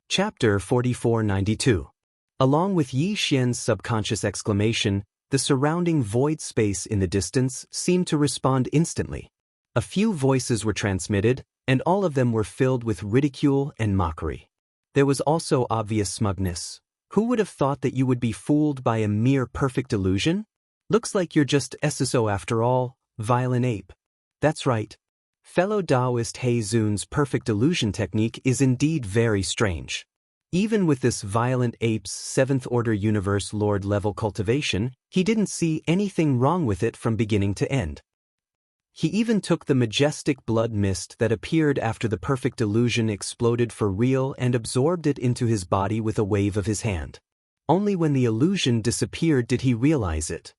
Chapter 4492. Along with Yi Xian's subconscious exclamation, the surrounding void space in the distance seemed to respond instantly. A few voices were transmitted, and all of them were filled with ridicule and mockery. There was also obvious smugness. Who would have thought that you would be fooled by a mere perfect illusion? Looks like you're just SSO after all, violent ape. That's right. Fellow Daoist He Zun's perfect illusion technique is indeed very strange. Even with this violent ape's 7th-order universe lord-level cultivation, he didn't see anything wrong with it from beginning to end. He even took the majestic blood mist that appeared after the perfect illusion exploded for real and absorbed it into his body with a wave of his hand. Only when the illusion disappeared did he realize it.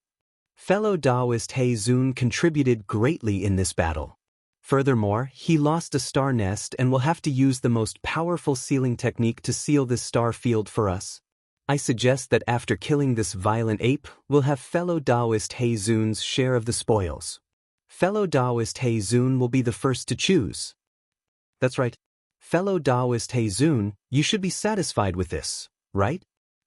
Fellow Daoist He Zun contributed greatly in this battle. Furthermore, he lost a star nest and will have to use the most powerful sealing technique to seal this star field for us. I suggest that after killing this violent ape, we'll have fellow Daoist He Zun's share of the spoils. Fellow Daoist He Zun will be the first to choose. That's right. Fellow Daoist He Zun, you should be satisfied with this, right?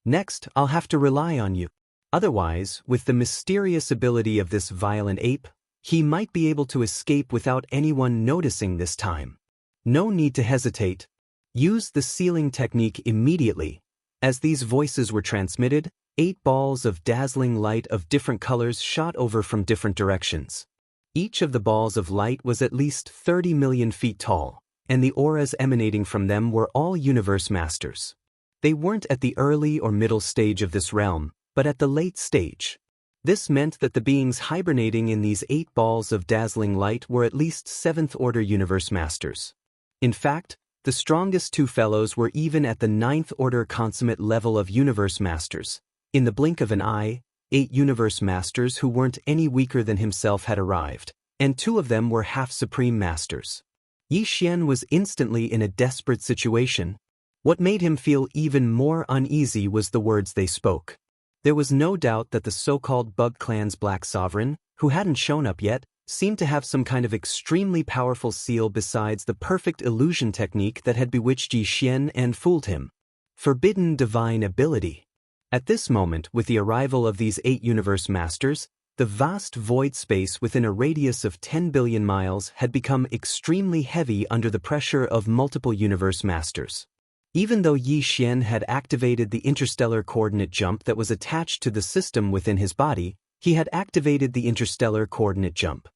Next, I'll have to rely on you. Otherwise, with the mysterious ability of this violent ape, he might be able to escape without anyone noticing this time. No need to hesitate. Use the sealing technique immediately. As these voices were transmitted, 8 balls of dazzling light of different colors shot over from different directions. Each of the balls of light was at least 30 million feet tall, and the auras emanating from them were all universe masters. They weren't at the early or middle stage of this realm, but at the late stage. This meant that the beings hibernating in these 8 balls of dazzling light were at least 7th-order universe masters. In fact, the strongest 2 fellows were even at the 9th-order consummate level of universe masters. In the blink of an eye, 8 universe masters who weren't any weaker than himself had arrived, and 2 of them were half-supreme masters. Yi Xian was instantly in a desperate situation. What made him feel even more uneasy was the words they spoke. There was no doubt that the so-called Bug Clan's Black Sovereign, who hadn't shown up yet, seemed to have some kind of extremely powerful seal besides the perfect illusion technique that had bewitched Yi Xian and fooled him. Forbidden divine ability. At this moment, with the arrival of these 8 universe masters, the vast void space within a radius of 10 billion miles had become extremely heavy under the pressure of multiple universe masters. Even though Yi Xian had activated the interstellar coordinate jump that was attached to the system within his body, he had activated the interstellar coordinate jump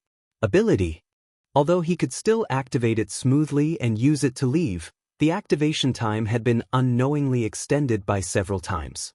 ability. Although he could still activate it smoothly and use it to leave, the activation time had been unknowingly extended by several times.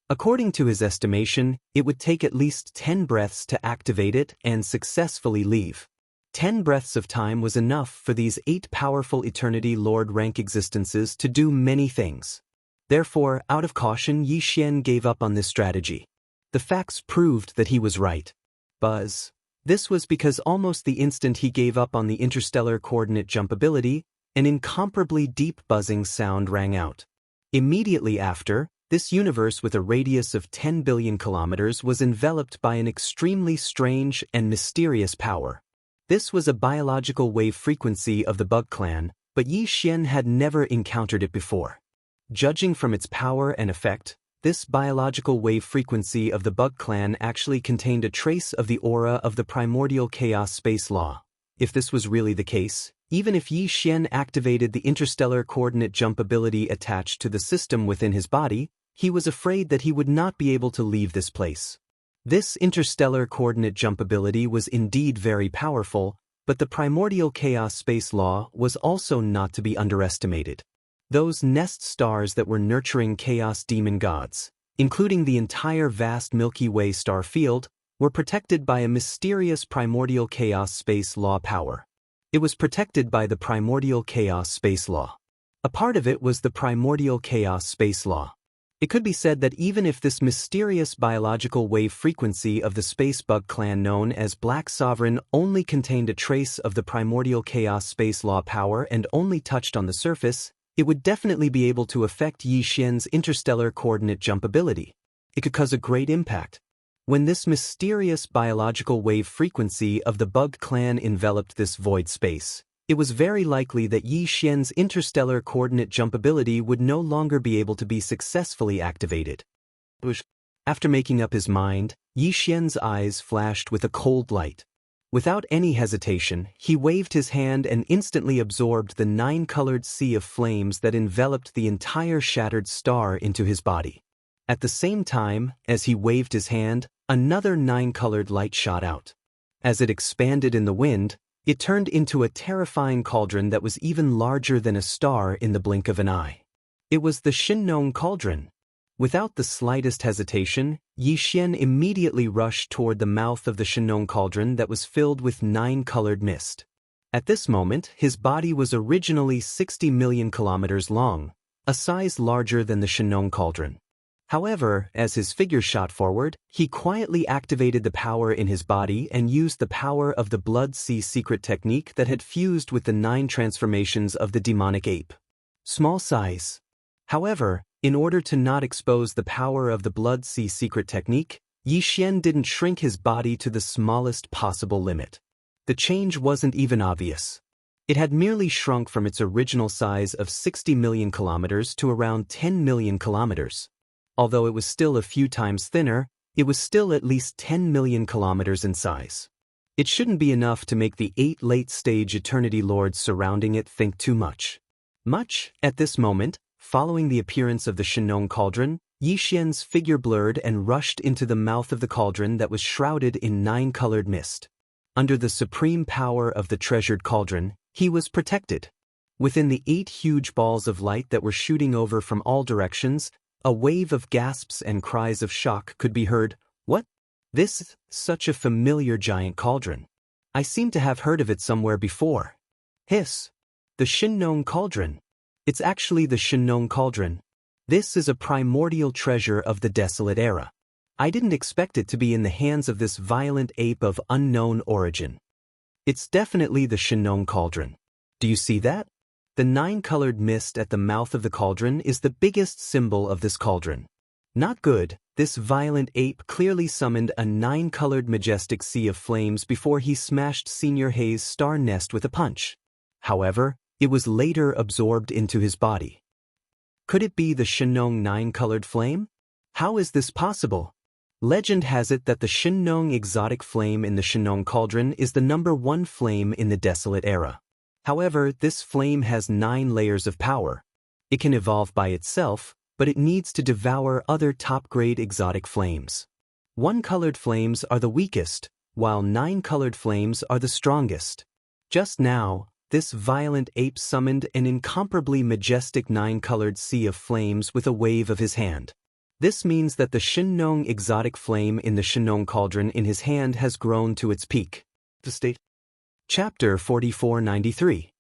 According to his estimation, it would take at least 10 breaths to activate it and successfully leave. 10 breaths of time was enough for these 8 powerful Eternity Lord rank existences to do many things. Therefore, out of caution, Yi Xian gave up on this strategy. The facts proved that he was right. Buzz. This was because almost the instant he gave up on the interstellar coordinate jump ability, an incomparably deep buzzing sound rang out. Immediately after, this universe with a radius of 10 billion kilometers was enveloped by an extremely strange and mysterious power. This was a biological wave frequency of the Bug Clan, but Yi Xian had never encountered it before. Judging from its power and effect, this biological wave frequency of the Bug Clan actually contained a trace of the aura of the primordial chaos space law. If this was really the case, even if Yi Xian activated the interstellar coordinate jump ability attached to the system within his body, he was afraid that he would not be able to leave this place. This interstellar coordinate jump ability was indeed very powerful, but the primordial chaos space law was also not to be underestimated. Those nest stars that were nurturing chaos demon gods, including the entire vast Milky Way star field, were protected by a mysterious primordial chaos space law power. It was protected by the primordial chaos space law. A part of it was the primordial chaos space law. It could be said that even if this mysterious biological wave frequency of the space bug clan known as Black Sovereign only contained a trace of the primordial chaos space law power and only touched on the surface, it would definitely be able to affect Yi Xian's interstellar coordinate jump ability. It could cause a great impact. When this mysterious biological wave frequency of the bug clan enveloped this void space, It was very likely that Yi Xian's interstellar coordinate jump ability would no longer be able to be successfully activated. After making up his mind, Yi Xian's eyes flashed with a cold light. Without any hesitation, he waved his hand and instantly absorbed the 9-colored sea of flames that enveloped the entire shattered star into his body. At the same time, as he waved his hand, another 9-colored light shot out. As it expanded in the wind, it turned into a terrifying cauldron that was even larger than a star in the blink of an eye. It was the Shinnong cauldron. Without the slightest hesitation, Yi Xian immediately rushed toward the mouth of the Shinnong cauldron that was filled with 9-colored mist. At this moment, his body was originally 60 million kilometers long, a size larger than the Shinnong cauldron. However, as his figure shot forward, he quietly activated the power in his body and used the power of the Blood Sea secret technique that had fused with the 9 transformations of the demonic ape. Small size. However, in order to not expose the power of the Blood Sea secret technique, Yi Xian didn't shrink his body to the smallest possible limit. The change wasn't even obvious. It had merely shrunk from its original size of 60 million kilometers to around 10 million kilometers. Although it was still a few times thinner, it was still at least 10 million kilometers in size. It shouldn't be enough to make the 8 late-stage Eternity Lords surrounding it think too much. At this moment, following the appearance of the Shinnong cauldron, Yi Xian's figure blurred and rushed into the mouth of the cauldron that was shrouded in 9-colored mist. Under the supreme power of the treasured cauldron, he was protected. Within the 8 huge balls of light that were shooting over from all directions, a wave of gasps and cries of shock could be heard. What? This, such a familiar giant cauldron. I seem to have heard of it somewhere before. Hiss. The Shinnong cauldron. It's actually the Shinnong cauldron. This is a primordial treasure of the desolate era. I didn't expect it to be in the hands of this violent ape of unknown origin. It's definitely the Shinnong cauldron. Do you see that? The 9-colored mist at the mouth of the cauldron is the biggest symbol of this cauldron. Not good, this violent ape clearly summoned a 9-colored majestic sea of flames before he smashed Senior Hei's star nest with a punch. However, it was later absorbed into his body. Could it be the Shinnong 9-colored flame? How is this possible? Legend has it that the Shinnong exotic flame in the Shinnong cauldron is the #1 flame in the desolate era. However, this flame has 9 layers of power. It can evolve by itself, but it needs to devour other top-grade exotic flames. 1-colored flames are the weakest, while 9-colored flames are the strongest. Just now, this violent ape summoned an incomparably majestic 9-colored sea of flames with a wave of his hand. This means that the Shinnong exotic flame in the Shinnong cauldron in his hand has grown to its peak. The state. Chapter 4493.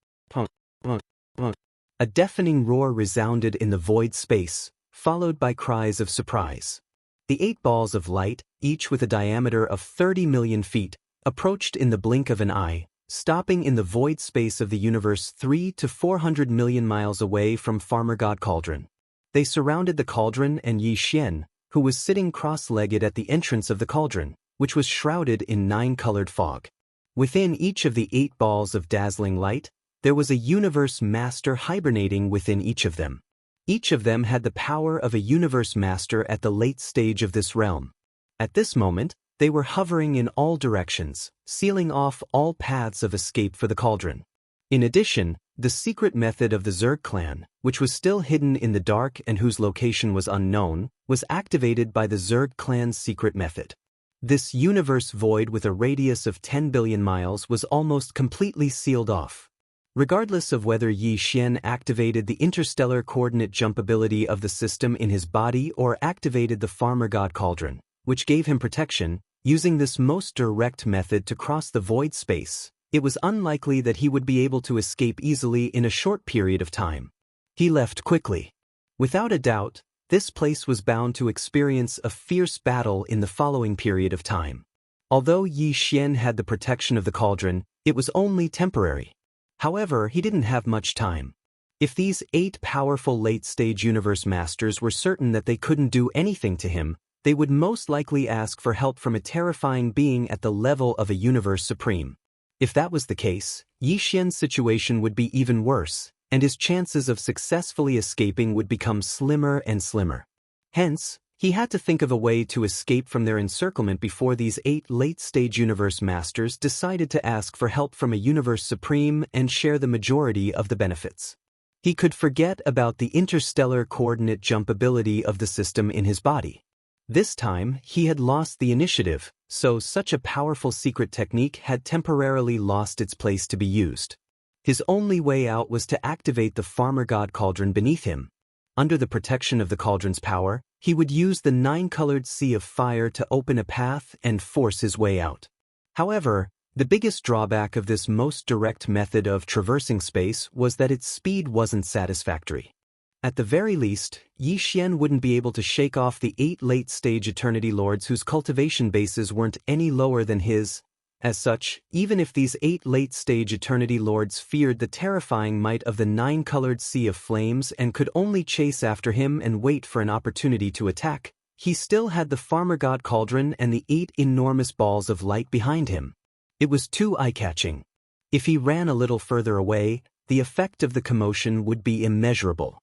A deafening roar resounded in the void space, followed by cries of surprise. The 8 balls of light, each with a diameter of 30 million feet, approached in the blink of an eye, stopping in the void space of the universe 300 to 400 million miles away from Farmer God Cauldron. They surrounded the cauldron and Yi Xian, who was sitting cross-legged at the entrance of the cauldron, which was shrouded in 9-colored fog. Within each of the 8 balls of dazzling light, there was a universe master hibernating within each of them. Each of them had the power of a universe master at the late stage of this realm. At this moment, they were hovering in all directions, sealing off all paths of escape for the cauldron. In addition, the secret method of the Zerg clan, which was still hidden in the dark and whose location was unknown, was activated by the Zerg clan's secret method. This universe void with a radius of 10 billion miles was almost completely sealed off. Regardless of whether Yi Xian activated the interstellar coordinate jump ability of the system in his body or activated the Farmer God Cauldron, which gave him protection, using this most direct method to cross the void space, it was unlikely that he would be able to escape easily in a short period of time. He left quickly. Without a doubt, this place was bound to experience a fierce battle in the following period of time. Although Yi Xian had the protection of the cauldron, it was only temporary. However, he didn't have much time. If these 8 powerful late-stage universe masters were certain that they couldn't do anything to him, they would most likely ask for help from a terrifying being at the level of a universe supreme. If that was the case, Yi Xian's situation would be even worse, and his chances of successfully escaping would become slimmer and slimmer. Hence, he had to think of a way to escape from their encirclement before these 8 late-stage universe masters decided to ask for help from a universe supreme and share the majority of the benefits. He could forget about the interstellar coordinate jump ability of the system in his body. This time, he had lost the initiative, so such a powerful secret technique had temporarily lost its place to be used. His only way out was to activate the farmer god cauldron beneath him. Under the protection of the cauldron's power, he would use the 9-colored sea of fire to open a path and force his way out. However, the biggest drawback of this most direct method of traversing space was that its speed wasn't satisfactory. At the very least, Yi Xian wouldn't be able to shake off the 8 late-stage Eternity Lords whose cultivation bases weren't any lower than his. As such, even if these 8 late-stage Eternity Lords feared the terrifying might of the 9-colored sea of flames and could only chase after him and wait for an opportunity to attack, he still had the farmer god cauldron and the 8 enormous balls of light behind him. It was too eye-catching. If he ran a little further away, the effect of the commotion would be immeasurable.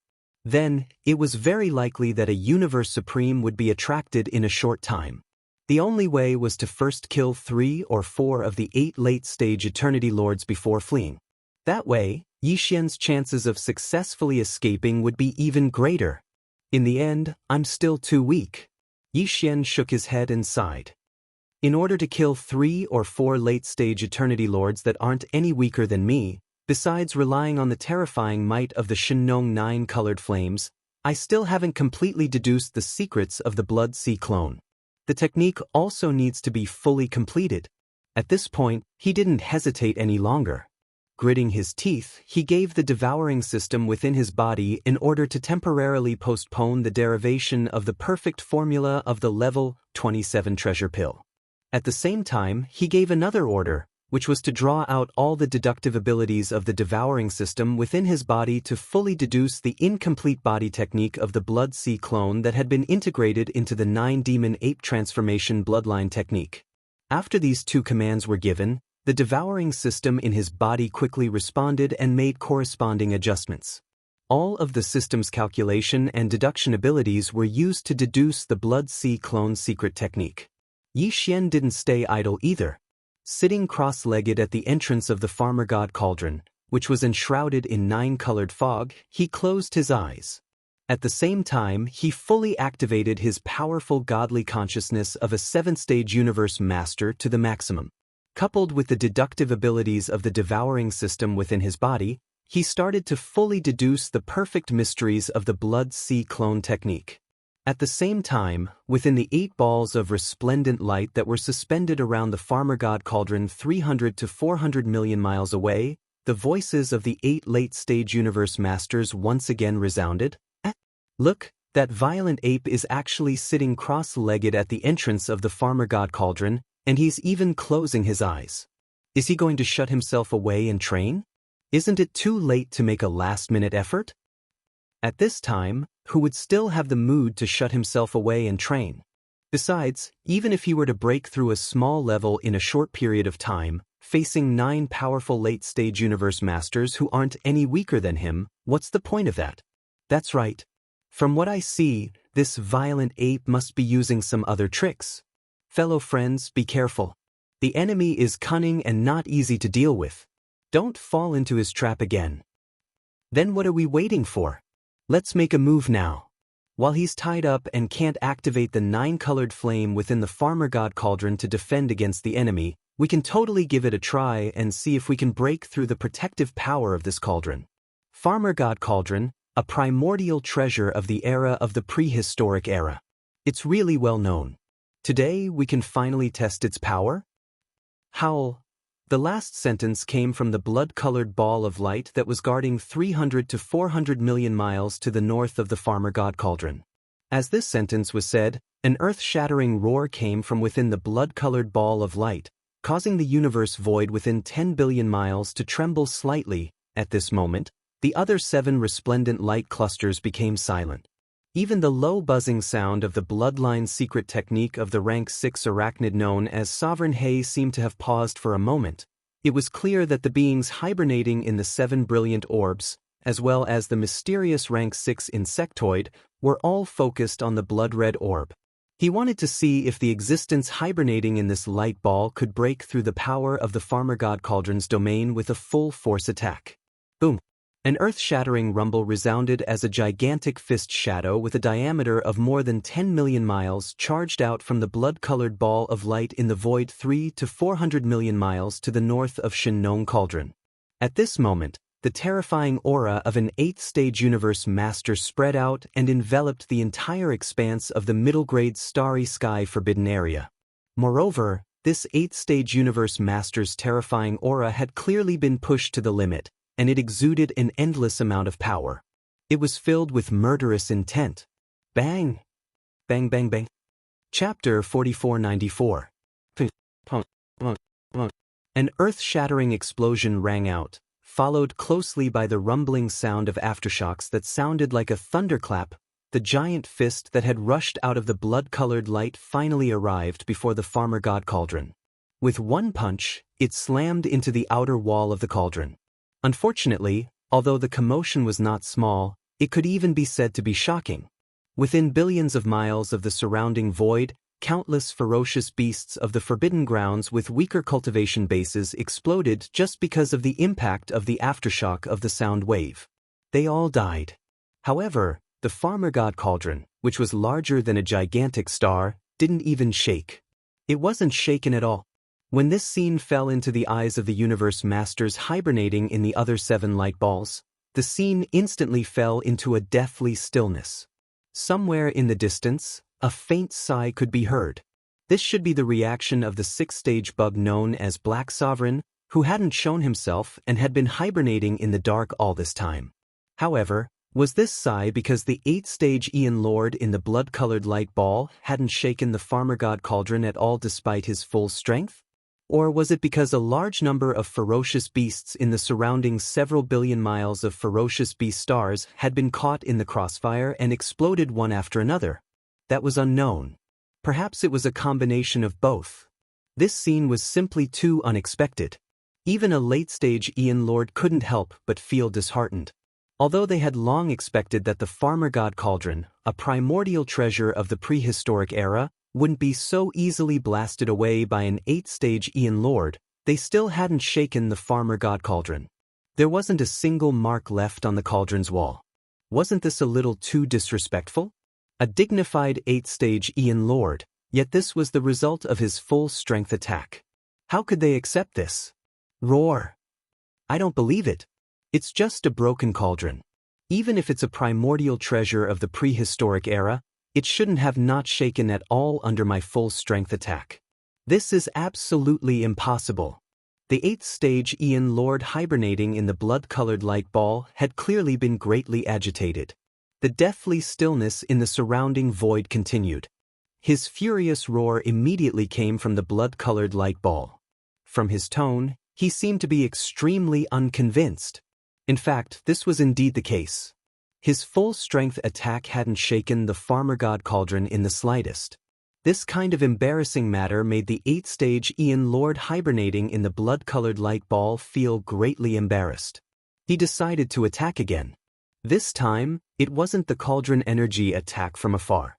Then, it was very likely that a universe supreme would be attracted in a short time. The only way was to first kill 3 or 4 of the 8 late-stage Eternity Lords before fleeing. That way, Yi Xian's chances of successfully escaping would be even greater. In the end, I'm still too weak. Yi Xian shook his head and sighed. In order to kill 3 or 4 late-stage Eternity Lords that aren't any weaker than me, besides relying on the terrifying might of the Shenong 9-colored flames, I still haven't completely deduced the secrets of the Blood Sea clone. The technique also needs to be fully completed. At this point, he didn't hesitate any longer. Gritting his teeth, he gave the devouring system within his body in order to temporarily postpone the derivation of the perfect formula of the level 27 treasure pill. At the same time, he gave another order, which was to draw out all the deductive abilities of the devouring system within his body to fully deduce the incomplete body technique of the Blood Sea clone that had been integrated into the 9-demon ape transformation bloodline technique. After these 2 commands were given, the devouring system in his body quickly responded and made corresponding adjustments. All of the system's calculation and deduction abilities were used to deduce the Blood Sea clone secret technique. Yi Xian didn't stay idle either. Sitting cross-legged at the entrance of the farmer god cauldron, which was enshrouded in 9-colored fog, he closed his eyes. At the same time, he fully activated his powerful godly consciousness of a 7th-stage universe master to the maximum. Coupled with the deductive abilities of the devouring system within his body, he started to fully deduce the perfect mysteries of the Blood Sea clone technique. At the same time, within the 8 balls of resplendent light that were suspended around the farmer god cauldron 300 to 400 million miles away, the voices of the 8 late-stage universe masters once again resounded. Look, that violent ape is actually sitting cross-legged at the entrance of the farmer god cauldron, and he's even closing his eyes. Is he going to shut himself away and train? Isn't it too late to make a last-minute effort? At this time, who would still have the mood to shut himself away and train? Besides, even if he were to break through a small level in a short period of time, facing 9 powerful late-stage universe masters who aren't any weaker than him, what's the point of that? That's right. From what I see, this violent ape must be using some other tricks. Fellow friends, be careful. The enemy is cunning and not easy to deal with. Don't fall into his trap again. Then what are we waiting for? Let's make a move now. While he's tied up and can't activate the 9-colored flame within the farmer god cauldron to defend against the enemy, we can totally give it a try and see if we can break through the protective power of this cauldron. Farmer god cauldron, a primordial treasure of the era of the prehistoric era. It's really well known. Today we can finally test its power? Howl. The last sentence came from the blood-colored ball of light that was guarding 300 to 400 million miles to the north of the farmer god cauldron. As this sentence was said, an earth-shattering roar came from within the blood-colored ball of light, causing the universe void within 10 billion miles to tremble slightly. At this moment, the other 7 resplendent light clusters became silent. Even the low buzzing sound of the bloodline secret technique of the rank 6 arachnid known as Sovereign Hay seemed to have paused for a moment, It was clear that the beings hibernating in the 7 brilliant orbs, as well as the mysterious rank 6 insectoid, were all focused on the blood-red orb. He wanted to see if the existence hibernating in this light ball could break through the power of the Farmer God Cauldron's domain with a full-force attack. Boom! An earth-shattering rumble resounded as a gigantic fist shadow with a diameter of more than 10 million miles charged out from the blood-colored ball of light in the void 3 to 400 million miles to the north of Shinnong Cauldron. At this moment, the terrifying aura of an 8th-stage universe master spread out and enveloped the entire expanse of the middle-grade starry sky forbidden area. Moreover, this 8th-stage universe master's terrifying aura had clearly been pushed to the limit, and it exuded an endless amount of power. It was filled with murderous intent. Bang! Bang bang bang. Chapter 4494. An earth-shattering explosion rang out, followed closely by the rumbling sound of aftershocks that sounded like a thunderclap. The giant fist that had rushed out of the blood-colored light finally arrived before the Farmer God Cauldron. With one punch, it slammed into the outer wall of the cauldron. Unfortunately, although the commotion was not small, it could even be said to be shocking. Within billions of miles of the surrounding void, countless ferocious beasts of the Forbidden Grounds with weaker cultivation bases exploded just because of the impact of the aftershock of the sound wave. They all died. However, the Farmer God Cauldron, which was larger than a gigantic star, didn't even shake. It wasn't shaken at all. When this scene fell into the eyes of the universe masters hibernating in the other 7 light balls, the scene instantly fell into a deathly stillness. Somewhere in the distance, a faint sigh could be heard. This should be the reaction of the 6th-stage bug known as Black Sovereign, who hadn't shown himself and had been hibernating in the dark all this time. However, was this sigh because the 8th-stage Ian Lord in the blood-colored light ball hadn't shaken the Farmer God Cauldron at all despite his full strength? Or was it because a large number of ferocious beasts in the surrounding several billion miles of ferocious beast stars had been caught in the crossfire and exploded one after another? That was unknown. Perhaps it was a combination of both. This scene was simply too unexpected. Even a late-stage Ian Lord couldn't help but feel disheartened. Although they had long expected that the Farmer God Cauldron, a primordial treasure of the prehistoric era, wouldn't be so easily blasted away by an 8th-stage Ian Lord, they still hadn't shaken the Farmer God Cauldron. There wasn't a single mark left on the cauldron's wall. Wasn't this a little too disrespectful? A dignified 8th-stage Ian Lord, yet this was the result of his full-strength attack. How could they accept this? Roar! I don't believe it. It's just a broken cauldron. Even if it's a primordial treasure of the prehistoric era, it shouldn't have not shaken at all under my full-strength attack. This is absolutely impossible. The 8th-stage Ian Lord hibernating in the blood-colored light ball had clearly been greatly agitated. The deathly stillness in the surrounding void continued. His furious roar immediately came from the blood-colored light ball. From his tone, he seemed to be extremely unconvinced. In fact, this was indeed the case. His full-strength attack hadn't shaken the Farmer God Cauldron in the slightest. This kind of embarrassing matter made the 8th-stage Ian Lord hibernating in the blood-colored light ball feel greatly embarrassed. He decided to attack again. This time, it wasn't the cauldron energy attack from afar.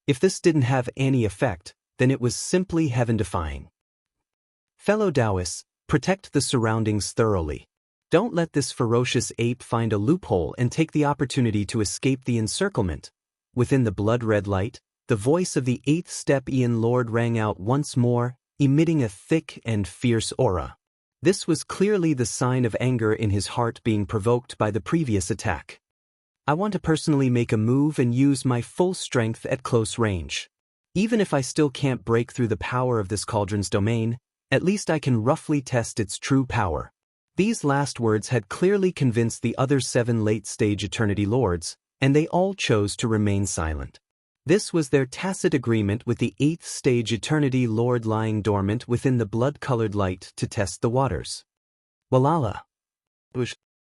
If this didn't have any effect, then it was simply heaven-defying. Fellow Daoists, protect the surroundings thoroughly. Don't let this ferocious ape find a loophole and take the opportunity to escape the encirclement. Within the blood-red light, the voice of the 8th-step Ian Lord rang out once more, emitting a thick and fierce aura. This was clearly the sign of anger in his heart being provoked by the previous attack. I want to personally make a move and use my full strength at close range. Even if I still can't break through the power of this cauldron's domain, at least I can roughly test its true power. These last words had clearly convinced the other 7 late-stage Eternity Lords, and they all chose to remain silent. This was their tacit agreement with the 8th-stage Eternity Lord lying dormant within the blood-colored light to test the waters. Walala!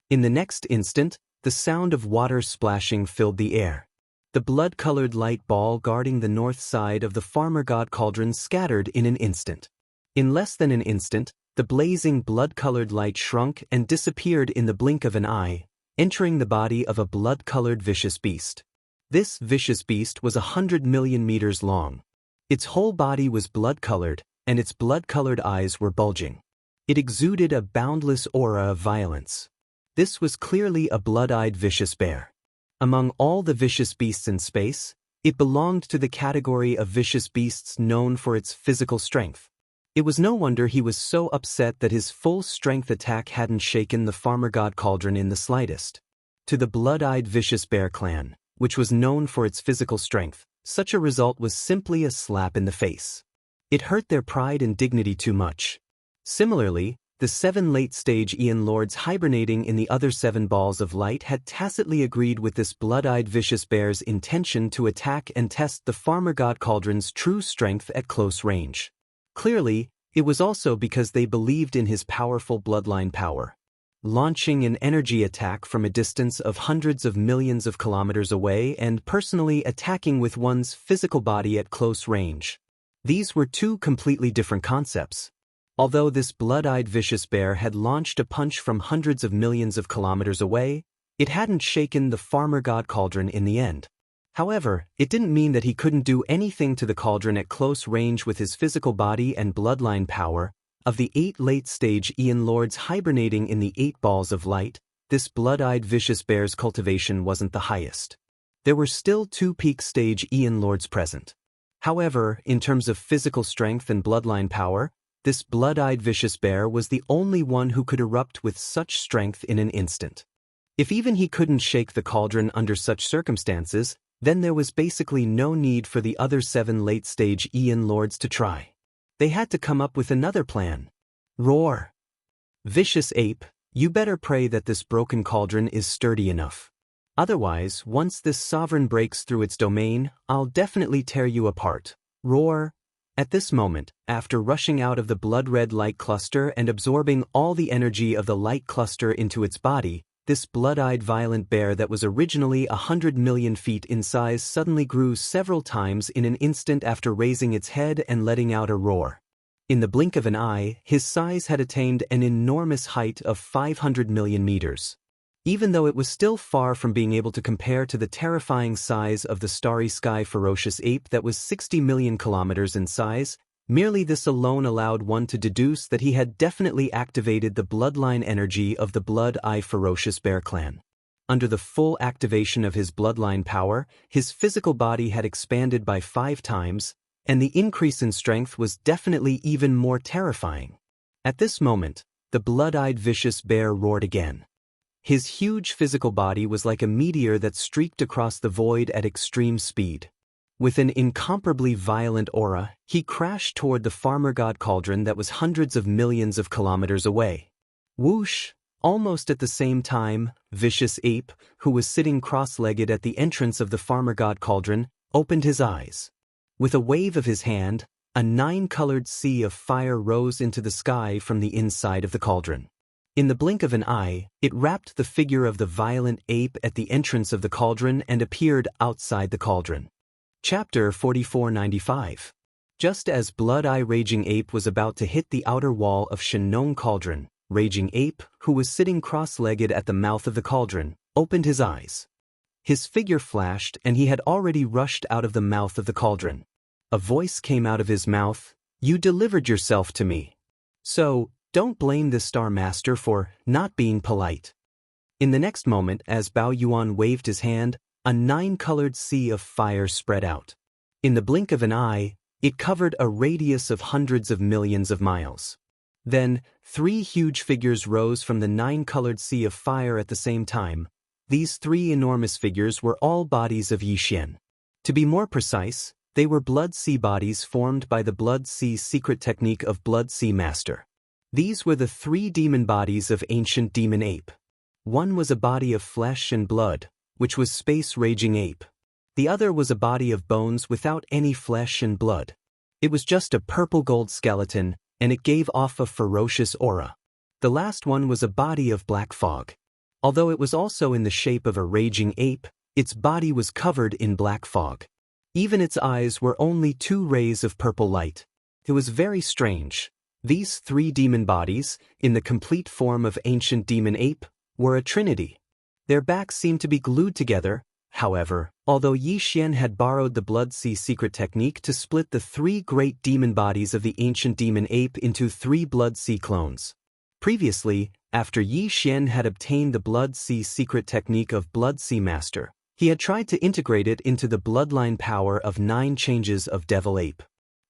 In the next instant, the sound of water splashing filled the air. The blood-colored light ball guarding the north side of the Farmer God Cauldron scattered in an instant. In less than an instant, The blazing blood-colored light shrunk and disappeared in the blink of an eye, entering the body of a blood-colored vicious beast. This vicious beast was 100 million meters long. Its whole body was blood-colored, and its blood-colored eyes were bulging. It exuded a boundless aura of violence. This was clearly a blood-eyed vicious bear. Among all the vicious beasts in space, it belonged to the category of vicious beasts known for its physical strength. It was no wonder he was so upset that his full-strength attack hadn't shaken the farmer god cauldron in the slightest. To the blood-eyed vicious bear clan, which was known for its physical strength, such a result was simply a slap in the face. It hurt their pride and dignity too much. Similarly, the 7 late-stage Aeon Lords hibernating in the other 7 balls of light had tacitly agreed with this blood-eyed vicious bear's intention to attack and test the farmer god cauldron's true strength at close range. Clearly, it was also because they believed in his powerful bloodline power. Launching an energy attack from a distance of hundreds of millions of kilometers away and personally attacking with one's physical body at close range. These were 2 completely different concepts. Although this blood-eyed vicious bear had launched a punch from hundreds of millions of kilometers away, it hadn't shaken the farmer god cauldron in the end. However, it didn't mean that he couldn't do anything to the cauldron at close range with his physical body and bloodline power. Of the 8 late-stage Aeon Lords hibernating in the 8 balls of light, this blood-eyed vicious bear's cultivation wasn't the highest. There were still 2 peak-stage Aeon Lords present. However, in terms of physical strength and bloodline power, this blood-eyed vicious bear was the only one who could erupt with such strength in an instant. If even he couldn't shake the cauldron under such circumstances, then there was basically no need for the other 7 late-stage Aeon Lords to try. They had to come up with another plan. Roar! Vicious ape, you better pray that this broken cauldron is sturdy enough. Otherwise, once this sovereign breaks through its domain, I'll definitely tear you apart. Roar! At this moment, after rushing out of the blood-red light cluster and absorbing all the energy of the light cluster into its body, this blood-eyed violent bear that was originally 100 million feet in size suddenly grew several times in an instant after raising its head and letting out a roar. In the blink of an eye, his size had attained an enormous height of 500 million meters. Even though it was still far from being able to compare to the terrifying size of the starry sky ferocious ape that was 60 million kilometers in size, merely this alone allowed one to deduce that he had definitely activated the bloodline energy of the blood-eye ferocious bear clan. Under the full activation of his bloodline power, his physical body had expanded by 5 times, and the increase in strength was definitely even more terrifying. At this moment, the blood-eyed vicious bear roared again. His huge physical body was like a meteor that streaked across the void at extreme speed. With an incomparably violent aura, he crashed toward the farmer god cauldron that was hundreds of millions of kilometers away. Whoosh! Almost at the same time, Vicious Ape, who was sitting cross-legged at the entrance of the farmer god cauldron, opened his eyes. With a wave of his hand, a 9-colored sea of fire rose into the sky from the inside of the cauldron. In the blink of an eye, it wrapped the figure of the violent ape at the entrance of the cauldron and appeared outside the cauldron. Chapter 4495. Just as Blood-Eye Raging Ape was about to hit the outer wall of Shenong Cauldron, Raging Ape, who was sitting cross-legged at the mouth of the cauldron, opened his eyes. His figure flashed and he had already rushed out of the mouth of the cauldron. A voice came out of his mouth, "You delivered yourself to me. So, don't blame the Star Master for not being polite." In the next moment, as Bao Yuan waved his hand, a 9-colored sea of fire spread out. In the blink of an eye, it covered a radius of hundreds of millions of miles. Then, 3 huge figures rose from the 9-colored sea of fire at the same time. These 3 enormous figures were all bodies of Yixian. To be more precise, they were Blood Sea bodies formed by the Blood Sea secret technique of Blood Sea Master. These were the 3 demon bodies of ancient demon ape. One was a body of flesh and blood, which was Space Raging Ape. The other was a body of bones without any flesh and blood. It was just a purple-gold skeleton, and it gave off a ferocious aura. The last one was a body of black fog. Although it was also in the shape of a raging ape, its body was covered in black fog. Even its eyes were only 2 rays of purple light. It was very strange. These three demon bodies, in the complete form of ancient demon ape, were a trinity. Their backs seemed to be glued together, however, although Yi Xian had borrowed the Blood Sea secret technique to split the three great demon bodies of the ancient demon ape into three Blood Sea clones. Previously, after Yi Xian had obtained the Blood Sea secret technique of Blood Sea Master, he had tried to integrate it into the bloodline power of 9 changes of Devil Ape.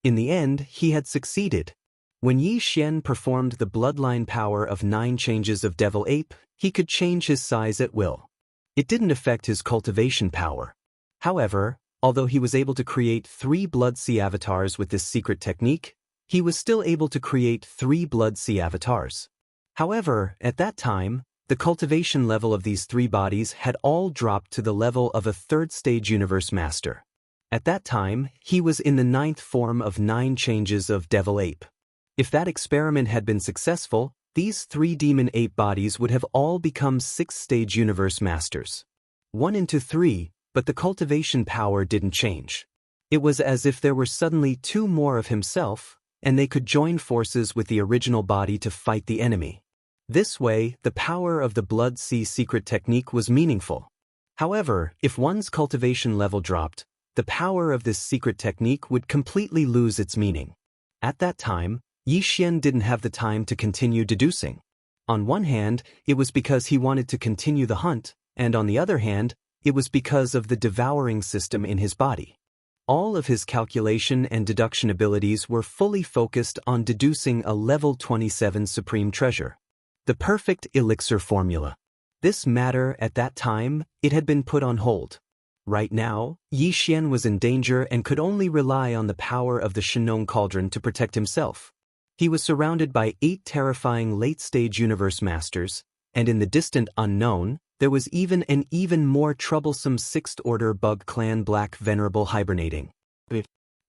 In the end, he had succeeded. When Yi Xian performed the bloodline power of 9 changes of Devil Ape, he could change his size at will. It didn't affect his cultivation power. However, although he was able to create 3 Blood Sea avatars with this secret technique, he was still able to create 3 Blood Sea avatars. However, at that time, the cultivation level of these 3 bodies had all dropped to the level of a 3rd stage universe master. At that time, he was in the 9th form of 9 changes of Devil Ape. If that experiment had been successful, these 3 demon ape bodies would have all become 6th stage universe masters. 1 into 3, but the cultivation power didn't change. It was as if there were suddenly 2 more of himself, and they could join forces with the original body to fight the enemy. This way, the power of the Blood Sea secret technique was meaningful. However, if one's cultivation level dropped, the power of this secret technique would completely lose its meaning. At that time, Yi Xian didn't have the time to continue deducing. On one hand, it was because he wanted to continue the hunt, and on the other hand, it was because of the devouring system in his body. All of his calculation and deduction abilities were fully focused on deducing a level 27 supreme treasure. The perfect elixir formula. This matter at that time, it had been put on hold. Right now, Yi Xian was in danger and could only rely on the power of the Shenong Cauldron to protect himself. He was surrounded by 8 terrifying late-stage universe masters, and in the distant unknown, there was even an even more troublesome 6th-order bug clan Black Venerable hibernating.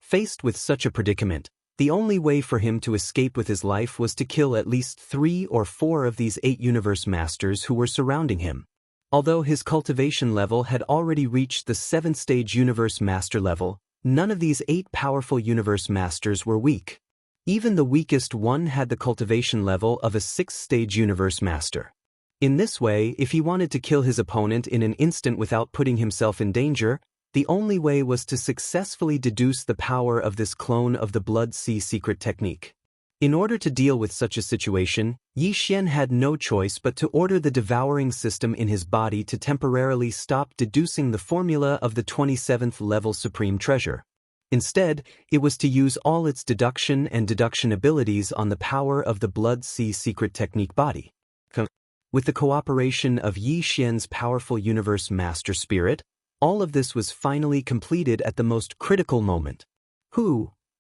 Faced with such a predicament, the only way for him to escape with his life was to kill at least 3 or 4 of these 8 universe masters who were surrounding him. Although his cultivation level had already reached the 7th stage universe master level, none of these 8 powerful universe masters were weak. Even the weakest one had the cultivation level of a 6th stage universe master. In this way, if he wanted to kill his opponent in an instant without putting himself in danger, the only way was to successfully deduce the power of this clone of the Blood Sea secret technique. In order to deal with such a situation, Yi Xian had no choice but to order the devouring system in his body to temporarily stop deducing the formula of the 27th level supreme treasure. Instead, it was to use all its deduction and deduction abilities on the power of the Blood Sea secret technique body. With the cooperation of Yi Xian's powerful universe master spirit, all of this was finally completed at the most critical moment.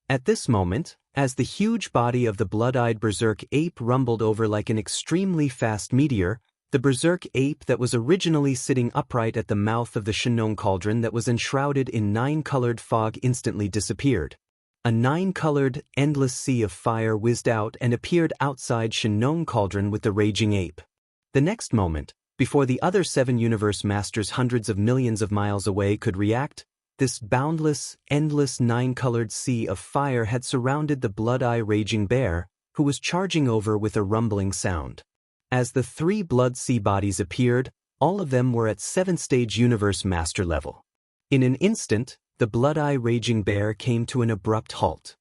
At this moment, as the huge body of the blood-eyed berserk ape rumbled over like an extremely fast meteor, the berserk ape that was originally sitting upright at the mouth of the Shenong Cauldron that was enshrouded in 9-colored fog instantly disappeared. A 9-colored, endless sea of fire whizzed out and appeared outside Shenong Cauldron with the raging ape. The next moment, before the other 7 universe masters hundreds of millions of miles away could react, this boundless, endless 9-colored sea of fire had surrounded the blood-eye raging bear, who was charging over with a rumbling sound. As the 3 Blood Sea bodies appeared, all of them were at 7th stage universe master level. In an instant, the blood-eye raging bear came to an abrupt halt.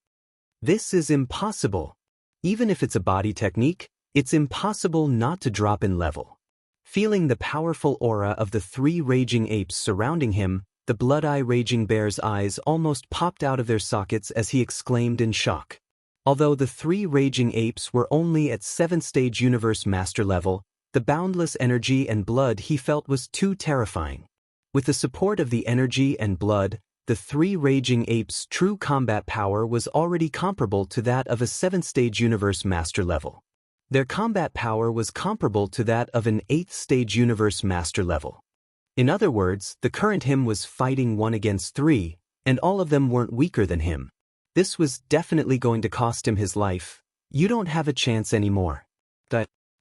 This is impossible. Even if it's a body technique, it's impossible not to drop in level. Feeling the powerful aura of the 3 raging apes surrounding him, the blood-eye raging bear's eyes almost popped out of their sockets as he exclaimed in shock. Although the 3 raging apes were only at 7th stage universe master level, the boundless energy and blood he felt was too terrifying. With the support of the energy and blood, the 3 raging apes' true combat power was already comparable to that of a 7th stage universe master level. Their combat power was comparable to that of an 8th stage universe master level. In other words, the current him was fighting 1 against 3, and all of them weren't weaker than him. This was definitely going to cost him his life. You don't have a chance anymore.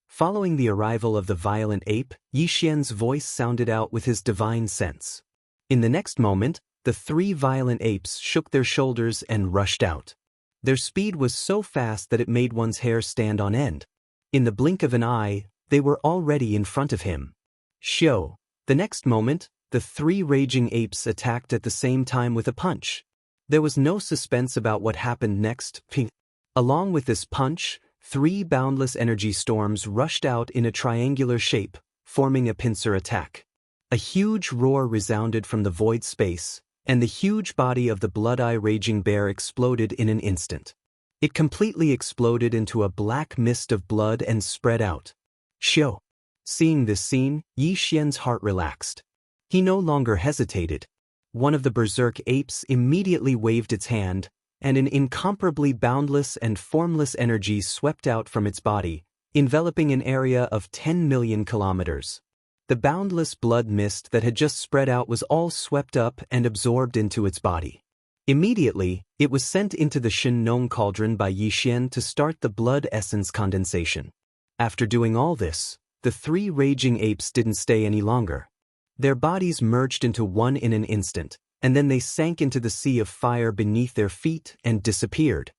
Following the arrival of the violent ape, Yi Xian's voice sounded out with his divine sense. In the next moment, the 3 violent apes shook their shoulders and rushed out. Their speed was so fast that it made one's hair stand on end. In the blink of an eye, they were already in front of him. Xiao. The next moment, the three raging apes attacked at the same time with a punch. There was no suspense about what happened next. Ping. Along with this punch, three boundless energy storms rushed out in a triangular shape, forming a pincer attack. A huge roar resounded from the void space, and the huge body of the blood-eye raging bear exploded in an instant. It completely exploded into a black mist of blood and spread out. Xiao. Seeing this scene, Yi Xian's heart relaxed. He no longer hesitated. One of the berserk apes immediately waved its hand, and an incomparably boundless and formless energy swept out from its body, enveloping an area of 10 million kilometers. The boundless blood mist that had just spread out was all swept up and absorbed into its body. Immediately, it was sent into the Shen cauldron by Yi Xian to start the blood essence condensation. After doing all this, the three raging apes didn't stay any longer. Their bodies merged into one in an instant, and then they sank into the sea of fire beneath their feet and disappeared.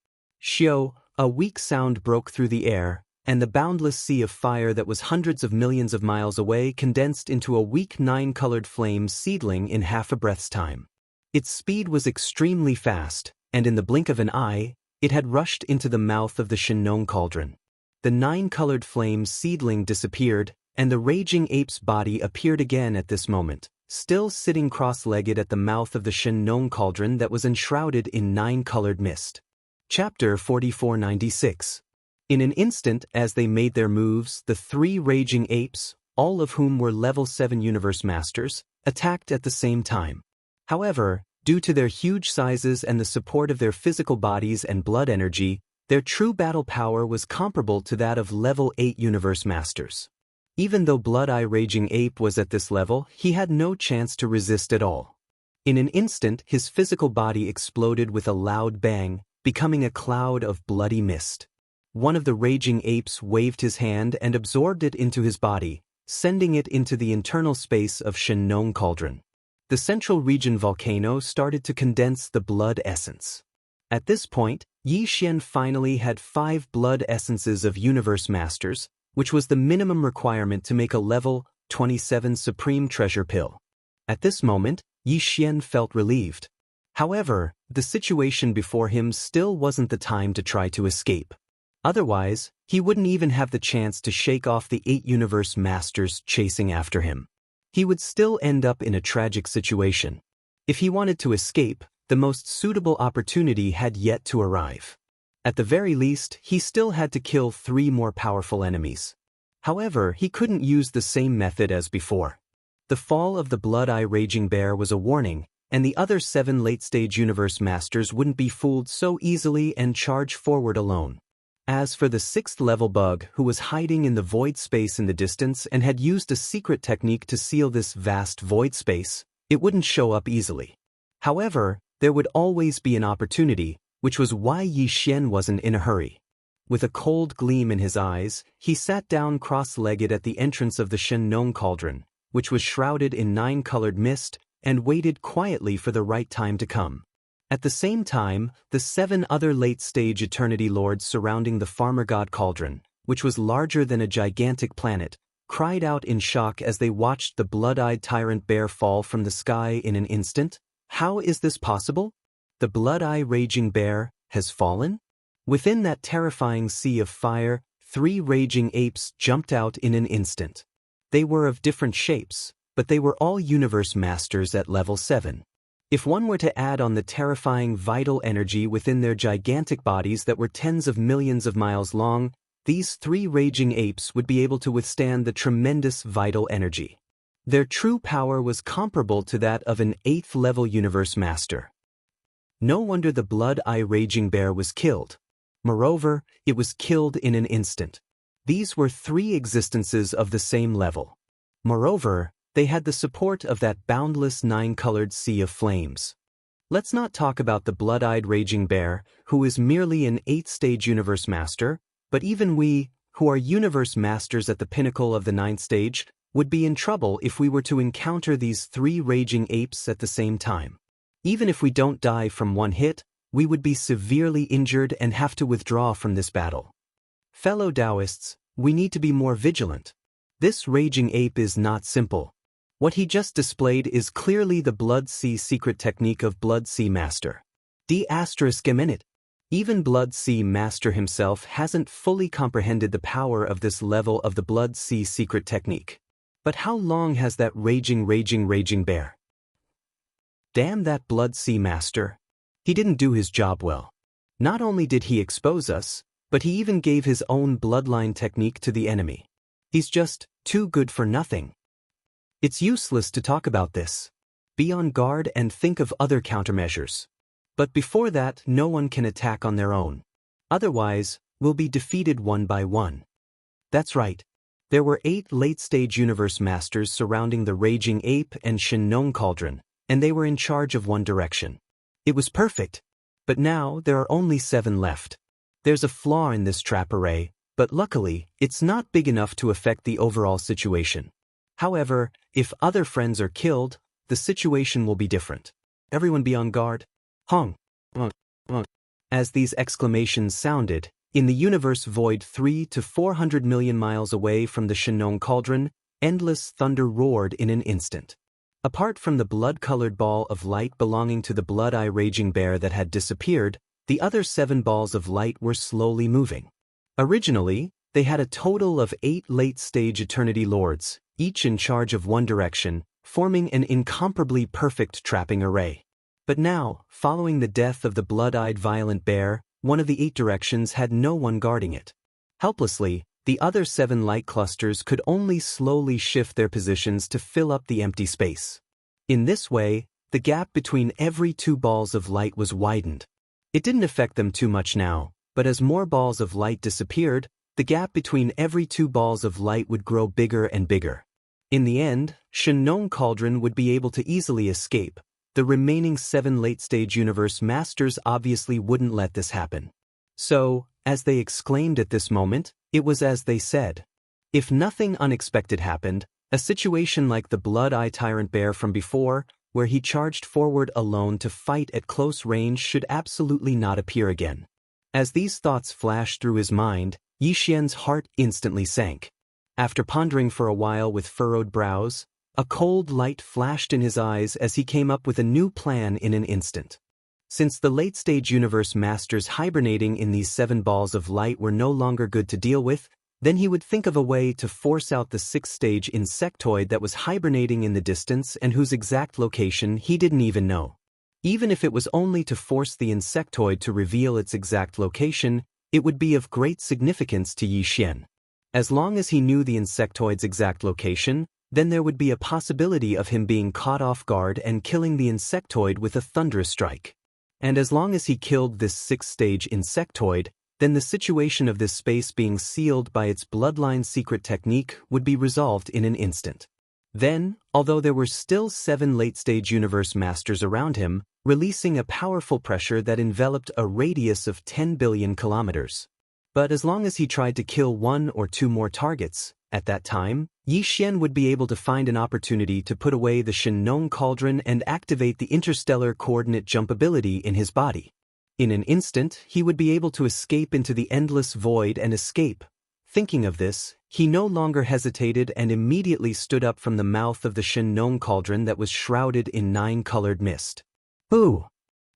Xiao, a weak sound broke through the air, and the boundless sea of fire that was hundreds of millions of miles away condensed into a weak nine-colored flame seedling in half a breath's time. Its speed was extremely fast, and in the blink of an eye, it had rushed into the mouth of the Shen cauldron. The nine-colored flame seedling disappeared, and the raging ape's body appeared again at this moment, still sitting cross-legged at the mouth of the Shen cauldron that was enshrouded in nine-colored mist. Chapter 4496. In an instant, as they made their moves, the three raging apes, all of whom were level 7 universe masters, attacked at the same time. However, due to their huge sizes and the support of their physical bodies and blood energy, their true battle power was comparable to that of level 8 universe masters. Even though Blood-Eye Raging Ape was at this level, he had no chance to resist at all. In an instant, his physical body exploded with a loud bang, becoming a cloud of bloody mist. One of the raging apes waved his hand and absorbed it into his body, sending it into the internal space of Shen cauldron. The central region volcano started to condense the blood essence. At this point, Yi Xian finally had 5 blood essences of universe masters, which was the minimum requirement to make a level 27 supreme treasure pill. At this moment, Yi Xian felt relieved. However, the situation before him still wasn't the time to try to escape. Otherwise, he wouldn't even have the chance to shake off the 8 universe masters chasing after him. He would still end up in a tragic situation. If he wanted to escape, the most suitable opportunity had yet to arrive. At the very least, he still had to kill 3 more powerful enemies. However, he couldn't use the same method as before. The fall of the Blood-Eye Raging Bear was a warning, and the other 7 late-stage universe masters wouldn't be fooled so easily and charge forward alone. As for the 6th level bug who was hiding in the void space in the distance and had used a secret technique to seal this vast void space, it wouldn't show up easily. However, there would always be an opportunity, which was why Yi Xian wasn't in a hurry. With a cold gleam in his eyes, he sat down cross-legged at the entrance of the Shen cauldron, which was shrouded in 9-colored mist, and waited quietly for the right time to come. At the same time, the 7 other late-stage Eternity Lords surrounding the Farmer God Cauldron, which was larger than a gigantic planet, cried out in shock as they watched the blood-eyed tyrant bear fall from the sky in an instant. How is this possible? The Blood-Eye Raging Bear has fallen? Within that terrifying sea of fire, 3 raging apes jumped out in an instant. They were of different shapes, but they were all universe masters at level 7. If one were to add on the terrifying vital energy within their gigantic bodies that were tens of millions of miles long, these 3 raging apes would be able to withstand the tremendous vital energy. Their true power was comparable to that of an 8th level universe master. No wonder the Blood-Eye Raging Bear was killed. Moreover, it was killed in an instant. These were 3 existences of the same level. Moreover, they had the support of that boundless 9-colored sea of flames. Let's not talk about the Blood-Eyed Raging Bear, who is merely an 8th-stage universe master, but even we, who are universe masters at the pinnacle of the 9th stage, would be in trouble if we were to encounter these 3 raging apes at the same time. Even if we don't die from one hit, we would be severely injured and have to withdraw from this battle. Fellow Daoists, we need to be more vigilant. This raging ape is not simple. What he just displayed is clearly the Blood Sea secret technique of Blood Sea Master. ***. Even Blood Sea Master himself hasn't fully comprehended the power of this level of the Blood Sea secret technique. But how long has that raging bear? Damn that Blood Sea Master. He didn't do his job well. Not only did he expose us, but he even gave his own bloodline technique to the enemy. He's just too good for nothing. It's useless to talk about this. Be on guard and think of other countermeasures. But before that, no one can attack on their own. Otherwise, we'll be defeated one by one. That's right. There were 8 late-stage universe masters surrounding the raging ape and Xianxia cauldron, and they were in charge of one direction. It was perfect. But now there are only 7 left. There's a flaw in this trap array, but luckily, it's not big enough to affect the overall situation. However, if other friends are killed, the situation will be different. Everyone be on guard. Hong. As these exclamations sounded, in the universe void 3 to 400 million miles away from the Xianxia cauldron, endless thunder roared in an instant. Apart from the blood-colored ball of light belonging to the blood-eye raging bear that had disappeared, the other 7 balls of light were slowly moving. Originally, they had a total of 8 late-stage Eternity Lords, each in charge of one direction, forming an incomparably perfect trapping array. But now, following the death of the blood-eyed violent bear, one of the 8 directions had no one guarding it. Helplessly, the other 7 light clusters could only slowly shift their positions to fill up the empty space. In this way, the gap between every 2 balls of light was widened. It didn't affect them too much now, but as more balls of light disappeared, the gap between every 2 balls of light would grow bigger and bigger. In the end, Xianxia cauldron would be able to easily escape. The remaining 7 late-stage universe masters obviously wouldn't let this happen. So, as they exclaimed at this moment, it was as they said. If nothing unexpected happened, a situation like the blood-eye tyrant bear from before, where he charged forward alone to fight at close range, should absolutely not appear again. As these thoughts flashed through his mind, Yixian's heart instantly sank. After pondering for a while with furrowed brows, a cold light flashed in his eyes as he came up with a new plan in an instant. Since the late-stage universe masters hibernating in these 7 balls of light were no longer good to deal with, then he would think of a way to force out the 6th-stage insectoid that was hibernating in the distance and whose exact location he didn't even know. Even if it was only to force the insectoid to reveal its exact location, it would be of great significance to Yixian. As long as he knew the insectoid's exact location, then there would be a possibility of him being caught off guard and killing the insectoid with a thunderous strike. And as long as he killed this 6th-stage insectoid, then the situation of this space being sealed by its bloodline secret technique would be resolved in an instant. Then, although there were still 7 late-stage universe masters around him, releasing a powerful pressure that enveloped a radius of 10 billion kilometers. But as long as he tried to kill 1 or 2 more targets, at that time, Yixian would be able to find an opportunity to put away the Xianxia cauldron and activate the interstellar coordinate jump ability in his body. In an instant, he would be able to escape into the endless void and escape. Thinking of this, he no longer hesitated and immediately stood up from the mouth of the Xianxia cauldron that was shrouded in 9-colored mist. Boo!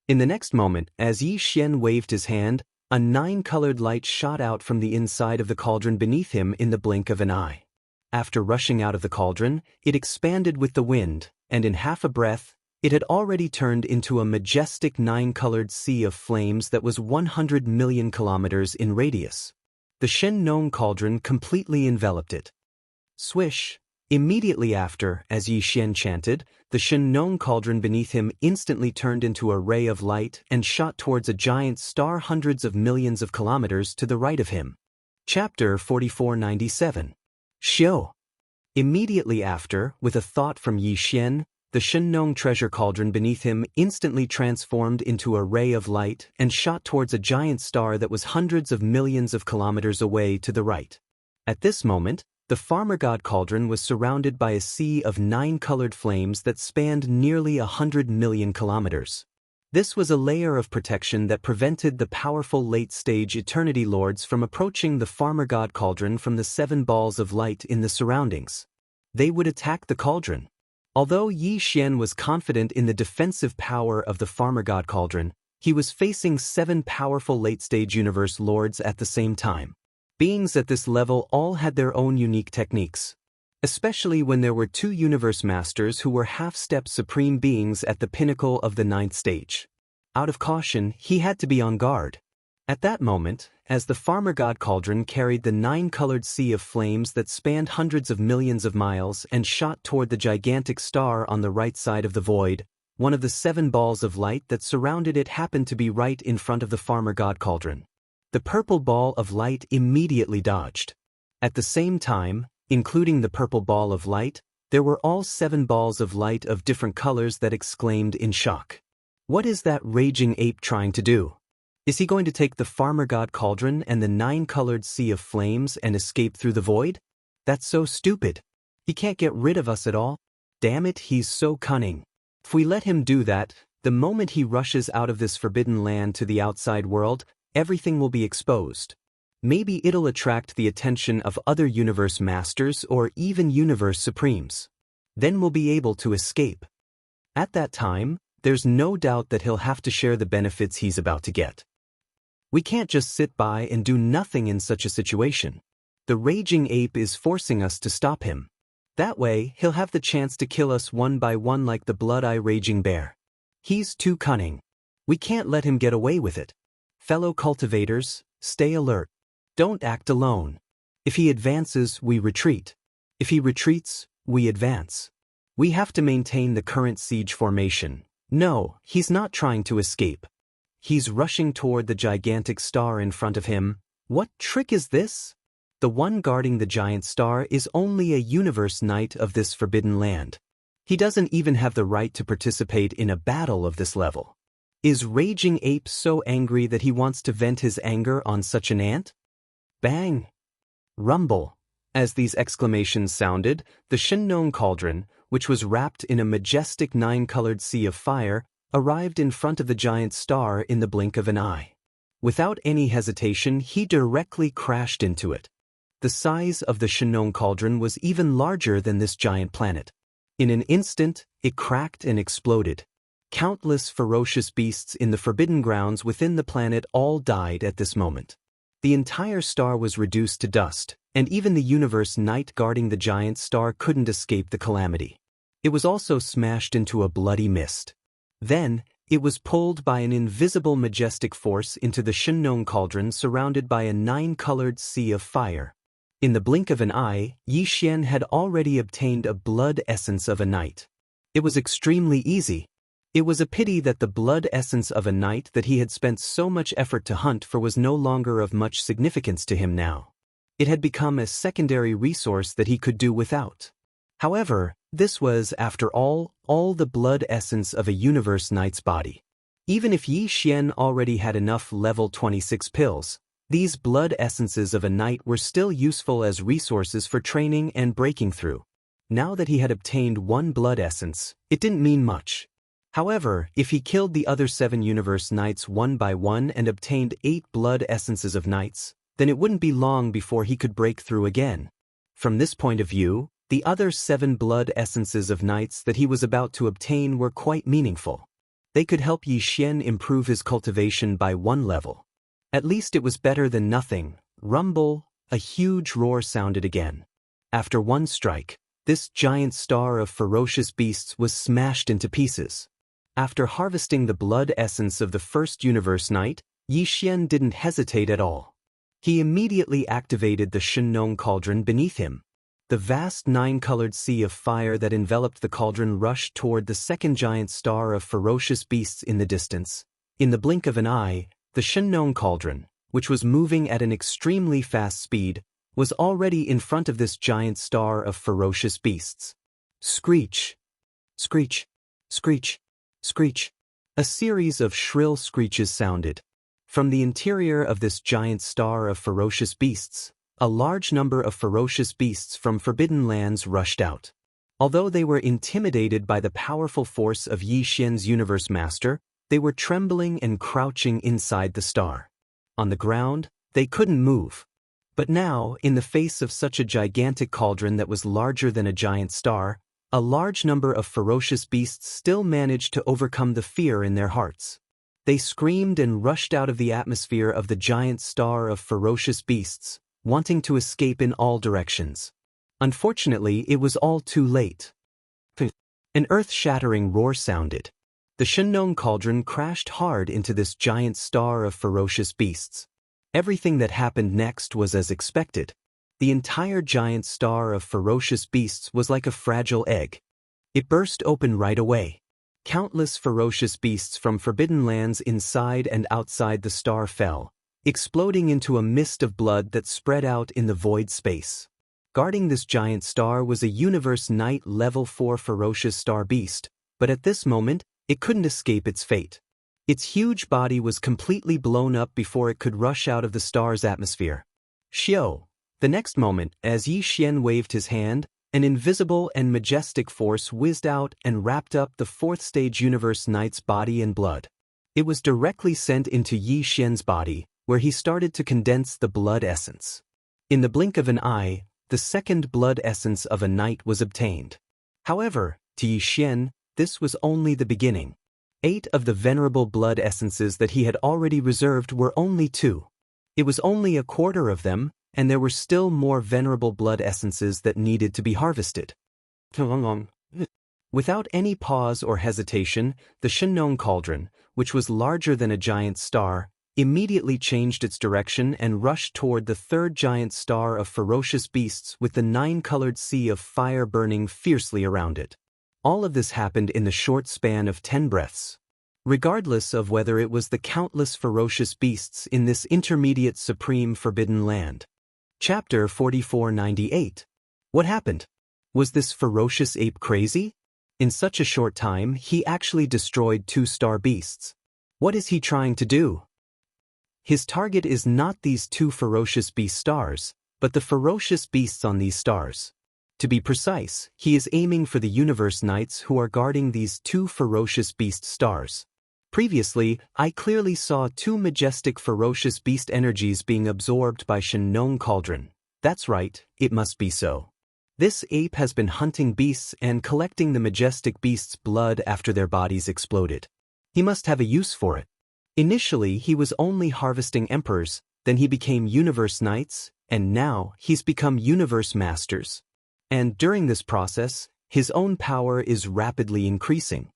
In the next moment, as Yixian waved his hand, a 9-colored light shot out from the inside of the cauldron beneath him in the blink of an eye. After rushing out of the cauldron, it expanded with the wind, and in half a breath, it had already turned into a majestic 9-colored sea of flames that was 100 million kilometers in radius. The Xianxia cauldron completely enveloped it. Swish! Immediately after, as Yixian chanted, the Xianxia cauldron beneath him instantly turned into a ray of light and shot towards a giant star hundreds of millions of kilometers to the right of him. Chapter 4497. Xiao. Immediately after, with a thought from Yixian, the Xianxia treasure cauldron beneath him instantly transformed into a ray of light and shot towards a giant star that was hundreds of millions of kilometers away to the right. At this moment, the farmer god cauldron was surrounded by a sea of 9-colored flames that spanned nearly 100 million kilometers. This was a layer of protection that prevented the powerful late-stage Eternity Lords from approaching the Farmer God Cauldron from the 7 balls of light in the surroundings. They would attack the cauldron. Although Yi Xian was confident in the defensive power of the Farmer God Cauldron, he was facing 7 powerful late-stage Universe Lords at the same time. Beings at this level all had their own unique techniques. Especially when there were 2 Universe Masters who were half-step supreme beings at the pinnacle of the 9th stage. Out of caution, he had to be on guard. At that moment, as the Farmer God Cauldron carried the 9-colored sea of flames that spanned hundreds of millions of miles and shot toward the gigantic star on the right side of the void, one of the 7 balls of light that surrounded it happened to be right in front of the Farmer God Cauldron. The purple ball of light immediately dodged. At the same time, including the purple ball of light, there were all 7 balls of light of different colors that exclaimed in shock. What is that raging ape trying to do? Is he going to take the Farmer God Cauldron and the 9-colored sea of flames and escape through the void? That's so stupid. He can't get rid of us at all. Damn it, he's so cunning. If we let him do that, the moment he rushes out of this forbidden land to the outside world, everything will be exposed. Maybe it'll attract the attention of other Universe Masters or even Universe Supremes. Then we'll be able to escape. At that time, there's no doubt that he'll have to share the benefits he's about to get. We can't just sit by and do nothing in such a situation. The raging ape is forcing us to stop him. That way, he'll have the chance to kill us one by one like the blood-eye raging bear. He's too cunning. We can't let him get away with it. Fellow cultivators, stay alert. Don't act alone. If he advances, we retreat. If he retreats, we advance. We have to maintain the current siege formation. No, he's not trying to escape. He's rushing toward the gigantic star in front of him. What trick is this? The one guarding the giant star is only a Universe Knight of this forbidden land. He doesn't even have the right to participate in a battle of this level. Is Raging Ape so angry that he wants to vent his anger on such an ant? Bang! Rumble! As these exclamations sounded, the Shenong Cauldron, which was wrapped in a majestic 9-colored sea of fire, arrived in front of the giant star in the blink of an eye. Without any hesitation, he directly crashed into it. The size of the Shenong Cauldron was even larger than this giant planet. In an instant, it cracked and exploded. Countless ferocious beasts in the forbidden grounds within the planet all died at this moment. The entire star was reduced to dust, and even the Universe Knight guarding the giant star couldn't escape the calamity. It was also smashed into a bloody mist. Then, it was pulled by an invisible majestic force into the Shenong Cauldron surrounded by a 9-colored sea of fire. In the blink of an eye, Yi Xian had already obtained a blood essence of a knight. It was extremely easy. It was a pity that the blood essence of a knight that he had spent so much effort to hunt for was no longer of much significance to him now. It had become a secondary resource that he could do without. However, this was, after all the blood essence of a Universe Knight's body. Even if Yi Xian already had enough level 26 pills, these blood essences of a knight were still useful as resources for training and breaking through. Now that he had obtained 1 blood essence, it didn't mean much. However, if he killed the other 7 Universe Knights one by one and obtained 8 blood essences of knights, then it wouldn't be long before he could break through again. From this point of view, the other 7 blood essences of knights that he was about to obtain were quite meaningful. They could help Yi Xian improve his cultivation by 1 level. At least it was better than nothing. Rumble, a huge roar sounded again. After 1 strike, this giant star of ferocious beasts was smashed into pieces. After harvesting the blood essence of the first Universe Knight, Yi Xian didn't hesitate at all. He immediately activated the Shenong Cauldron beneath him. The vast 9-colored sea of fire that enveloped the cauldron rushed toward the second giant star of ferocious beasts in the distance. In the blink of an eye, the Shenong Cauldron, which was moving at an extremely fast speed, was already in front of this giant star of ferocious beasts. Screech! Screech! Screech! Screech! A series of shrill screeches sounded. From the interior of this giant star of ferocious beasts, a large number of ferocious beasts from forbidden lands rushed out. Although they were intimidated by the powerful force of Yi Xian's Universe Master, They were trembling and crouching inside the star. On the ground, they couldn't move. But now, in the face of such a gigantic cauldron that was larger than a giant star, a large number of ferocious beasts still managed to overcome the fear in their hearts. They screamed and rushed out of the atmosphere of the giant star of ferocious beasts, wanting to escape in all directions. Unfortunately, it was all too late. An earth-shattering roar sounded. The Shenong cauldron crashed hard into this giant star of ferocious beasts. Everything that happened next was as expected. The entire giant star of ferocious beasts was like a fragile egg. It burst open right away. Countless ferocious beasts from forbidden lands inside and outside the star fell, exploding into a mist of blood that spread out in the void space. Guarding this giant star was a Universe Knight Level 4 ferocious star beast, but at this moment, it couldn't escape its fate. Its huge body was completely blown up before it could rush out of the star's atmosphere. Xiao. The next moment, as Yi Xian waved his hand, an invisible and majestic force whizzed out and wrapped up the fourth-stage Universe Knight's body and blood. It was directly sent into Yi Xian's body, where he started to condense the blood essence. In the blink of an eye, the second blood essence of a knight was obtained. However, to Yi Xian, this was only the beginning. 8 of the venerable blood essences that he had already reserved were only 2. It was only a quarter of them, and there were still more venerable blood essences that needed to be harvested. Without any pause or hesitation, the Shenong cauldron, which was larger than a giant star, immediately changed its direction and rushed toward the third giant star of ferocious beasts with the 9-colored sea of fire burning fiercely around it. All of this happened in the short span of 10 breaths. Regardless of whether it was the countless ferocious beasts in this intermediate supreme forbidden land. Chapter 4498. What happened? Was this ferocious ape crazy? In such a short time, he actually destroyed 2 star beasts. What is he trying to do? His target is not these 2 ferocious beast stars, but the ferocious beasts on these stars. To be precise, he is aiming for the Universe Knights who are guarding these 2 ferocious beast stars. Previously, I clearly saw 2 majestic ferocious beast energies being absorbed by Shenong Cauldron. That's right, it must be so. This ape has been hunting beasts and collecting the majestic beasts' blood after their bodies exploded. He must have a use for it. Initially, he was only harvesting emperors, then he became Universe Knights, and now he's become Universe Masters. And during this process, his own power is rapidly increasing.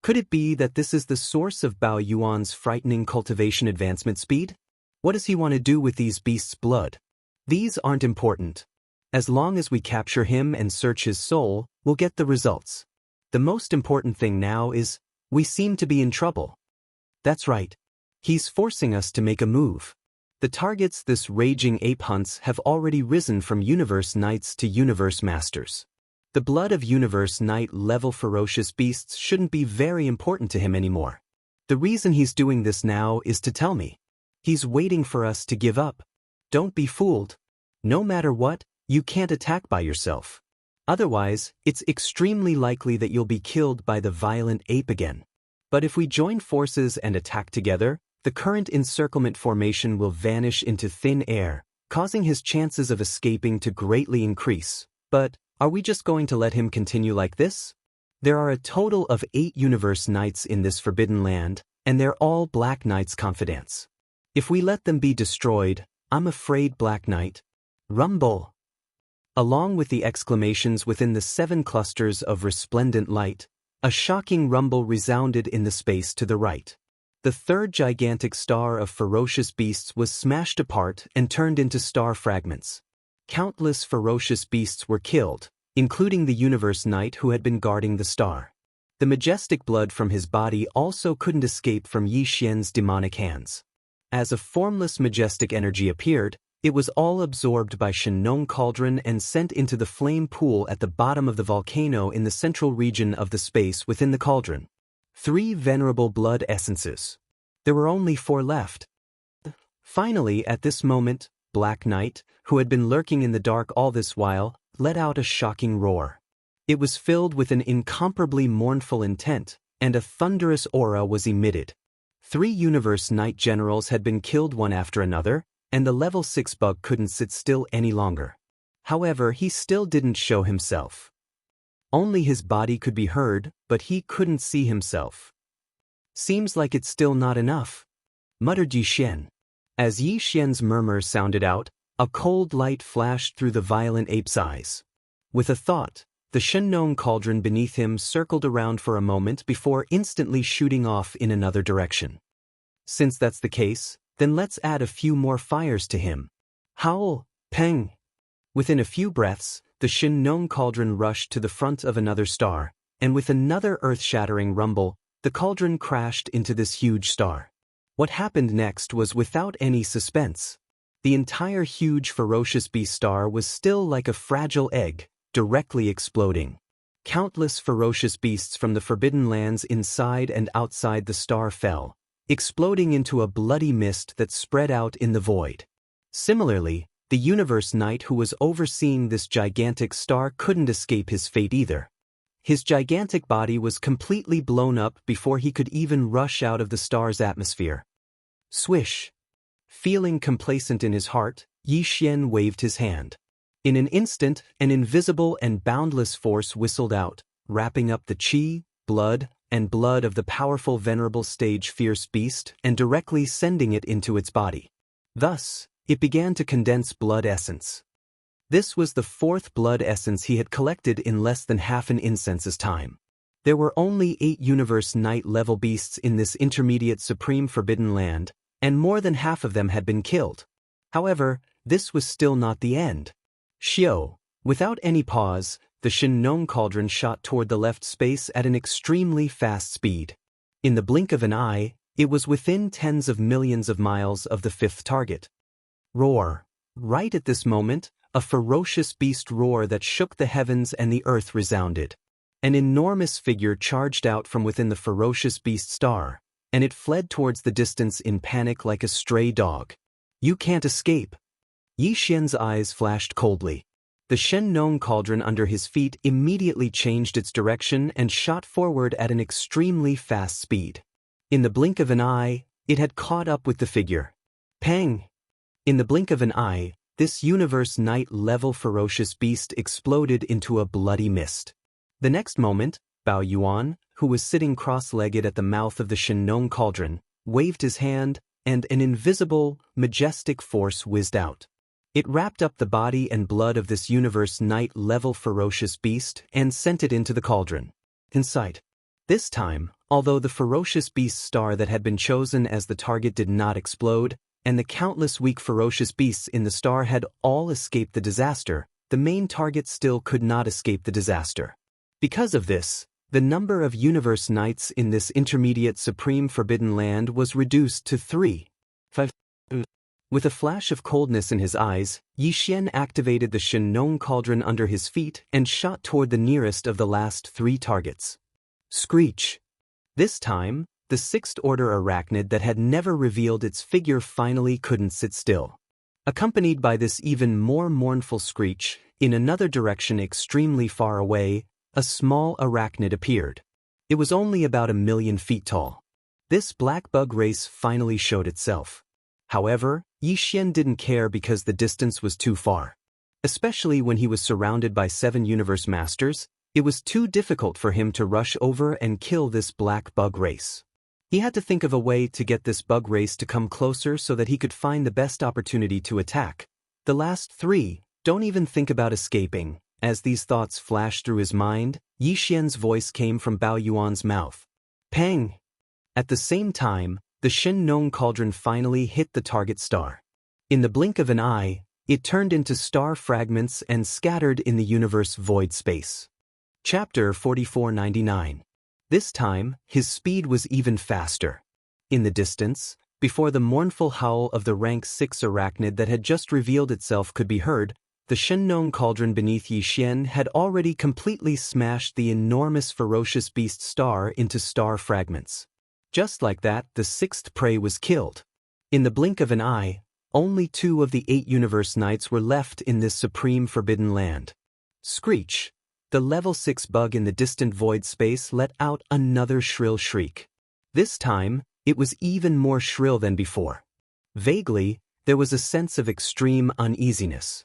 Could it be that this is the source of Bao Yuan's frightening cultivation advancement speed? What does he want to do with these beasts' blood? These aren't important. As long as we capture him and search his soul, we'll get the results. The most important thing now is, we seem to be in trouble. That's right. He's forcing us to make a move. The targets this raging ape hunts have already risen from Universe Knights to Universe Masters. The blood of Universe Knight level ferocious beasts shouldn't be very important to him anymore. The reason he's doing this now is to tell me. He's waiting for us to give up. Don't be fooled. No matter what, you can't attack by yourself. Otherwise, it's extremely likely that you'll be killed by the violent ape again. But if we join forces and attack together, the current encirclement formation will vanish into thin air, causing his chances of escaping to greatly increase. But are we just going to let him continue like this? There are a total of 8 Universe Knights in this forbidden land, and they're all Black Knight's confidants. If we let them be destroyed, I'm afraid Black Knight. Rumble! Along with the exclamations within the 7 clusters of resplendent light, a shocking rumble resounded in the space to the right. The third gigantic star of ferocious beasts was smashed apart and turned into star fragments. Countless ferocious beasts were killed, including the Universe Knight who had been guarding the star. The majestic blood from his body also couldn't escape from Yi Xian's demonic hands. As a formless majestic energy appeared, it was all absorbed by Shenong Cauldron and sent into the flame pool at the bottom of the volcano in the central region of the space within the cauldron. 3 venerable blood essences. There were only 4 left. Finally, at this moment, Black Knight, who had been lurking in the dark all this while, let out a shocking roar. It was filled with an incomparably mournful intent, and a thunderous aura was emitted. 3 Universe Knight generals had been killed one after another, and the level 6 bug couldn't sit still any longer. However, he still didn't show himself. Only his body could be heard, but he couldn't see himself. "Seems like it's still not enough," muttered Yi Xian. As Yi Xian's murmur sounded out, a cold light flashed through the violent ape's eyes. With a thought, the Shenong cauldron beneath him circled around for a moment before instantly shooting off in another direction. "Since that's the case, then let's add a few more fires to him." Howl, peng. Within a few breaths, the Shenong cauldron rushed to the front of another star, and with another earth-shattering rumble, the cauldron crashed into this huge star. What happened next was without any suspense. The entire huge ferocious beast star was still like a fragile egg, directly exploding. Countless ferocious beasts from the forbidden lands inside and outside the star fell, exploding into a bloody mist that spread out in the void. Similarly, the Universe Knight who was overseeing this gigantic star couldn't escape his fate either. His gigantic body was completely blown up before he could even rush out of the star's atmosphere. Swish. Feeling complacent in his heart, Yi Xian waved his hand. In an instant, an invisible and boundless force whistled out, wrapping up the chi, blood of the powerful venerable stage fierce beast and directly sending it into its body. Thus, it began to condense blood essence. This was the 4th blood essence he had collected in less than half an incense's time. There were only 8 Universe Knight level beasts in this intermediate supreme forbidden land, and more than half of them had been killed. However, this was still not the end. Xiao. Without any pause, the Shenong cauldron shot toward the left space at an extremely fast speed. In the blink of an eye, it was within tens of millions of miles of the 5th target. Roar. Right at this moment, a ferocious beast roar that shook the heavens and the earth resounded. An enormous figure charged out from within the ferocious beast star, and it fled towards the distance in panic like a stray dog. "You can't escape." Yi Xian's eyes flashed coldly. The Shenong cauldron under his feet immediately changed its direction and shot forward at an extremely fast speed. In the blink of an eye, it had caught up with the figure. Pang! In the blink of an eye, this Universe Knight-level ferocious beast exploded into a bloody mist. The next moment, Bao Yuan, who was sitting cross-legged at the mouth of the Shenong cauldron, waved his hand, and an invisible, majestic force whizzed out. It wrapped up the body and blood of this Universe Knight-level ferocious beast and sent it into the cauldron. In sight. This time, although the ferocious beast star that had been chosen as the target did not explode, and the countless weak ferocious beasts in the star had all escaped the disaster, the main target still could not escape the disaster. Because of this, the number of Universe Knights in this intermediate supreme forbidden land was reduced to 3. 5. With a flash of coldness in his eyes, Yi Xian activated the Shenong cauldron under his feet and shot toward the nearest of the last 3 targets. Screech. This time, the 6th order arachnid that had never revealed its figure finally couldn't sit still. Accompanied by this even more mournful screech, in another direction extremely far away, a small arachnid appeared. It was only about 1,000,000 feet tall. This black bug race finally showed itself. However, Yi Xian didn't care because the distance was too far. Especially when he was surrounded by 7 universe masters, it was too difficult for him to rush over and kill this black bug race. He had to think of a way to get this bug race to come closer so that he could find the best opportunity to attack. The last 3, don't even think about escaping. As these thoughts flashed through his mind, Yi Xian's voice came from Bao Yuan's mouth. Pang! At the same time, the Shenong cauldron finally hit the target star. In the blink of an eye, it turned into star fragments and scattered in the universe void space. Chapter 4499. This time, his speed was even faster. In the distance, before the mournful howl of the rank 6 arachnid that had just revealed itself could be heard, the Shenong cauldron beneath Yi Xian had already completely smashed the enormous ferocious beast star into star fragments. Just like that, the 6th prey was killed. In the blink of an eye, only 2 of the 8 universe knights were left in this supreme forbidden land. Screech. the level 6 bug in the distant void space let out another shrill shriek. This time, it was even more shrill than before. Vaguely, there was a sense of extreme uneasiness.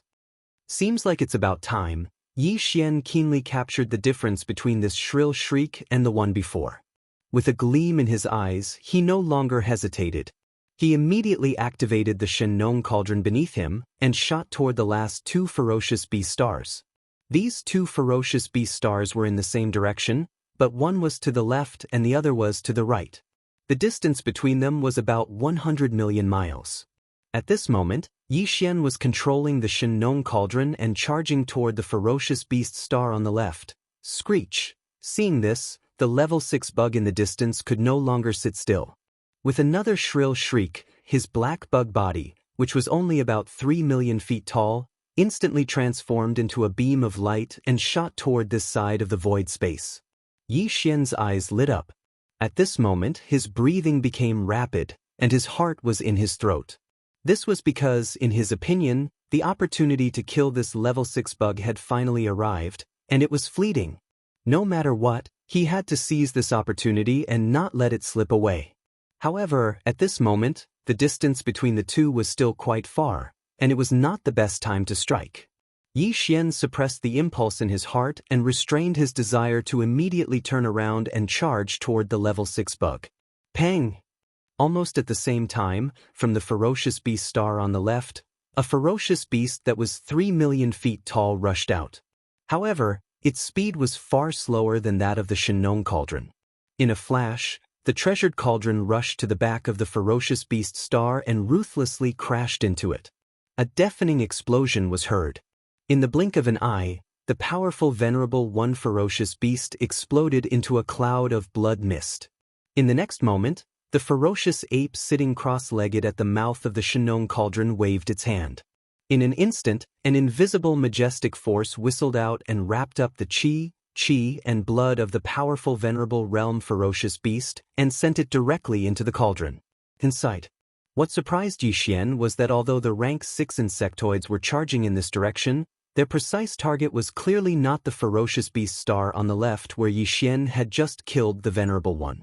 Seems like it's about time. Yi Xian keenly captured the difference between this shrill shriek and the one before. With a gleam in his eyes, he no longer hesitated. He immediately activated the Shenong cauldron beneath him and shot toward the last two ferocious beast stars. These two ferocious beast stars were in the same direction, but one was to the left and the other was to the right. The distance between them was about 100 million miles. At this moment, Yi Xian was controlling the Shenong cauldron and charging toward the ferocious beast star on the left. Screech! Seeing this, the level 6 bug in the distance could no longer sit still. With another shrill shriek, his black bug body, which was only about 3 million feet tall, instantly transformed into a beam of light and shot toward this side of the void space. Yi Xian's eyes lit up. At this moment, his breathing became rapid, and his heart was in his throat. This was because, in his opinion, the opportunity to kill this level 6 bug had finally arrived, and it was fleeting. No matter what, he had to seize this opportunity and not let it slip away. However, at this moment, the distance between the two was still quite far, and it was not the best time to strike. Yi Xian suppressed the impulse in his heart and restrained his desire to immediately turn around and charge toward the level 6 bug. Pang! Almost at the same time, from the ferocious beast star on the left, a ferocious beast that was 3 million feet tall rushed out. However, its speed was far slower than that of the Shenong cauldron. In a flash, the treasured cauldron rushed to the back of the ferocious beast star and ruthlessly crashed into it. A deafening explosion was heard. In the blink of an eye, the powerful venerable one ferocious beast exploded into a cloud of blood mist. In the next moment, the ferocious ape sitting cross-legged at the mouth of the Shenong cauldron waved its hand. In an instant, an invisible majestic force whistled out and wrapped up the qi, and blood of the powerful venerable realm ferocious beast and sent it directly into the cauldron. Inside. What surprised Yi Xian was that although the rank 6 insectoids were charging in this direction, their precise target was clearly not the ferocious beast star on the left where Yi Xian had just killed the venerable one.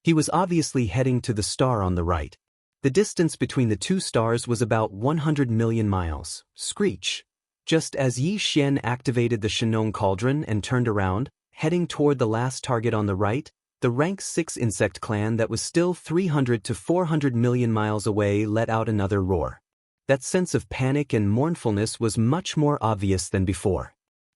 He was obviously heading to the star on the right. The distance between the two stars was about 100 million miles. Screech! Just as Yi Xian activated the Shenong cauldron and turned around, heading toward the last target on the right, the rank 6 insect clan that was still 300 to 400 million miles away let out another roar. That sense of panic and mournfulness was much more obvious than before.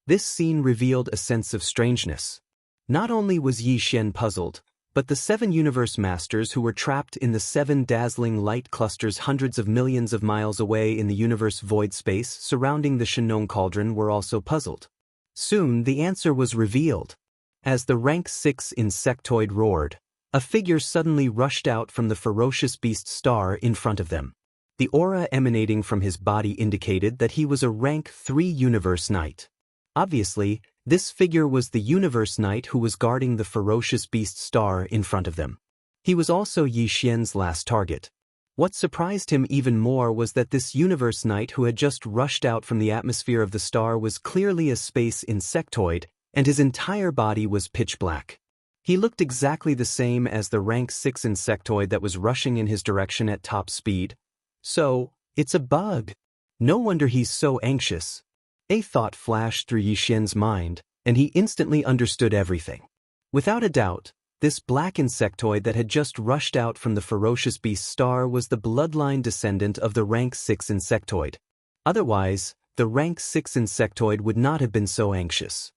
This scene revealed a sense of strangeness. Not only was Yi Xian puzzled, but the 7 universe masters who were trapped in the 7 dazzling light clusters hundreds of millions of miles away in the universe void space surrounding the Shenong cauldron were also puzzled. Soon the answer was revealed. As the rank 6 insectoid roared, a figure suddenly rushed out from the ferocious beast star in front of them. The aura emanating from his body indicated that he was a rank 3 universe knight. Obviously, this figure was the universe knight who was guarding the ferocious beast star in front of them. He was also Yi Xian's last target. What surprised him even more was that this universe knight who had just rushed out from the atmosphere of the star was clearly a space insectoid, and his entire body was pitch black. He looked exactly the same as the rank 6 insectoid that was rushing in his direction at top speed. So, it's a bug. No wonder he's so anxious. A thought flashed through Yi Xian's mind, and he instantly understood everything. Without a doubt, this black insectoid that had just rushed out from the ferocious beast star was the bloodline descendant of the rank 6 insectoid. Otherwise, the rank 6 insectoid would not have been so anxious.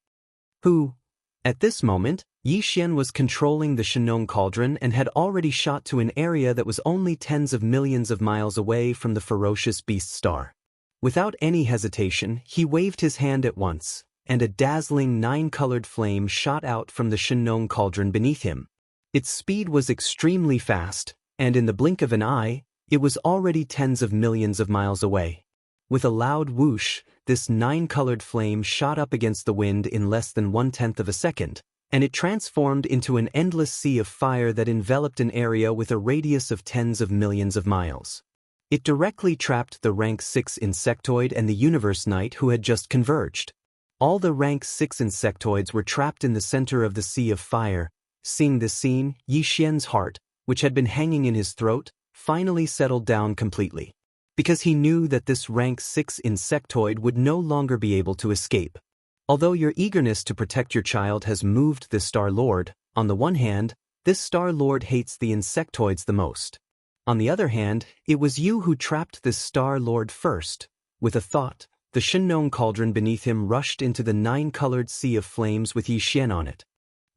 At this moment, Yi Xian was controlling the Shenong cauldron and had already shot to an area that was only tens of millions of miles away from the ferocious beast star. Without any hesitation, he waved his hand at once, and a dazzling 9-colored flame shot out from the Shenong cauldron beneath him. Its speed was extremely fast, and in the blink of an eye, it was already tens of millions of miles away. With a loud whoosh, this 9-colored flame shot up against the wind in less than 1/10 of a second, and it transformed into an endless sea of fire that enveloped an area with a radius of tens of millions of miles. It directly trapped the rank 6 insectoid and the universe knight who had just converged. All the rank 6 insectoids were trapped in the center of the sea of fire. Seeing this scene, Yi Xian's heart, which had been hanging in his throat, finally settled down completely. Because he knew that this rank 6 insectoid would no longer be able to escape. Although your eagerness to protect your child has moved the Star Lord, on the one hand, this Star Lord hates the insectoids the most. On the other hand, it was you who trapped this Star Lord first. With a thought, the Shinong cauldron beneath him rushed into the 9-colored sea of flames with Yi Xian on it.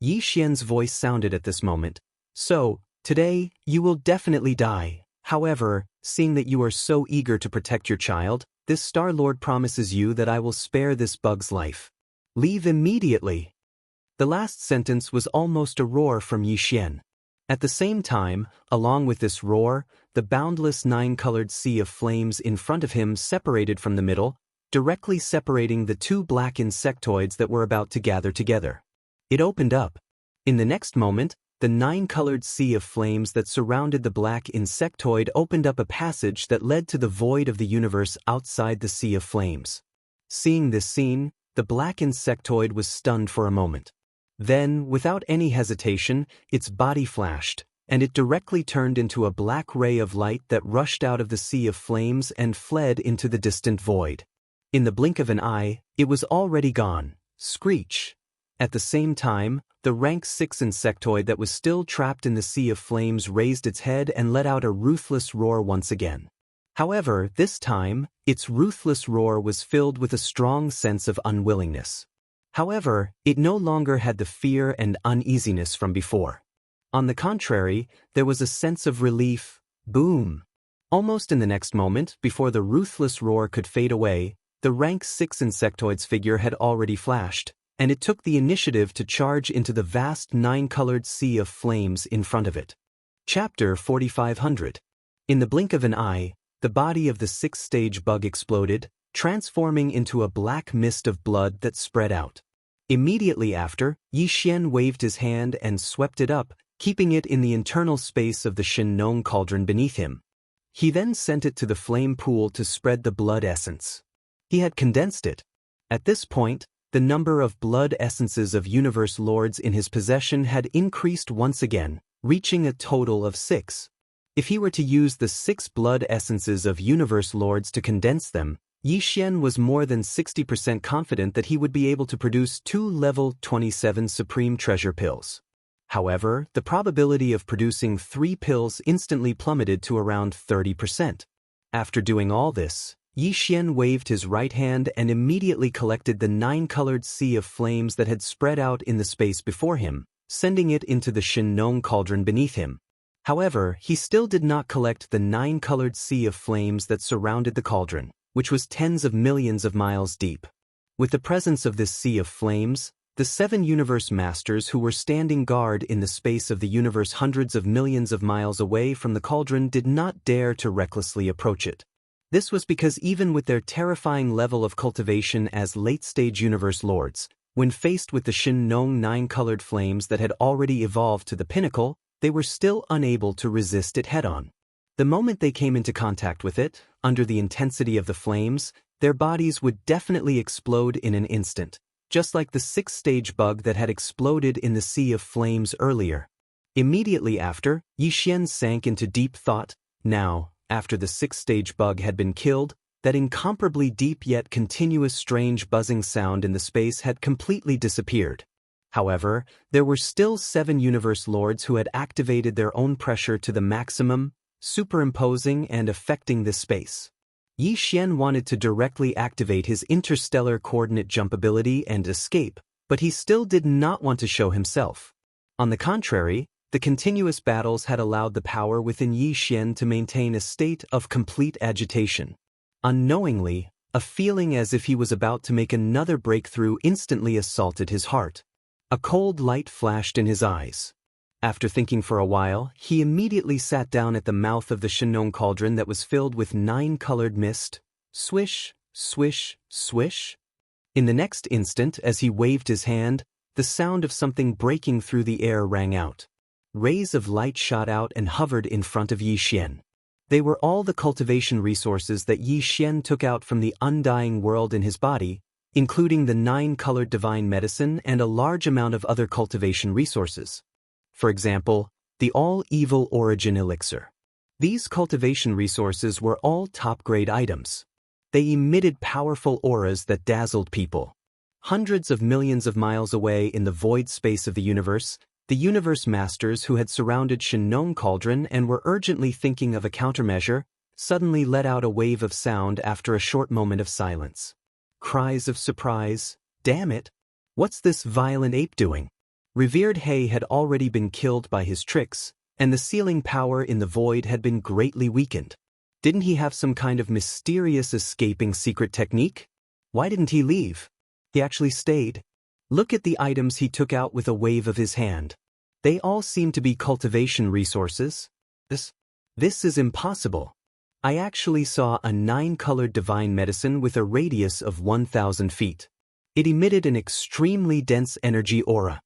Yi Xian's voice sounded at this moment. So, today, you will definitely die. However, seeing that you are so eager to protect your child, this Star Lord promises you that I will spare this bug's life. Leave immediately. The last sentence was almost a roar from Yi Xian. At the same time, along with this roar, the boundless 9-colored sea of flames in front of him separated from the middle, directly separating the 2 black insectoids that were about to gather together. It opened up. In the next moment, the 9-colored sea of flames that surrounded the black insectoid opened up a passage that led to the void of the universe outside the sea of flames. Seeing this scene, the black insectoid was stunned for a moment. Then, without any hesitation, its body flashed, and it directly turned into a black ray of light that rushed out of the sea of flames and fled into the distant void. In the blink of an eye, it was already gone. Screech! At the same time, the rank 6 insectoid that was still trapped in the sea of flames raised its head and let out a ruthless roar once again. However, this time, its ruthless roar was filled with a strong sense of unwillingness. However, it no longer had the fear and uneasiness from before. On the contrary, there was a sense of relief. Boom! Almost in the next moment, before the ruthless roar could fade away, the rank 6 insectoid's figure had already flashed, and it took the initiative to charge into the vast 9-colored sea of flames in front of it. Chapter 4500. In the blink of an eye, the body of the 6th-stage bug exploded, transforming into a black mist of blood that spread out. Immediately after, Yi Xian waved his hand and swept it up, keeping it in the internal space of the Shinong cauldron beneath him. He then sent it to the flame pool to spread the blood essence. He had condensed it. At this point, the number of blood essences of universe lords in his possession had increased once again, reaching a total of 6. If he were to use the 6 blood essences of universe lords to condense them, Yi Xian was more than 60% confident that he would be able to produce 2 level 27 supreme treasure pills. However, the probability of producing 3 pills instantly plummeted to around 30%. After doing all this, Yi Xian waved his right hand and immediately collected the 9-colored sea of flames that had spread out in the space before him, sending it into the Shinong cauldron beneath him. However, he still did not collect the 9-colored sea of flames that surrounded the cauldron, which was tens of millions of miles deep. With the presence of this sea of flames, the 7 universe masters who were standing guard in the space of the universe hundreds of millions of miles away from the cauldron did not dare to recklessly approach it. This was because even with their terrifying level of cultivation as late-stage universe lords, when faced with the Shinong 9-colored flames that had already evolved to the pinnacle, they were still unable to resist it head-on. The moment they came into contact with it, under the intensity of the flames, their bodies would definitely explode in an instant, just like the 6th-stage bug that had exploded in the sea of flames earlier. Immediately after, Yi Xian sank into deep thought. Now, after the 6th-stage bug had been killed, that incomparably deep yet continuous strange buzzing sound in the space had completely disappeared. However, there were still 7 universe lords who had activated their own pressure to the maximum, superimposing and affecting this space. Yi Xian wanted to directly activate his interstellar coordinate jump ability and escape, but he still did not want to show himself. On the contrary, the continuous battles had allowed the power within Yi Xian to maintain a state of complete agitation. Unknowingly, a feeling as if he was about to make another breakthrough instantly assaulted his heart. A cold light flashed in his eyes. After thinking for a while, he immediately sat down at the mouth of the Shinong cauldron that was filled with 9-colored mist. Swish, swish, swish. In the next instant, as he waved his hand, the sound of something breaking through the air rang out. Rays of light shot out and hovered in front of Yi Xian. They were all the cultivation resources that Yi Xian took out from the undying world in his body, including the 9-colored divine medicine and a large amount of other cultivation resources. For example, the all-evil origin elixir. These cultivation resources were all top-grade items. They emitted powerful auras that dazzled people. Hundreds of millions of miles away in the void space of the universe masters who had surrounded Shinong Cauldron and were urgently thinking of a countermeasure suddenly let out a wave of sound after a short moment of silence. Cries of surprise. Damn it! What's this violent ape doing? Revered He had already been killed by his tricks, and the sealing power in the void had been greatly weakened. Didn't he have some kind of mysterious escaping secret technique? Why didn't he leave? He actually stayed. Look at the items he took out with a wave of his hand. They all seem to be cultivation resources. This is impossible. I actually saw a 9-colored divine medicine with a radius of 1,000 feet. It emitted an extremely dense energy aura.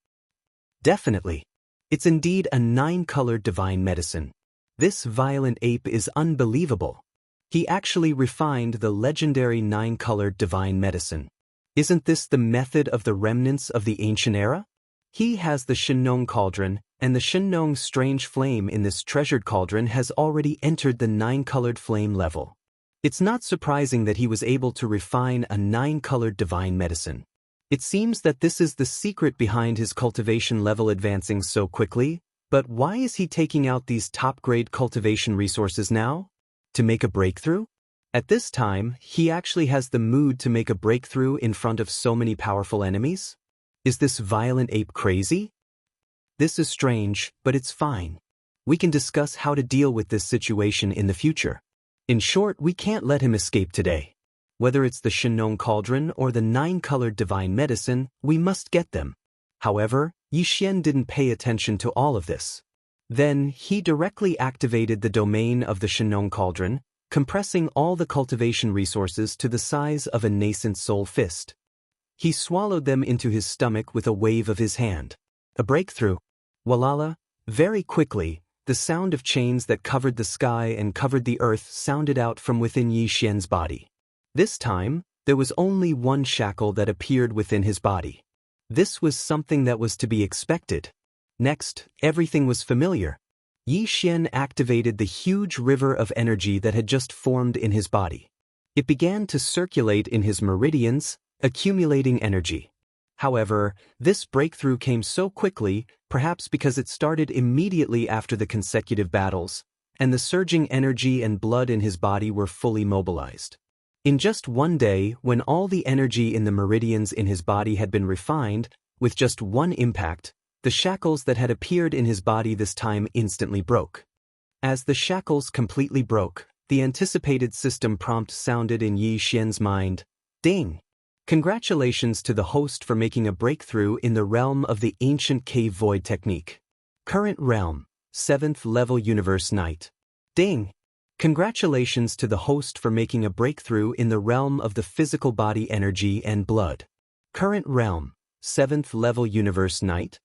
Definitely. It's indeed a 9-colored divine medicine. This violent ape is unbelievable. He actually refined the legendary 9-colored divine medicine. Isn't this the method of the remnants of the ancient era? He has the Shinong Cauldron, and the Shinong strange flame in this treasured cauldron has already entered the 9-colored flame level. It's not surprising that he was able to refine a 9-colored divine medicine. It seems that this is the secret behind his cultivation level advancing so quickly, but why is he taking out these top-grade cultivation resources now? To make a breakthrough? At this time, he actually has the mood to make a breakthrough in front of so many powerful enemies? Is this violent ape crazy? This is strange, but it's fine. We can discuss how to deal with this situation in the future. In short, we can't let him escape today. Whether it's the Shinong Cauldron or the 9-colored divine medicine, we must get them. However, Yi Xian didn't pay attention to all of this. Then, he directly activated the domain of the Shinong Cauldron, compressing all the cultivation resources to the size of a nascent soul fist. He swallowed them into his stomach with a wave of his hand. A breakthrough. Walala. Very quickly, the sound of chains that covered the sky and covered the earth sounded out from within Yi Xian's body. This time, there was only one shackle that appeared within his body. This was something that was to be expected. Next, everything was familiar. Yi Xian activated the huge river of energy that had just formed in his body. It began to circulate in his meridians, accumulating energy. However, this breakthrough came so quickly, perhaps because it started immediately after the consecutive battles, and the surging energy and blood in his body were fully mobilized. In just one day, when all the energy in the meridians in his body had been refined, with just one impact, the shackles that had appeared in his body this time instantly broke. As the shackles completely broke, the anticipated system prompt sounded in Yi Xian's mind. Ding! Congratulations to the host for making a breakthrough in the realm of the ancient cave void technique. Current realm, 7th level universe night. Ding! Congratulations to the host for making a breakthrough in the realm of the physical body energy and blood. Current realm, 7th level universe night.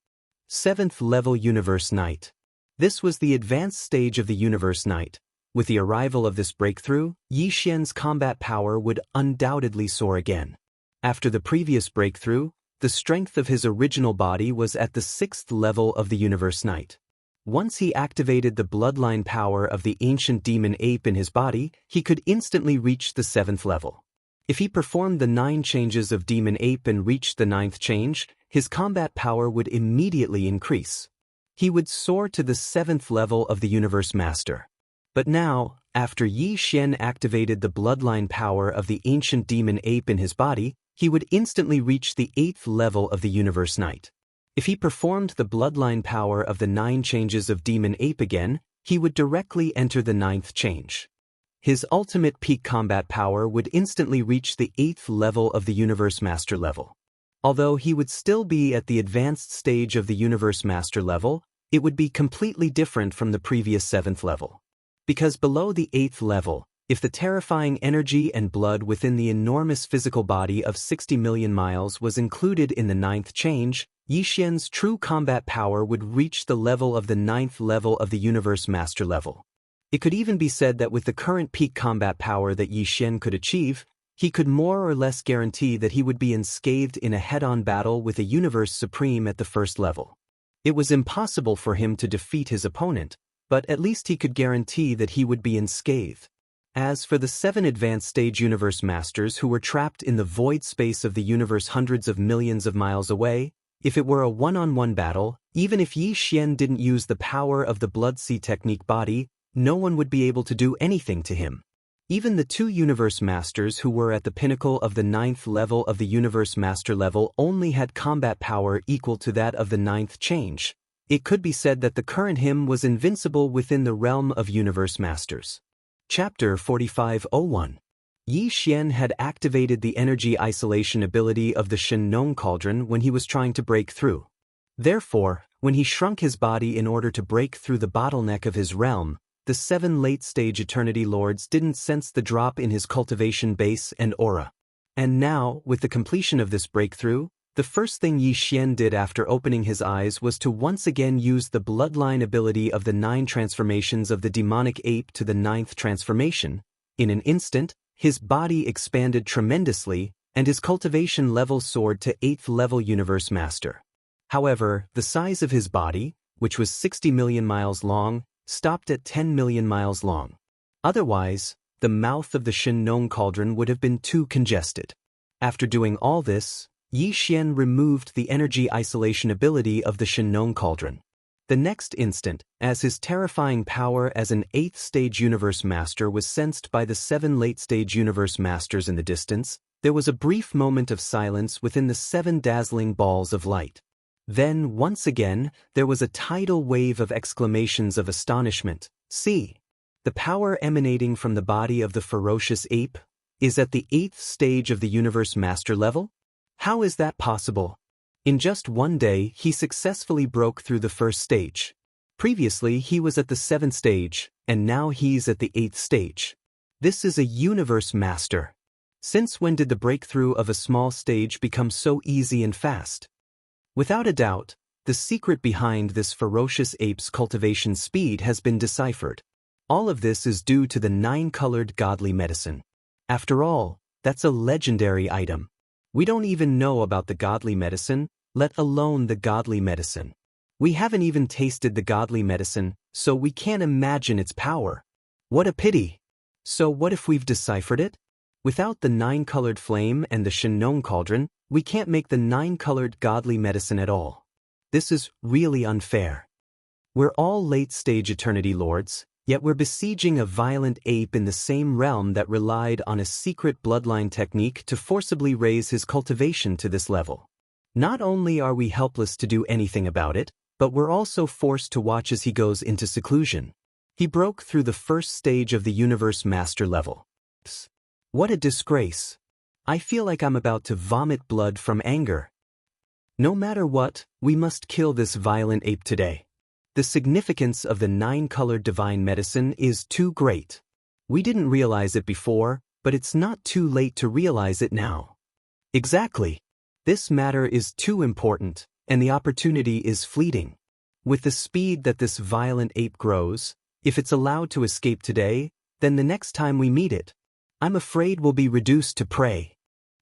7th level universe night. This was the advanced stage of the universe night. With the arrival of this breakthrough, Yi Xian's combat power would undoubtedly soar again. After the previous breakthrough, the strength of his original body was at the 6th level of the universe night. Once he activated the bloodline power of the ancient demon ape in his body, he could instantly reach the 7th level. If he performed the 9 changes of demon ape and reached the 9th change, his combat power would immediately increase. He would soar to the 7th level of the Universe Master. But now, after Yi Xian activated the bloodline power of the ancient demon ape in his body, he would instantly reach the 8th level of the Universe Knight. If he performed the bloodline power of the 9 changes of demon ape again, he would directly enter the 9th change. His ultimate peak combat power would instantly reach the 8th level of the Universe Master level. Although he would still be at the advanced stage of the Universe Master level, it would be completely different from the previous 7th level. Because below the 8th level, if the terrifying energy and blood within the enormous physical body of 60 million miles was included in the 9th change, Yi Xian's true combat power would reach the level of the 9th level of the Universe Master level. It could even be said that with the current peak combat power that Yi Xian could achieve, he could more or less guarantee that he would be unscathed in a head-on battle with a universe supreme at the first level. It was impossible for him to defeat his opponent, but at least he could guarantee that he would be unscathed. As for the 7 advanced stage universe masters who were trapped in the void space of the universe hundreds of millions of miles away, if it were a one-on-one battle, even if Yi Xian didn't use the power of the Blood Sea technique body, no one would be able to do anything to him. Even the 2 universe masters who were at the pinnacle of the 9th level of the universe master level only had combat power equal to that of the 9th change. It could be said that the current him was invincible within the realm of universe masters. Chapter 4501. Yi Xian had activated the energy isolation ability of the Shen Cauldron when he was trying to break through. Therefore, when he shrunk his body in order to break through the bottleneck of his realm, the 7 late-stage Eternity Lords didn't sense the drop in his cultivation base and aura. And now, with the completion of this breakthrough, the first thing Yi Xian did after opening his eyes was to once again use the bloodline ability of the 9 transformations of the demonic ape to the 9th transformation. In an instant, his body expanded tremendously, and his cultivation level soared to 8th level universe master. However, the size of his body, which was 60 million miles long, stopped at 10 million miles long. Otherwise, the mouth of the Shen Cauldron would have been too congested. After doing all this, Yi Xian removed the energy isolation ability of the Shen Cauldron. The next instant, as his terrifying power as an 8th stage universe master was sensed by the 7 late stage universe masters in the distance, there was a brief moment of silence within the 7 dazzling balls of light. Then, once again, there was a tidal wave of exclamations of astonishment. See! The power emanating from the body of the ferocious ape is at the 8th stage of the universe master level? How is that possible? In just one day, he successfully broke through the first stage. Previously, he was at the 7th stage, and now he's at the 8th stage. This is a universe master. Since when did the breakthrough of a small stage become so easy and fast? Without a doubt, the secret behind this ferocious ape's cultivation speed has been deciphered. All of this is due to the 9-colored godly medicine. After all, that's a legendary item. We don't even know about the godly medicine, let alone the godly medicine. We haven't even tasted the godly medicine, so we can't imagine its power. What a pity! So what if we've deciphered it? Without the 9-colored flame and the Shen Cauldron, we can't make the 9-colored godly medicine at all. This is really unfair. We're all late-stage Eternity Lords, yet we're besieging a violent ape in the same realm that relied on a secret bloodline technique to forcibly raise his cultivation to this level. Not only are we helpless to do anything about it, but we're also forced to watch as he goes into seclusion. He broke through the first stage of the universe master level. What a disgrace. I feel like I'm about to vomit blood from anger. No matter what, we must kill this violent ape today. The significance of the 9-colored divine medicine is too great. We didn't realize it before, but it's not too late to realize it now. Exactly. This matter is too important, and the opportunity is fleeting. With the speed that this violent ape grows, if it's allowed to escape today, then the next time we meet it, I'm afraid we'll be reduced to prey.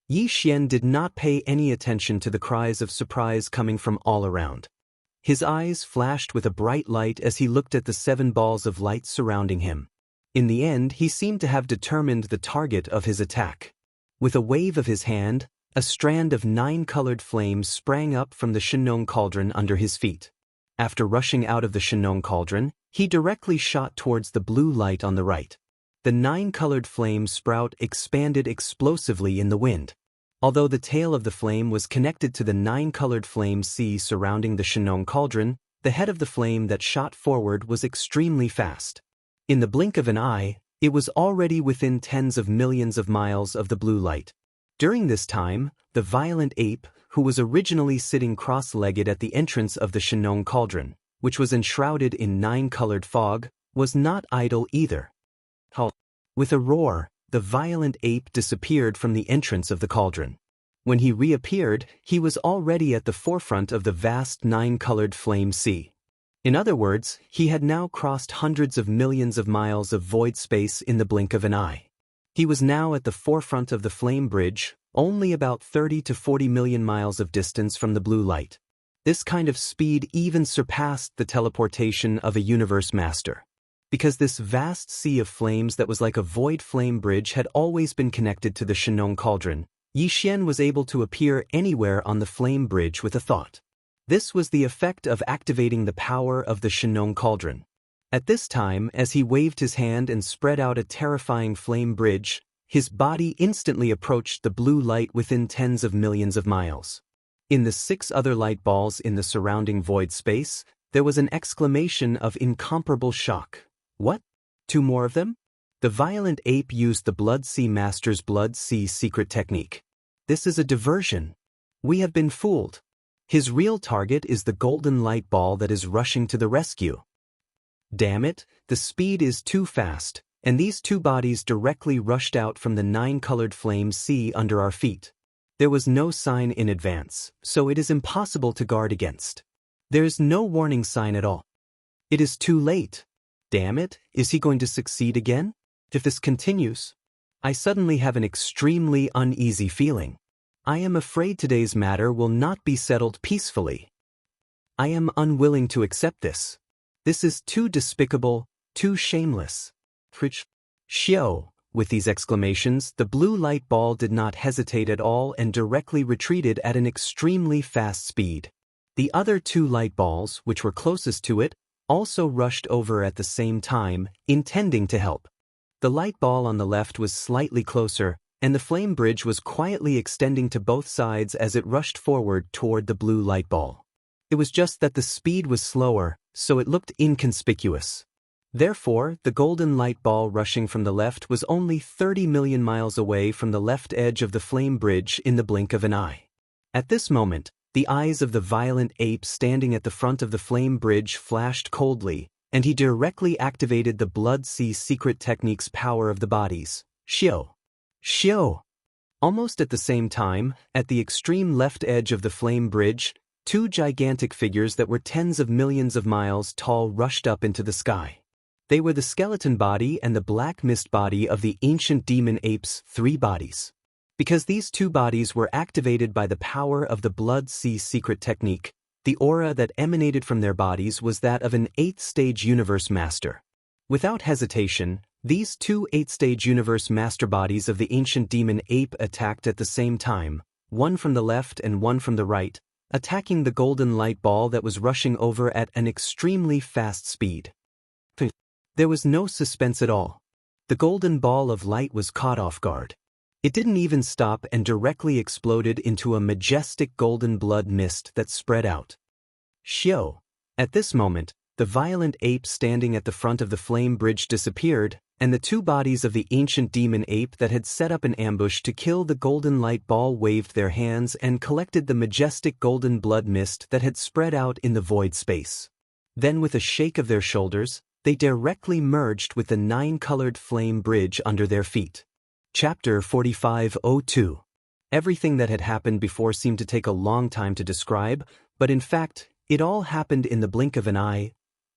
Yi Xian did not pay any attention to the cries of surprise coming from all around. His eyes flashed with a bright light as he looked at the 7 balls of light surrounding him. In the end, he seemed to have determined the target of his attack. With a wave of his hand, a strand of 9-colored flames sprang up from the Shen Cauldron under his feet. After rushing out of the Shen Cauldron, he directly shot towards the blue light on the right. The 9-colored flame sprout expanded explosively in the wind. Although the tail of the flame was connected to the 9-colored flame sea surrounding the Shen Cauldron, the head of the flame that shot forward was extremely fast. In the blink of an eye, it was already within tens of millions of miles of the blue light. During this time, the violent ape, who was originally sitting cross-legged at the entrance of the Shen Cauldron, which was enshrouded in 9-colored fog, was not idle either. With a roar, the violent ape disappeared from the entrance of the cauldron. When he reappeared, he was already at the forefront of the vast 9-colored flame sea. In other words, he had now crossed hundreds of millions of miles of void space in the blink of an eye. He was now at the forefront of the flame bridge, only about 30 to 40 million miles of distance from the blue light. This kind of speed even surpassed the teleportation of a universe master. Because this vast sea of flames that was like a void flame bridge had always been connected to the Shenong cauldron, Yi Xian was able to appear anywhere on the flame bridge with a thought. This was the effect of activating the power of the Shenong cauldron. At this time, as he waved his hand and spread out a terrifying flame bridge, his body instantly approached the blue light within tens of millions of miles. In the 6 other light balls in the surrounding void space, there was an exclamation of incomparable shock. What? 2 more of them? The violent ape used the Blood Sea Master's Blood Sea secret technique. This is a diversion. We have been fooled. His real target is the golden light ball that is rushing to the rescue. Damn it, the speed is too fast, and these 2 bodies directly rushed out from the 9-colored flame sea under our feet. There was no sign in advance, so it is impossible to guard against. There is no warning sign at all. It is too late. Damn it, is he going to succeed again? If this continues, I suddenly have an extremely uneasy feeling. I am afraid today's matter will not be settled peacefully. I am unwilling to accept this. This is too despicable, too shameless. Xiao. With these exclamations, the blue light ball did not hesitate at all and directly retreated at an extremely fast speed. The other 2 light balls, which were closest to it, also rushed over at the same time, intending to help. The light ball on the left was slightly closer, and the flame bridge was quietly extending to both sides as it rushed forward toward the blue light ball. It was just that the speed was slower, so it looked inconspicuous. Therefore, the golden light ball rushing from the left was only 30 million miles away from the left edge of the flame bridge in the blink of an eye. At this moment, the eyes of the violent ape standing at the front of the flame bridge flashed coldly, and he directly activated the Blood Sea secret technique's power of the bodies. Xiao. Almost at the same time, at the extreme left edge of the flame bridge, 2 gigantic figures that were tens of millions of miles tall rushed up into the sky. They were the skeleton body and the black mist body of the ancient demon ape's 3 bodies. Because these 2 bodies were activated by the power of the Blood Sea secret technique, the aura that emanated from their bodies was that of an 8th-stage universe master. Without hesitation, these 2 8th-stage universe master bodies of the ancient demon ape attacked at the same time, one from the left and one from the right, attacking the golden light ball that was rushing over at an extremely fast speed. There was no suspense at all. The golden ball of light was caught off guard. It didn't even stop and directly exploded into a majestic golden blood mist that spread out. Xiao. At this moment, the violent ape standing at the front of the flame bridge disappeared, and the 2 bodies of the ancient demon ape that had set up an ambush to kill the golden light ball waved their hands and collected the majestic golden blood mist that had spread out in the void space. Then with a shake of their shoulders, they directly merged with the 9-colored flame bridge under their feet. Chapter 4502. Everything that had happened before seemed to take a long time to describe, but in fact, it all happened in the blink of an eye.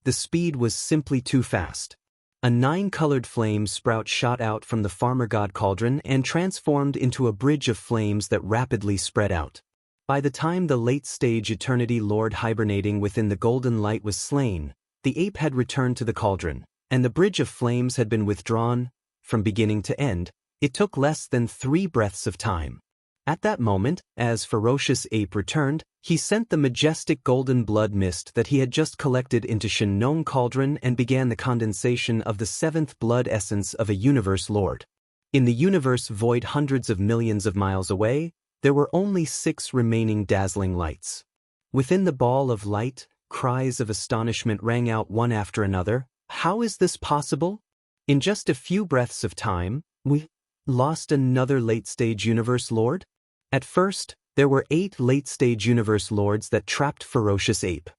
The speed was simply too fast. A 9-colored flame sprout shot out from the farmer god cauldron and transformed into a bridge of flames that rapidly spread out. By the time the late-stage eternity lord hibernating within the golden light was slain, the ape had returned to the cauldron, and the bridge of flames had been withdrawn. From beginning to end, it took less than 3 breaths of time. At that moment, as ferocious ape returned, he sent the majestic golden blood mist that he had just collected into Shenong cauldron and began the condensation of the 7th blood essence of a universe lord. In the universe void hundreds of millions of miles away, there were only 6 remaining dazzling lights. Within the ball of light, cries of astonishment rang out one after another. How is this possible? In just a few breaths of time, we lost another late-stage universe lord? At first, there were 8 late-stage universe lords that trapped ferocious ape.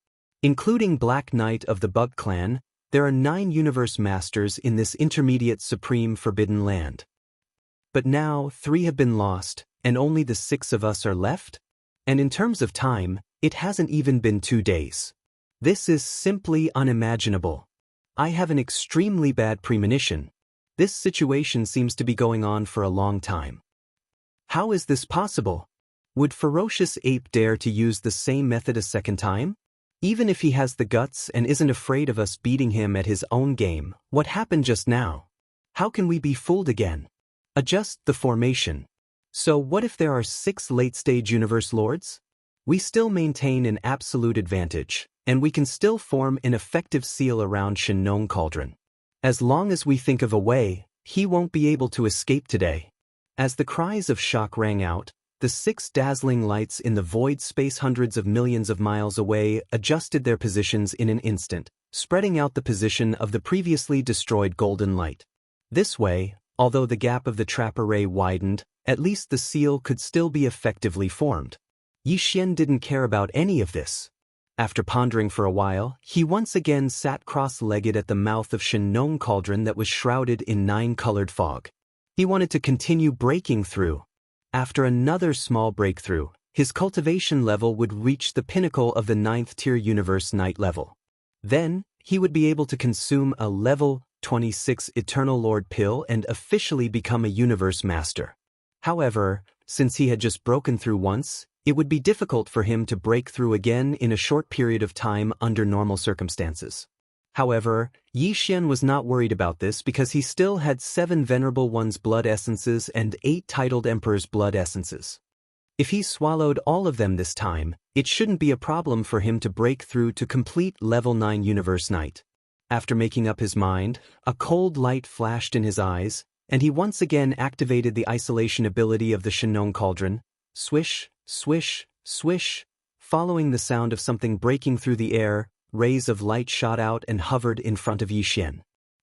Including Black Knight of the Bug Clan, there are 9 universe masters in this intermediate supreme forbidden land. But now 3 have been lost, and only the 6 of us are left? And in terms of time, it hasn't even been 2 days. This is simply unimaginable. I have an extremely bad premonition. This situation seems to be going on for a long time. How is this possible? Would ferocious ape dare to use the same method a second time? Even if he has the guts and isn't afraid of us beating him at his own game, what happened just now? How can we be fooled again? Adjust the formation. So what if there are 6 late-stage universe lords? We still maintain an absolute advantage, and we can still form an effective seal around Xianxia Cauldron. As long as we think of a way, he won't be able to escape today. As the cries of shock rang out, the 6 dazzling lights in the void space hundreds of millions of miles away adjusted their positions in an instant, spreading out the position of the previously destroyed golden light. This way, although the gap of the trap array widened, at least the seal could still be effectively formed. Yixian didn't care about any of this. After pondering for a while, he once again sat cross-legged at the mouth of Xianxia Cauldron that was shrouded in 9-colored fog. He wanted to continue breaking through. After another small breakthrough, his cultivation level would reach the pinnacle of the 9th-tier universe night level. Then, he would be able to consume a level 26 Eternal Lord pill and officially become a universe master. However, since he had just broken through once, it would be difficult for him to break through again in a short period of time under normal circumstances. However, Yixian was not worried about this because he still had 7 Venerable One's blood essences and 8 Titled Emperor's blood essences. If he swallowed all of them this time, it shouldn't be a problem for him to break through to complete level 9 Universe Night. After making up his mind, a cold light flashed in his eyes, and he once again activated the isolation ability of the Xianxia Cauldron. Swish, swish, swish. Following the sound of something breaking through the air, rays of light shot out and hovered in front of Yixian.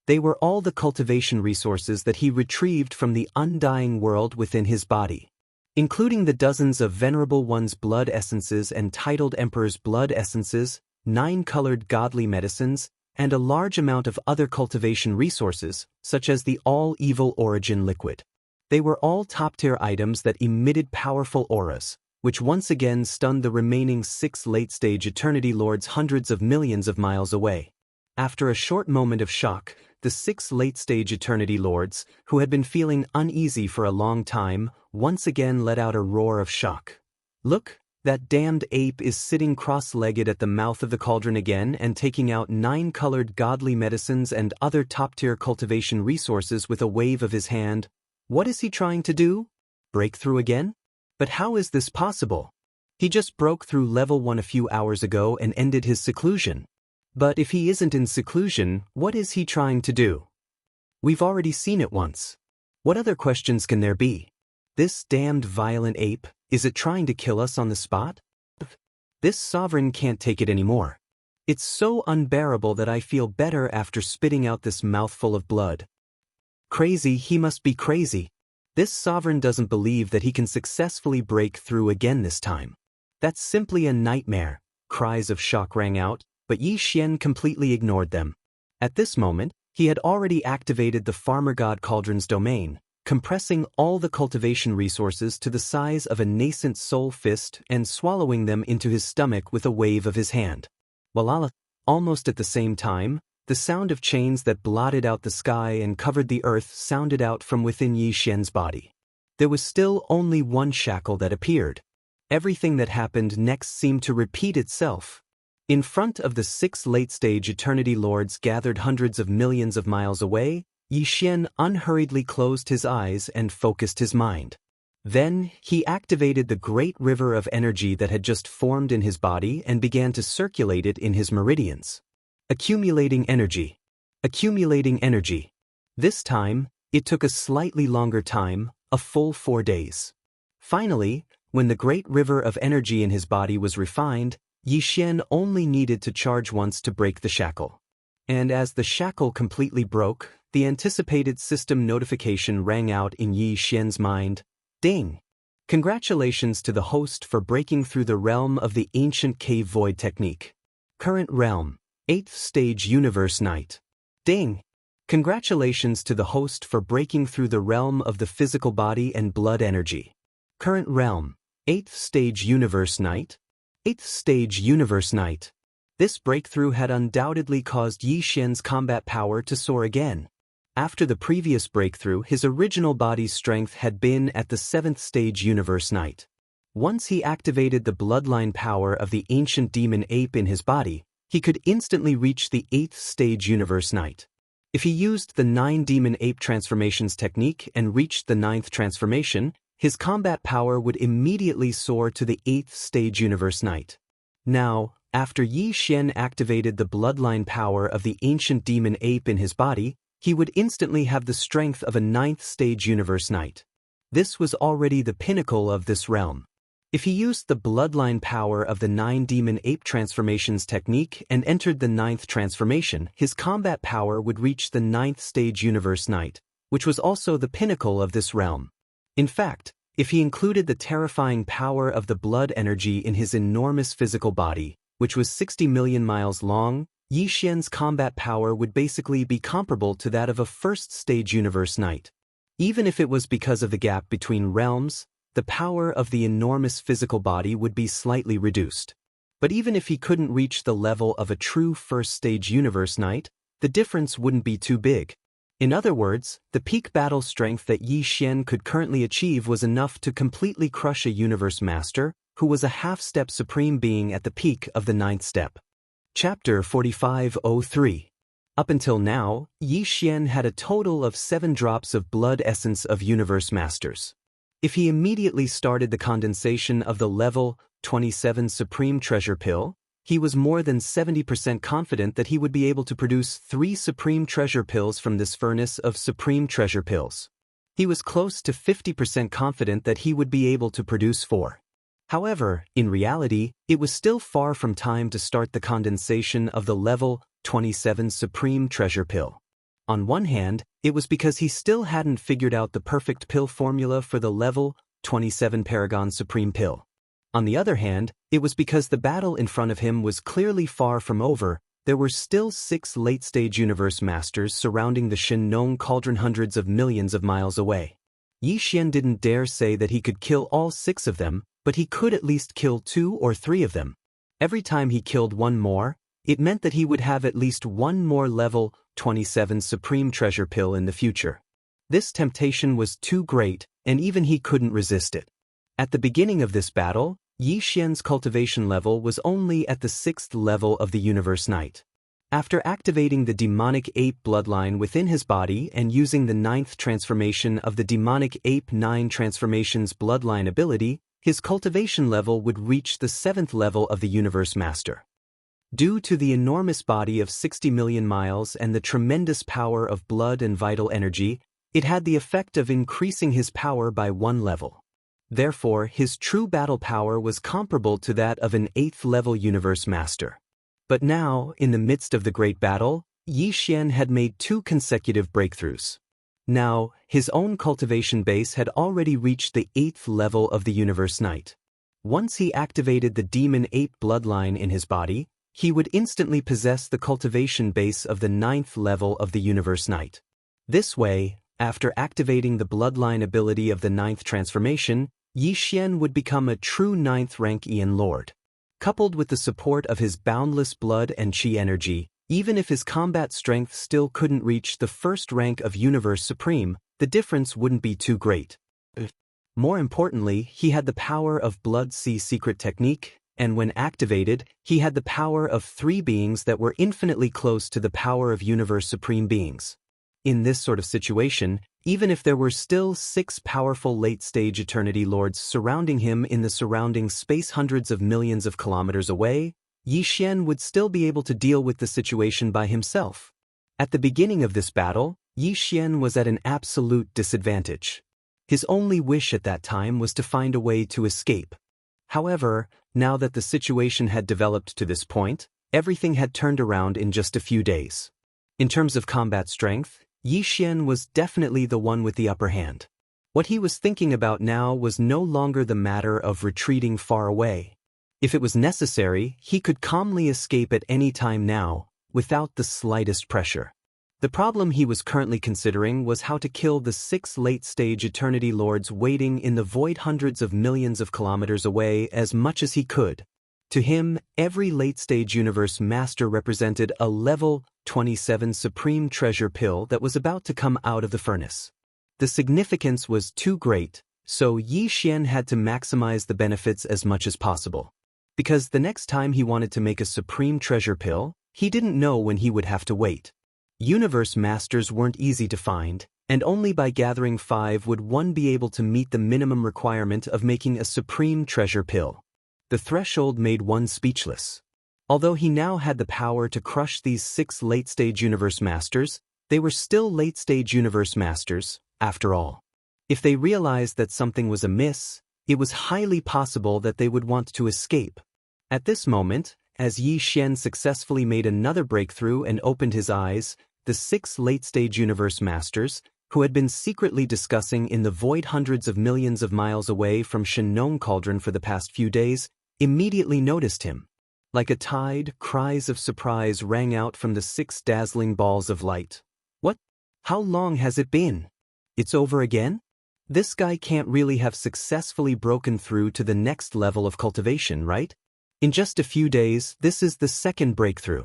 They were all the cultivation resources that he retrieved from the undying world within his body, including the dozens of Venerable One's blood essences and Titled Emperor's blood essences, 9-colored godly medicines, and a large amount of other cultivation resources, such as the all-evil origin liquid. They were all top-tier items that emitted powerful auras, which once again stunned the remaining 6 late-stage Eternity Lords hundreds of millions of miles away. After a short moment of shock, the 6 late-stage Eternity Lords, who had been feeling uneasy for a long time, once again let out a roar of shock. Look, that damned ape is sitting cross-legged at the mouth of the cauldron again and taking out 9-colored godly medicines and other top-tier cultivation resources with a wave of his hand. What is he trying to do? Break through again? But how is this possible? He just broke through level 1 a few hours ago and ended his seclusion. But if he isn't in seclusion, what is he trying to do? We've already seen it once. What other questions can there be? This damned violent ape, is it trying to kill us on the spot? This sovereign can't take it anymore. It's so unbearable that I feel better after spitting out this mouthful of blood. Crazy, he must be crazy. This sovereign doesn't believe that he can successfully break through again this time. That's simply a nightmare. Cries of shock rang out, but Yixian completely ignored them. At this moment, he had already activated the Farmer God Cauldron's domain, compressing all the cultivation resources to the size of a nascent soul fist and swallowing them into his stomach with a wave of his hand. Walala! Almost at the same time, the sound of chains that blotted out the sky and covered the earth sounded out from within Yixian's body. There was still only one shackle that appeared. Everything that happened next seemed to repeat itself. In front of the 6 late-stage Eternity Lords gathered hundreds of millions of miles away, Yixian unhurriedly closed his eyes and focused his mind. Then, he activated the great river of energy that had just formed in his body and began to circulate it in his meridians. Accumulating energy. Accumulating energy. This time, it took a slightly longer time, a full 4 days. Finally, when the great river of energy in his body was refined, Yixian only needed to charge once to break the shackle. And as the shackle completely broke, the anticipated system notification rang out in Yixian's mind. Ding! Congratulations to the host for breaking through the realm of the ancient cave void technique. Current realm. 8th stage universe night. Ding! Congratulations to the host for breaking through the realm of the physical body and blood energy. Current realm. 8th stage universe night. 8th stage universe night. This breakthrough had undoubtedly caused Yixian's combat power to soar again. After the previous breakthrough, his original body's strength had been at the 7th stage universe knight. Once he activated the bloodline power of the ancient demon ape in his body, he could instantly reach the 8th stage universe knight. If he used the 9 demon ape transformations technique and reached the 9th transformation, his combat power would immediately soar to the 8th stage universe knight. Now, after Yi Xian activated the bloodline power of the ancient demon ape in his body, he would instantly have the strength of a 9th stage universe knight. This was already the pinnacle of this realm. If he used the bloodline power of the 9 demon ape transformations technique and entered the 9th transformation, his combat power would reach the 9th stage universe knight, which was also the pinnacle of this realm. In fact, if he included the terrifying power of the blood energy in his enormous physical body, which was 60 million miles long, Yi Xian's combat power would basically be comparable to that of a 1st stage universe knight. Even if it was because of the gap between realms, the power of the enormous physical body would be slightly reduced. But even if he couldn't reach the level of a true 1st stage universe knight, the difference wouldn't be too big. In other words, the peak battle strength that Yi Xian could currently achieve was enough to completely crush a universe master, who was a half-step supreme being at the peak of the 9th step. Chapter 4503. Up until now, Yi Xian had a total of 7 drops of blood essence of universe masters. If he immediately started the condensation of the level 27 Supreme Treasure Pill, he was more than 70% confident that he would be able to produce 3 Supreme Treasure Pills from this furnace of Supreme Treasure Pills. He was close to 50% confident that he would be able to produce 4. However, in reality, it was still far from time to start the condensation of the level 27 Supreme Treasure Pill. On one hand, it was because he still hadn't figured out the perfect pill formula for the level 27 Paragon Supreme Pill. On the other hand, it was because the battle in front of him was clearly far from over. There were still 6 late-stage universe masters surrounding the Shen Cauldron hundreds of millions of miles away. Yi Xian didn't dare say that he could kill all 6 of them, but he could at least kill 2 or 3 of them. Every time he killed one more, it meant that he would have at least one more level 27 Supreme Treasure Pill in the future. This temptation was too great, and even he couldn't resist it. At the beginning of this battle, Yi Xian's cultivation level was only at the 6th level of the Universe Knight. After activating the demonic ape bloodline within his body and using the 9th transformation of the demonic ape 9 transformations bloodline ability, his cultivation level would reach the 7th level of the Universe Master. Due to the enormous body of 60 million miles and the tremendous power of blood and vital energy, it had the effect of increasing his power by 1 level. Therefore, his true battle power was comparable to that of an 8th-level Universe Master. But now, in the midst of the great battle, Yi Xian had made 2 consecutive breakthroughs. Now, his own cultivation base had already reached the 8th level of the Universe Knight. Once he activated the demon ape bloodline in his body, he would instantly possess the cultivation base of the 9th level of the Universe Knight. This way, after activating the bloodline ability of the 9th transformation, Yi Xian would become a true 9th rank Ian Lord. Coupled with the support of his boundless blood and chi energy, even if his combat strength still couldn't reach the 1st rank of Universe Supreme, the difference wouldn't be too great. More importantly, he had the power of Blood Sea Secret Technique, and when activated, he had the power of 3 beings that were infinitely close to the power of Universe Supreme beings. In this sort of situation, even if there were still 6 powerful late-stage Eternity Lords surrounding him in the surrounding space hundreds of millions of kilometers away, Yi Xian would still be able to deal with the situation by himself. At the beginning of this battle, Yi Xian was at an absolute disadvantage. His only wish at that time was to find a way to escape. However, now that the situation had developed to this point, everything had turned around in just a few days. In terms of combat strength, Yi Xian was definitely the one with the upper hand. What he was thinking about now was no longer the matter of retreating far away. If it was necessary, he could calmly escape at any time now, without the slightest pressure. The problem he was currently considering was how to kill the 6 late-stage Eternity Lords waiting in the void hundreds of millions of kilometers away as much as he could. To him, every late-stage universe master represented a level 27 supreme treasure pill that was about to come out of the furnace. The significance was too great, so Yi Xian had to maximize the benefits as much as possible. Because the next time he wanted to make a supreme treasure pill, he didn't know when he would have to wait. Universe masters weren't easy to find, and only by gathering 5 would one be able to meet the minimum requirement of making a supreme treasure pill. The threshold made one speechless. Although he now had the power to crush these 6 late-stage universe masters, they were still late-stage universe masters, after all. If they realized that something was amiss, it was highly possible that they would want to escape. At this moment, as Yi Xian successfully made another breakthrough and opened his eyes, the 6 late-stage universe masters, who had been secretly discussing in the void hundreds of millions of miles away from Shenong Cauldron for the past few days, immediately noticed him. Like a tide, cries of surprise rang out from the 6 dazzling balls of light. What? How long has it been? It's over again? This guy can't really have successfully broken through to the next level of cultivation, right? In just a few days, this is the second breakthrough.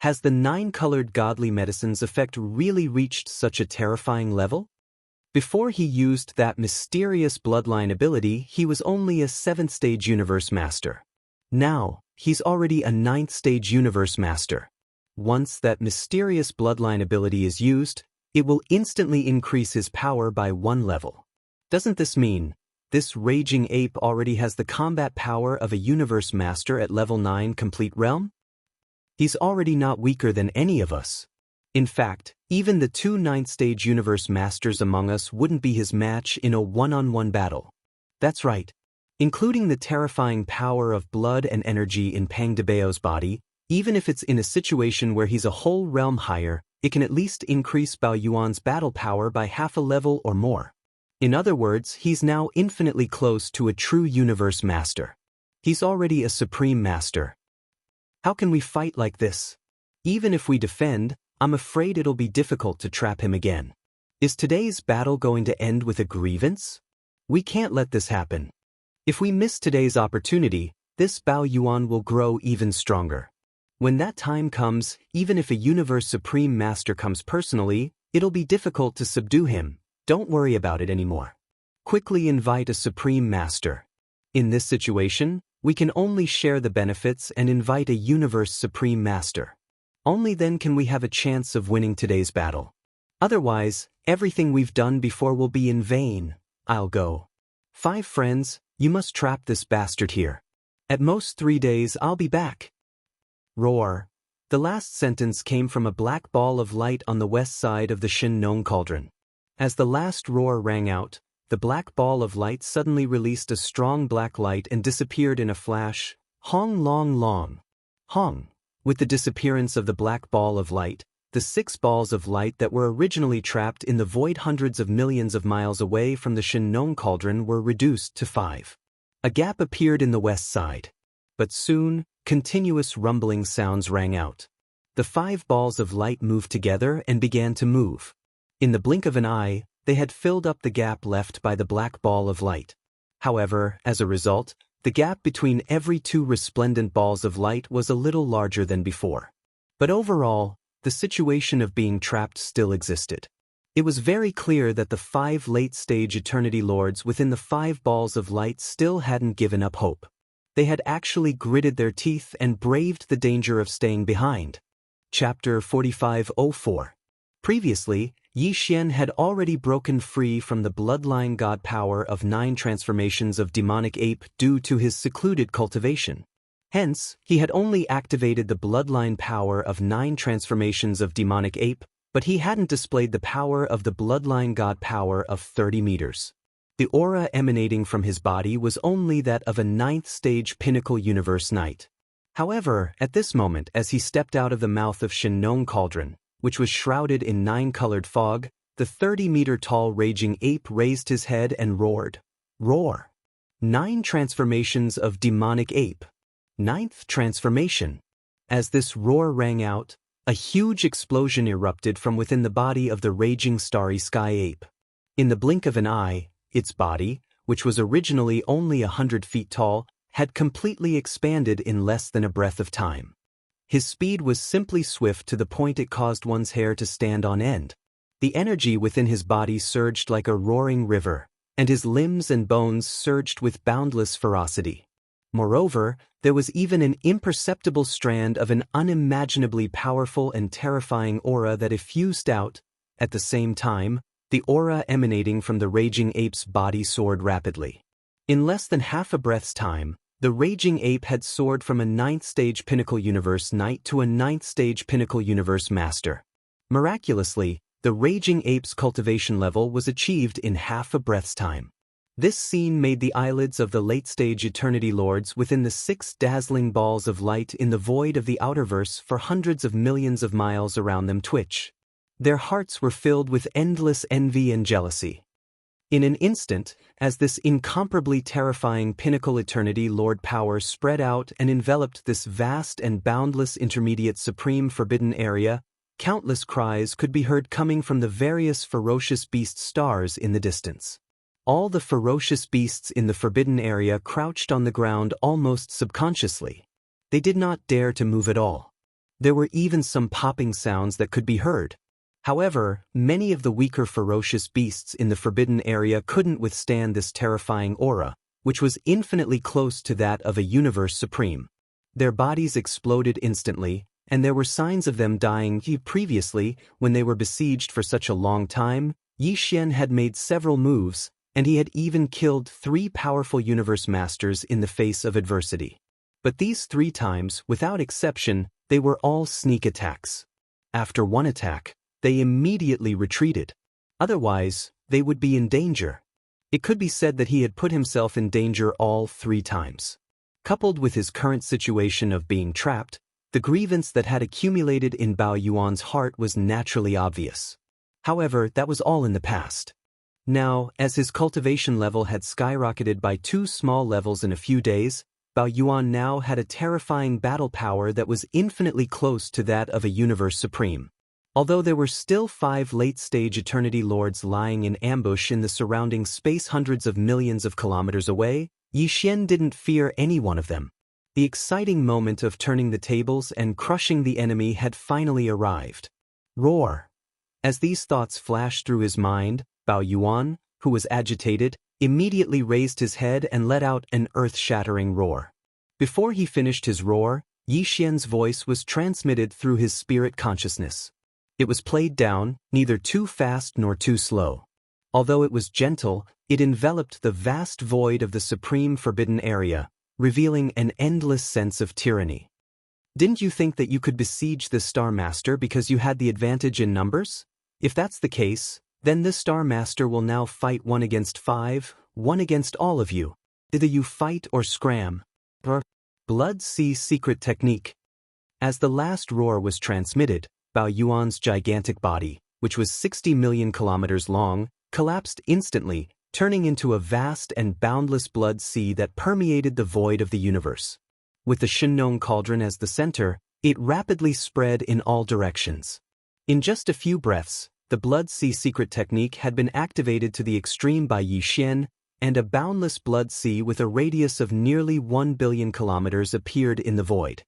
Has the 9-colored godly medicine's effect really reached such a terrifying level? Before he used that mysterious bloodline ability, he was only a 7th-stage universe master. Now, he's already a 9th-stage universe master. Once that mysterious bloodline ability is used, it will instantly increase his power by 1 level. Doesn't this mean this raging ape already has the combat power of a universe master at level 9 complete realm? He's already not weaker than any of us. In fact, even the 2 9th-stage universe masters among us wouldn't be his match in a one-on-one battle. That's right. Including the terrifying power of blood and energy in Pang Debao's body, even if it's in a situation where he's a whole realm higher, it can at least increase Bao Yuan's battle power by half a level or more. In other words, he's now infinitely close to a true universe master. He's already a supreme master. How can we fight like this? Even if we defend, I'm afraid it'll be difficult to trap him again. Is today's battle going to end with a grievance? We can't let this happen. If we miss today's opportunity, this Bao Yuan will grow even stronger. When that time comes, even if a universe supreme master comes personally, it'll be difficult to subdue him. Don't worry about it anymore. Quickly invite a supreme master. In this situation, we can only share the benefits and invite a universe supreme master. Only then can we have a chance of winning today's battle. Otherwise, everything we've done before will be in vain. I'll go. 5 friends, you must trap this bastard here. At most 3 days I'll be back. Roar. The last sentence came from a black ball of light on the west side of the Shenong Cauldron. As the last roar rang out, the black ball of light suddenly released a strong black light and disappeared in a flash. Hong long long. Hong. With the disappearance of the black ball of light, the 6 balls of light that were originally trapped in the void hundreds of millions of miles away from the Shenong Cauldron were reduced to 5. A gap appeared in the west side. But soon, continuous rumbling sounds rang out. The 5 balls of light moved together and began to move. In the blink of an eye, they had filled up the gap left by the black ball of light. However, as a result, the gap between every 2 resplendent balls of light was a little larger than before. But overall, the situation of being trapped still existed. It was very clear that the 5 late-stage Eternity Lords within the 5 balls of light still hadn't given up hope. They had actually gritted their teeth and braved the danger of staying behind. Chapter 4504. Previously, Yi Xian had already broken free from the bloodline god power of 9 transformations of demonic ape due to his secluded cultivation. Hence, he had only activated the bloodline power of 9 transformations of demonic ape, but he hadn't displayed the power of the bloodline god power of 30 meters. The aura emanating from his body was only that of a 9th-stage pinnacle universe knight. However, at this moment, as he stepped out of the mouth of Shenong Cauldron, which was shrouded in 9-colored fog, the 30-meter-tall raging ape raised his head and roared. Roar. 9 transformations of demonic ape. 9th transformation. As this roar rang out, a huge explosion erupted from within the body of the raging starry sky ape. In the blink of an eye, its body, which was originally only 100 feet tall, had completely expanded in less than a breath of time. His speed was simply swift to the point it caused one's hair to stand on end. The energy within his body surged like a roaring river, and his limbs and bones surged with boundless ferocity. Moreover, there was even an imperceptible strand of an unimaginably powerful and terrifying aura that effused out. At the same time, the aura emanating from the raging ape's body soared rapidly. In less than half a breath's time, the raging ape had soared from a 9th-stage Pinnacle Universe Knight to a 9th-stage Pinnacle Universe Master. Miraculously, the raging ape's cultivation level was achieved in half a breath's time. This scene made the eyelids of the late-stage Eternity Lords within the 6 dazzling balls of light in the void of the outerverse for hundreds of millions of miles around them twitch. Their hearts were filled with endless envy and jealousy. In an instant, as this incomparably terrifying Pinnacle Eternity Lord power spread out and enveloped this vast and boundless intermediate supreme forbidden area, countless cries could be heard coming from the various ferocious beast stars in the distance. All the ferocious beasts in the forbidden area crouched on the ground almost subconsciously. They did not dare to move at all. There were even some popping sounds that could be heard. However, many of the weaker ferocious beasts in the forbidden area couldn't withstand this terrifying aura, which was infinitely close to that of a universe supreme. Their bodies exploded instantly, and there were signs of them dying. Previously, when they were besieged for such a long time, Yixian had made several moves, and he had even killed 3 powerful universe masters in the face of adversity. But these 3 times, without exception, they were all sneak attacks. After one attack, they immediately retreated. Otherwise, they would be in danger. It could be said that he had put himself in danger all 3 times. Coupled with his current situation of being trapped, the grievance that had accumulated in Bao Yuan's heart was naturally obvious. However, that was all in the past. Now, as his cultivation level had skyrocketed by 2 small levels in a few days, Bao Yuan now had a terrifying battle power that was infinitely close to that of a universe supreme. Although there were still 5 late-stage Eternity Lords lying in ambush in the surrounding space hundreds of millions of kilometers away, Yixian didn't fear any one of them. The exciting moment of turning the tables and crushing the enemy had finally arrived. Roar! As these thoughts flashed through his mind, Bao Yuan, who was agitated, immediately raised his head and let out an earth-shattering roar. Before he finished his roar, Yixian's voice was transmitted through his spirit consciousness. It was played down, neither too fast nor too slow. Although it was gentle, it enveloped the vast void of the supreme forbidden area, revealing an endless sense of tyranny. Didn't you think that you could besiege the Star Master because you had the advantage in numbers? If that's the case, then the Star Master will now fight 1 against 5, 1 against all of you. Either you fight or scram. Blood Sea Secret Technique. As the last roar was transmitted, Bao Yuan's gigantic body, which was 60 million kilometers long, collapsed instantly, turning into a vast and boundless blood sea that permeated the void of the universe. With the Shinong Cauldron as the center, it rapidly spread in all directions. In just a few breaths, the Blood Sea Secret Technique had been activated to the extreme by Yixian, and a boundless blood sea with a radius of nearly 1 billion kilometers appeared in the void.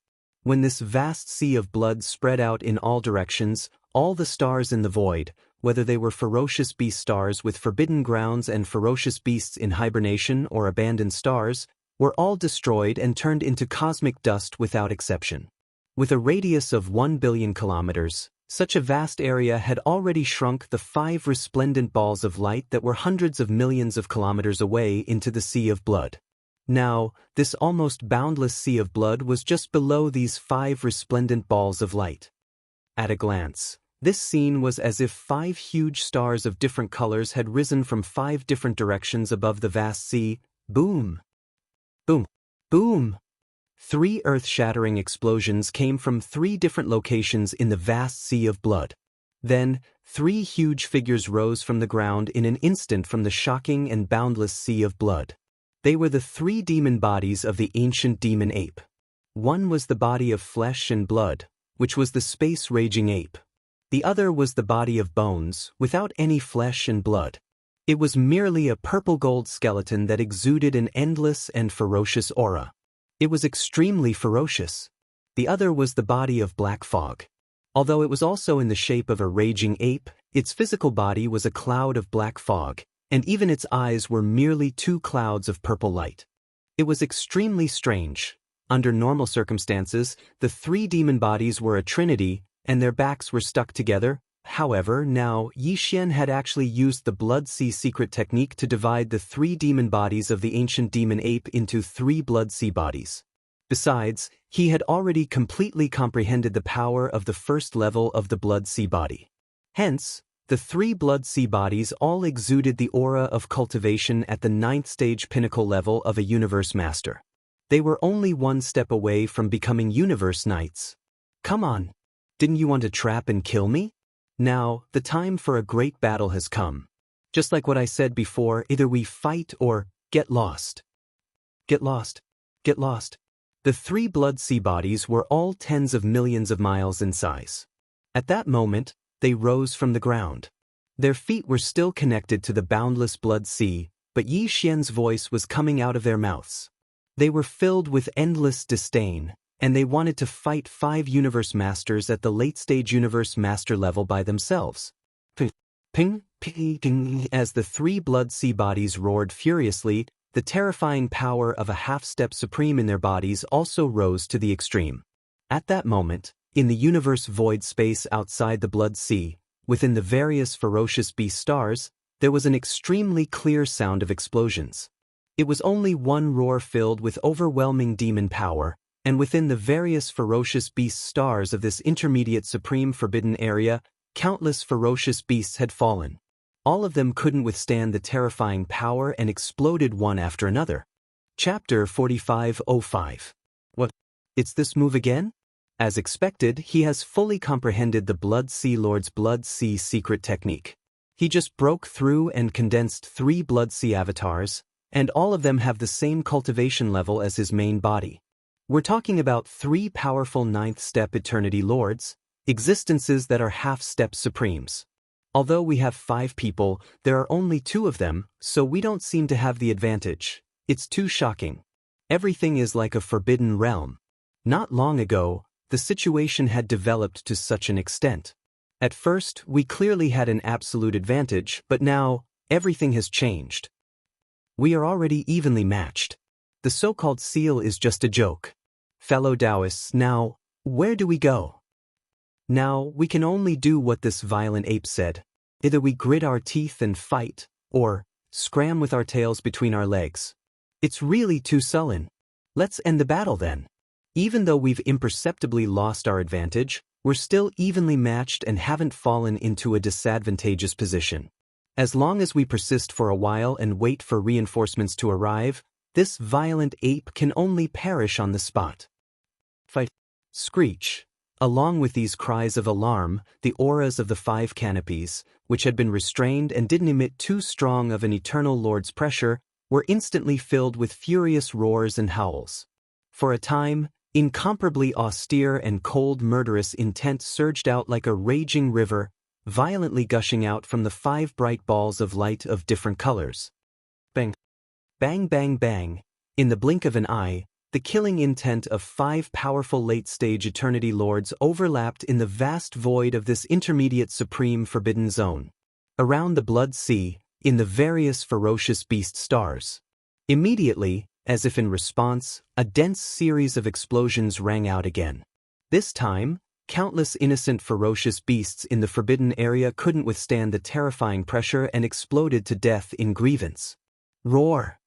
When this vast sea of blood spread out in all directions, all the stars in the void, whether they were ferocious beast stars with forbidden grounds and ferocious beasts in hibernation or abandoned stars, were all destroyed and turned into cosmic dust without exception. With a radius of 1 billion kilometers, such a vast area had already shrunk the 5 resplendent balls of light that were hundreds of millions of kilometers away into the sea of blood. Now, this almost boundless sea of blood was just below these 5 resplendent balls of light. At a glance, this scene was as if 5 huge stars of different colors had risen from 5 different directions above the vast sea. Boom! Boom! Boom! 3 earth-shattering explosions came from 3 different locations in the vast sea of blood. Then, 3 huge figures rose from the ground in an instant from the shocking and boundless sea of blood. They were the 3 demon bodies of the ancient demon ape. One was the body of flesh and blood, which was the space-raging ape. The other was the body of bones, without any flesh and blood. It was merely a purple-gold skeleton that exuded an endless and ferocious aura. It was extremely ferocious. The other was the body of black fog. Although it was also in the shape of a raging ape, its physical body was a cloud of black fog, and even its eyes were merely two clouds of purple light. It was extremely strange. Under normal circumstances, the three demon bodies were a trinity, and their backs were stuck together. However, now Yixian had actually used the Blood Sea secret technique to divide the three demon bodies of the ancient demon ape into three Blood Sea bodies. Besides, he had already completely comprehended the power of the first level of the Blood Sea body. Hence, the three Blood Sea bodies all exuded the aura of cultivation at the 9th stage pinnacle level of a universe master. They were only one step away from becoming universe knights. Come on! Didn't you want to trap and kill me? Now, the time for a great battle has come. Just like what I said before, either we fight or get lost. Get lost. Get lost. The three Blood Sea bodies were all tens of millions of miles in size. At that moment, they rose from the ground. Their feet were still connected to the boundless Blood Sea, but Yi Xian's voice was coming out of their mouths. They were filled with endless disdain, and they wanted to fight 5 universe masters at the late-stage universe master level by themselves. Ping, ping, ping. As the three Blood Sea bodies roared furiously, the terrifying power of a half-step supreme in their bodies also rose to the extreme. At that moment, in the universe void space outside the Blood Sea, within the various ferocious beast stars, there was an extremely clear sound of explosions. It was only one roar filled with overwhelming demon power, and within the various ferocious beast stars of this intermediate supreme forbidden area, countless ferocious beasts had fallen. All of them couldn't withstand the terrifying power and exploded one after another. Chapter 4505. What? It's this move again? As expected, he has fully comprehended the Blood Sea Lord's Blood Sea secret technique. He just broke through and condensed 3 Blood Sea avatars, and all of them have the same cultivation level as his main body. We're talking about 3 powerful 9th step eternity lords, existences that are half-step supremes. Although we have 5 people, there are only 2 of them, so we don't seem to have the advantage. It's too shocking. Everything is like a forbidden realm. Not long ago, the situation had developed to such an extent. At first, we clearly had an absolute advantage, but now, everything has changed. We are already evenly matched. The so-called seal is just a joke. Fellow Daoists, now, where do we go? Now, we can only do what this violent ape said. Either we grit our teeth and fight, or scram with our tails between our legs. It's really too sullen. Let's end the battle then. Even though we've imperceptibly lost our advantage, we're still evenly matched and haven't fallen into a disadvantageous position. As long as we persist for a while and wait for reinforcements to arrive, this violent ape can only perish on the spot. Fight! Screech! Along with these cries of alarm, the auras of the 5 canopies, which had been restrained and didn't emit too strong of an eternal lord's pressure, were instantly filled with furious roars and howls. For a time, incomparably austere and cold murderous intent surged out like a raging river, violently gushing out from the 5 bright balls of light of different colors. Bang! Bang bang bang! In the blink of an eye, the killing intent of 5 powerful late-stage eternity lords overlapped in the vast void of this intermediate supreme forbidden zone. Around the Blood Sea, in the various ferocious beast stars. Immediately, as if in response, a dense series of explosions rang out again. This time, countless innocent ferocious beasts in the forbidden area couldn't withstand the terrifying pressure and exploded to death in grievance. Roar!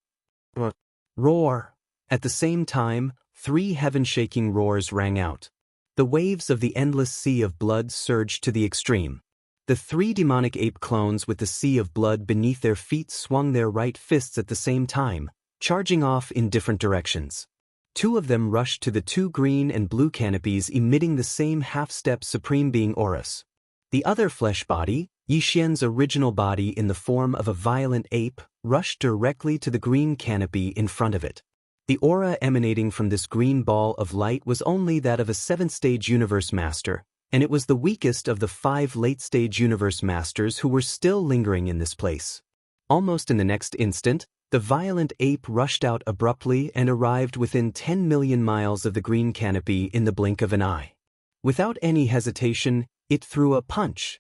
Roar! At the same time, 3 heaven-shaking roars rang out. The waves of the endless sea of blood surged to the extreme. The 3 demonic ape clones with the sea of blood beneath their feet swung their right fists at the same time, charging off in different directions. 2 of them rushed to the 2 green and blue canopies emitting the same half-step supreme being auras. The other flesh body, Yixian's original body in the form of a violent ape, rushed directly to the green canopy in front of it. The aura emanating from this green ball of light was only that of a 7th-stage universe master, and it was the weakest of the 5 late-stage universe masters who were still lingering in this place. Almost in the next instant, the violent ape rushed out abruptly and arrived within 10 million miles of the green canopy in the blink of an eye. Without any hesitation, it threw a punch.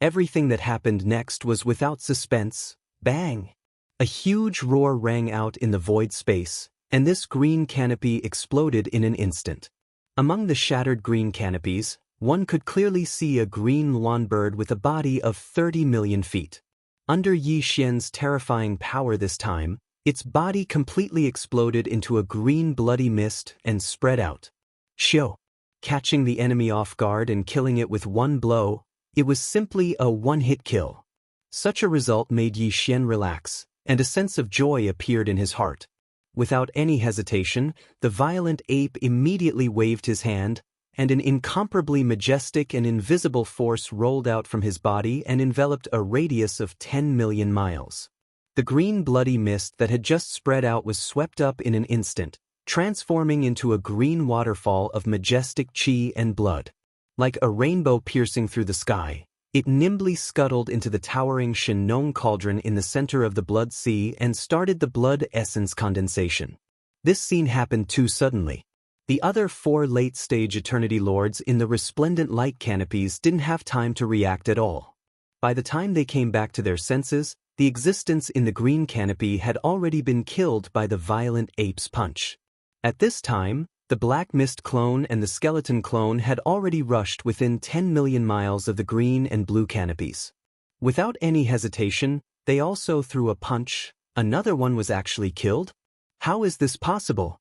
Everything that happened next was without suspense. Bang! A huge roar rang out in the void space, and this green canopy exploded in an instant. Among the shattered green canopies, one could clearly see a green lawn bird with a body of 30 million feet. Under Yi Xian's terrifying power this time, its body completely exploded into a green bloody mist and spread out. Xiu! Catching the enemy off guard and killing it with one blow, it was simply a one-hit kill. Such a result made Yi Xian relax, and a sense of joy appeared in his heart. Without any hesitation, the violent ape immediately waved his hand, and an incomparably majestic and invisible force rolled out from his body and enveloped a radius of 10 million miles. The green bloody mist that had just spread out was swept up in an instant, transforming into a green waterfall of majestic qi and blood. Like a rainbow piercing through the sky, it nimbly scuttled into the towering Shenong cauldron in the center of the blood sea and started the blood essence condensation. This scene happened too suddenly. The other 4 late-stage Eternity Lords in the resplendent light canopies didn't have time to react at all. By the time they came back to their senses, the existence in the green canopy had already been killed by the violent ape's punch. At this time, the Black Mist clone and the Skeleton clone had already rushed within 10 million miles of the green and blue canopies. Without any hesitation, they also threw a punch. Another one was actually killed? How is this possible?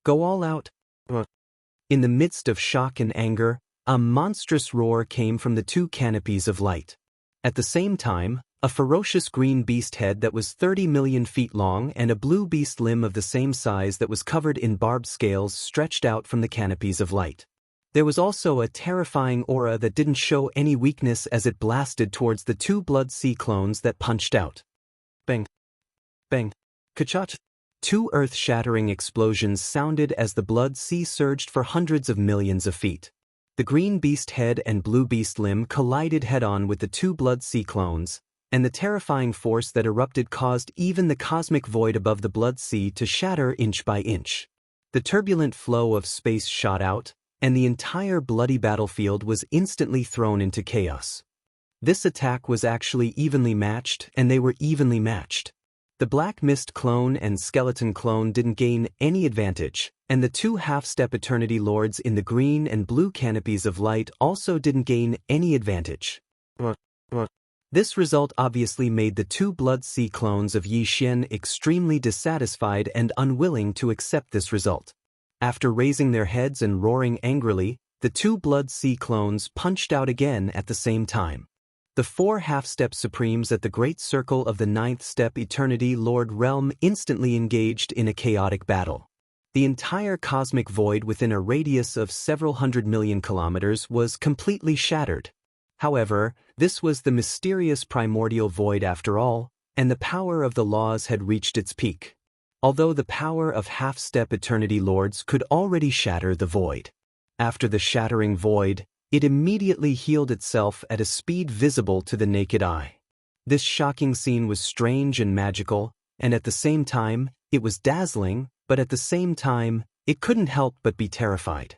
Go all out. In the midst of shock and anger, a monstrous roar came from the 2 canopies of light. At the same time, a ferocious green beast head that was 30 million feet long and a blue beast limb of the same size that was covered in barbed scales stretched out from the canopies of light. There was also a terrifying aura that didn't show any weakness as it blasted towards the 2 blood sea clones that punched out. Bang! Bang! Kachach! 2 earth-shattering explosions sounded as the blood sea surged for hundreds of millions of feet. The green beast head and blue beast limb collided head-on with the 2 blood sea clones, and the terrifying force that erupted caused even the cosmic void above the blood sea to shatter inch by inch. The turbulent flow of space shot out, and the entire bloody battlefield was instantly thrown into chaos. This attack was actually evenly matched, and they were evenly matched. The Black Mist clone and Skeleton clone didn't gain any advantage, and the 2 half-step Eternity Lords in the green and blue canopies of light also didn't gain any advantage. This result obviously made the 2 blood sea clones of Yi Xian extremely dissatisfied and unwilling to accept this result. After raising their heads and roaring angrily, the 2 blood sea clones punched out again at the same time. The 4 half-step supremes at the Great Circle of the 9th Step Eternity Lord Realm instantly engaged in a chaotic battle. The entire cosmic void within a radius of several hundred million kilometers was completely shattered. However, this was the mysterious primordial void after all, and the power of the laws had reached its peak. Although the power of half-step Eternity Lords could already shatter the void. After the shattering void, it immediately healed itself at a speed visible to the naked eye. This shocking scene was strange and magical, and at the same time, it was dazzling, but at the same time, it couldn't help but be terrified.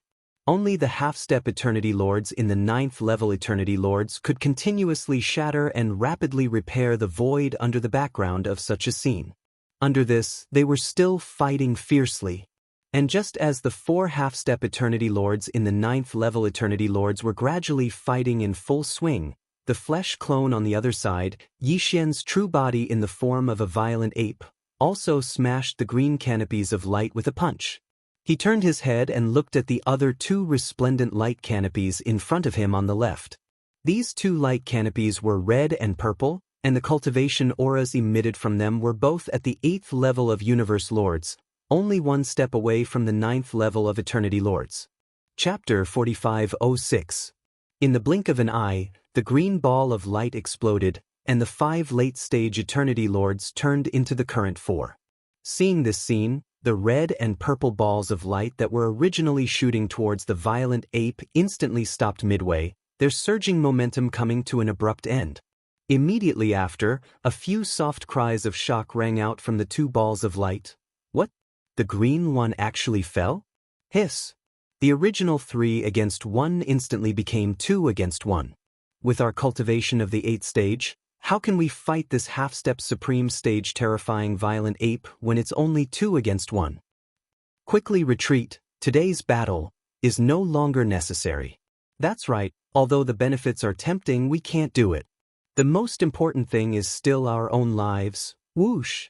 Only the half-step Eternity Lords in the 9th level Eternity Lords could continuously shatter and rapidly repair the void under the background of such a scene. Under this, they were still fighting fiercely. And just as the 4 half-step Eternity Lords in the 9th level Eternity Lords were gradually fighting in full swing, the flesh clone on the other side, Yi Xian's true body in the form of a violent ape, also smashed the green canopies of light with a punch. He turned his head and looked at the other 2 resplendent light canopies in front of him on the left. These 2 light canopies were red and purple, and the cultivation auras emitted from them were both at the 8th level of Universe Lords, only 1 step away from the 9th level of Eternity Lords. Chapter 4506. In the blink of an eye, the green ball of light exploded, and the 5 late-stage Eternity Lords turned into the current 4. Seeing this scene, the red and purple balls of light that were originally shooting towards the violent ape instantly stopped midway, their surging momentum coming to an abrupt end. Immediately after, a few soft cries of shock rang out from the two balls of light. What? The green one actually fell? Hiss. The original 3 against 1 instantly became 2 against 1. With our cultivation of the 8th stage, how can we fight this half-step supreme stage terrifying violent ape when it's only 2 against 1? Quickly retreat, today's battle is no longer necessary. That's right, although the benefits are tempting, we can't do it. The most important thing is still our own lives. Whoosh!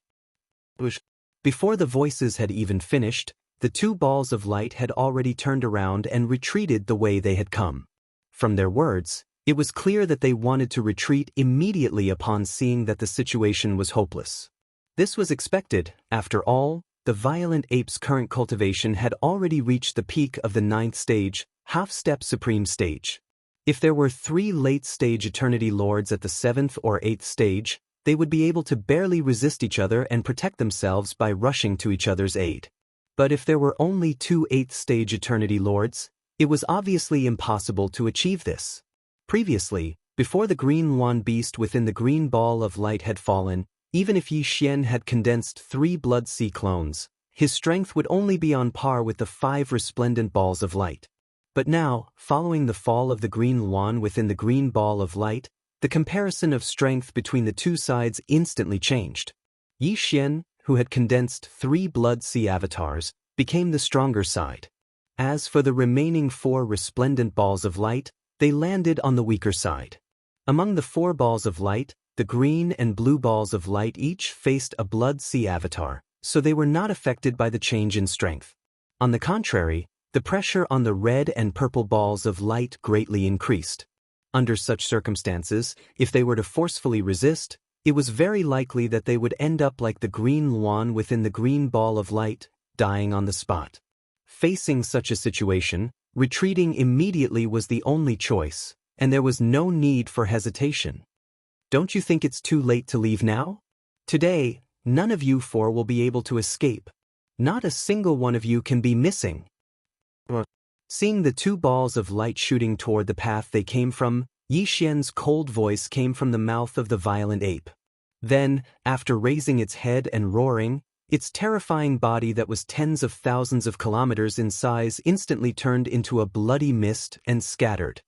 Whoosh! Before the voices had even finished, the two balls of light had already turned around and retreated the way they had come. From their words, it was clear that they wanted to retreat immediately upon seeing that the situation was hopeless. This was expected, after all. The violent ape's current cultivation had already reached the peak of the 9th stage, half-step supreme stage. If there were 3 late-stage eternity lords at the 7th or 8th stage, they would be able to barely resist each other and protect themselves by rushing to each other's aid. But if there were only 2 8th-stage eternity lords, it was obviously impossible to achieve this. Previously, before the green Yuan beast within the green ball of light had fallen, even if Yi Xian had condensed 3 Blood Sea clones, his strength would only be on par with the 5 resplendent balls of light. But now, following the fall of the green Yuan within the green ball of light, the comparison of strength between the two sides instantly changed. Yi Xian, who had condensed 3 Blood Sea avatars, became the stronger side. As for the remaining 4 resplendent balls of light, they landed on the weaker side. Among the 4 balls of light, the green and blue balls of light each faced a Blood Sea avatar, so they were not affected by the change in strength. On the contrary, the pressure on the red and purple balls of light greatly increased. Under such circumstances, if they were to forcefully resist, it was very likely that they would end up like the green Yuan within the green ball of light, dying on the spot. Facing such a situation, retreating immediately was the only choice, and there was no need for hesitation. Don't you think it's too late to leave now? Today, none of you 4 will be able to escape. Not a single one of you can be missing. Seeing the 2 balls of light shooting toward the path they came from, Yi Xian's cold voice came from the mouth of the violent ape. Then, after raising its head and roaring, its terrifying body that was tens of thousands of kilometers in size instantly turned into a bloody mist and scattered.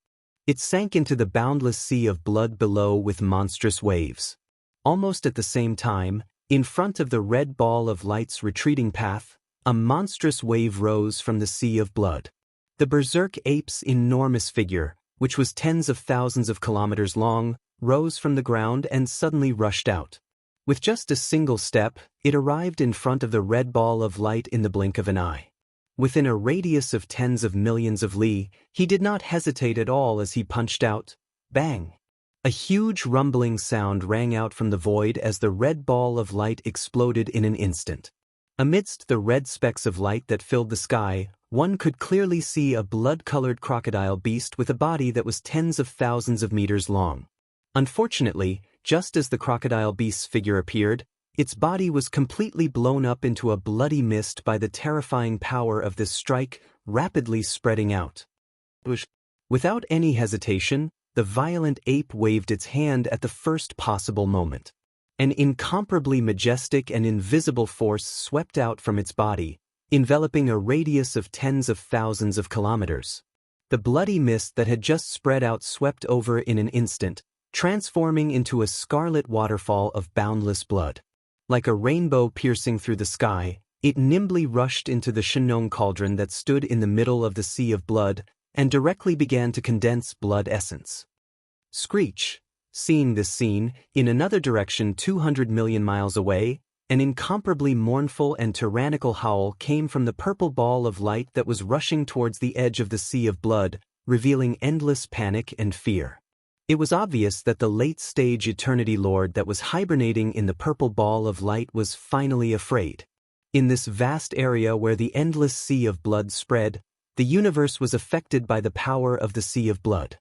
It sank into the boundless sea of blood below with monstrous waves. Almost at the same time, in front of the red ball of light's retreating path, a monstrous wave rose from the sea of blood. The berserk ape's enormous figure, which was tens of thousands of kilometers long, rose from the ground and suddenly rushed out. With just a single step, it arrived in front of the red ball of light in the blink of an eye. Within a radius of tens of millions of li, he did not hesitate at all as he punched out. Bang! A huge rumbling sound rang out from the void as the red ball of light exploded in an instant. Amidst the red specks of light that filled the sky, one could clearly see a blood-colored crocodile beast with a body that was tens of thousands of meters long. Unfortunately, just as the crocodile beast's figure appeared, its body was completely blown up into a bloody mist by the terrifying power of this strike, rapidly spreading out. Without any hesitation, the violent ape waved its hand at the first possible moment. An incomparably majestic and invisible force swept out from its body, enveloping a radius of tens of thousands of kilometers. The bloody mist that had just spread out swept over in an instant, transforming into a scarlet waterfall of boundless blood. Like a rainbow piercing through the sky, it nimbly rushed into the Shenong cauldron that stood in the middle of the sea of blood and directly began to condense blood essence. Screech! Seeing this scene, in another direction 200 million miles away, an incomparably mournful and tyrannical howl came from the purple ball of light that was rushing towards the edge of the sea of blood, revealing endless panic and fear. It was obvious that the late-stage Eternity Lord that was hibernating in the purple ball of light was finally afraid. In this vast area where the endless sea of blood spread, the universe was affected by the power of the sea of blood.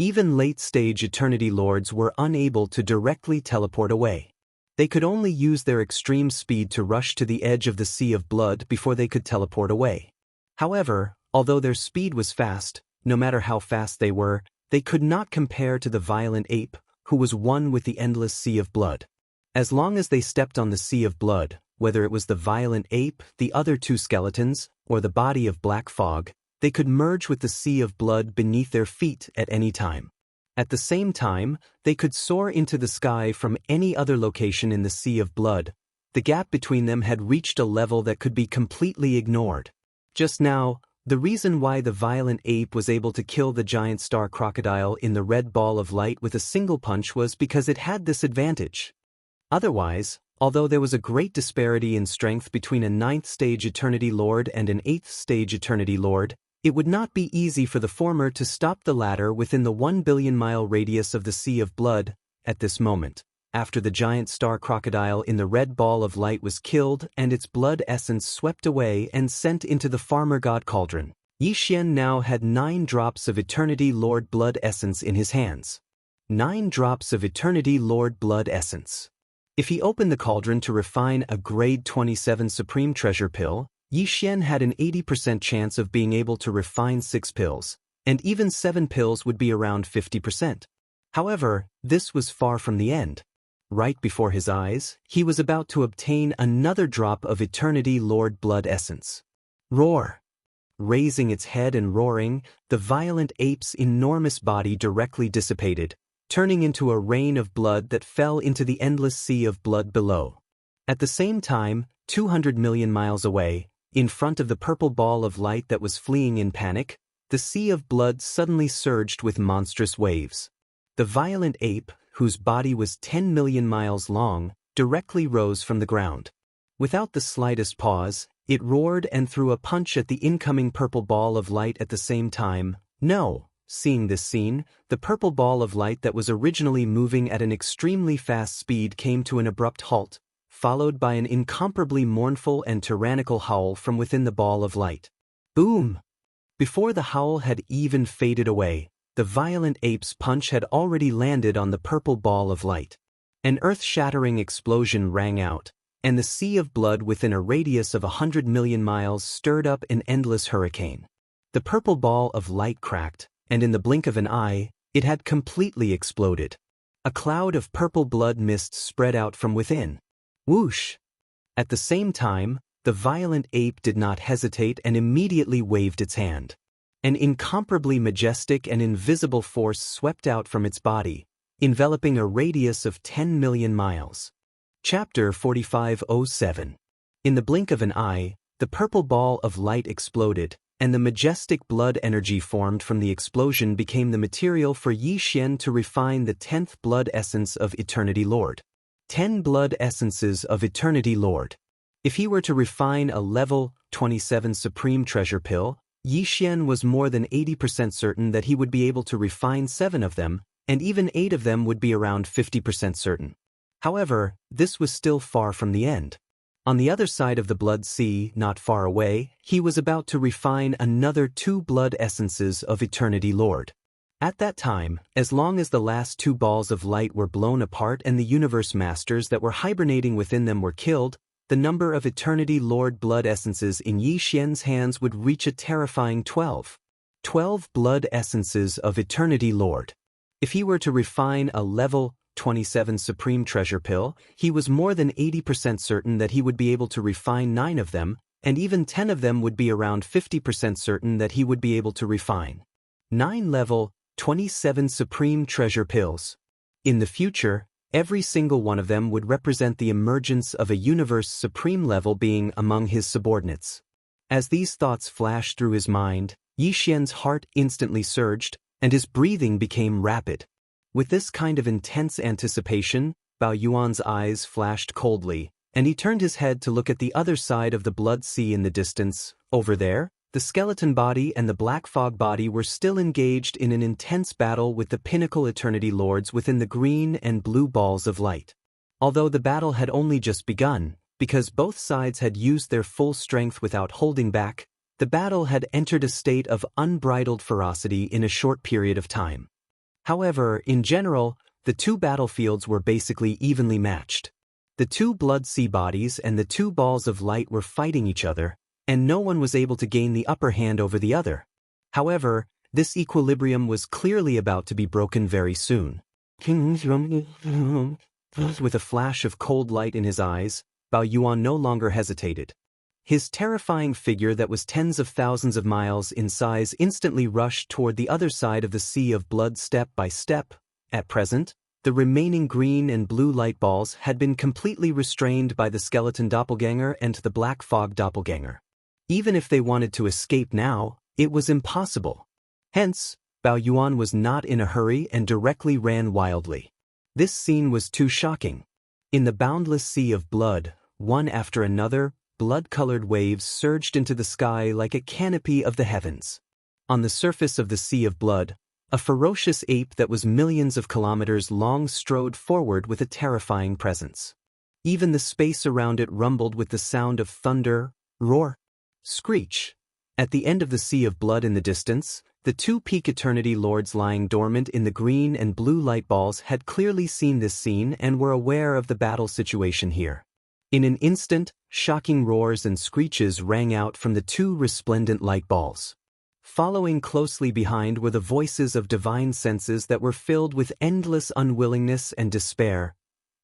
Even late-stage Eternity Lords were unable to directly teleport away. They could only use their extreme speed to rush to the edge of the sea of blood before they could teleport away. However, although their speed was fast, no matter how fast they could not compare to the violent ape, who was one with the endless sea of blood. As long as they stepped on the sea of blood, whether it was the violent ape, the other two skeletons, or the body of black fog, they could merge with the sea of blood beneath their feet at any time. At the same time, they could soar into the sky from any other location in the sea of blood. The gap between them had reached a level that could be completely ignored. Just now, the reason why the violent ape was able to kill the giant star crocodile in the red ball of light with a single punch was because it had this advantage. Otherwise, although there was a great disparity in strength between a 9th stage Eternity Lord and an 8th stage Eternity Lord, it would not be easy for the former to stop the latter within the 1 billion mile radius of the Sea of Blood. At this moment, after the giant star crocodile in the red ball of light was killed and its blood essence swept away and sent into the farmer god cauldron, Yixian now had 9 drops of Eternity Lord blood essence in his hands. 9 drops of Eternity Lord blood essence. If he opened the cauldron to refine a grade 27 Supreme Treasure pill, Yixian had an 80% chance of being able to refine 6 pills, and even 7 pills would be around 50%. However, this was far from the end. Right before his eyes, he was about to obtain another drop of Eternity Lord blood essence. Roar! Raising its head and roaring, the violent ape's enormous body directly dissipated, turning into a rain of blood that fell into the endless sea of blood below. At the same time, 200 million miles away, in front of the purple ball of light that was fleeing in panic, the sea of blood suddenly surged with monstrous waves. The violent ape, whose body was 10 million miles long, directly rose from the ground. Without the slightest pause, it roared and threw a punch at the incoming purple ball of light at the same time. No! Seeing this scene, the purple ball of light that was originally moving at an extremely fast speed came to an abrupt halt, followed by an incomparably mournful and tyrannical howl from within the ball of light. Boom! Before the howl had even faded away, the violent ape's punch had already landed on the purple ball of light. An earth-shattering explosion rang out, and the sea of blood within a radius of 100 million miles stirred up an endless hurricane. The purple ball of light cracked, and in the blink of an eye, it had completely exploded. A cloud of purple blood mist spread out from within. Whoosh! At the same time, the violent ape did not hesitate and immediately waved its hand. An incomparably majestic and invisible force swept out from its body, enveloping a radius of 10 million miles. Chapter 4507. In the blink of an eye, the purple ball of light exploded, and the majestic blood energy formed from the explosion became the material for Yixian to refine the 10th blood essence of Eternity Lord. 10 blood essences of Eternity Lord. If he were to refine a level 27 Supreme Treasure pill, Yixian was more than 80% certain that he would be able to refine 7 of them, and even 8 of them would be around 50% certain. However, this was still far from the end. On the other side of the blood sea, not far away, he was about to refine another 2 blood essences of Eternity Lord. At that time, as long as the last 2 balls of light were blown apart and the universe masters that were hibernating within them were killed, the number of Eternity Lord blood essences in Yixian's hands would reach a terrifying 12. 12 blood essences of Eternity Lord. If he were to refine a level 27 Supreme Treasure pill, he was more than 80% certain that he would be able to refine 9 of them, and even 10 of them would be around 50% certain that he would be able to refine 9 level 27 Supreme Treasure pills. In the future, every single one of them would represent the emergence of a universe supreme level being among his subordinates. As these thoughts flashed through his mind, Yixian's heart instantly surged, and his breathing became rapid. With this kind of intense anticipation, Bao Yuan's eyes flashed coldly, and he turned his head to look at the other side of the blood sea in the distance. Over there, the skeleton body and the black fog body were still engaged in an intense battle with the pinnacle Eternity Lords within the green and blue balls of light. Although the battle had only just begun, because both sides had used their full strength without holding back, the battle had entered a state of unbridled ferocity in a short period of time. However, in general, the 2 battlefields were basically evenly matched. The 2 blood sea bodies and the 2 balls of light were fighting each other, and no one was able to gain the upper hand over the other. However, this equilibrium was clearly about to be broken very soon. With a flash of cold light in his eyes, Bao Yuan no longer hesitated. His terrifying figure that was tens of thousands of miles in size instantly rushed toward the other side of the sea of blood step by step. At present, the remaining green and blue light balls had been completely restrained by the skeleton doppelganger and the black fog doppelganger. Even if they wanted to escape now, it was impossible. Hence, Bao Yuan was not in a hurry and directly ran wildly. This scene was too shocking. In the boundless sea of blood, one after another, blood-colored waves surged into the sky like a canopy of the heavens. On the surface of the sea of blood, a ferocious ape that was millions of kilometers long strode forward with a terrifying presence. Even the space around it rumbled with the sound of thunder, roar, screech. At the end of the sea of blood in the distance, the two peak eternity lords lying dormant in the green and blue light balls had clearly seen this scene and were aware of the battle situation here. In an instant, shocking roars and screeches rang out from the two resplendent light balls. Following closely behind were the voices of divine senses that were filled with endless unwillingness and despair.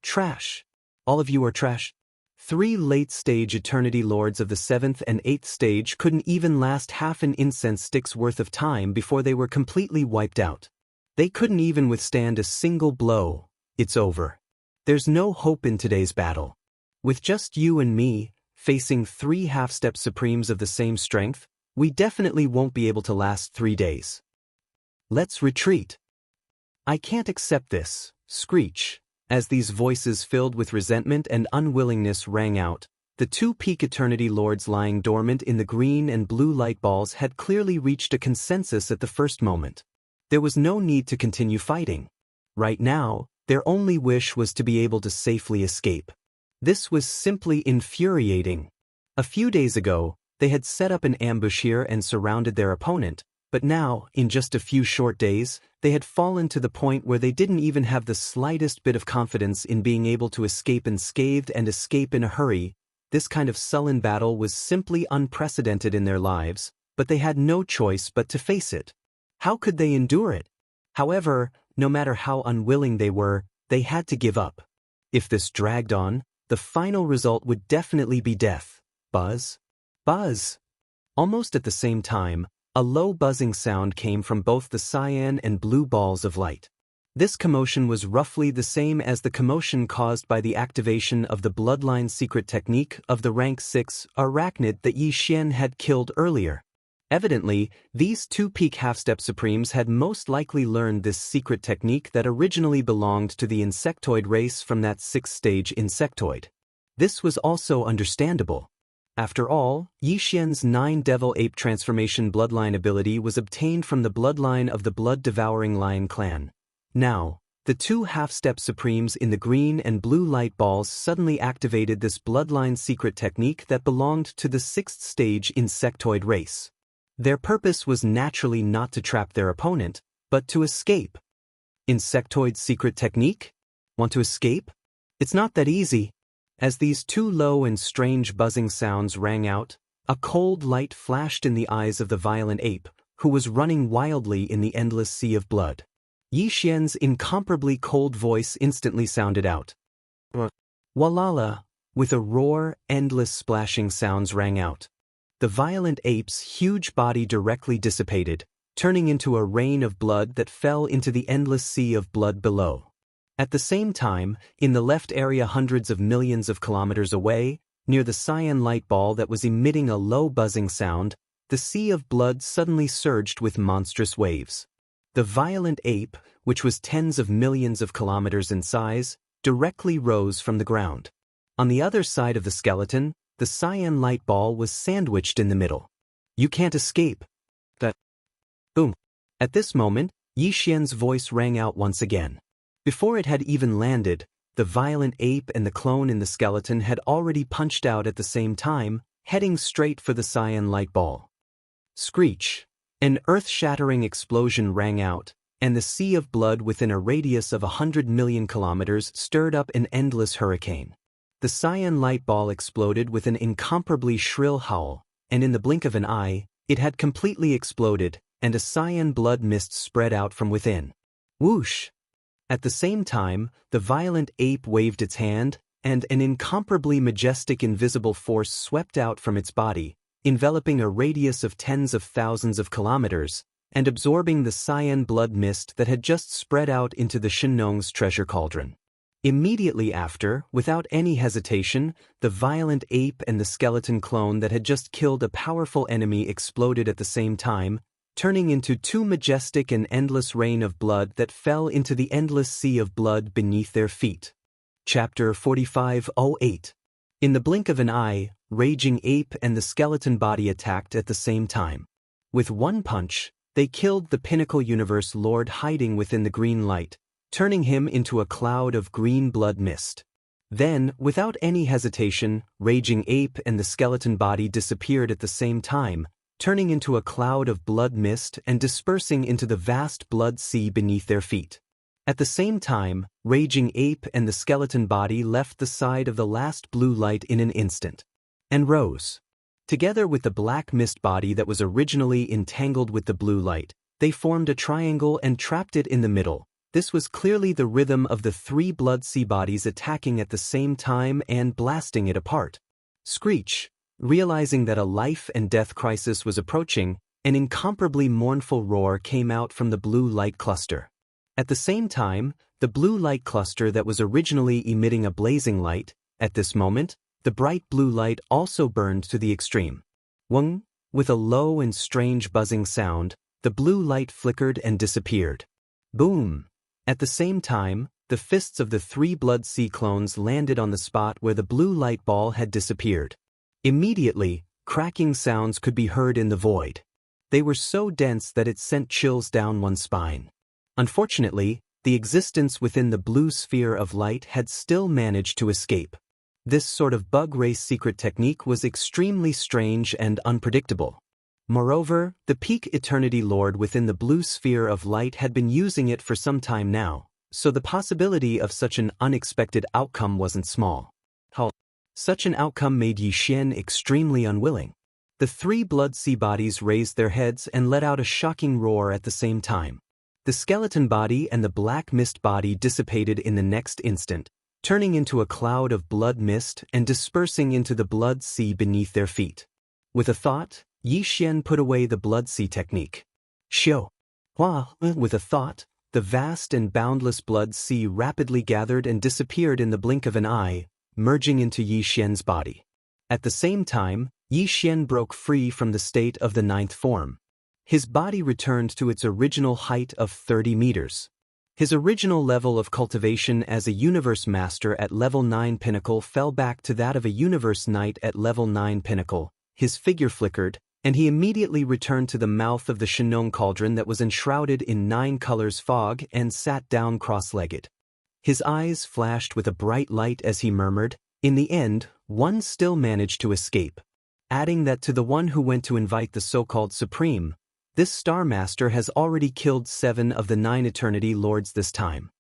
Trash. All of you are trash. 3 late-stage eternity lords of the 7th and 8th stage couldn't even last half an incense stick's worth of time before they were completely wiped out. They couldn't even withstand a single blow. It's over. There's no hope in today's battle. With just you and me, facing 3 half-step supremes of the same strength, we definitely won't be able to last 3 days. Let's retreat. I can't accept this, screech. As these voices filled with resentment and unwillingness rang out, the two peak eternity lords lying dormant in the green and blue light balls had clearly reached a consensus at the first moment. There was no need to continue fighting. Right now, their only wish was to be able to safely escape. This was simply infuriating. A few days ago, they had set up an ambush here and surrounded their opponent, but now, in just a few short days, they had fallen to the point where they didn't even have the slightest bit of confidence in being able to escape unscathed and escape in a hurry. This kind of sullen battle was simply unprecedented in their lives, but they had no choice but to face it. How could they endure it? However, no matter how unwilling they were, they had to give up. If this dragged on, the final result would definitely be death. Buzz. Buzz. Almost at the same time, a low buzzing sound came from both the cyan and blue balls of light. This commotion was roughly the same as the commotion caused by the activation of the bloodline secret technique of the rank 6 arachnid that Yi Xian had killed earlier. Evidently, these two peak half-step supremes had most likely learned this secret technique that originally belonged to the insectoid race from that 6th-stage insectoid. This was also understandable. After all, Yi Xian's 9 Devil Ape transformation bloodline ability was obtained from the bloodline of the blood-devouring lion clan. Now, the two half-step supremes in the green and blue light balls suddenly activated this bloodline secret technique that belonged to the 6th-stage insectoid race. Their purpose was naturally not to trap their opponent, but to escape. Insectoid secret technique? Want to escape? It's not that easy. As these two low and strange buzzing sounds rang out, a cold light flashed in the eyes of the violent ape, who was running wildly in the endless sea of blood. Yi Xian's incomparably cold voice instantly sounded out. Walala! With a roar, endless splashing sounds rang out. The violent ape's huge body directly dissipated, turning into a rain of blood that fell into the endless sea of blood below. At the same time, in the left area hundreds of millions of kilometers away, near the cyan light ball that was emitting a low buzzing sound, the sea of blood suddenly surged with monstrous waves. The violent ape, which was tens of millions of kilometers in size, directly rose from the ground. On the other side of the skeleton, the cyan light ball was sandwiched in the middle. You can't escape. Boom. At this moment, Yi Xian's voice rang out once again. Before it had even landed, the violent ape and the clone in the skeleton had already punched out at the same time, heading straight for the cyan light ball. Screech. An earth-shattering explosion rang out, and the sea of blood within a radius of 100 million kilometers stirred up an endless hurricane. The cyan light ball exploded with an incomparably shrill howl, and in the blink of an eye, it had completely exploded, and a cyan blood mist spread out from within. Whoosh! At the same time, the violent ape waved its hand, and an incomparably majestic invisible force swept out from its body, enveloping a radius of tens of thousands of kilometers, and absorbing the cyan blood mist that had just spread out into the Shenong's treasure cauldron. Immediately after, without any hesitation, the violent ape and the skeleton clone that had just killed a powerful enemy exploded at the same time, turning into two majestic and endless rain of blood that fell into the endless sea of blood beneath their feet. Chapter 4508. In the blink of an eye, Raging Ape and the skeleton body attacked at the same time. With one punch, they killed the Pinnacle Universe Lord hiding within the green light, turning him into a cloud of green blood mist. Then, without any hesitation, Raging Ape and the skeleton body disappeared at the same time, turning into a cloud of blood mist and dispersing into the vast blood sea beneath their feet. At the same time, Raging Ape and the skeleton body left the side of the last blue light in an instant, and rose. Together with the black mist body that was originally entangled with the blue light, they formed a triangle and trapped it in the middle. This was clearly the rhythm of the three blood sea bodies attacking at the same time and blasting it apart. Screech, realizing that a life and death crisis was approaching, an incomparably mournful roar came out from the blue light cluster. At the same time, the blue light cluster that was originally emitting a blazing light, at this moment, the bright blue light also burned to the extreme. Wang, with a low and strange buzzing sound, the blue light flickered and disappeared. Boom! At the same time, the fists of the three blood sea clones landed on the spot where the blue light ball had disappeared. Immediately, cracking sounds could be heard in the void. They were so dense that it sent chills down one's spine. Unfortunately, the existence within the blue sphere of light had still managed to escape. This sort of bug race secret technique was extremely strange and unpredictable. Moreover, the peak Eternity Lord within the blue sphere of light had been using it for some time now, so the possibility of such an unexpected outcome wasn't small. Such an outcome made Yi Xian extremely unwilling. The three blood sea bodies raised their heads and let out a shocking roar at the same time. The skeleton body and the black mist body dissipated in the next instant, turning into a cloud of blood mist and dispersing into the blood sea beneath their feet. With a thought, Yi Xian put away the blood sea technique. Xiu Hua, with a thought, the vast and boundless blood sea rapidly gathered and disappeared in the blink of an eye, merging into Yi Xian's body. At the same time, Yi Xian broke free from the state of the ninth form. His body returned to its original height of 30 meters. His original level of cultivation as a universe master at level 9 pinnacle fell back to that of a universe knight at level 9 pinnacle. His figure flickered, and he immediately returned to the mouth of the Shenong cauldron that was enshrouded in 9 colors fog and sat down cross-legged. His eyes flashed with a bright light as he murmured, "In the end, one still managed to escape," adding that to the one who went to invite the so-called Supreme, "This Star Master has already killed 7 of the 9 Eternity Lords this time."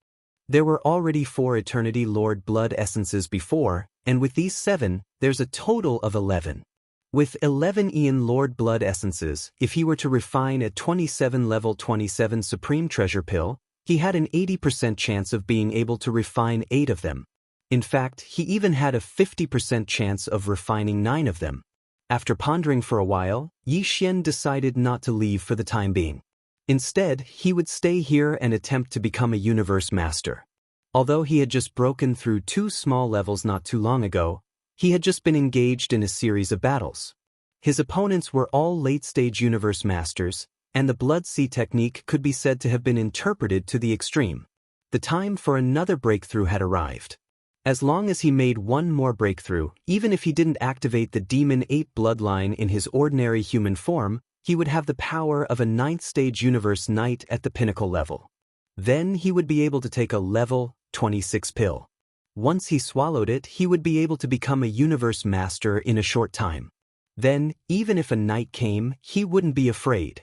There were already 4 Eternity Lord blood essences before, and with these 7, there's a total of 11. With 11 Aeon Lord blood essences, if he were to refine a 27 level 27 Supreme Treasure Pill, he had an 80% chance of being able to refine 8 of them. In fact, he even had a 50% chance of refining 9 of them. After pondering for a while, Yi Xian decided not to leave for the time being. Instead, he would stay here and attempt to become a universe master. Although he had just broken through 2 small levels not too long ago, he had just been engaged in a series of battles. His opponents were all late-stage universe masters, and the blood sea technique could be said to have been interpreted to the extreme. The time for another breakthrough had arrived. As long as he made one more breakthrough, even if he didn't activate the demon ape bloodline in his ordinary human form, he would have the power of a 9th-stage universe knight at the pinnacle level. Then he would be able to take a level 26 pill. Once he swallowed it, he would be able to become a universe master in a short time. Then, even if a knight came, he wouldn't be afraid.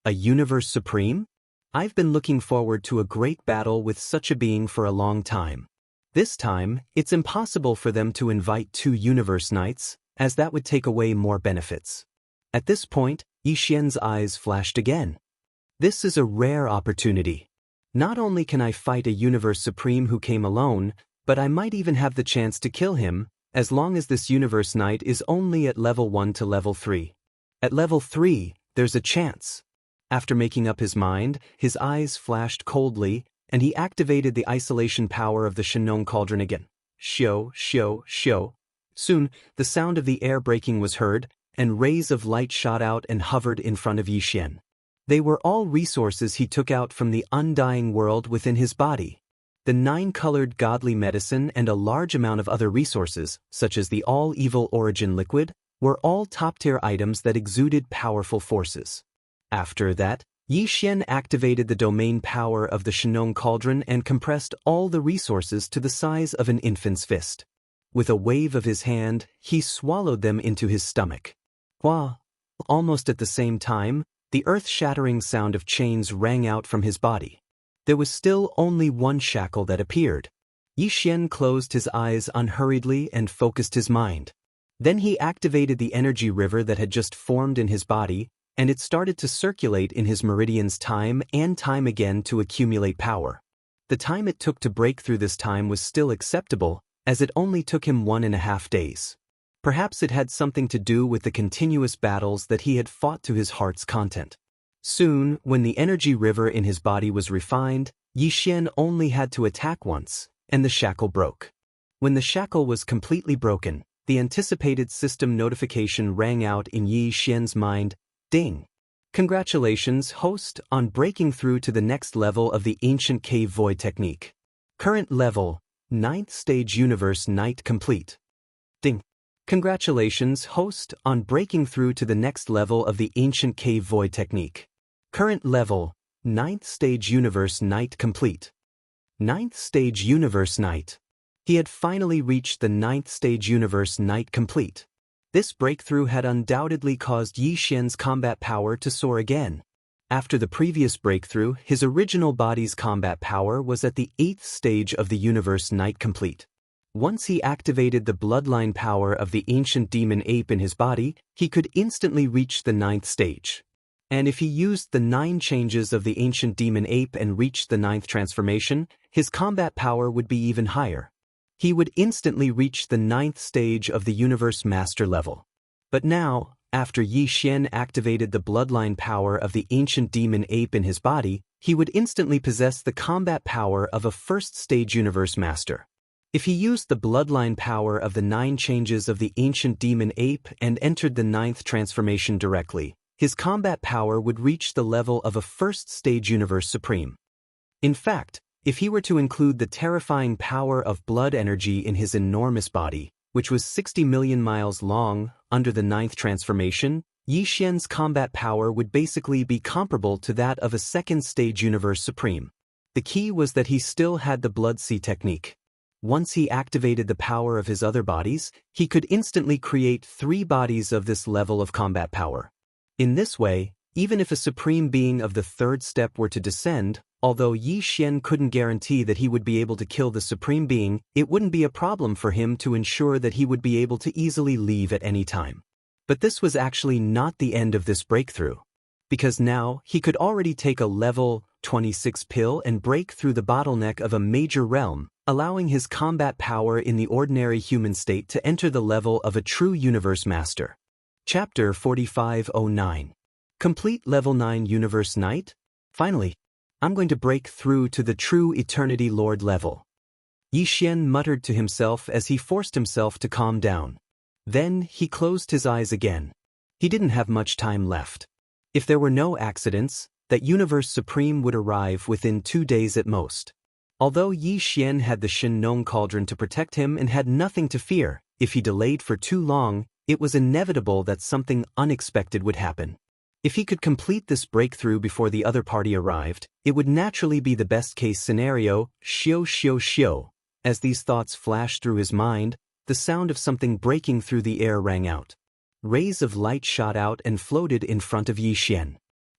A universe supreme? I've been looking forward to a great battle with such a being for a long time. This time, it's impossible for them to invite 2 universe knights, as that would take away more benefits. At this point, Yi Xian's eyes flashed again. This is a rare opportunity. Not only can I fight a universe supreme who came alone, but I might even have the chance to kill him, as long as this universe knight is only at level 1 to level 3. At level 3, there's a chance. After making up his mind, his eyes flashed coldly, and he activated the isolation power of the Shenong Cauldron again. Shio, shio, shio. Soon, the sound of the air breaking was heard, and rays of light shot out and hovered in front of Yixian. They were all resources he took out from the undying world within his body. The 9-colored godly medicine and a large amount of other resources, such as the all-evil origin liquid, were all top-tier items that exuded powerful forces. After that, Yixian activated the domain power of the Shenong Cauldron and compressed all the resources to the size of an infant's fist. With a wave of his hand, he swallowed them into his stomach. Almost at the same time, the earth-shattering sound of chains rang out from his body. There was still only one shackle that appeared. Yixian closed his eyes unhurriedly and focused his mind. Then he activated the energy river that had just formed in his body, and it started to circulate in his meridians time and time again to accumulate power. The time it took to break through this time was still acceptable, as it only took him 1.5 days. Perhaps it had something to do with the continuous battles that he had fought to his heart's content. Soon, when the energy river in his body was refined, Yixian only had to attack once, and the shackle broke. When the shackle was completely broken, the anticipated system notification rang out in Yixian's mind. Ding! Congratulations, host, on breaking through to the next level of the ancient cave void technique. Current level, 9th stage universe knight complete. Ding! Congratulations, host, on breaking through to the next level of the ancient cave void technique. Current level, 9th stage universe knight complete. 9th stage universe knight. He had finally reached the 9th stage universe knight complete. This breakthrough had undoubtedly caused Yixian's combat power to soar again. After the previous breakthrough, his original body's combat power was at the 8th stage of the universe knight complete. Once he activated the bloodline power of the ancient demon ape in his body, he could instantly reach the 9th stage. And if he used the 9 changes of the ancient demon ape and reached the 9th transformation, his combat power would be even higher. He would instantly reach the 9th stage of the universe master level. But now, after Yixian activated the bloodline power of the ancient demon ape in his body, he would instantly possess the combat power of a 1st stage universe master. If he used the bloodline power of the 9 changes of the ancient demon ape and entered the 9th transformation directly, his combat power would reach the level of a 1st stage universe supreme. In fact, if he were to include the terrifying power of blood energy in his enormous body, which was 60 million miles long, under the 9th transformation, Yixian's combat power would basically be comparable to that of a 2nd stage universe supreme. The key was that he still had the blood sea technique. Once he activated the power of his other bodies, he could instantly create 3 bodies of this level of combat power. In this way, even if a supreme being of the 3rd step were to descend, although Yixian couldn't guarantee that he would be able to kill the supreme being, it wouldn't be a problem for him to ensure that he would be able to easily leave at any time. But this was actually not the end of this breakthrough. Because now, he could already take a level 26 pill and break through the bottleneck of a major realm, allowing his combat power in the ordinary human state to enter the level of a true universe master. Chapter 4509. Complete Level 9 Universe Knight? Finally, I'm going to break through to the true Eternity Lord level. Yixian muttered to himself as he forced himself to calm down. Then he closed his eyes again. He didn't have much time left. If there were no accidents, that Universe Supreme would arrive within 2 days at most. Although Yixian had the Shenong Cauldron to protect him and had nothing to fear, if he delayed for too long, it was inevitable that something unexpected would happen. If he could complete this breakthrough before the other party arrived, it would naturally be the best-case scenario, shio shio shio. As these thoughts flashed through his mind, the sound of something breaking through the air rang out. Rays of light shot out and floated in front of Yixian.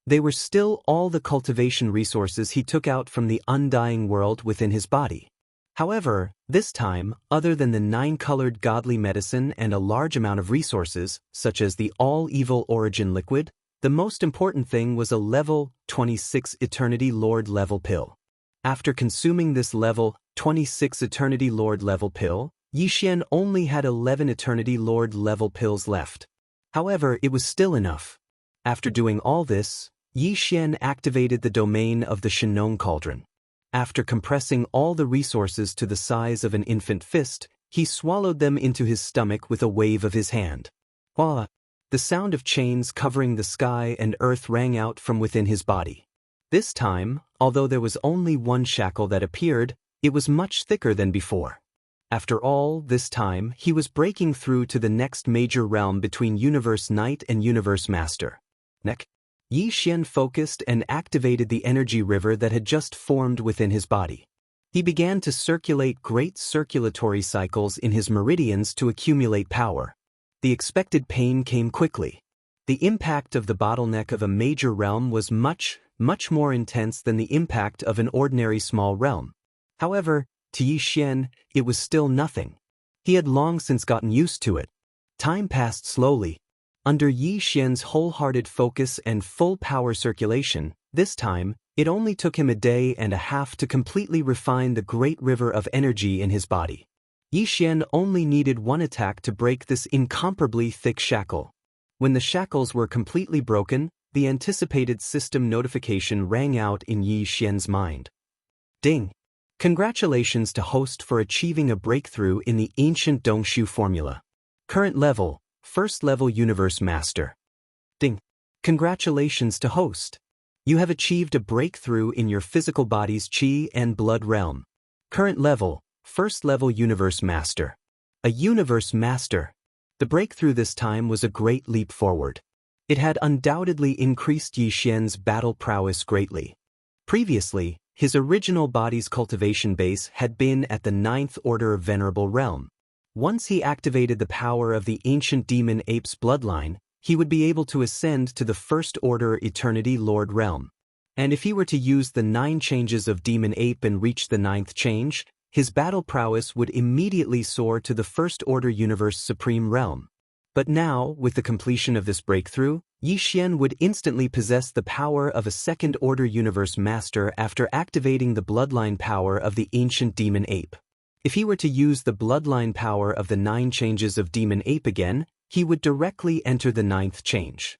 They were still all the cultivation resources he took out from the undying world within his body. However, this time, other than the 9-colored godly medicine and a large amount of resources, such as the all-evil origin liquid, the most important thing was a level 26 Eternity Lord level pill. After consuming this level 26 Eternity Lord level pill, Yixian only had 11 Eternity Lord level pills left. However, it was still enough. After doing all this, Yixian activated the domain of the Shenong Cauldron. After compressing all the resources to the size of an infant fist, he swallowed them into his stomach with a wave of his hand. Wah! The sound of chains covering the sky and earth rang out from within his body. This time, although there was only one shackle that appeared, it was much thicker than before. After all, this time, he was breaking through to the next major realm between Universe Knight and Universe Master. Yixian focused and activated the energy river that had just formed within his body. He began to circulate great circulatory cycles in his meridians to accumulate power. The expected pain came quickly. The impact of the bottleneck of a major realm was much more intense than the impact of an ordinary small realm. However, to Yixian, it was still nothing. He had long since gotten used to it. Time passed slowly. Under Yixian's wholehearted focus and full power circulation, this time, it only took him a day and a half to completely refine the great river of energy in his body. Yixian only needed one attack to break this incomparably thick shackle. When the shackles were completely broken, the anticipated system notification rang out in Yixian's mind. Ding! Congratulations to host for achieving a breakthrough in the ancient Dongshu formula. Current level, first level Universe Master. Ding! Congratulations to host. You have achieved a breakthrough in your physical body's Qi and Blood realm. Current level, first level Universe Master. A Universe Master. The breakthrough this time was a great leap forward. It had undoubtedly increased Yixian's battle prowess greatly. Previously, his original body's cultivation base had been at the 9th order Venerable Realm. Once he activated the power of the ancient demon ape's bloodline, he would be able to ascend to the 1st order Eternity Lord Realm. And if he were to use the 9 changes of demon ape and reach the 9th change, his battle prowess would immediately soar to the 1st order Universe Supreme Realm. But now, with the completion of this breakthrough, Yixian would instantly possess the power of a 2nd order Universe Master after activating the bloodline power of the ancient demon ape. If he were to use the bloodline power of the 9 changes of demon ape again, he would directly enter the 9th change.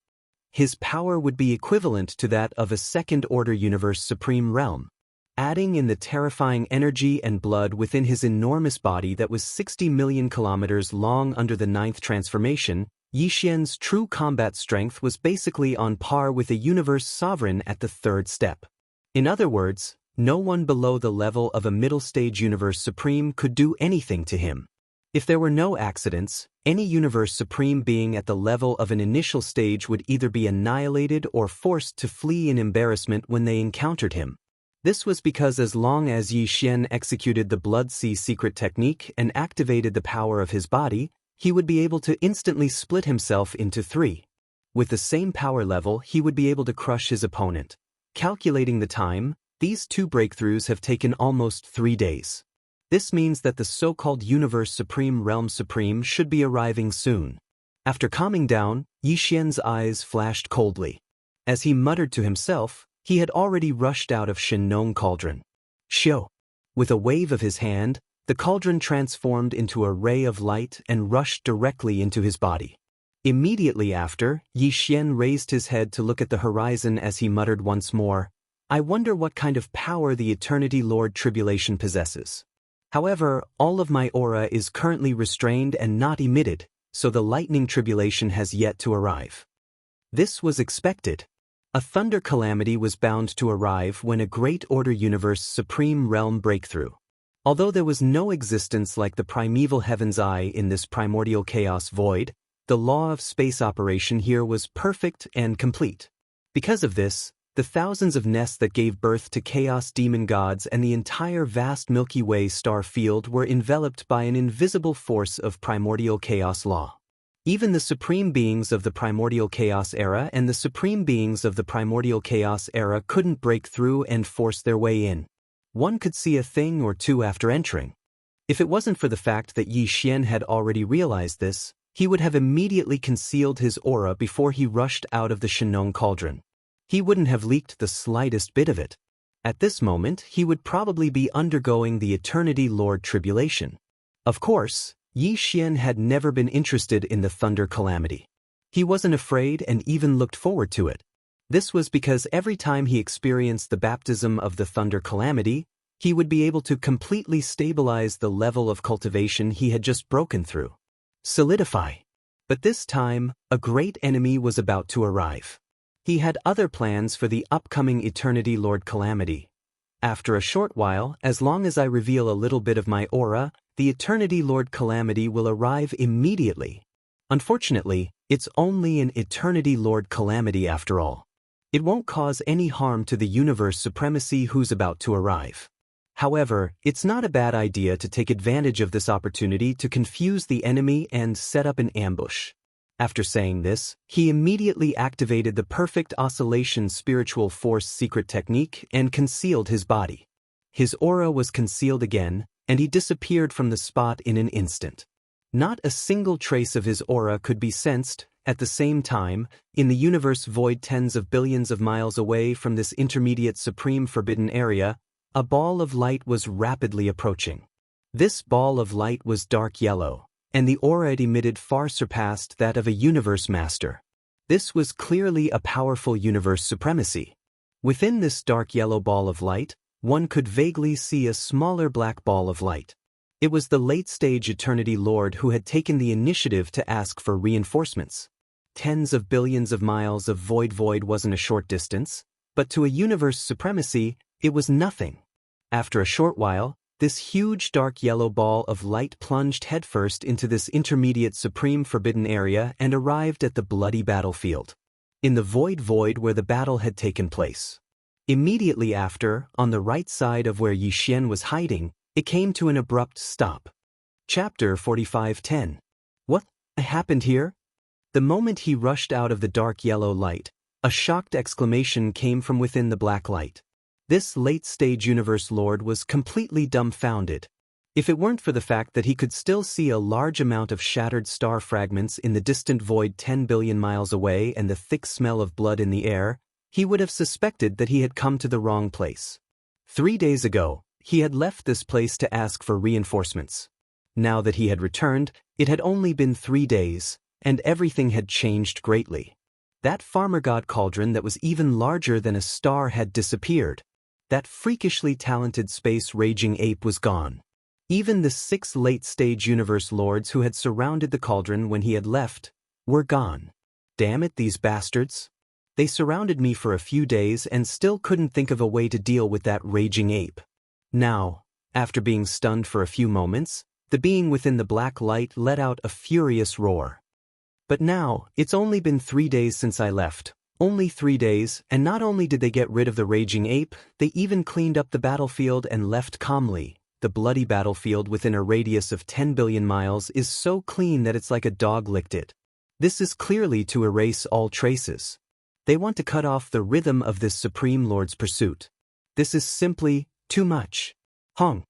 His power would be equivalent to that of a 2nd order Universe Supreme Realm. Adding in the terrifying energy and blood within his enormous body that was 60 million kilometers long under the 9th transformation, Yixian's true combat strength was basically on par with a universe sovereign at the 3rd step. In other words, no one below the level of a middle stage Universe Supreme could do anything to him. If there were no accidents, any Universe Supreme being at the level of an initial stage would either be annihilated or forced to flee in embarrassment when they encountered him. This was because as long as Yixian executed the Blood Sea secret technique and activated the power of his body, he would be able to instantly split himself into 3. With the same power level, he would be able to crush his opponent. Calculating the time, these 2 breakthroughs have taken almost 3 days. This means that the so-called Universe Supreme Realm Supreme should be arriving soon. After calming down, Yixian's eyes flashed coldly. As he muttered to himself, he had already rushed out of Shenong Cauldron. Shio! With a wave of his hand, the cauldron transformed into a ray of light and rushed directly into his body. Immediately after, Yixian raised his head to look at the horizon as he muttered once more, "I wonder what kind of power the Eternity Lord Tribulation possesses. However, all of my aura is currently restrained and not emitted, so the lightning tribulation has yet to arrive." This was expected. A thunder calamity was bound to arrive when a Great Order Universe Supreme Realm breakthrough. Although there was no existence like the primeval Heaven's Eye in this primordial chaos void, the law of space operation here was perfect and complete. Because of this, the thousands of nests that gave birth to chaos demon gods and the entire vast Milky Way star field were enveloped by an invisible force of primordial chaos law. Even the supreme beings of the primordial chaos era and the supreme beings of the primordial chaos era couldn't break through and force their way in. One could see a thing or two after entering. If it wasn't for the fact that Yixian had already realized this, he would have immediately concealed his aura before he rushed out of the Shenong Cauldron. He wouldn't have leaked the slightest bit of it. At this moment, he would probably be undergoing the Eternity Lord tribulation. Of course, Yi Xian had never been interested in the Thunder Calamity. He wasn't afraid and even looked forward to it. This was because every time he experienced the baptism of the Thunder Calamity, he would be able to completely stabilize the level of cultivation he had just broken through. Solidify. But this time, a great enemy was about to arrive. He had other plans for the upcoming Eternity Lord Calamity. After a short while, as long as I reveal a little bit of my aura, the Eternity Lord Calamity will arrive immediately. Unfortunately, it's only an Eternity Lord Calamity after all. It won't cause any harm to the universe supremacy who's about to arrive. However, it's not a bad idea to take advantage of this opportunity to confuse the enemy and set up an ambush. After saying this, he immediately activated the Perfect Oscillation Spiritual Force secret technique and concealed his body. His aura was concealed again, and he disappeared from the spot in an instant. Not a single trace of his aura could be sensed. At the same time, in the universe void tens of billions of miles away from this intermediate supreme forbidden area, a ball of light was rapidly approaching. This ball of light was dark yellow, and the aura it emitted far surpassed that of a universe master. This was clearly a powerful universe supremacy. Within this dark yellow ball of light, one could vaguely see a smaller black ball of light. It was the late-stage Eternity Lord who had taken the initiative to ask for reinforcements. Tens of billions of miles of void wasn't a short distance, but to a universe supremacy, it was nothing. After a short while, this huge dark yellow ball of light plunged headfirst into this intermediate supreme forbidden area and arrived at the bloody battlefield. In the void where the battle had taken place. Immediately after, on the right side of where Yi Xian was hiding, it came to an abrupt stop. Chapter 45:10. What happened here? The moment he rushed out of the dark yellow light, a shocked exclamation came from within the black light. This late-stage universe lord was completely dumbfounded. If it weren't for the fact that he could still see a large amount of shattered star fragments in the distant void 10 billion miles away and the thick smell of blood in the air, he would have suspected that he had come to the wrong place. 3 days ago, he had left this place to ask for reinforcements. Now that he had returned, it had only been 3 days, and everything had changed greatly. That farmer god cauldron that was even larger than a star had disappeared. That freakishly talented space raging ape was gone. Even the 6 late-stage universe lords who had surrounded the cauldron when he had left were gone. Damn it, these bastards. They surrounded me for a few days and still couldn't think of a way to deal with that raging ape. Now, after being stunned for a few moments, the being within the black light let out a furious roar. But now, it's only been 3 days since I left. Only 3 days, and not only did they get rid of the raging ape, they even cleaned up the battlefield and left calmly. The bloody battlefield within a radius of 10 billion miles is so clean that it's like a dog licked it. This is clearly to erase all traces. They want to cut off the rhythm of this Supreme Lord's pursuit. This is simply too much. Hong.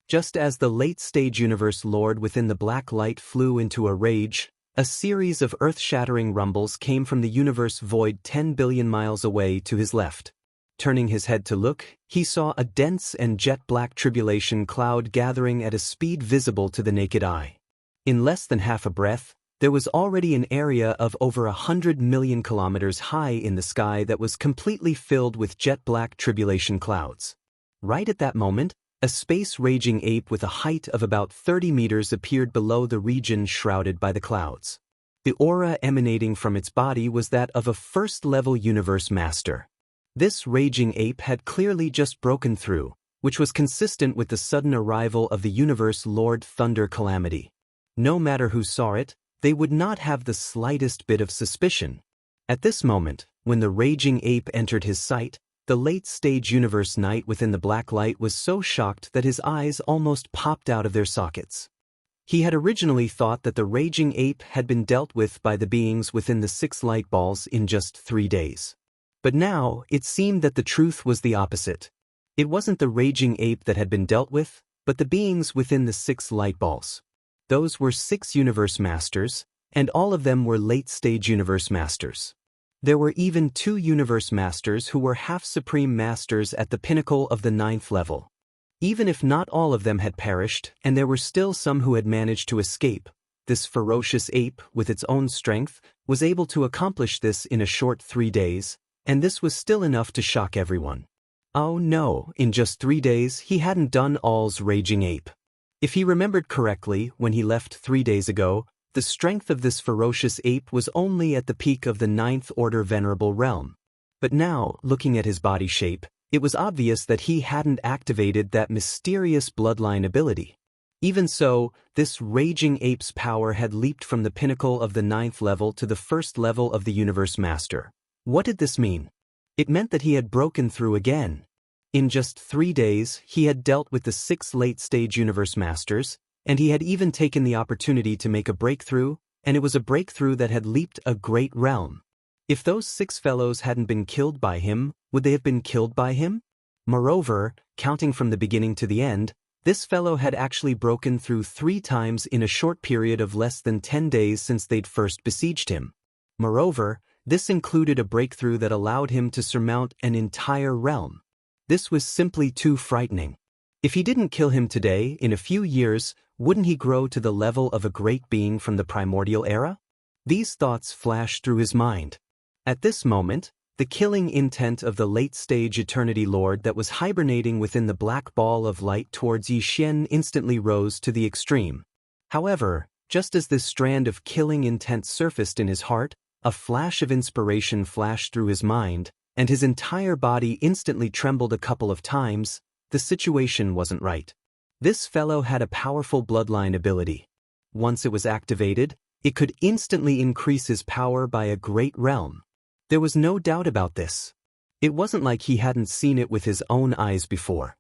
Just as the late-stage universe lord within the black light flew into a rage, a series of earth-shattering rumbles came from the universe void 10 billion miles away to his left. Turning his head to look, he saw a dense and jet-black tribulation cloud gathering at a speed visible to the naked eye. In less than half a breath, there was already an area of over 100 million kilometers high in the sky that was completely filled with jet-black tribulation clouds. Right at that moment, a space-raging ape with a height of about 30 meters appeared below the region shrouded by the clouds. The aura emanating from its body was that of a first-level universe master. This raging ape had clearly just broken through, which was consistent with the sudden arrival of the universe Lord Thunder Calamity. No matter who saw it, they would not have the slightest bit of suspicion. At this moment, when the raging ape entered his sight, the late-stage universe knight within the black light was so shocked that his eyes almost popped out of their sockets. He had originally thought that the raging ape had been dealt with by the beings within the 6 light balls in just 3 days. But now, it seemed that the truth was the opposite. It wasn't the raging ape that had been dealt with, but the beings within the 6 light balls. Those were 6 universe masters, and all of them were late-stage universe masters. There were even 2 universe masters who were half-supreme masters at the pinnacle of the 9th level. Even if not all of them had perished, and there were still some who had managed to escape, this ferocious ape, with its own strength, was able to accomplish this in a short 3 days, and this was still enough to shock everyone. Oh no, in just 3 days he hadn't done all's raging ape. If he remembered correctly, when he left 3 days ago, the strength of this ferocious ape was only at the peak of the 9th order venerable realm. But now, looking at his body shape, it was obvious that he hadn't activated that mysterious bloodline ability. Even so, this raging ape's power had leaped from the pinnacle of the 9th level to the 1st level of the Universe Master. What did this mean? It meant that he had broken through again. In just 3 days, he had dealt with the 6 late-stage Universe Masters, and he had even taken the opportunity to make a breakthrough, and it was a breakthrough that had leaped a great realm. If those 6 fellows hadn't been killed by him, would they have been killed by him? Moreover, counting from the beginning to the end, this fellow had actually broken through 3 times in a short period of less than 10 days since they'd first besieged him. Moreover, this included a breakthrough that allowed him to surmount an entire realm. This was simply too frightening. If he didn't kill him today, in a few years, wouldn't he grow to the level of a great being from the primordial era? These thoughts flashed through his mind. At this moment, the killing intent of the late-stage Eternity Lord that was hibernating within the black ball of light towards Yi Xian instantly rose to the extreme. However, just as this strand of killing intent surfaced in his heart, a flash of inspiration flashed through his mind, and his entire body instantly trembled a couple of times. The situation wasn't right. This fellow had a powerful bloodline ability. Once it was activated, it could instantly increase his power by a great realm. There was no doubt about this. It wasn't like he hadn't seen it with his own eyes before.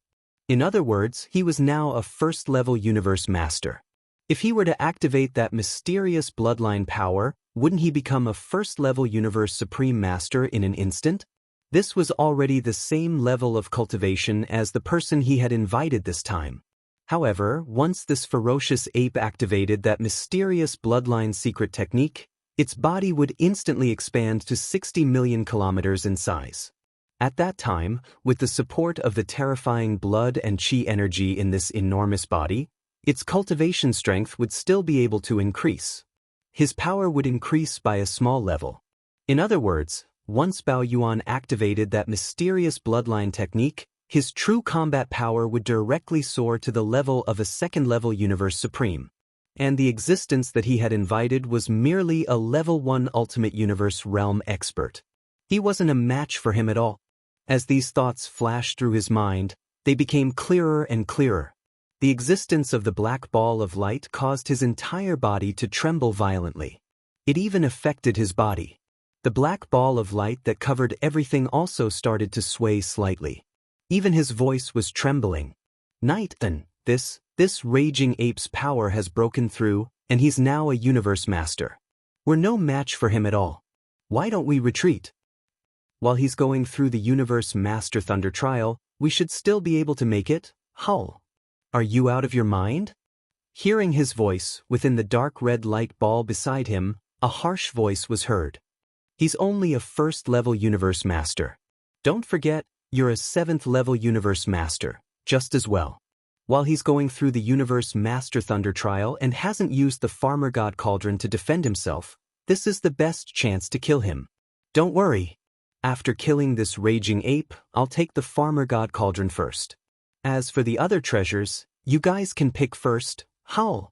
In other words, he was now a 1st-level Universe Master. If he were to activate that mysterious bloodline power, wouldn't he become a 1st-level Universe Supreme Master in an instant? This was already the same level of cultivation as the person he had invited this time. However, once this ferocious ape activated that mysterious bloodline secret technique, its body would instantly expand to 60 million kilometers in size. At that time, with the support of the terrifying blood and chi energy in this enormous body, its cultivation strength would still be able to increase. His power would increase by a small level. In other words, once Bao Yuan activated that mysterious bloodline technique, his true combat power would directly soar to the level of a 2nd-level Universe Supreme. And the existence that he had invited was merely a level 1 Ultimate Universe Realm expert. He wasn't a match for him at all. As these thoughts flashed through his mind, they became clearer and clearer. The existence of the black ball of light caused his entire body to tremble violently. It even affected his body. The black ball of light that covered everything also started to sway slightly. Even his voice was trembling. Then, this raging ape's power has broken through, and he's now a Universe Master. We're no match for him at all. Why don't we retreat? While he's going through the Universe Master Thunder trial, we should still be able to make it. Hull. Are you out of your mind? Hearing his voice, within the dark red light ball beside him, a harsh voice was heard. He's only a 1st-level Universe Master. Don't forget, you're a 7th-level Universe Master, just as well. While he's going through the Universe Master Thunder trial and hasn't used the Farmer God Cauldron to defend himself, this is the best chance to kill him. Don't worry. After killing this raging ape, I'll take the Farmer God Cauldron first. As for the other treasures, you guys can pick first. Howl.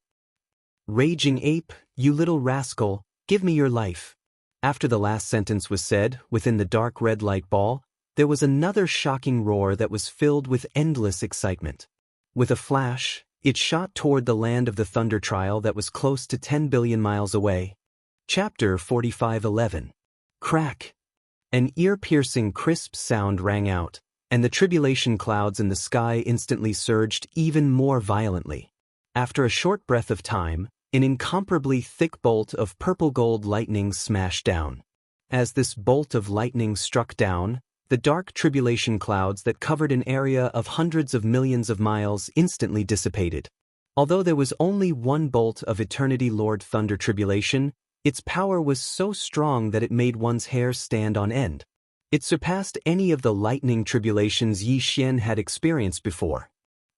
Raging ape, you little rascal, give me your life. After the last sentence was said, within the dark red light ball, there was another shocking roar that was filled with endless excitement. With a flash, it shot toward the land of the Thunder Trial that was close to 10 billion miles away. Chapter 45:11. Crack. An ear-piercing crisp sound rang out, and the tribulation clouds in the sky instantly surged even more violently. After a short breath of time, an incomparably thick bolt of purple-gold lightning smashed down. As this bolt of lightning struck down, the dark tribulation clouds that covered an area of hundreds of millions of miles instantly dissipated. Although there was only one bolt of Eternity Lord Thunder tribulation, Its power was so strong that it made one's hair stand on end. It surpassed any of the lightning tribulations Yi Xian had experienced before.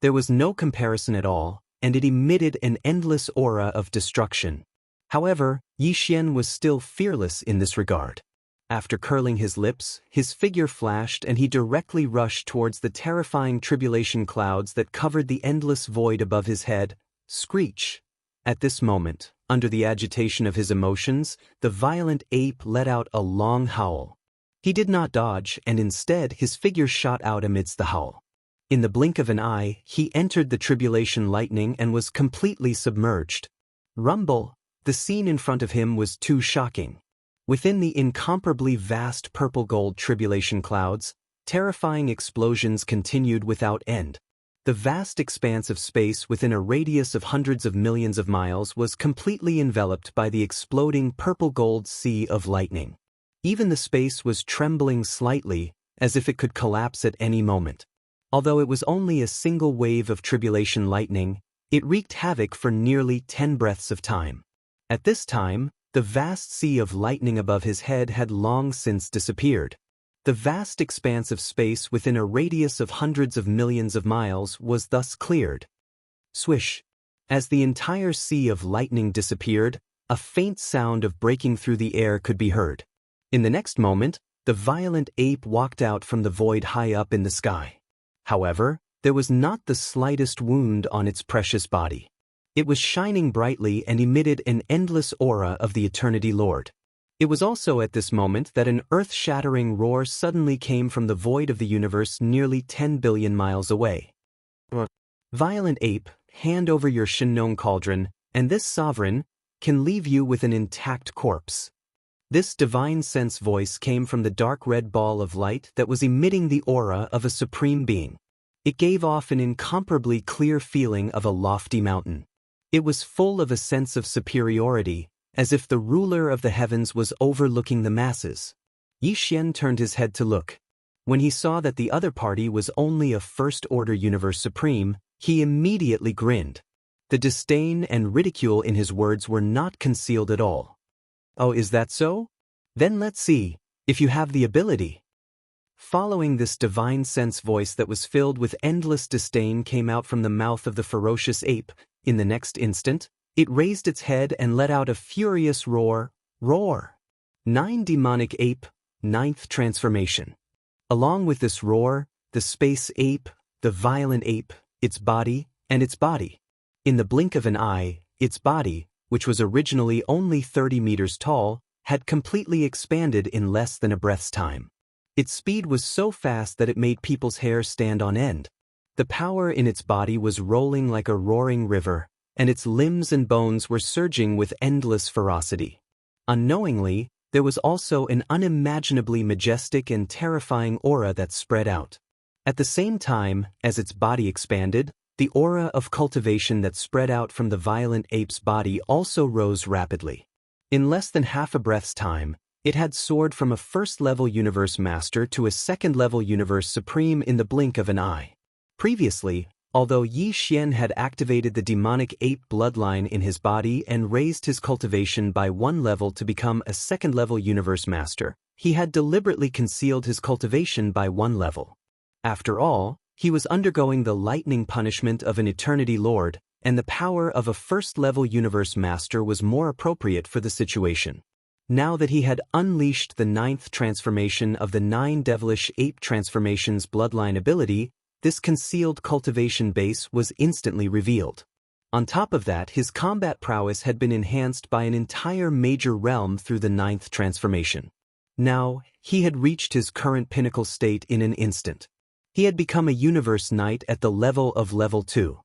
There was no comparison at all, and it emitted an endless aura of destruction. However, Yi Xian was still fearless in this regard. After curling his lips, his figure flashed and he directly rushed towards the terrifying tribulation clouds that covered the endless void above his head. Screech! At this moment, under the agitation of his emotions, the violent ape let out a long howl. He did not dodge, and instead his figure shot out amidst the howl. In the blink of an eye, he entered the tribulation lightning and was completely submerged. Rumble! The scene in front of him was too shocking. Within the incomparably vast purple-gold tribulation clouds, terrifying explosions continued without end. The vast expanse of space within a radius of hundreds of millions of miles was completely enveloped by the exploding purple-gold sea of lightning. Even the space was trembling slightly, as if it could collapse at any moment. Although it was only a single wave of tribulation lightning, it wreaked havoc for nearly 10 breaths of time. At this time, the vast sea of lightning above his head had long since disappeared. The vast expanse of space within a radius of hundreds of millions of miles was thus cleared. Swish! As the entire sea of lightning disappeared, a faint sound of breaking through the air could be heard. In the next moment, the violent ape walked out from the void high up in the sky. However, there was not the slightest wound on its precious body. It was shining brightly and emitted an endless aura of the Eternity Lord. It was also at this moment that an earth-shattering roar suddenly came from the void of the universe nearly 10 billion miles away. Violent ape, hand over your Shinong cauldron, and this sovereign can leave you with an intact corpse. This divine sense voice came from the dark red ball of light that was emitting the aura of a supreme being. It gave off an incomparably clear feeling of a lofty mountain. It was full of a sense of superiority, as if the ruler of the heavens was overlooking the masses. Yi Xian turned his head to look. When he saw that the other party was only a first-order universe supreme, he immediately grinned. The disdain and ridicule in his words were not concealed at all. Oh, is that so? Then let's see, if you have the ability. Following this divine sense voice that was filled with endless disdain came out from the mouth of the ferocious ape. In the next instant, it raised its head and let out a furious roar. Roar! 9 demonic ape, 9th transformation. Along with this roar, the space ape, the violent ape, its body, and its body. In the blink of an eye, its body, which was originally only 30 meters tall, had completely expanded in less than a breath's time. Its speed was so fast that it made people's hair stand on end. The power in its body was rolling like a roaring river, and its limbs and bones were surging with endless ferocity. Unknowingly, there was also an unimaginably majestic and terrifying aura that spread out. At the same time, as its body expanded, the aura of cultivation that spread out from the violent ape's body also rose rapidly. In less than half a breath's time, it had soared from a first-level universe master to a second-level universe supreme in the blink of an eye. Previously, although Yi Xian had activated the demonic ape bloodline in his body and raised his cultivation by 1 level to become a second-level universe master, he had deliberately concealed his cultivation by 1 level. After all, he was undergoing the lightning punishment of an Eternity Lord, and the power of a first-level universe master was more appropriate for the situation. Now that he had unleashed the 9th transformation of the 9 devilish ape transformations bloodline ability, this concealed cultivation base was instantly revealed. On top of that, his combat prowess had been enhanced by an entire major realm through the 9th transformation. Now, he had reached his current pinnacle state in an instant. He had become a universe knight at the level of level 2.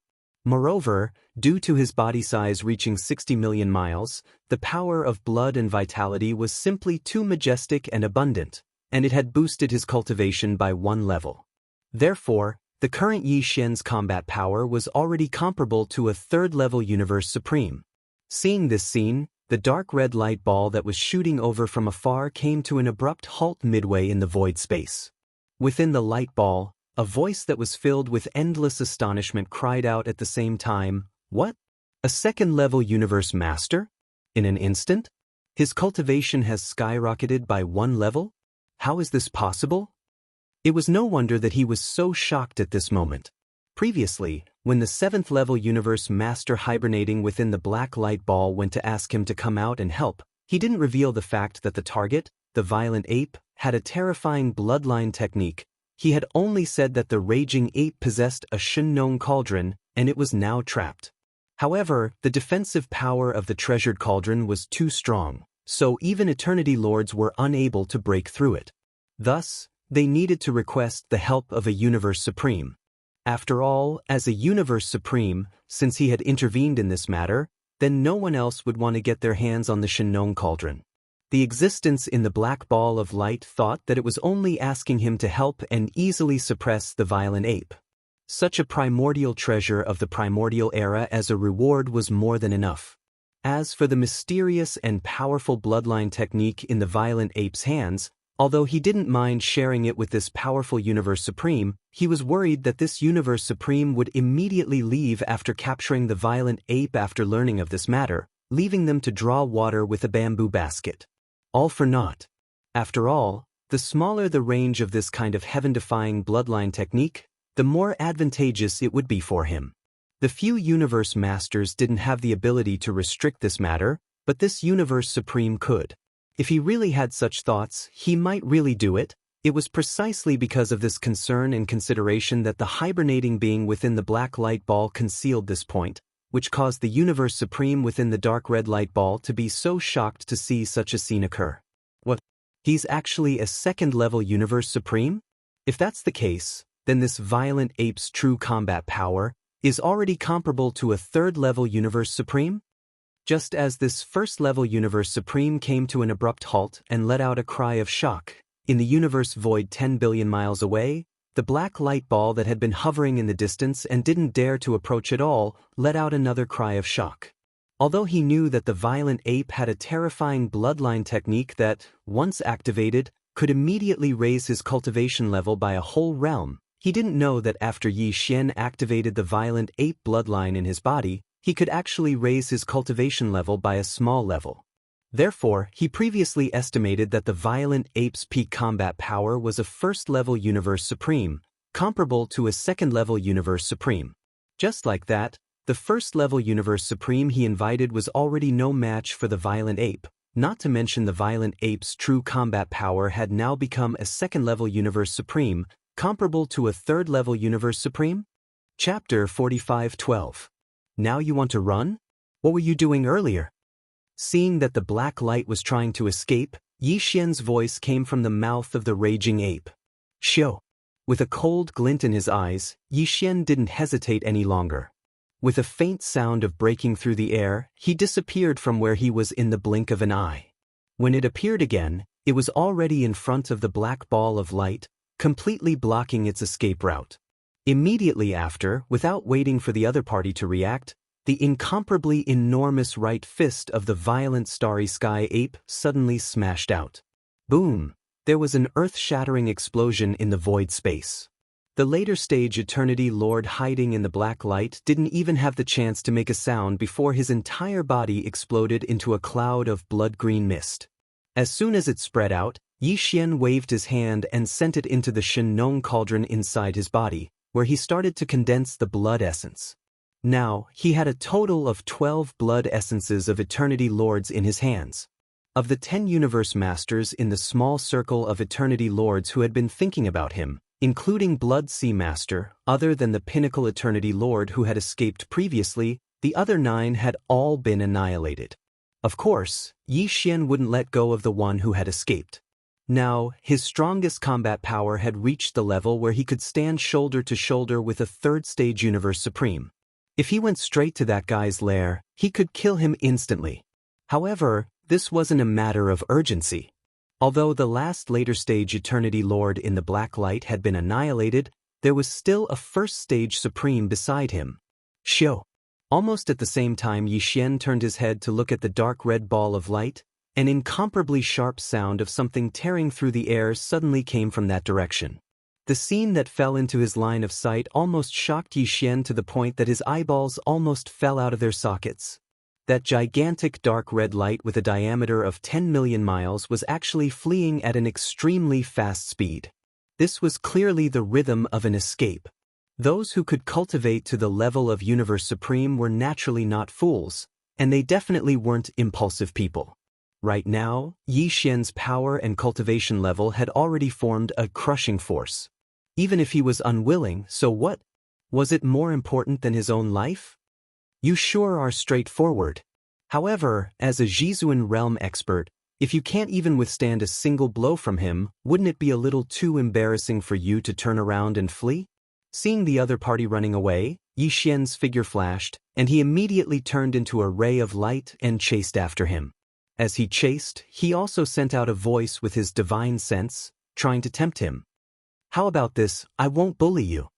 Moreover, due to his body size reaching 60 million miles, the power of blood and vitality was simply too majestic and abundant, and it had boosted his cultivation by 1 level. Therefore, the current Yi Xian's combat power was already comparable to a 3rd-level universe supreme. Seeing this scene, the dark red light ball that was shooting over from afar came to an abrupt halt midway in the void space. Within the light ball, a voice that was filled with endless astonishment cried out at the same time, "What? A second-level universe master? In an instant?" His cultivation has skyrocketed by 1 level? How is this possible? It was no wonder that he was so shocked at this moment. Previously, when the 7th level universe master hibernating within the black light ball went to ask him to come out and help, he didn't reveal the fact that the target, the violent ape, had a terrifying bloodline technique. He had only said that the raging ape possessed a Shenong cauldron, and it was now trapped. However, the defensive power of the treasured cauldron was too strong, so even Eternity Lords were unable to break through it. Thus, they needed to request the help of a Universe Supreme. After all, as a Universe Supreme, since he had intervened in this matter, then no one else would want to get their hands on the Shenong cauldron. The existence in the black ball of light thought that it was only asking him to help and easily suppress the violent ape. Such a primordial treasure of the primordial era as a reward was more than enough. As for the mysterious and powerful bloodline technique in the violent ape's hands, although he didn't mind sharing it with this powerful Universe Supreme, he was worried that this Universe Supreme would immediately leave after capturing the violent ape after learning of this matter, leaving them to draw water with a bamboo basket. All for naught. After all, the smaller the range of this kind of heaven-defying bloodline technique, the more advantageous it would be for him. The few Universe Masters didn't have the ability to restrict this matter, but this Universe Supreme could. If he really had such thoughts, he might really do it. It was precisely because of this concern and consideration that the hibernating being within the black light ball concealed this point, which caused the Universe Supreme within the dark red light ball to be so shocked to see such a scene occur. What? He's actually a 2nd-level Universe Supreme? If that's the case, then this violent ape's true combat power is already comparable to a 3rd-level Universe Supreme? Just as this 1st-level Universe Supreme came to an abrupt halt and let out a cry of shock, in the universe void 10 billion miles away, the black light ball that had been hovering in the distance and didn't dare to approach at all let out another cry of shock. Although he knew that the violent ape had a terrifying bloodline technique that, once activated, could immediately raise his cultivation level by a whole realm, he didn't know that after Yi Xian activated the violent ape bloodline in his body, he could actually raise his cultivation level by a small level. Therefore, he previously estimated that the violent ape's peak combat power was a 1st-level Universe Supreme, comparable to a 2nd-level Universe Supreme. Just like that, the 1st-level Universe Supreme he invited was already no match for the violent ape, not to mention the violent ape's true combat power had now become a 2nd-level Universe Supreme, comparable to a 3rd-level Universe Supreme? Chapter 45:12. Now you want to run? What were you doing earlier? Seeing that the black light was trying to escape, Yi Xian's voice came from the mouth of the raging ape. Shio. With a cold glint in his eyes, Yi Xian didn't hesitate any longer. With a faint sound of breaking through the air, he disappeared from where he was in the blink of an eye. When it appeared again, it was already in front of the black ball of light, completely blocking its escape route. Immediately after, without waiting for the other party to react, the incomparably enormous right fist of the violent starry sky ape suddenly smashed out. Boom! There was an earth-shattering explosion in the void space. The later stage Eternity Lord hiding in the black light didn't even have the chance to make a sound before his entire body exploded into a cloud of blood-green mist. As soon as it spread out, Yi Xian waved his hand and sent it into the Shenong cauldron inside his body, where he started to condense the blood essence. Now, he had a total of 12 blood essences of Eternity Lords in his hands. Of the 10 Universe Masters in the small circle of Eternity Lords who had been thinking about him, including Blood Sea Master, other than the Pinnacle Eternity Lord who had escaped previously, the other 9 had all been annihilated. Of course, Yi Xian wouldn't let go of the one who had escaped. Now, his strongest combat power had reached the level where he could stand shoulder to shoulder with a 3rd-stage Universe Supreme. If he went straight to that guy's lair, he could kill him instantly. However, this wasn't a matter of urgency. Although the last later-stage Eternity Lord in the black light had been annihilated, there was still a 1st-stage Supreme beside him. Shio. Almost at the same time Yi Xian turned his head to look at the dark red ball of light, an incomparably sharp sound of something tearing through the air suddenly came from that direction. The scene that fell into his line of sight almost shocked Yi Xian to the point that his eyeballs almost fell out of their sockets. That gigantic dark red light with a diameter of 10 million miles was actually fleeing at an extremely fast speed. This was clearly the rhythm of an escape. Those who could cultivate to the level of Universe Supreme were naturally not fools, and they definitely weren't impulsive people. Right now, Yi Xian's power and cultivation level had already formed a crushing force. Even if he was unwilling, so what? Was it more important than his own life? You sure are straightforward. However, as a Zhizuan realm expert, if you can't even withstand a single blow from him, wouldn't it be a little too embarrassing for you to turn around and flee? Seeing the other party running away, Yi Xian's figure flashed, and he immediately turned into a ray of light and chased after him. As he chased, he also sent out a voice with his divine sense, trying to tempt him. How about this? I won't bully you.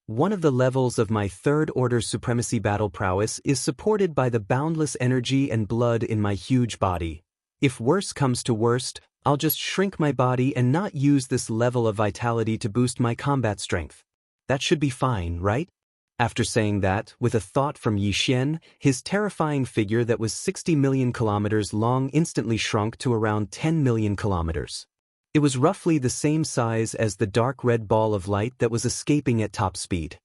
One of the levels of my third-order supremacy battle prowess is supported by the boundless energy and blood in my huge body. If worse comes to worst, I'll just shrink my body and not use this level of vitality to boost my combat strength. That should be fine, right? After saying that, with a thought from Yi Xian, his terrifying figure that was 60 million kilometers long instantly shrunk to around 10 million kilometers. It was roughly the same size as the dark red ball of light that was escaping at top speed.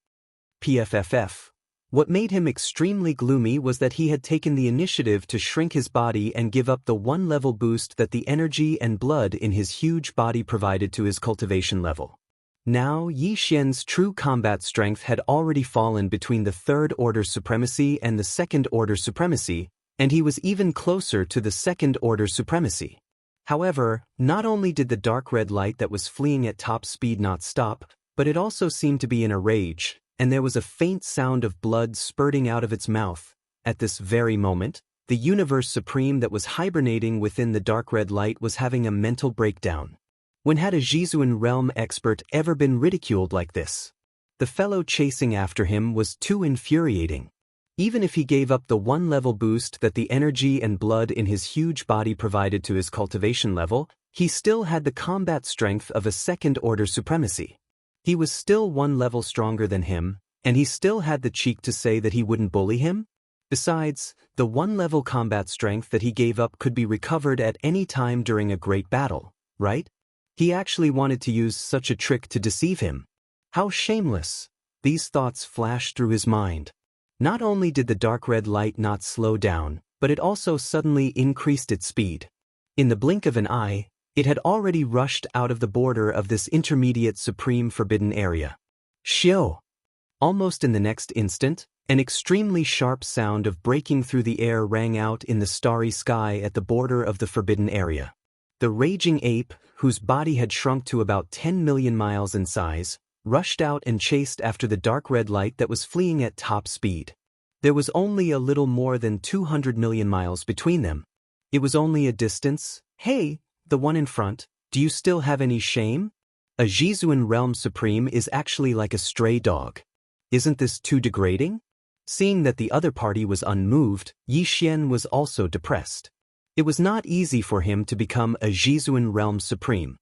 PFFF. What made him extremely gloomy was that he had taken the initiative to shrink his body and give up the one-level boost that the energy and blood in his huge body provided to his cultivation level. Now, Yi Xian's true combat strength had already fallen between the third-order supremacy and the second-order supremacy, and he was even closer to the second-order supremacy. However, not only did the dark red light that was fleeing at top speed not stop, but it also seemed to be in a rage, and there was a faint sound of blood spurting out of its mouth. At this very moment, the Universe Supreme that was hibernating within the dark red light was having a mental breakdown. When had a Zhizuan realm expert ever been ridiculed like this? The fellow chasing after him was too infuriating. Even if he gave up the one-level boost that the energy and blood in his huge body provided to his cultivation level, he still had the combat strength of a second-order supremacy. He was still one level stronger than him, and he still had the cheek to say that he wouldn't bully him? Besides, the one-level combat strength that he gave up could be recovered at any time during a great battle, right? He actually wanted to use such a trick to deceive him. How shameless! These thoughts flashed through his mind. Not only did the dark red light not slow down, but it also suddenly increased its speed. In the blink of an eye, it had already rushed out of the border of this intermediate supreme forbidden area. Xiu! Almost in the next instant, an extremely sharp sound of breaking through the air rang out in the starry sky at the border of the forbidden area. The raging ape, whose body had shrunk to about 10 million miles in size, rushed out and chased after the dark red light that was fleeing at top speed. There was only a little more than 200 million miles between them. It was only a distance. Hey, the one in front, do you still have any shame? A Zhizuan realm supreme is actually like a stray dog. Isn't this too degrading? Seeing that the other party was unmoved, Yi Xian was also depressed. It was not easy for him to become a Zhizuan realm supreme.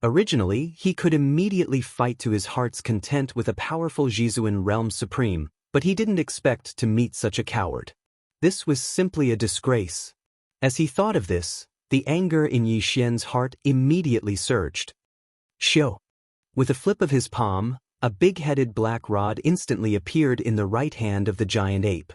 Originally, he could immediately fight to his heart's content with a powerful Zhizuan realm supreme, but he didn't expect to meet such a coward. This was simply a disgrace. As he thought of this, the anger in Yi Xian's heart immediately surged. Xiu! With a flip of his palm, a big-headed black rod instantly appeared in the right hand of the giant ape.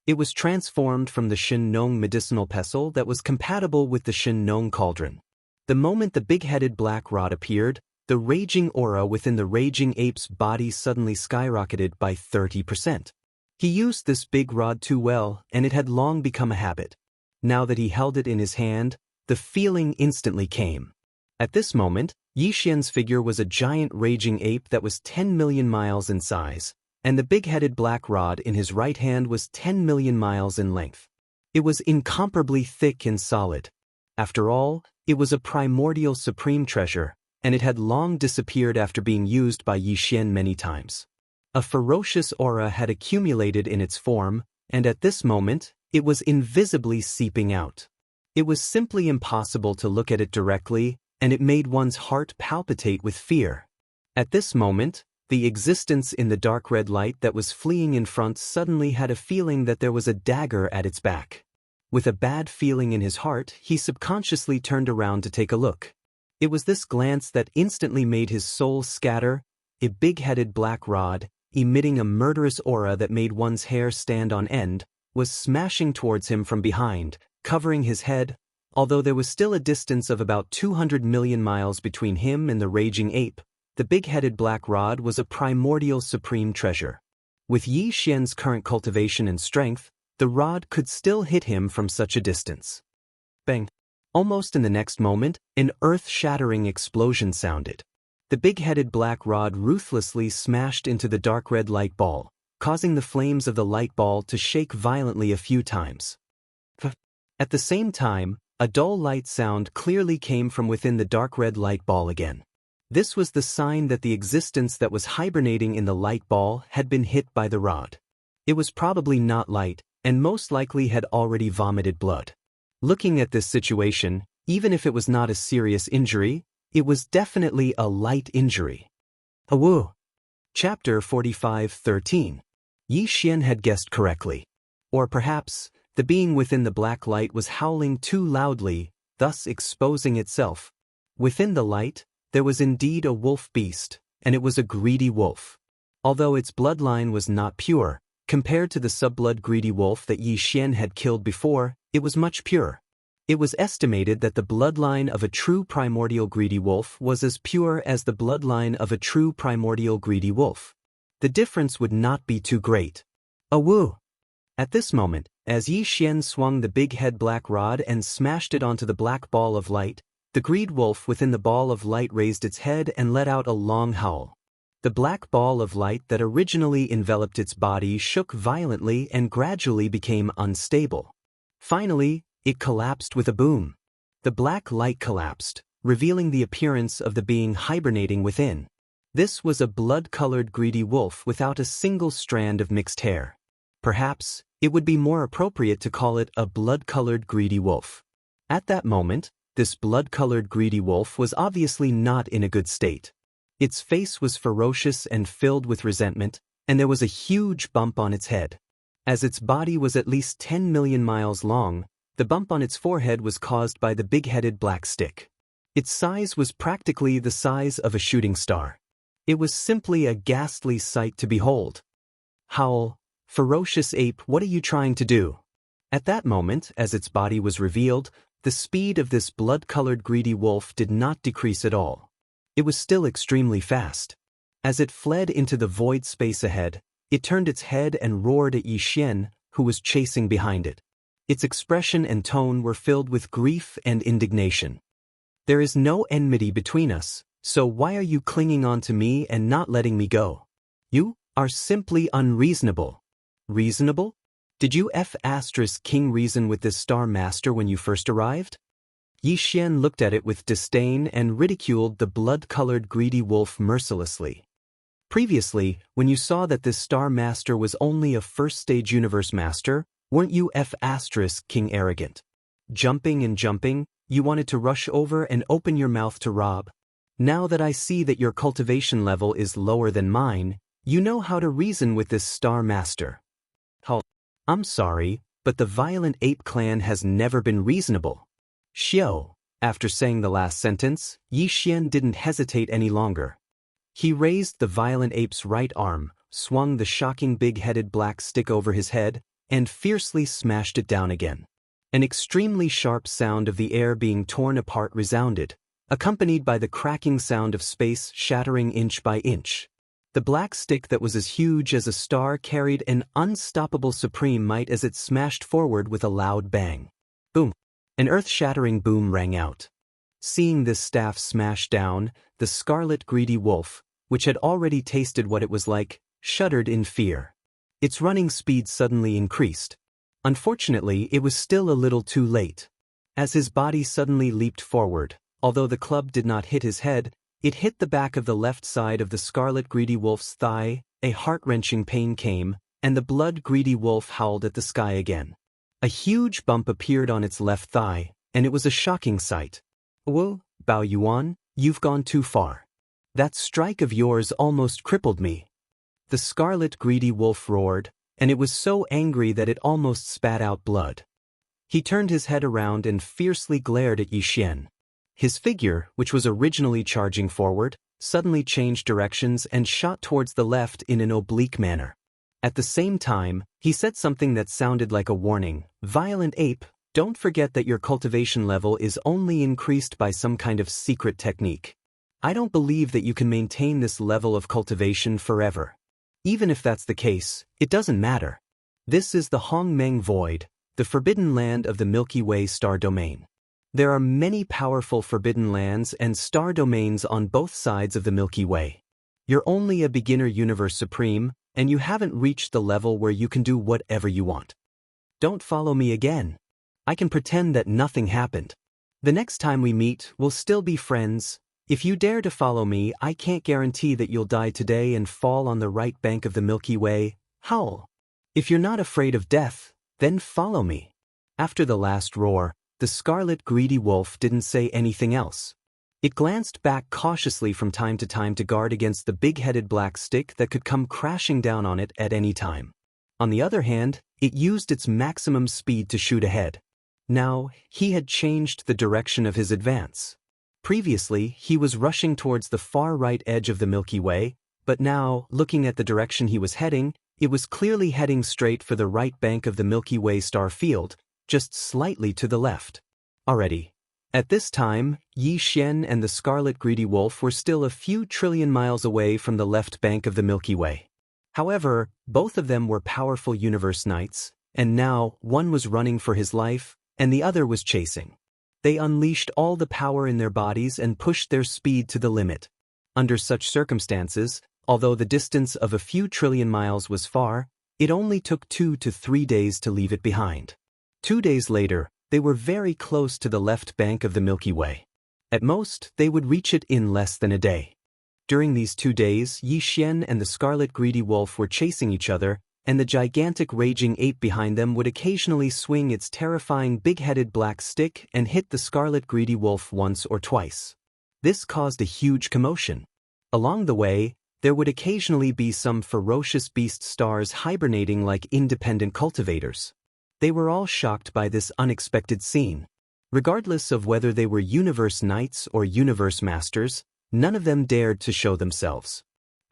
It was transformed from the Shen Nong medicinal pestle that was compatible with the Shen Nong cauldron. The moment the big-headed black rod appeared, the raging aura within the raging ape's body suddenly skyrocketed by 30%. He used this big rod too well, and it had long become a habit. Now that he held it in his hand, the feeling instantly came. At this moment, Yi Xian's figure was a giant raging ape that was 10 million miles in size, and the big-headed black rod in his right hand was 10 million miles in length. It was incomparably thick and solid. After all, it was a primordial supreme treasure, and it had long disappeared after being used by Yi Xian many times. A ferocious aura had accumulated in its form, and at this moment, it was invisibly seeping out. It was simply impossible to look at it directly, and it made one's heart palpitate with fear. At this moment, the existence in the dark red light that was fleeing in front suddenly had a feeling that there was a dagger at its back. With a bad feeling in his heart, he subconsciously turned around to take a look. It was this glance that instantly made his soul scatter. A big-headed black rod, emitting a murderous aura that made one's hair stand on end, was smashing towards him from behind, covering his head. Although there was still a distance of about 200 million miles between him and the raging ape, the big-headed black rod was a primordial supreme treasure. With Yi Xian's current cultivation and strength, the rod could still hit him from such a distance. Bang! Almost in the next moment, an earth-shattering explosion sounded. The big-headed black rod ruthlessly smashed into the dark red light ball, causing the flames of the light ball to shake violently a few times. At the same time, a dull light sound clearly came from within the dark red light ball again. This was the sign that the existence that was hibernating in the light ball had been hit by the rod. It was probably not light, and most likely had already vomited blood. Looking at this situation, even if it was not a serious injury, it was definitely a light injury. Awoo! Chapter 45:13. Yi Xian had guessed correctly. Or perhaps, the being within the black light was howling too loudly, thus exposing itself. Within the light, there was indeed a wolf beast, and it was a greedy wolf. Although its bloodline was not pure, compared to the subblood greedy wolf that Yi Xian had killed before, it was much pure. It was estimated that the bloodline of a true primordial greedy wolf was as pure as the bloodline of a true primordial greedy wolf. The difference would not be too great. Awoo! At this moment, as Yi Xian swung the big-head black rod and smashed it onto the black ball of light, the greed wolf within the ball of light raised its head and let out a long howl. The black ball of light that originally enveloped its body shook violently and gradually became unstable. Finally, it collapsed with a boom. The black light collapsed, revealing the appearance of the being hibernating within. This was a blood-colored greedy wolf without a single strand of mixed hair. Perhaps, it would be more appropriate to call it a blood-colored greedy wolf. At that moment, this blood-colored greedy wolf was obviously not in a good state. Its face was ferocious and filled with resentment, and there was a huge bump on its head. As its body was at least 10 million miles long, the bump on its forehead was caused by the big-headed black stick. Its size was practically the size of a shooting star. It was simply a ghastly sight to behold. Howl! Ferocious ape, what are you trying to do? At that moment, as its body was revealed, the speed of this blood-colored greedy wolf did not decrease at all. It was still extremely fast. As it fled into the void space ahead, it turned its head and roared at Yi Xian, who was chasing behind it. Its expression and tone were filled with grief and indignation. There is no enmity between us, so why are you clinging on to me and not letting me go? You are simply unreasonable. Reasonable? Did you King reason with this Star Master when you first arrived? Yi Xian looked at it with disdain and ridiculed the blood-colored greedy wolf mercilessly. Previously, when you saw that this Star Master was only a first-stage universe master, weren't you King arrogant? Jumping and jumping, you wanted to rush over and open your mouth to rob. Now that I see that your cultivation level is lower than mine, you know how to reason with this Star Master. I'm sorry, but the violent ape clan has never been reasonable. Xiao. After saying the last sentence, Yi Xian didn't hesitate any longer. He raised the violent ape's right arm, swung the shocking big-headed black stick over his head, and fiercely smashed it down again. An extremely sharp sound of the air being torn apart resounded, accompanied by the cracking sound of space shattering inch by inch. The black stick that was as huge as a star carried an unstoppable supreme might as it smashed forward with a loud bang. Boom! An earth-shattering boom rang out. Seeing this staff smash down, the scarlet greedy wolf, which had already tasted what it was like, shuddered in fear. Its running speed suddenly increased. Unfortunately, it was still a little too late. As his body suddenly leaped forward, although the club did not hit his head, it hit the back of the left side of the scarlet greedy wolf's thigh. A heart-wrenching pain came, and the blood-greedy wolf howled at the sky again. A huge bump appeared on its left thigh, and it was a shocking sight. Whoa, Bao Yuan, you've gone too far. That strike of yours almost crippled me. The scarlet greedy wolf roared, and it was so angry that it almost spat out blood. He turned his head around and fiercely glared at Yi Xian. His figure, which was originally charging forward, suddenly changed directions and shot towards the left in an oblique manner. At the same time, he said something that sounded like a warning. "Violent ape, don't forget that your cultivation level is only increased by some kind of secret technique. I don't believe that you can maintain this level of cultivation forever. Even if that's the case, it doesn't matter. This is the Hongmeng Void, the forbidden land of the Milky Way star domain. There are many powerful forbidden lands and star domains on both sides of the Milky Way. You're only a beginner universe supreme, and you haven't reached the level where you can do whatever you want. Don't follow me again. I can pretend that nothing happened. The next time we meet, we'll still be friends. If you dare to follow me, I can't guarantee that you'll die today and fall on the right bank of the Milky Way. Howl. If you're not afraid of death, then follow me." After the last roar, the scarlet greedy wolf didn't say anything else. It glanced back cautiously from time to time to guard against the big-headed black stick that could come crashing down on it at any time. On the other hand, it used its maximum speed to shoot ahead. Now, he had changed the direction of his advance. Previously, he was rushing towards the far right edge of the Milky Way, but now, looking at the direction he was heading, it was clearly heading straight for the right bank of the Milky Way star field, just slightly to the left. Already. At this time, Yi Xian and the scarlet greedy wolf were still a few trillion miles away from the left bank of the Milky Way. However, both of them were powerful universe knights, and now one was running for his life, and the other was chasing. They unleashed all the power in their bodies and pushed their speed to the limit. Under such circumstances, although the distance of a few trillion miles was far, it only took 2 to 3 days to leave it behind. 2 days later, they were very close to the left bank of the Milky Way. At most, they would reach it in less than a day. During these 2 days, Yi Xian and the scarlet greedy wolf were chasing each other, and the gigantic raging ape behind them would occasionally swing its terrifying big-headed black stick and hit the scarlet greedy wolf once or twice. This caused a huge commotion. Along the way, there would occasionally be some ferocious beast stars hibernating like independent cultivators. They were all shocked by this unexpected scene. Regardless of whether they were universe knights or universe masters, none of them dared to show themselves.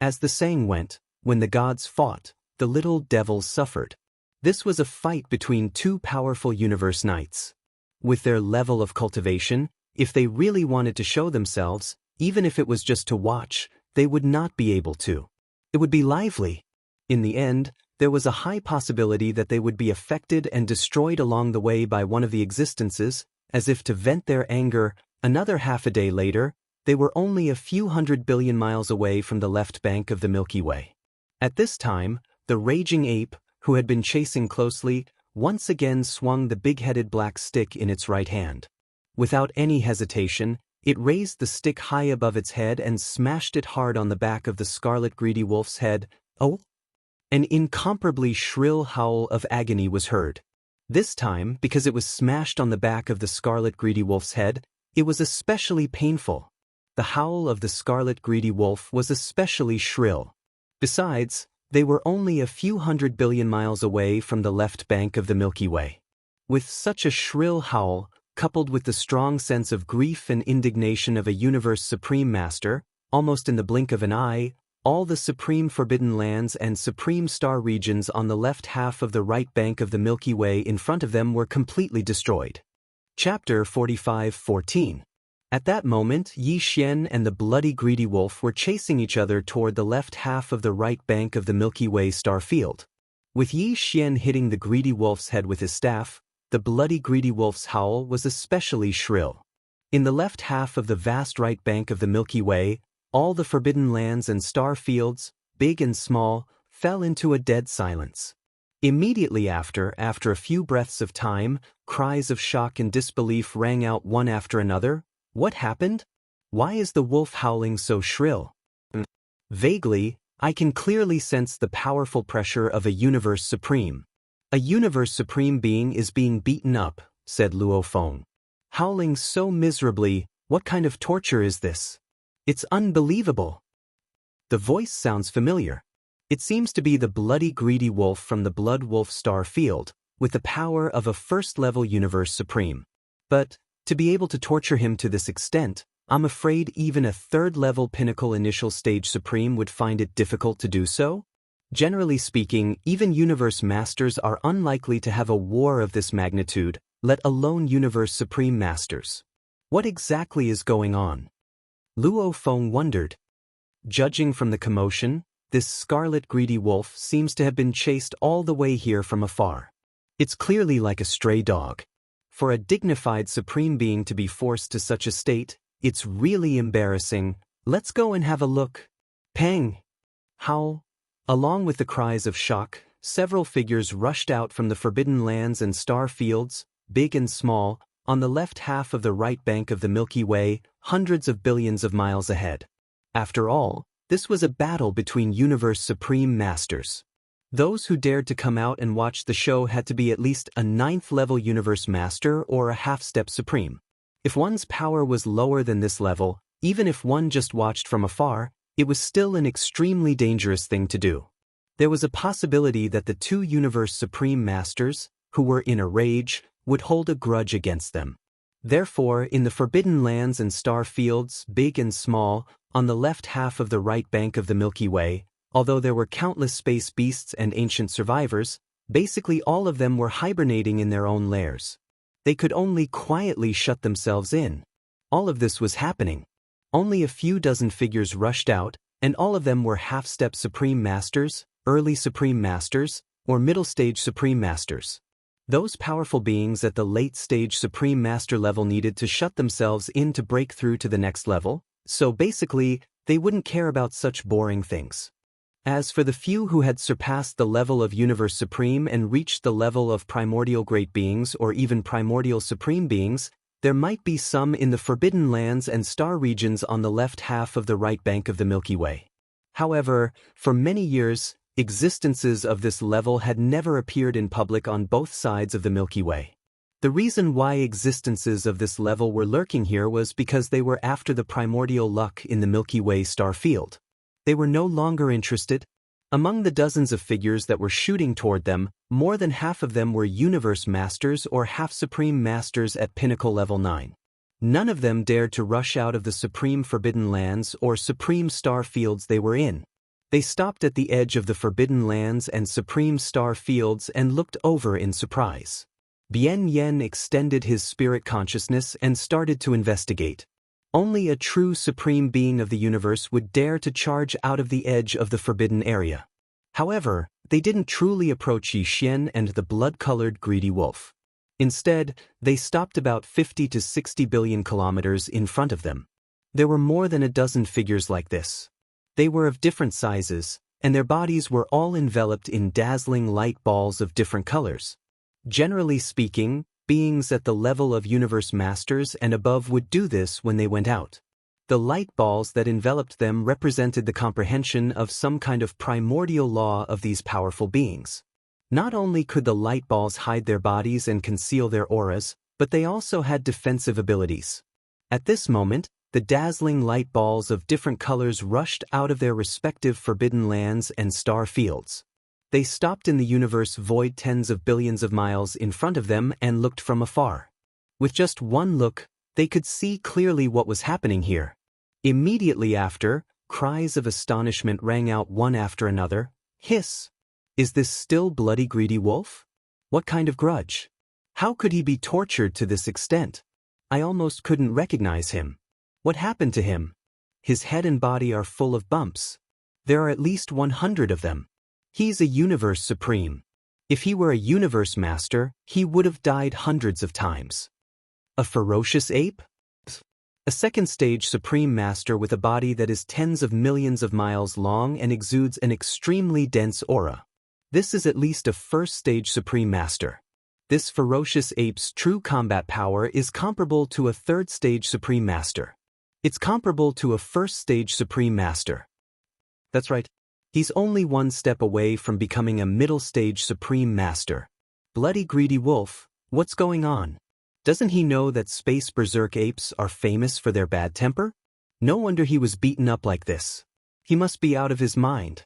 As the saying went, when the gods fought, the little devils suffered. This was a fight between two powerful universe knights. With their level of cultivation, if they really wanted to show themselves, even if it was just to watch, they would not be able to. It would be lively. In the end, there was a high possibility that they would be affected and destroyed along the way by one of the existences, as if to vent their anger. Another half a day later, they were only a few 100 billion miles away from the left bank of the Milky Way. At this time, the raging ape, who had been chasing closely, once again swung the big-headed black stick in its right hand. Without any hesitation, it raised the stick high above its head and smashed it hard on the back of the scarlet greedy wolf's head. Oh! An incomparably shrill howl of agony was heard. This time, because it was smashed on the back of the scarlet greedy wolf's head, it was especially painful. The howl of the scarlet greedy wolf was especially shrill. Besides, they were only a few 100 billion miles away from the left bank of the Milky Way. With such a shrill howl, coupled with the strong sense of grief and indignation of a universe supreme master, almost in the blink of an eye, all the supreme forbidden lands and supreme star regions on the left half of the right bank of the Milky Way in front of them were completely destroyed. Chapter 45:14. At that moment, Yi Xian and the bloody greedy wolf were chasing each other toward the left half of the right bank of the Milky Way star field. With Yi Xian hitting the greedy wolf's head with his staff, the bloody greedy wolf's howl was especially shrill. In the left half of the vast right bank of the Milky Way, all the forbidden lands and star fields, big and small, fell into a dead silence. Immediately after a few breaths of time, cries of shock and disbelief rang out one after another. What happened? Why is the wolf howling so shrill? Vaguely, I can clearly sense the powerful pressure of a universe supreme. A universe supreme being is being beaten up, said Luo Feng. Howling so miserably, what kind of torture is this? It's unbelievable. The voice sounds familiar. It seems to be the bloody greedy wolf from the Blood Wolf star field, with the power of a first-level universe supreme. But, to be able to torture him to this extent, I'm afraid even a third-level pinnacle initial stage supreme would find it difficult to do so. Generally speaking, even universe masters are unlikely to have a war of this magnitude, let alone universe supreme masters. What exactly is going on? Luo Feng wondered. Judging from the commotion, this scarlet greedy wolf seems to have been chased all the way here from afar. It's clearly like a stray dog. For a dignified supreme being to be forced to such a state, it's really embarrassing. Let's go and have a look. Pang! How? Along with the cries of shock, several figures rushed out from the forbidden lands and star fields, big and small, on the left half of the right bank of the Milky Way, hundreds of billions of miles ahead. After all, this was a battle between universe supreme masters. Those who dared to come out and watch the show had to be at least a 9th-level universe master or a half-step supreme. If one's power was lower than this level, even if one just watched from afar, it was still an extremely dangerous thing to do. There was a possibility that the two universe supreme masters, who were in a rage, would hold a grudge against them. Therefore, in the forbidden lands and star fields, big and small, on the left half of the right bank of the Milky Way, although there were countless space beasts and ancient survivors, basically all of them were hibernating in their own lairs. They could only quietly shut themselves in. All of this was happening. Only a few dozen figures rushed out, and all of them were half-step Supreme Masters, early Supreme Masters, or middle-stage Supreme Masters. Those powerful beings at the late-stage Supreme Master level needed to shut themselves in to break through to the next level, so basically, they wouldn't care about such boring things. As for the few who had surpassed the level of Universe Supreme and reached the level of Primordial Great Beings or even Primordial Supreme Beings, there might be some in the Forbidden Lands and star regions on the left half of the right bank of the Milky Way. However, for many years, existences of this level had never appeared in public on both sides of the Milky Way. The reason why existences of this level were lurking here was because they were after the primordial luck in the Milky Way star field. They were no longer interested. Among the dozens of figures that were shooting toward them, more than half of them were Universe Masters or half-Supreme Masters at Pinnacle Level 9. None of them dared to rush out of the Supreme Forbidden Lands or Supreme Star Fields they were in. They stopped at the edge of the Forbidden Lands and Supreme Star Fields and looked over in surprise. Bien Yen extended his spirit consciousness and started to investigate. Only a true supreme being of the universe would dare to charge out of the edge of the forbidden area. However, they didn't truly approach Yi Xian and the blood-colored greedy wolf. Instead, they stopped about 50 to 60 billion kilometers in front of them. There were more than a dozen figures like this. They were of different sizes, and their bodies were all enveloped in dazzling light balls of different colors. Generally speaking, beings at the level of Universe Masters and above would do this when they went out. The light balls that enveloped them represented the comprehension of some kind of primordial law of these powerful beings. Not only could the light balls hide their bodies and conceal their auras, but they also had defensive abilities. At this moment, the dazzling light balls of different colors rushed out of their respective forbidden lands and star fields. They stopped in the universe void tens of billions of miles in front of them and looked from afar. With just one look, they could see clearly what was happening here. Immediately after, cries of astonishment rang out one after another. Hiss! Is this still bloody greedy wolf? What kind of grudge? How could he be tortured to this extent? I almost couldn't recognize him. What happened to him? His head and body are full of bumps. There are at least 100 of them. He's a Universe Supreme. If he were a Universe Master, he would have died hundreds of times. A ferocious ape? A second-stage Supreme Master with a body that is tens of millions of miles long and exudes an extremely dense aura. This is at least a first-stage Supreme Master. This ferocious ape's true combat power is comparable to a third-stage Supreme Master. It's comparable to a first-stage Supreme Master. That's right. He's only one step away from becoming a middle-stage Supreme Master. Bloody greedy wolf, what's going on? Doesn't he know that space berserk apes are famous for their bad temper? No wonder he was beaten up like this. He must be out of his mind.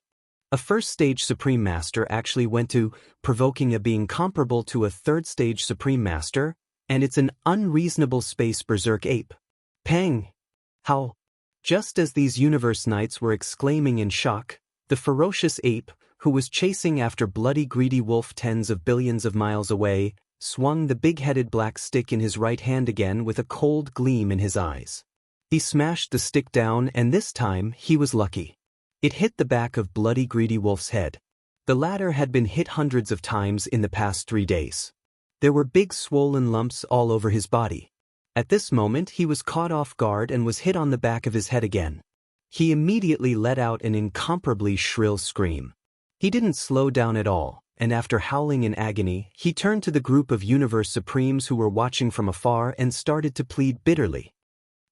A first-stage Supreme Master actually went to provoking a being comparable to a third-stage Supreme Master, and it's an unreasonable space berserk ape. Pang! How? Just as these universe knights were exclaiming in shock, the ferocious ape, who was chasing after bloody greedy wolf tens of billions of miles away, swung the big-headed black stick in his right hand again with a cold gleam in his eyes. He smashed the stick down, and this time he was lucky. It hit the back of bloody greedy wolf's head. The latter had been hit hundreds of times in the past 3 days. There were big swollen lumps all over his body. At this moment he was caught off guard and was hit on the back of his head again. He immediately let out an incomparably shrill scream. He didn't slow down at all, and after howling in agony, he turned to the group of Universe Supremes who were watching from afar and started to plead bitterly.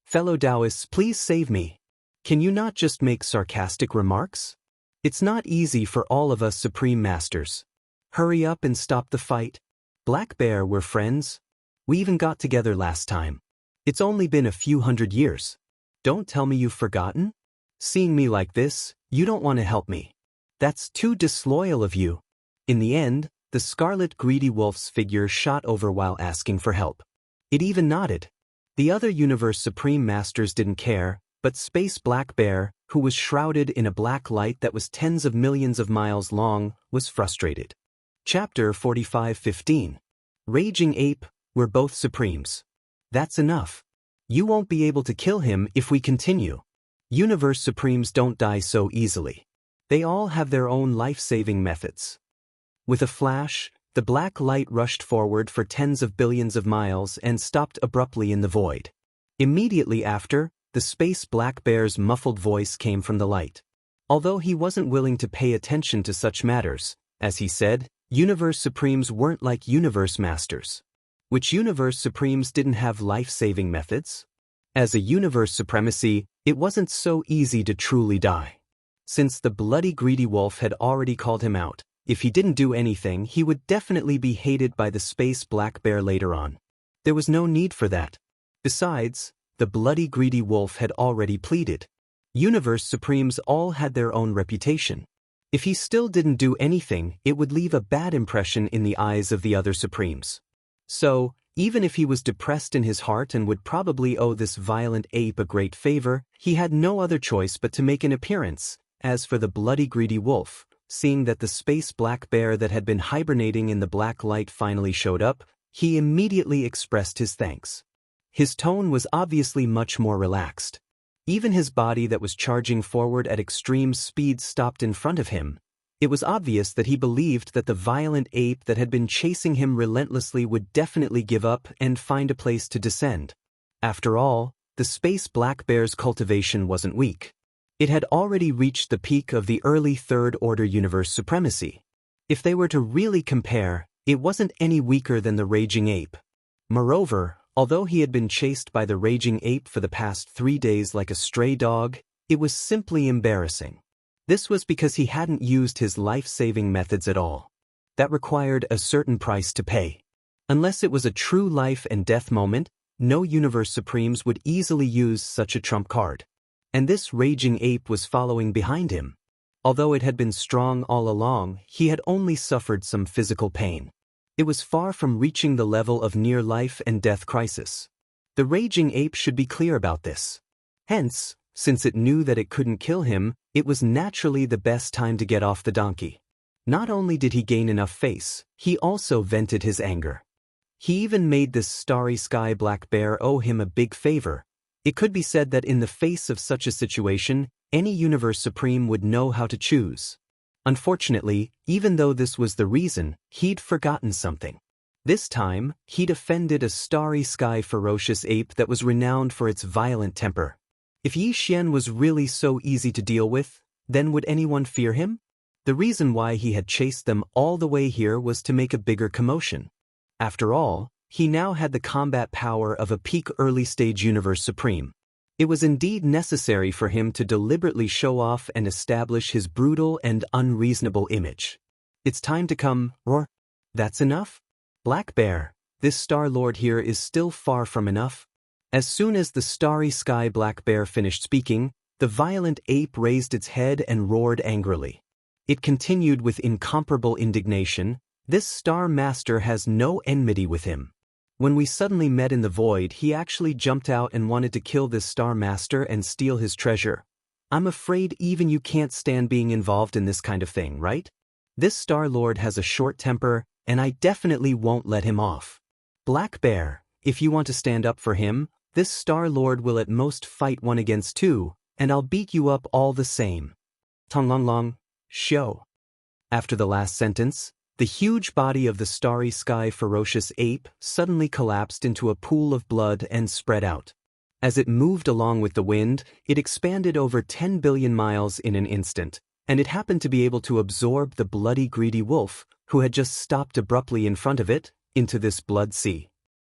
"Fellow Daoists, please save me. Can you not just make sarcastic remarks? It's not easy for all of us Supreme Masters. Hurry up and stop the fight. Black Bear, we're friends. We even got together last time. It's only been a few hundred years. Don't tell me you've forgotten? Seeing me like this, you don't want to help me. That's too disloyal of you." In the end, the scarlet greedy wolf's figure shot over while asking for help. It even nodded. The other Universe Supreme Masters didn't care, but Space Black Bear, who was shrouded in a black light that was tens of millions of miles long, was frustrated. Chapter 45:15. Raging Ape, we're both Supremes. That's enough. You won't be able to kill him if we continue. Universe Supremes don't die so easily. They all have their own life-saving methods. With a flash, the black light rushed forward for tens of billions of miles and stopped abruptly in the void. Immediately after, the Space Black Bear's muffled voice came from the light. Although he wasn't willing to pay attention to such matters, as he said, Universe Supremes weren't like Universe Masters. Which Universe Supremes didn't have life-saving methods? As a Universe Supremacy, it wasn't so easy to truly die. Since the bloody greedy wolf had already called him out, if he didn't do anything he would definitely be hated by the Space Black Bear later on. There was no need for that. Besides, the bloody greedy wolf had already pleaded. Universe Supremes all had their own reputation. If he still didn't do anything, it would leave a bad impression in the eyes of the other Supremes. So, even if he was depressed in his heart and would probably owe this violent ape a great favor, he had no other choice but to make an appearance. As for the bloody greedy wolf, seeing that the Space Black Bear that had been hibernating in the black light finally showed up, he immediately expressed his thanks. His tone was obviously much more relaxed. Even his body that was charging forward at extreme speed stopped in front of him. It was obvious that he believed that the violent ape that had been chasing him relentlessly would definitely give up and find a place to descend. After all, the Space Black Bear's cultivation wasn't weak. It had already reached the peak of the early Third Order Universe Supremacy. If they were to really compare, it wasn't any weaker than the Raging Ape. Moreover, although he had been chased by the Raging Ape for the past 3 days like a stray dog, it was simply embarrassing. This was because he hadn't used his life-saving methods at all. That required a certain price to pay. Unless it was a true life and death moment, no Universe Supremes would easily use such a trump card. And this Raging Ape was following behind him. Although it had been strong all along, he had only suffered some physical pain. It was far from reaching the level of near life and death crisis. The Raging Ape should be clear about this. Hence, since it knew that it couldn't kill him, it was naturally the best time to get off the donkey. Not only did he gain enough face, he also vented his anger. He even made this starry sky Black Bear owe him a big favor. It could be said that in the face of such a situation, any Universe Supreme would know how to choose. Unfortunately, even though this was the reason, he'd forgotten something. This time, he'd offended a starry sky ferocious ape that was renowned for its violent temper. If Yi Xian was really so easy to deal with, then would anyone fear him? The reason why he had chased them all the way here was to make a bigger commotion. After all, he now had the combat power of a peak early-stage Universe Supreme. It was indeed necessary for him to deliberately show off and establish his brutal and unreasonable image. It's time to come, roar. That's enough? Black Bear, this Star Lord here is still far from enough. As soon as the starry sky Black Bear finished speaking, the violent ape raised its head and roared angrily. It continued with incomparable indignation, "This Star Master has no enmity with him. When we suddenly met in the void, he actually jumped out and wanted to kill this Star Master and steal his treasure. I'm afraid even you can't stand being involved in this kind of thing, right? This Star Lord has a short temper, and I definitely won't let him off. Black Bear, if you want to stand up for him, this Star Lord will at most fight 1 against 2, and I'll beat you up all the same. Tonglonglong, show." After the last sentence, the huge body of the starry sky ferocious ape suddenly collapsed into a pool of blood and spread out. As it moved along with the wind, it expanded over 10 billion miles in an instant, and it happened to be able to absorb the bloody greedy wolf, who had just stopped abruptly in front of it, into this blood sea.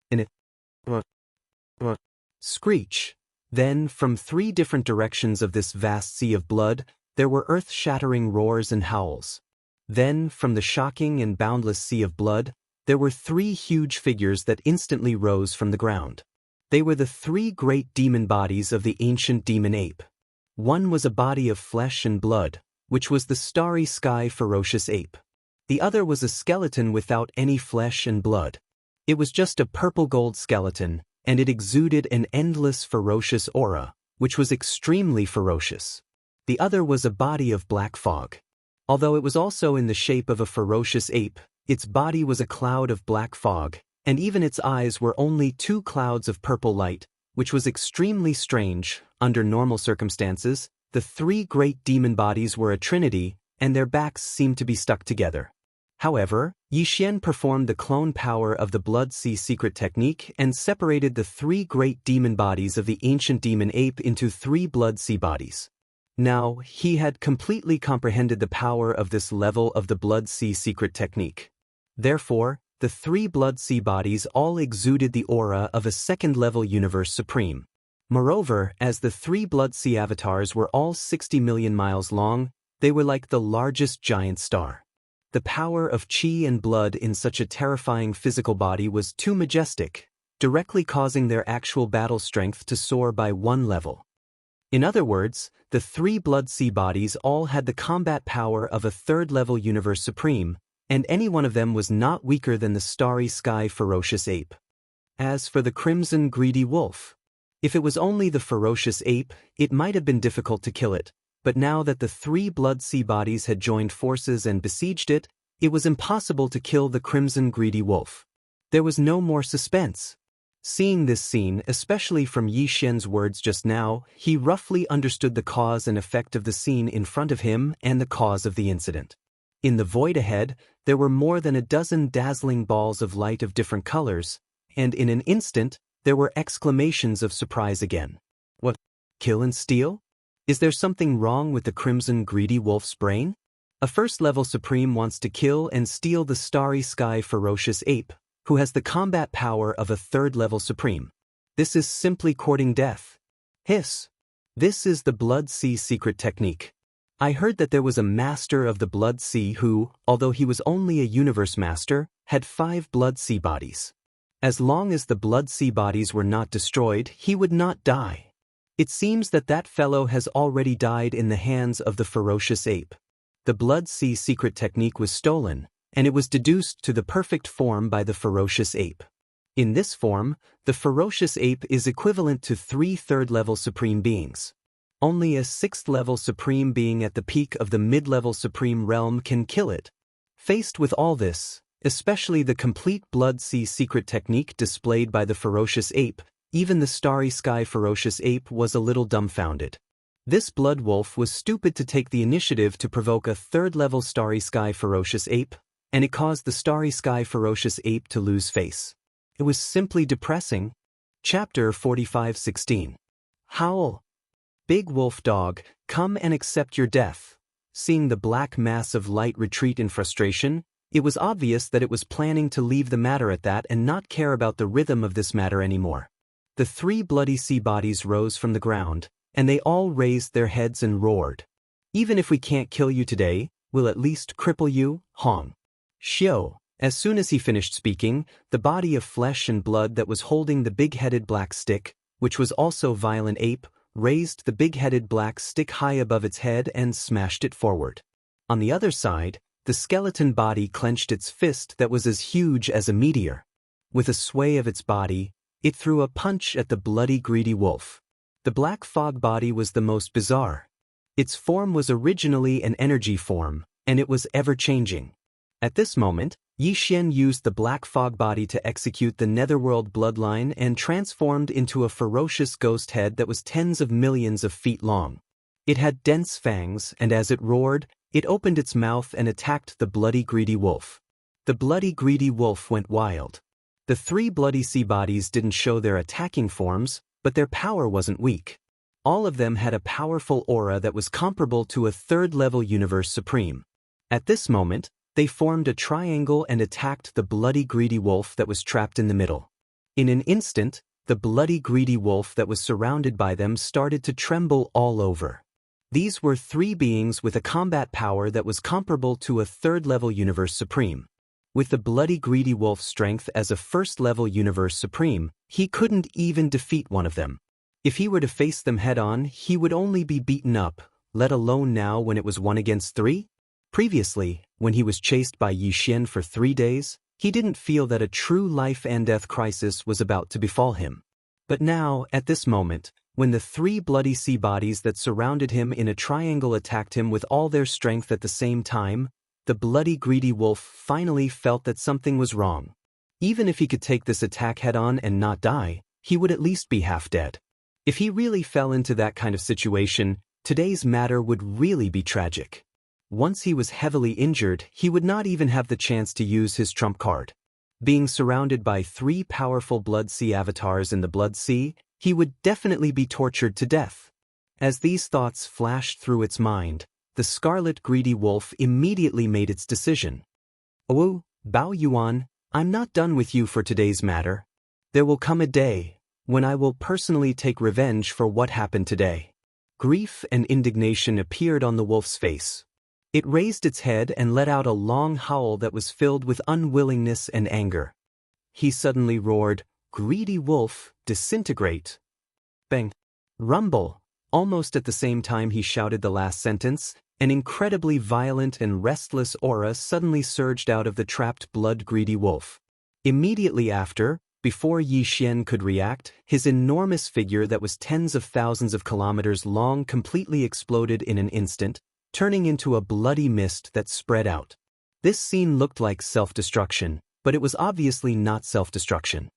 In a screech. Then, from 3 different directions of this vast sea of blood, there were earth-shattering roars and howls. Then, from the shocking and boundless sea of blood, there were 3 huge figures that instantly rose from the ground. They were the 3 great demon bodies of the ancient demon ape. One was a body of flesh and blood, which was the starry sky ferocious ape. The other was a skeleton without any flesh and blood. It was just a purple-gold skeleton, and it exuded an endless ferocious aura, which was extremely ferocious. The other was a body of black fog. Although it was also in the shape of a ferocious ape, its body was a cloud of black fog, and even its eyes were only 2 clouds of purple light, which was extremely strange. Under normal circumstances, the 3 great demon bodies were a trinity, and their backs seemed to be stuck together. However, Yixian performed the clone power of the Blood Sea secret technique and separated the 3 great demon bodies of the ancient demon ape into 3 Blood Sea bodies. Now, he had completely comprehended the power of this level of the Blood Sea secret technique. Therefore, the 3 Blood Sea bodies all exuded the aura of a second-level universe supreme. Moreover, as the 3 Blood Sea avatars were all 60 million miles long, they were like the largest giant star. The power of chi and blood in such a terrifying physical body was too majestic, directly causing their actual battle strength to soar by 1 level. In other words, the 3 Blood Sea bodies all had the combat power of a 3rd-level universe supreme, and any one of them was not weaker than the starry sky ferocious ape. As for the crimson greedy wolf, if it was only the ferocious ape, it might have been difficult to kill it, but now that the 3 Blood Sea bodies had joined forces and besieged it, it was impossible to kill the crimson greedy wolf. There was no more suspense. Seeing this scene, especially from Yixian's words just now, he roughly understood the cause and effect of the scene in front of him and the cause of the incident. In the void ahead, there were more than a dozen dazzling balls of light of different colors, and in an instant, there were exclamations of surprise again. What? Kill and steal? Is there something wrong with the crimson greedy wolf's brain? A 1st-level supreme wants to kill and steal the starry sky ferocious ape, who has the combat power of a 3rd-level supreme. This is simply courting death. Hiss. This is the Blood Sea secret technique. I heard that there was a master of the Blood Sea who, although he was only a universe master, had 5 Blood Sea bodies. As long as the Blood Sea bodies were not destroyed, he would not die. It seems that that fellow has already died in the hands of the ferocious ape. The Blood Sea secret technique was stolen, and it was deduced to the perfect form by the ferocious ape. In this form, the ferocious ape is equivalent to 3 3rd-level supreme beings. Only a 6th-level supreme being at the peak of the mid-level supreme realm can kill it. Faced with all this, especially the complete Blood Sea secret technique displayed by the ferocious ape, even the starry sky ferocious ape was a little dumbfounded. This blood wolf was stupid to take the initiative to provoke a 3rd-level starry sky ferocious ape, and it caused the starry sky ferocious ape to lose face. It was simply depressing. Chapter 45:16. Howl. Big wolf dog, come and accept your death. Seeing the black mass of light retreat in frustration, it was obvious that it was planning to leave the matter at that and not care about the rhythm of this matter anymore. The 3 bloody sea bodies rose from the ground, and they all raised their heads and roared. Even if we can't kill you today, we'll at least cripple you, Hong. Xiao. As soon as he finished speaking, the body of flesh and blood that was holding the big-headed black stick, which was also violent ape, raised the big-headed black stick high above its head and smashed it forward. On the other side, the skeleton body clenched its fist that was as huge as a meteor. With a sway of its body, it threw a punch at the bloody greedy wolf. The black fog body was the most bizarre. Its form was originally an energy form, and it was ever-changing. At this moment, Yi Xian used the black fog body to execute the netherworld bloodline and transformed into a ferocious ghost head that was tens of millions of feet long. It had dense fangs, and as it roared, it opened its mouth and attacked the bloody greedy wolf. The bloody greedy wolf went wild. The three bloody sea bodies didn't show their attacking forms, but their power wasn't weak. All of them had a powerful aura that was comparable to a third-level universe supreme. At this moment, they formed a triangle and attacked the bloody greedy wolf that was trapped in the middle. In an instant, the bloody greedy wolf that was surrounded by them started to tremble all over. These were three beings with a combat power that was comparable to a third-level universe supreme. With the bloody greedy wolf's strength as a first-level universe supreme, he couldn't even defeat one of them. If he were to face them head-on, he would only be beaten up, let alone now when it was 1 against 3? Previously, when he was chased by Yi Xian for 3 days, he didn't feel that a true life-and-death crisis was about to befall him. But now, at this moment, when the three bloody sea bodies that surrounded him in a triangle attacked him with all their strength at the same time, the bloody greedy wolf finally felt that something was wrong. Even if he could take this attack head-on and not die, he would at least be half dead. If he really fell into that kind of situation, today's matter would really be tragic. Once he was heavily injured, he would not even have the chance to use his trump card. Being surrounded by 3 powerful Blood Sea avatars in the Blood Sea, he would definitely be tortured to death. As these thoughts flashed through its mind, the scarlet greedy wolf immediately made its decision. "Oh, Bao Yuan, I'm not done with you for today's matter. There will come a day when I will personally take revenge for what happened today." Grief and indignation appeared on the wolf's face. It raised its head and let out a long howl that was filled with unwillingness and anger. He suddenly roared, "Greedy wolf, disintegrate!" Bang! Rumble! Almost at the same time he shouted the last sentence, an incredibly violent and restless aura suddenly surged out of the trapped blood-greedy wolf. Immediately after, before Yi Xian could react, his enormous figure that was tens of thousands of kilometers long completely exploded in an instant, turning into a bloody mist that spread out. This scene looked like self-destruction, but it was obviously not self-destruction.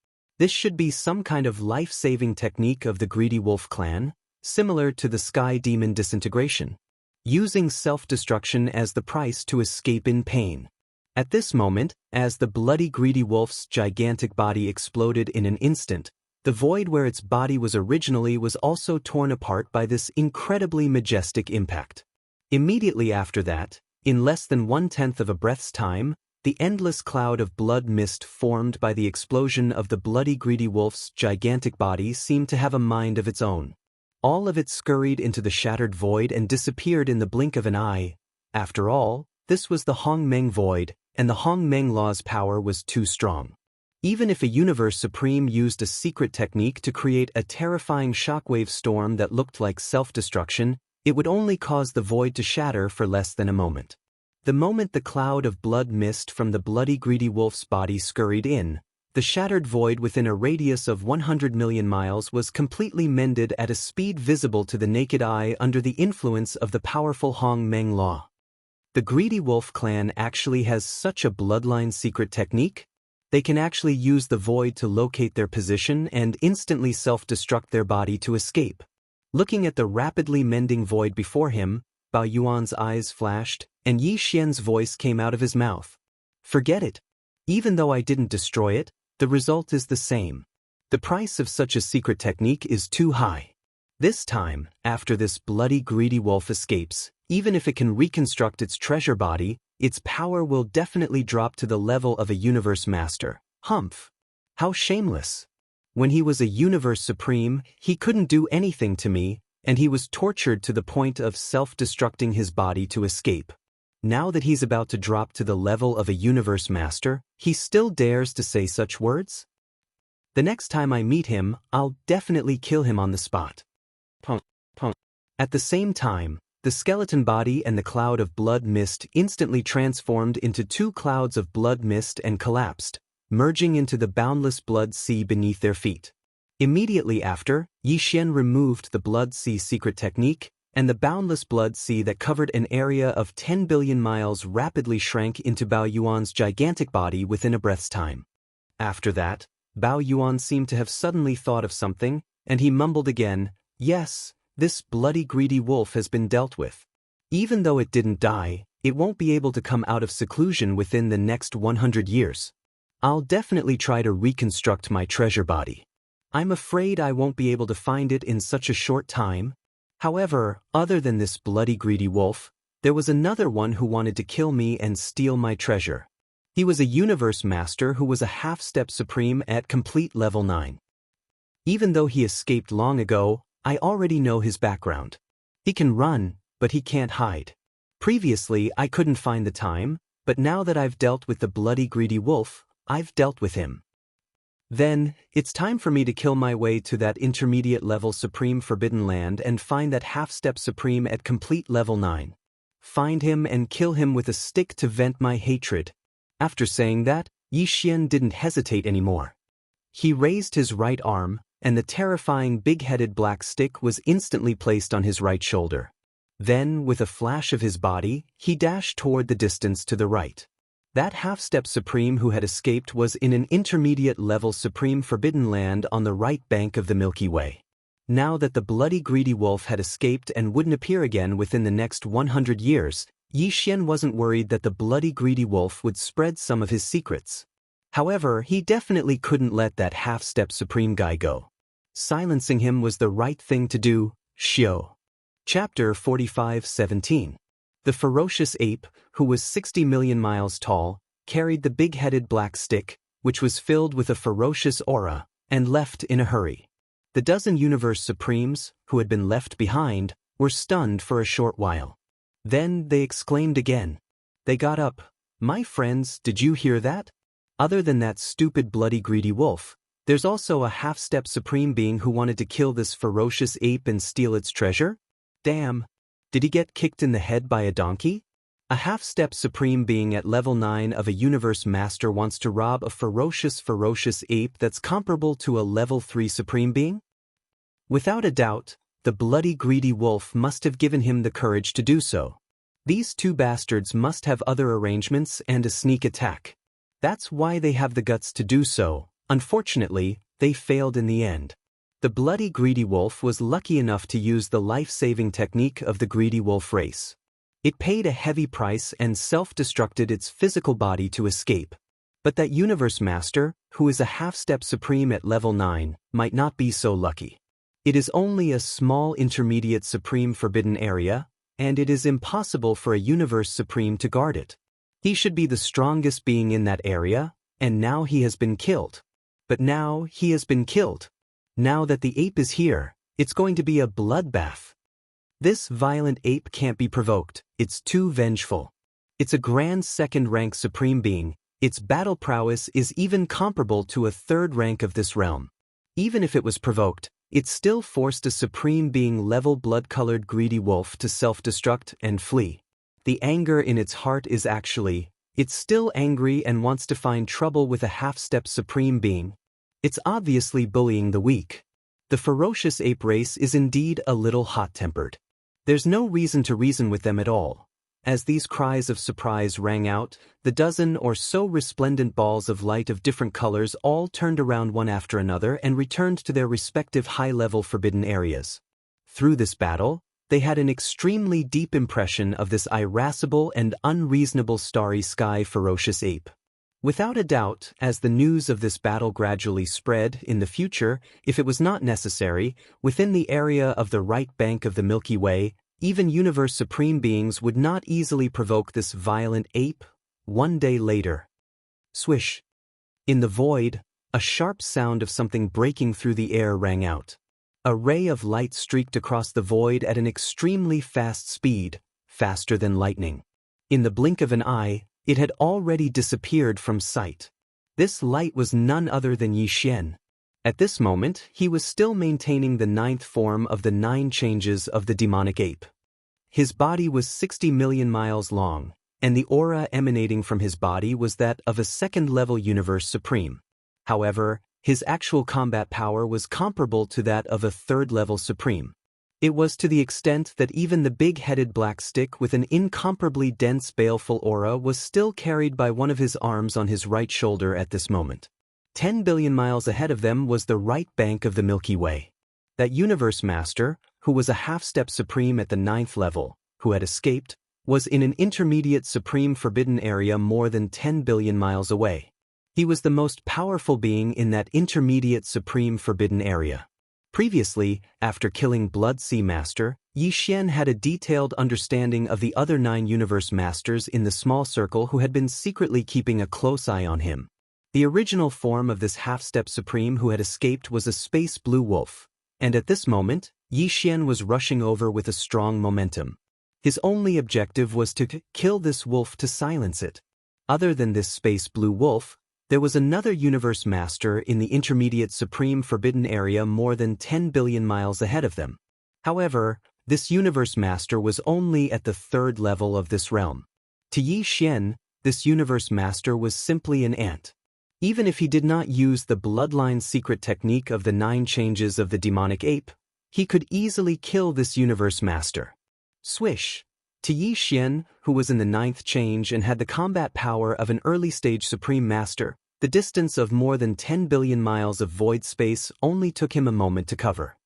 This should be some kind of life-saving technique of the Greedy Wolf clan, similar to the Sky Demon disintegration, using self-destruction as the price to escape in pain. At this moment, as the bloody Greedy Wolf's gigantic body exploded in an instant, the void where its body was originally was also torn apart by this incredibly majestic impact. Immediately after that, in less than 1/10 of a breath's time, the endless cloud of blood mist formed by the explosion of the bloody Greedy Wolf's gigantic body seemed to have a mind of its own. All of it scurried into the shattered void and disappeared in the blink of an eye. After all, this was the Hong Meng void, and the Hong Meng law's power was too strong. Even if a universe supreme used a secret technique to create a terrifying shockwave storm that looked like self-destruction, it would only cause the void to shatter for less than a moment. The moment the cloud of blood mist from the bloody Greedy Wolf's body scurried in, the shattered void within a radius of 100 million miles was completely mended at a speed visible to the naked eye under the influence of the powerful Hong Meng law. The Greedy Wolf clan actually has such a bloodline secret technique. They can actually use the void to locate their position and instantly self-destruct their body to escape. Looking at the rapidly mending void before him, Bao Yuan's eyes flashed, and Yi Xian's voice came out of his mouth. "Forget it. Even though I didn't destroy it, the result is the same. The price of such a secret technique is too high. This time, after this bloody Greedy Wolf escapes, even if it can reconstruct its treasure body, its power will definitely drop to the level of a universe master. Humph! How shameless! When he was a universe supreme, he couldn't do anything to me, and he was tortured to the point of self-destructing his body to escape. Now that he's about to drop to the level of a universe master, he still dares to say such words? The next time I meet him, I'll definitely kill him on the spot." Punk, punk. At the same time, the skeleton body and the cloud of blood mist instantly transformed into two clouds of blood mist and collapsed, merging into the boundless blood sea beneath their feet. Immediately after, Yi Xian removed the blood sea secret technique, and the boundless blood sea that covered an area of 10 billion miles rapidly shrank into Bao Yuan's gigantic body within a breath's time. After that, Bao Yuan seemed to have suddenly thought of something, and he mumbled again, "Yes, this bloody greedy wolf has been dealt with. Even though it didn't die, it won't be able to come out of seclusion within the next 100 years. I'll definitely try to reconstruct my treasure body. I'm afraid I won't be able to find it in such a short time." However, other than this bloody greedy wolf, there was another one who wanted to kill me and steal my treasure. He was a universe master who was a half-step supreme at complete level 9. Even though he escaped long ago, I already know his background. He can run, but he can't hide. Previously, I couldn't find the time, but now that I've dealt with the bloody greedy wolf, I've dealt with him. Then, it's time for me to kill my way to that intermediate level supreme forbidden land and find that half-step supreme at complete level 9. Find him and kill him with a stick to vent my hatred. After saying that, Yi Xian didn't hesitate anymore. He raised his right arm, and the terrifying big-headed black stick was instantly placed on his right shoulder. Then, with a flash of his body, he dashed toward the distance to the right. That half-step supreme who had escaped was in an intermediate-level supreme forbidden land on the right bank of the Milky Way. Now that the bloody greedy wolf had escaped and wouldn't appear again within the next 100 years, Yi Xian wasn't worried that the bloody greedy wolf would spread some of his secrets. However, he definitely couldn't let that half-step supreme guy go. Silencing him was the right thing to do. Xiao. Chapter 45:17. The ferocious ape, who was 60 million miles tall, carried the big-headed black stick, which was filled with a ferocious aura, and left in a hurry. The dozen universe supremes, who had been left behind, were stunned for a short while. Then they exclaimed again. They got up. "My friends, did you hear that? Other than that stupid bloody greedy wolf, there's also a half-step supreme being who wanted to kill this ferocious ape and steal its treasure? Damn! Did he get kicked in the head by a donkey? A half-step supreme being at level 9 of a universe master wants to rob a ferocious ape that's comparable to a level 3 supreme being? Without a doubt, the bloody greedy wolf must have given him the courage to do so. These two bastards must have other arrangements and a sneak attack. That's why they have the guts to do so. Unfortunately, they failed in the end. The bloody greedy wolf was lucky enough to use the life-saving technique of the greedy wolf race. It paid a heavy price and self-destructed its physical body to escape. But that universe master, who is a half-step supreme at level 9, might not be so lucky. It is only a small intermediate supreme forbidden area, and it is impossible for a universe supreme to guard it. He should be the strongest being in that area, and now he has been killed. But now he has been killed. Now that the ape is here, it's going to be a bloodbath. This violent ape can't be provoked, it's too vengeful. It's a grand second-rank supreme being, its battle prowess is even comparable to a third rank of this realm. Even if it was provoked, it still forced a supreme being level blood-colored greedy wolf to self-destruct and flee. The anger in its heart is actually, it's still angry and wants to find trouble with a half-step supreme being. It's obviously bullying the weak. The ferocious ape race is indeed a little hot-tempered. There's no reason to reason with them at all. As these cries of surprise rang out, the dozen or so resplendent balls of light of different colors all turned around one after another and returned to their respective high-level forbidden areas. Through this battle, they had an extremely deep impression of this irascible and unreasonable starry sky ferocious ape. Without a doubt, as the news of this battle gradually spread, in the future, if it was not necessary, within the area of the right bank of the Milky Way, even universe supreme beings would not easily provoke this violent ape. One day later. Swish. In the void, a sharp sound of something breaking through the air rang out. A ray of light streaked across the void at an extremely fast speed, faster than lightning. In the blink of an eye, it had already disappeared from sight. This light was none other than Yi Xian. At this moment, he was still maintaining the 9th form of the 9 changes of the demonic ape. His body was 60 million miles long, and the aura emanating from his body was that of a second-level universe supreme. However, his actual combat power was comparable to that of a third-level supreme. It was to the extent that even the big-headed black stick with an incomparably dense baleful aura was still carried by one of his arms on his right shoulder at this moment. 10 billion miles ahead of them was the right bank of the Milky Way. That universe master, who was a half-step supreme at the 9th level, who had escaped, was in an intermediate supreme forbidden area more than 10 billion miles away. He was the most powerful being in that intermediate supreme forbidden area. Previously, after killing Blood Sea Master, Yi Xian had a detailed understanding of the other 9 universe masters in the small circle who had been secretly keeping a close eye on him. The original form of this half-step supreme who had escaped was a space blue wolf, and at this moment, Yi Xian was rushing over with a strong momentum. His only objective was to kill this wolf to silence it. Other than this space blue wolf, there was another universe master in the intermediate supreme forbidden area more than 10 billion miles ahead of them. However, this universe master was only at the 3rd level of this realm. To Yi Xian, this universe master was simply an ant. Even if he did not use the bloodline secret technique of the 9 changes of the demonic ape, he could easily kill this universe master. Swish! To Yi Xian, who was in the 9th change and had the combat power of an early-stage supreme master, the distance of more than 10 billion miles of void space only took him a moment to cover.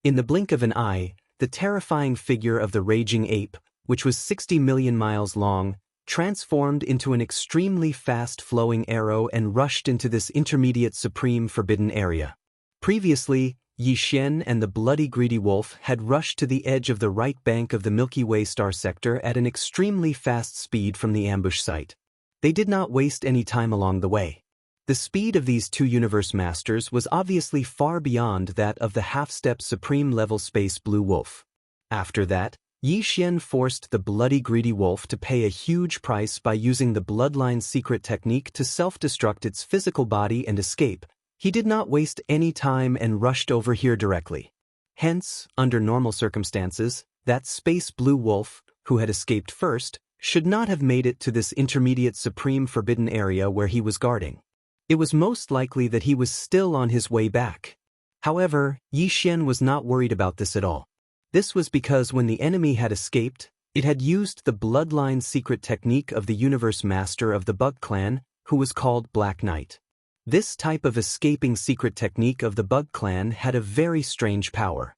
In the blink of an eye, the terrifying figure of the raging ape, which was 60 million miles long, transformed into an extremely fast-flowing arrow and rushed into this intermediate supreme forbidden area. Previously, Yi Xian and the bloody greedy wolf had rushed to the edge of the right bank of the Milky Way star sector at an extremely fast speed from the ambush site. They did not waste any time along the way. The speed of these 2 universe masters was obviously far beyond that of the half-step supreme-level space blue wolf. After that, Yi Xian forced the bloody greedy wolf to pay a huge price by using the bloodline secret technique to self-destruct its physical body and escape. He did not waste any time and rushed over here directly. Hence, under normal circumstances, that space blue wolf, who had escaped first, should not have made it to this intermediate supreme forbidden area where he was guarding. It was most likely that he was still on his way back. However, Yi Xian was not worried about this at all. This was because when the enemy had escaped, it had used the bloodline secret technique of the universe master of the Bug Clan, who was called Black Knight. This type of escaping secret technique of the Bug Clan had a very strange power.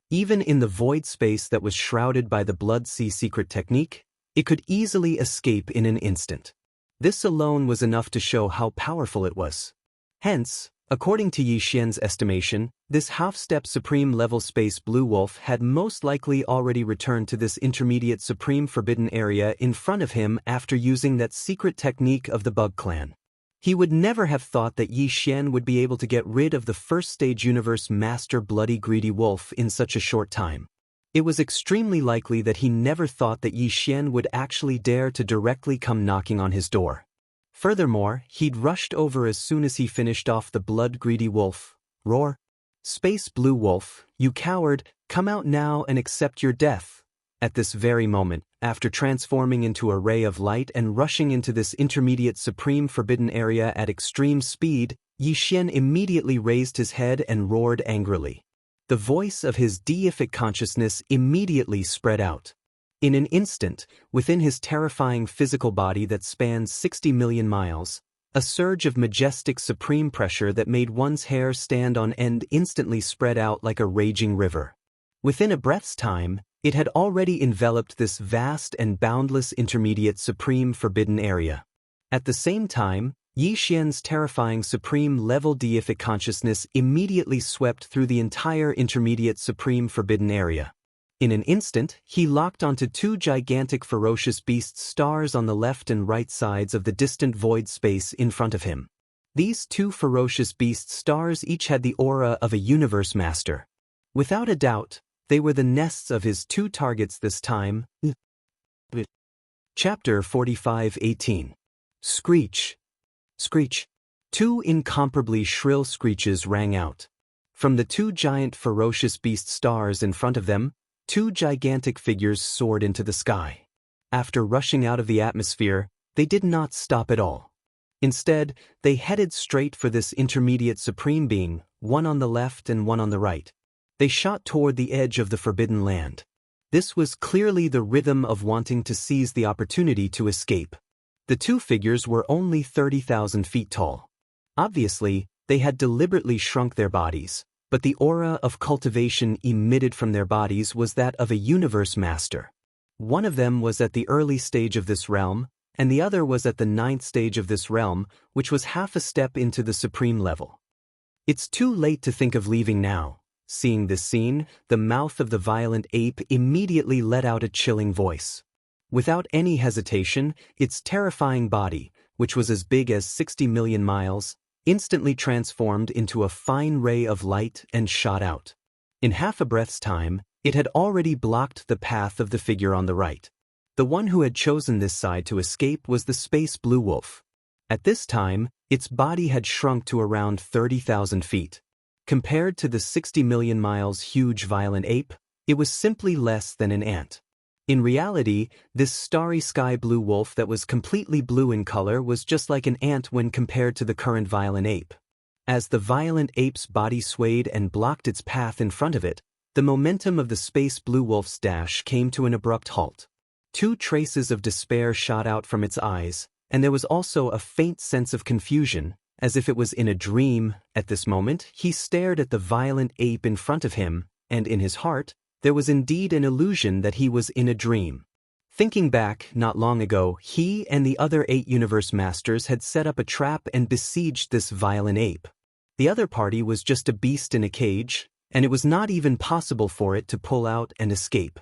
Even in the void space that was shrouded by the Blood Sea secret technique, it could easily escape in an instant. This alone was enough to show how powerful it was. Hence, according to Yi Xian's estimation, this half-step supreme-level space blue wolf had most likely already returned to this intermediate supreme forbidden area in front of him after using that secret technique of the Bug Clan. He would never have thought that Yi Xian would be able to get rid of the first-stage universe master bloody greedy wolf in such a short time. It was extremely likely that he never thought that Yi Xian would actually dare to directly come knocking on his door. Furthermore, he'd rushed over as soon as he finished off the blood-greedy wolf. Roar! Space blue wolf, you coward, come out now and accept your death. At this very moment, after transforming into a ray of light and rushing into this intermediate supreme forbidden area at extreme speed, Yi Xian immediately raised his head and roared angrily. The voice of his deific consciousness immediately spread out. In an instant, within his terrifying physical body that spans 60 million miles, a surge of majestic supreme pressure that made one's hair stand on end instantly spread out like a raging river. Within a breath's time, it had already enveloped this vast and boundless intermediate supreme forbidden area. At the same time, Yi Xian's terrifying supreme-level deific consciousness immediately swept through the entire intermediate supreme forbidden area. In an instant, he locked onto 2 gigantic ferocious beast stars on the left and right sides of the distant void space in front of him. These 2 ferocious beast stars each had the aura of a universe master. Without a doubt, they were the nests of his 2 targets this time. Chapter 45:18. Screech. Screech. 2 incomparably shrill screeches rang out. From the 2 giant ferocious beast stars in front of them, two gigantic figures soared into the sky. After rushing out of the atmosphere, they did not stop at all. Instead, they headed straight for this intermediate supreme being, one on the left and one on the right. They shot toward the edge of the forbidden land. This was clearly the rhythm of wanting to seize the opportunity to escape. The two figures were only 30,000 feet tall. Obviously, they had deliberately shrunk their bodies, but the aura of cultivation emitted from their bodies was that of a universe master. One of them was at the early stage of this realm, and the other was at the 9th stage of this realm, which was half a step into the supreme level. It's too late to think of leaving now. Seeing this scene, the mouth of the violent ape immediately let out a chilling voice. Without any hesitation, its terrifying body, which was as big as 60 million miles, instantly transformed into a fine ray of light and shot out. In half a breath's time, it had already blocked the path of the figure on the right. The one who had chosen this side to escape was the space blue wolf. At this time, its body had shrunk to around 30,000 feet. Compared to the 60 million miles huge violent ape, it was simply less than an ant. In reality, this starry sky blue wolf that was completely blue in color was just like an ant when compared to the current violent ape. As the violent ape's body swayed and blocked its path in front of it, the momentum of the space blue wolf's dash came to an abrupt halt. Two traces of despair shot out from its eyes, and there was also a faint sense of confusion, as if it was in a dream. At this moment, he stared at the violent ape in front of him, and in his heart, there was indeed an illusion that he was in a dream. Thinking back, not long ago, he and the other 8 universe masters had set up a trap and besieged this violent ape. The other party was just a beast in a cage, and it was not even possible for it to pull out and escape.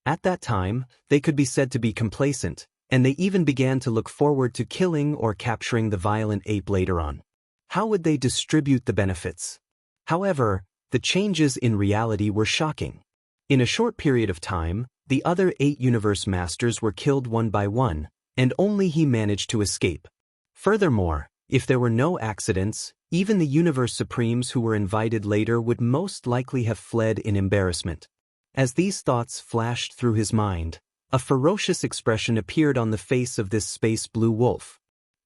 At that time, they could be said to be complacent, and they even began to look forward to killing or capturing the violent ape later on. How would they distribute the benefits? However, the changes in reality were shocking. In a short period of time, the other 8 universe masters were killed one by one, and only he managed to escape. Furthermore, if there were no accidents, even the universe supremes who were invited later would most likely have fled in embarrassment. As these thoughts flashed through his mind, a ferocious expression appeared on the face of this space blue wolf.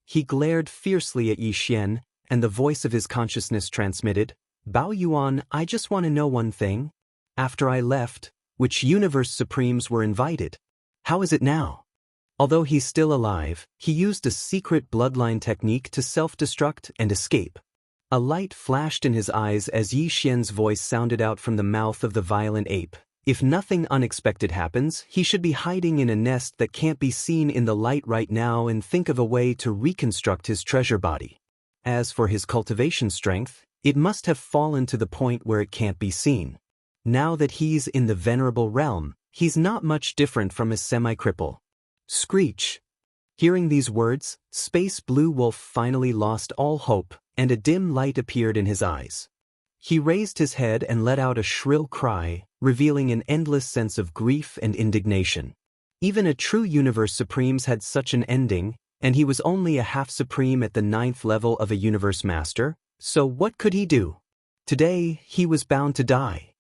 He glared fiercely at Yi Xian, and the voice of his consciousness transmitted, "Bao Yuan, I just want to know one thing. After I left, which universe supremes were invited? How is it now?" Although he's still alive, he used a secret bloodline technique to self-destruct and escape. A light flashed in his eyes as Yi Xian's voice sounded out from the mouth of the violent ape. If nothing unexpected happens, he should be hiding in a nest that can't be seen in the light right now and think of a way to reconstruct his treasure body. As for his cultivation strength, it must have fallen to the point where it can't be seen. Now that he's in the venerable realm, he's not much different from a semi-cripple. Screech. Hearing these words, Space Blue Wolf finally lost all hope, and a dim light appeared in his eyes. He raised his head and let out a shrill cry, revealing an endless sense of grief and indignation. Even a true universe supremes had such an ending, and he was only a half-supreme at the 9th level of a universe master, so what could he do? Today, he was bound to die.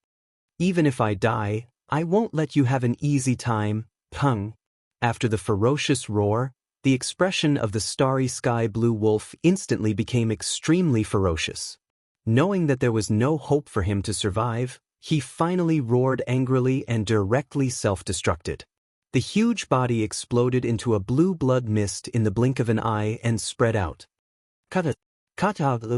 "Even if I die, I won't let you have an easy time, Peng." After the ferocious roar, the expression of the starry sky blue wolf instantly became extremely ferocious. Knowing that there was no hope for him to survive, he finally roared angrily and directly self-destructed. The huge body exploded into a blue blood mist in the blink of an eye and spread out. Kata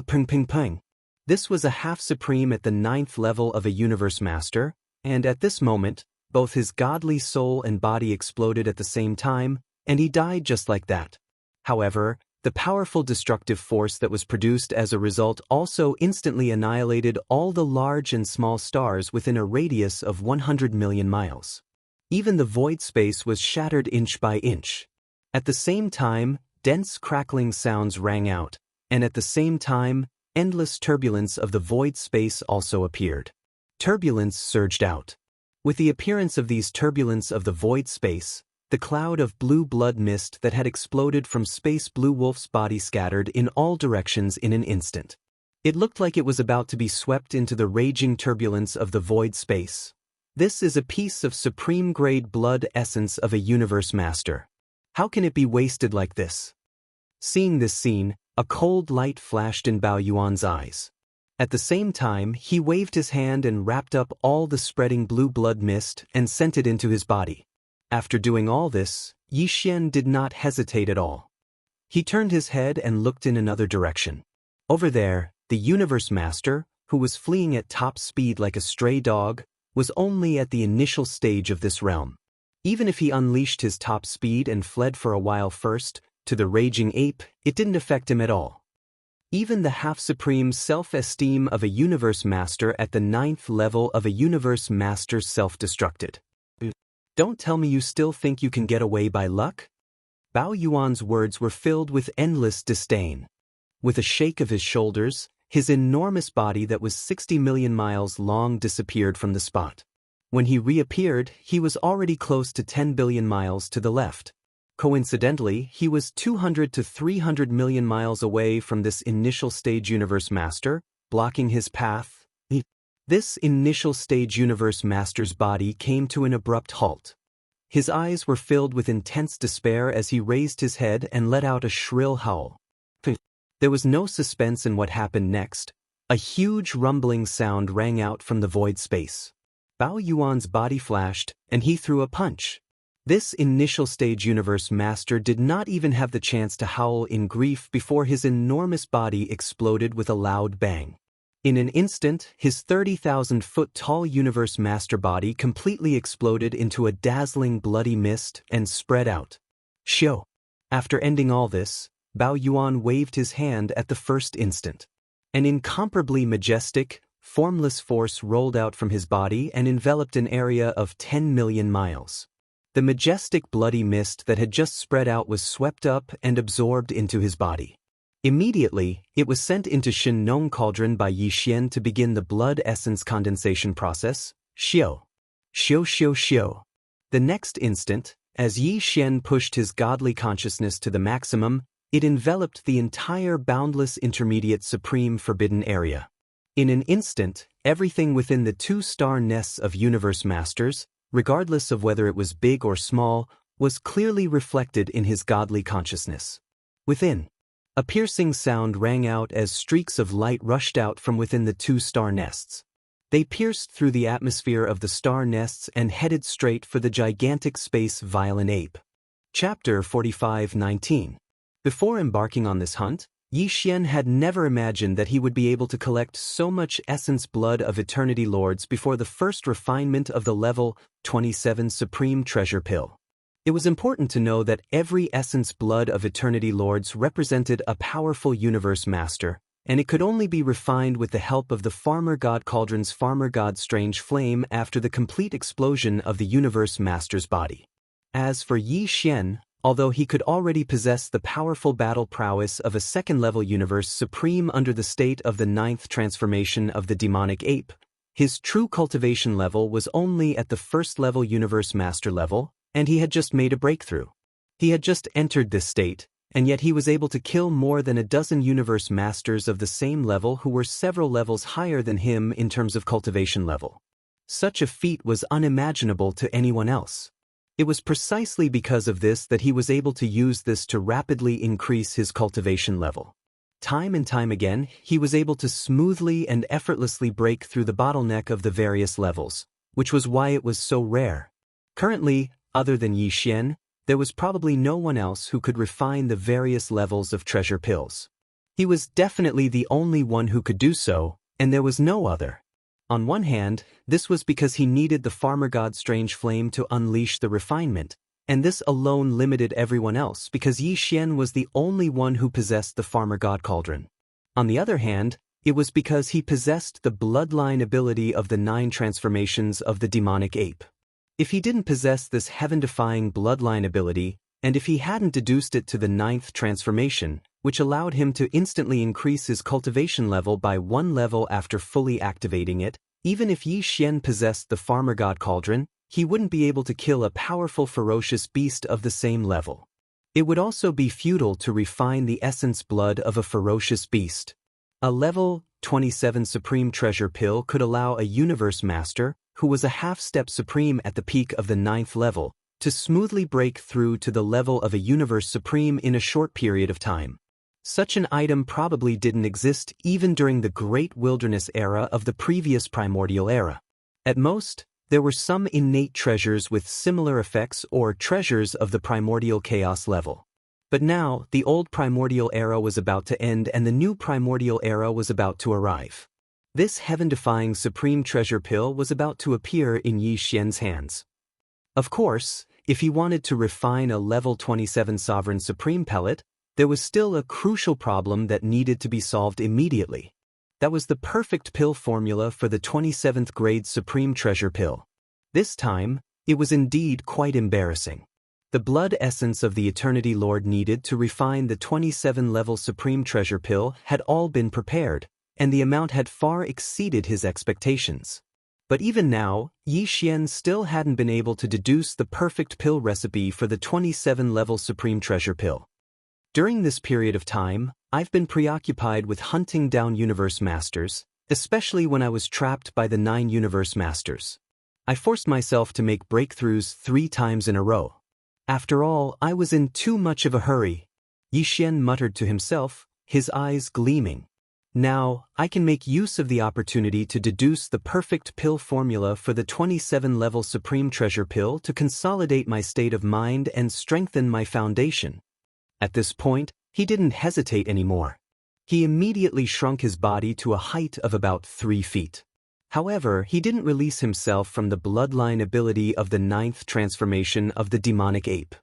ping ping ping. This was a half-supreme at the 9th level of a universe master, and at this moment, both his godly soul and body exploded at the same time, and he died just like that. However, the powerful destructive force that was produced as a result also instantly annihilated all the large and small stars within a radius of 100 million miles. Even the void space was shattered inch by inch. At the same time, dense crackling sounds rang out, and at the same time, endless turbulence of the void space also appeared. Turbulence surged out. With the appearance of these turbulence of the void space, the cloud of blue blood mist that had exploded from Space Blue Wolf's body scattered in all directions in an instant. It looked like it was about to be swept into the raging turbulence of the void space. This is a piece of supreme-grade blood essence of a universe master. How can it be wasted like this? Seeing this scene, a cold light flashed in Bao Yuan's eyes. At the same time, he waved his hand and wrapped up all the spreading blue blood mist and sent it into his body. After doing all this, Yi Xian did not hesitate at all. He turned his head and looked in another direction. Over there, the universe master, who was fleeing at top speed like a stray dog, was only at the initial stage of this realm. Even if he unleashed his top speed and fled for a while first, to the raging ape, it didn't affect him at all. Even the half-supreme self-esteem of a universe master at the 9th level of a universe master self-destructed. Don't tell me you still think you can get away by luck? Bao Yuan's words were filled with endless disdain. With a shake of his shoulders, his enormous body that was 60 million miles long disappeared from the spot. When he reappeared, he was already close to 10 billion miles to the left. Coincidentally, he was 200 to 300 million miles away from this initial stage universe master, blocking his path. This initial stage universe master's body came to an abrupt halt. His eyes were filled with intense despair as he raised his head and let out a shrill howl. There was no suspense in what happened next. A huge rumbling sound rang out from the void space. Bao Yuan's body flashed, and he threw a punch. This initial stage universe master did not even have the chance to howl in grief before his enormous body exploded with a loud bang. In an instant, his 30,000-foot-tall universe master body completely exploded into a dazzling bloody mist and spread out. Xiao. After ending all this, Bao Yuan waved his hand at the first instant. An incomparably majestic, formless force rolled out from his body and enveloped an area of 10 million miles. The majestic bloody mist that had just spread out was swept up and absorbed into his body. Immediately, it was sent into Shen-Nong Cauldron by Yi Xian to begin the blood essence condensation process. Xiao. Xiao xiao xiao. The next instant, as Yi Xian pushed his godly consciousness to the maximum, it enveloped the entire boundless intermediate supreme forbidden area. In an instant, everything within the 2-star nests of universe masters, regardless of whether it was big or small, was clearly reflected in his godly consciousness. Within, a piercing sound rang out as streaks of light rushed out from within the 2-star nests. They pierced through the atmosphere of the star nests and headed straight for the gigantic space violin ape. Chapter 45:19. Before embarking on this hunt, Yi Xian had never imagined that he would be able to collect so much essence blood of eternity lords before the first refinement of the level 27 supreme treasure pill. It was important to know that every essence blood of eternity lords represented a powerful universe master, and it could only be refined with the help of the Farmer God Cauldron's Farmer God Strange Flame after the complete explosion of the universe master's body. As for Yi Xian, although he could already possess the powerful battle prowess of a second-level universe supreme under the state of the 9th transformation of the demonic ape, his true cultivation level was only at the first-level universe master level, and he had just made a breakthrough. He had just entered this state, and yet he was able to kill more than a dozen universe masters of the same level who were several levels higher than him in terms of cultivation level. Such a feat was unimaginable to anyone else. It was precisely because of this that he was able to use this to rapidly increase his cultivation level. Time and time again, he was able to smoothly and effortlessly break through the bottleneck of the various levels, which was why it was so rare. Currently, other than Yi Xian, there was probably no one else who could refine the various levels of treasure pills. He was definitely the only one who could do so, and there was no other. On one hand, this was because he needed the Farmer God Strange Flame to unleash the refinement, and this alone limited everyone else because Yi Xian was the only one who possessed the Farmer God Cauldron. On the other hand, it was because he possessed the bloodline ability of the 9 transformations of the demonic ape. If he didn't possess this heaven-defying bloodline ability, and if he hadn't deduced it to the 9th transformation, which allowed him to instantly increase his cultivation level by 1 level after fully activating it, even if Yi Xian possessed the Farmer God Cauldron, he wouldn't be able to kill a powerful ferocious beast of the same level. It would also be futile to refine the essence blood of a ferocious beast. A level 27 supreme treasure pill could allow a universe master, who was a half-step supreme at the peak of the 9th level, to smoothly break through to the level of a universe supreme in a short period of time. Such an item probably didn't exist even during the Great Wilderness era of the previous Primordial era. At most, there were some innate treasures with similar effects or treasures of the Primordial Chaos level. But now, the old Primordial era was about to end and the new Primordial era was about to arrive. This heaven-defying supreme treasure pill was about to appear in Yi Xian's hands. Of course, if he wanted to refine a level 27 Sovereign Supreme pellet, there was still a crucial problem that needed to be solved immediately. That was the perfect pill formula for the 27th grade Supreme Treasure Pill. This time, it was indeed quite embarrassing. The blood essence of the Eternity Lord needed to refine the 27-level Supreme Treasure Pill had all been prepared, and the amount had far exceeded his expectations. But even now, Yi Xian still hadn't been able to deduce the perfect pill recipe for the 27-level Supreme Treasure Pill. During this period of time, I've been preoccupied with hunting down Universe Masters, especially when I was trapped by the 9 Universe Masters. I forced myself to make breakthroughs 3 times in a row. After all, I was in too much of a hurry. Yi Xian muttered to himself, his eyes gleaming. Now, I can make use of the opportunity to deduce the perfect pill formula for the 27-level Supreme Treasure Pill to consolidate my state of mind and strengthen my foundation. At this point, he didn't hesitate anymore. He immediately shrunk his body to a height of about 3 feet. However, he didn't release himself from the bloodline ability of the 9th transformation of the demonic ape.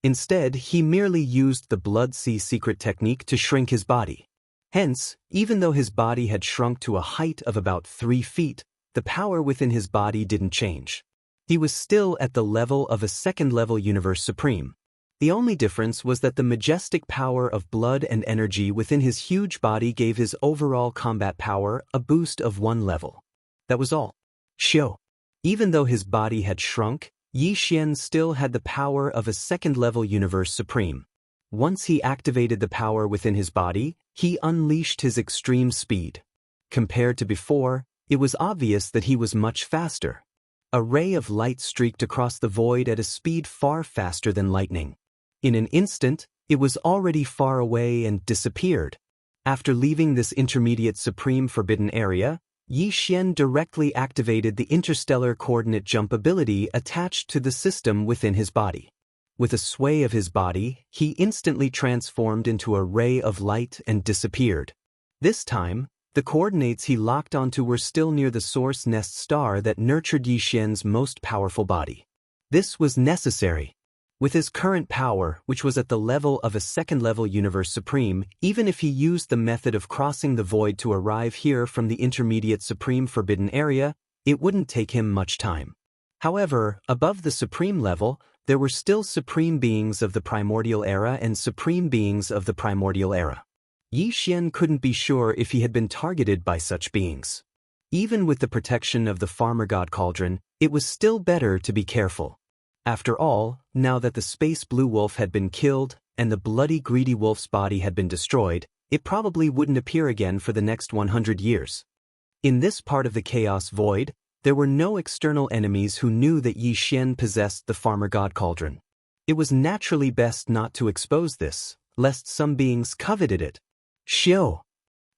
Instead, he merely used the Blood Sea secret technique to shrink his body. Hence, even though his body had shrunk to a height of about 3 feet, the power within his body didn't change. He was still at the level of a 2nd-level Universe Supreme. The only difference was that the majestic power of blood and energy within his huge body gave his overall combat power a boost of 1 level. That was all. Shio. Even though his body had shrunk, Yi Xian still had the power of a 2nd-level Universe Supreme. Once he activated the power within his body, he unleashed his extreme speed. Compared to before, it was obvious that he was much faster. A ray of light streaked across the void at a speed far faster than lightning. In an instant, it was already far away and disappeared. After leaving this intermediate Supreme Forbidden Area, Yi Xian directly activated the interstellar coordinate jump ability attached to the system within his body. With a sway of his body, he instantly transformed into a ray of light and disappeared. This time, the coordinates he locked onto were still near the source nest star that nurtured Yi Xian's most powerful body. This was necessary. With his current power, which was at the level of a 2nd-level Universe Supreme, even if he used the method of crossing the void to arrive here from the intermediate Supreme Forbidden Area, it wouldn't take him much time. However, above the Supreme level, there were still Supreme Beings of the Primordial Era and Supreme Beings of the Primordial Era. Yi Xian couldn't be sure if he had been targeted by such beings. Even with the protection of the Farmer God Cauldron, it was still better to be careful. After all, now that the Space Blue Wolf had been killed and the bloody greedy wolf's body had been destroyed, it probably wouldn't appear again for the next 100 years. In this part of the Chaos Void, there were no external enemies who knew that Yi Xian possessed the Farmer God Cauldron. It was naturally best not to expose this, lest some beings coveted it. Shio.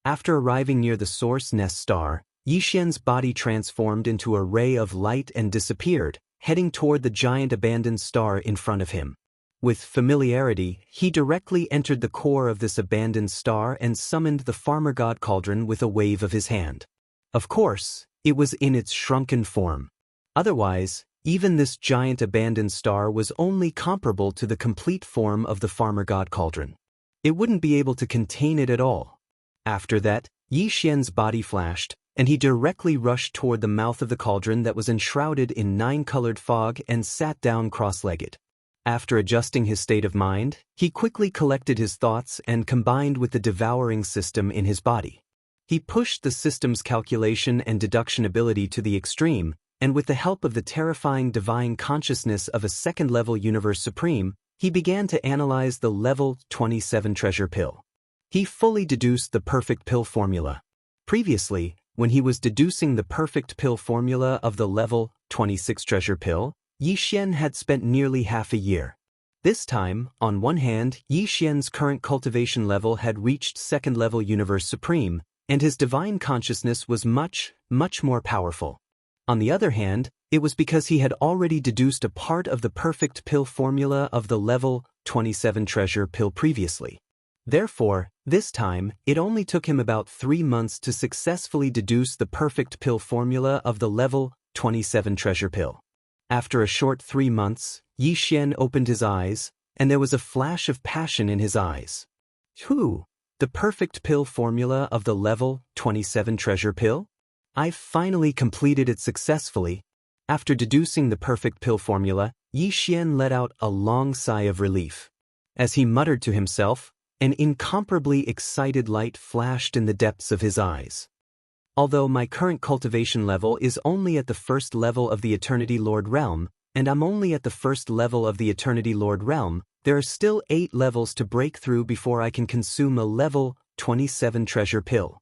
After arriving near the source nest star, Yi Xian's body transformed into a ray of light and disappeared, heading toward the giant abandoned star in front of him. With familiarity, he directly entered the core of this abandoned star and summoned the Farmer God Cauldron with a wave of his hand. Of course, it was in its shrunken form. Otherwise, even this giant abandoned star was only comparable to the complete form of the Farmer God Cauldron. It wouldn't be able to contain it at all. After that, Yi Xian's body flashed, and he directly rushed toward the mouth of the cauldron that was enshrouded in 9-colored fog and sat down cross-legged. After adjusting his state of mind, he quickly collected his thoughts and combined with the devouring system in his body. He pushed the system's calculation and deduction ability to the extreme, and with the help of the terrifying divine consciousness of a 2nd-level Universe Supreme, he began to analyze the level 27 treasure pill. He fully deduced the perfect pill formula. Previously, When he was deducing the perfect pill formula of the level 26 treasure pill, Yi Xian had spent nearly half a year. This time, on one hand, Yi Xian's current cultivation level had reached second-level Universe Supreme, and his divine consciousness was much more powerful. On the other hand, it was because he had already deduced a part of the perfect pill formula of the level 27 treasure pill previously. Therefore, this time, it only took him about 3 months to successfully deduce the perfect pill formula of the level 27 treasure pill. After a short 3 months, Yi Xian opened his eyes, and there was a flash of passion in his eyes. The perfect pill formula of the level 27 treasure pill? I've finally completed it successfully. After deducing the perfect pill formula, Yi Xian let out a long sigh of relief. As he muttered to himself, an incomparably excited light flashed in the depths of his eyes. Although my current cultivation level is only at the first level of the Eternity Lord Realm, and I'm only at the first level of the Eternity Lord Realm, there are still 8 levels to break through before I can consume a level 27 treasure pill.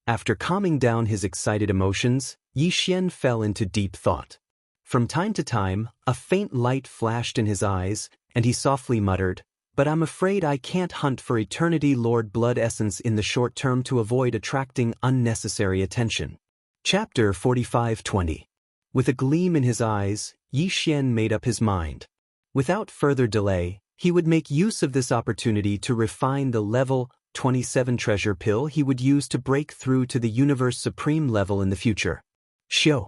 After calming down his excited emotions, Yi Xian fell into deep thought. From time to time, a faint light flashed in his eyes, and he softly muttered, "But I'm afraid I can't hunt for Eternity Lord Blood Essence in the short term to avoid attracting unnecessary attention." Chapter 45:20. With a gleam in his eyes, Yi Xian made up his mind. Without further delay, he would make use of this opportunity to refine the level 27 treasure pill he would use to break through to the Universe Supreme level in the future. Xiu.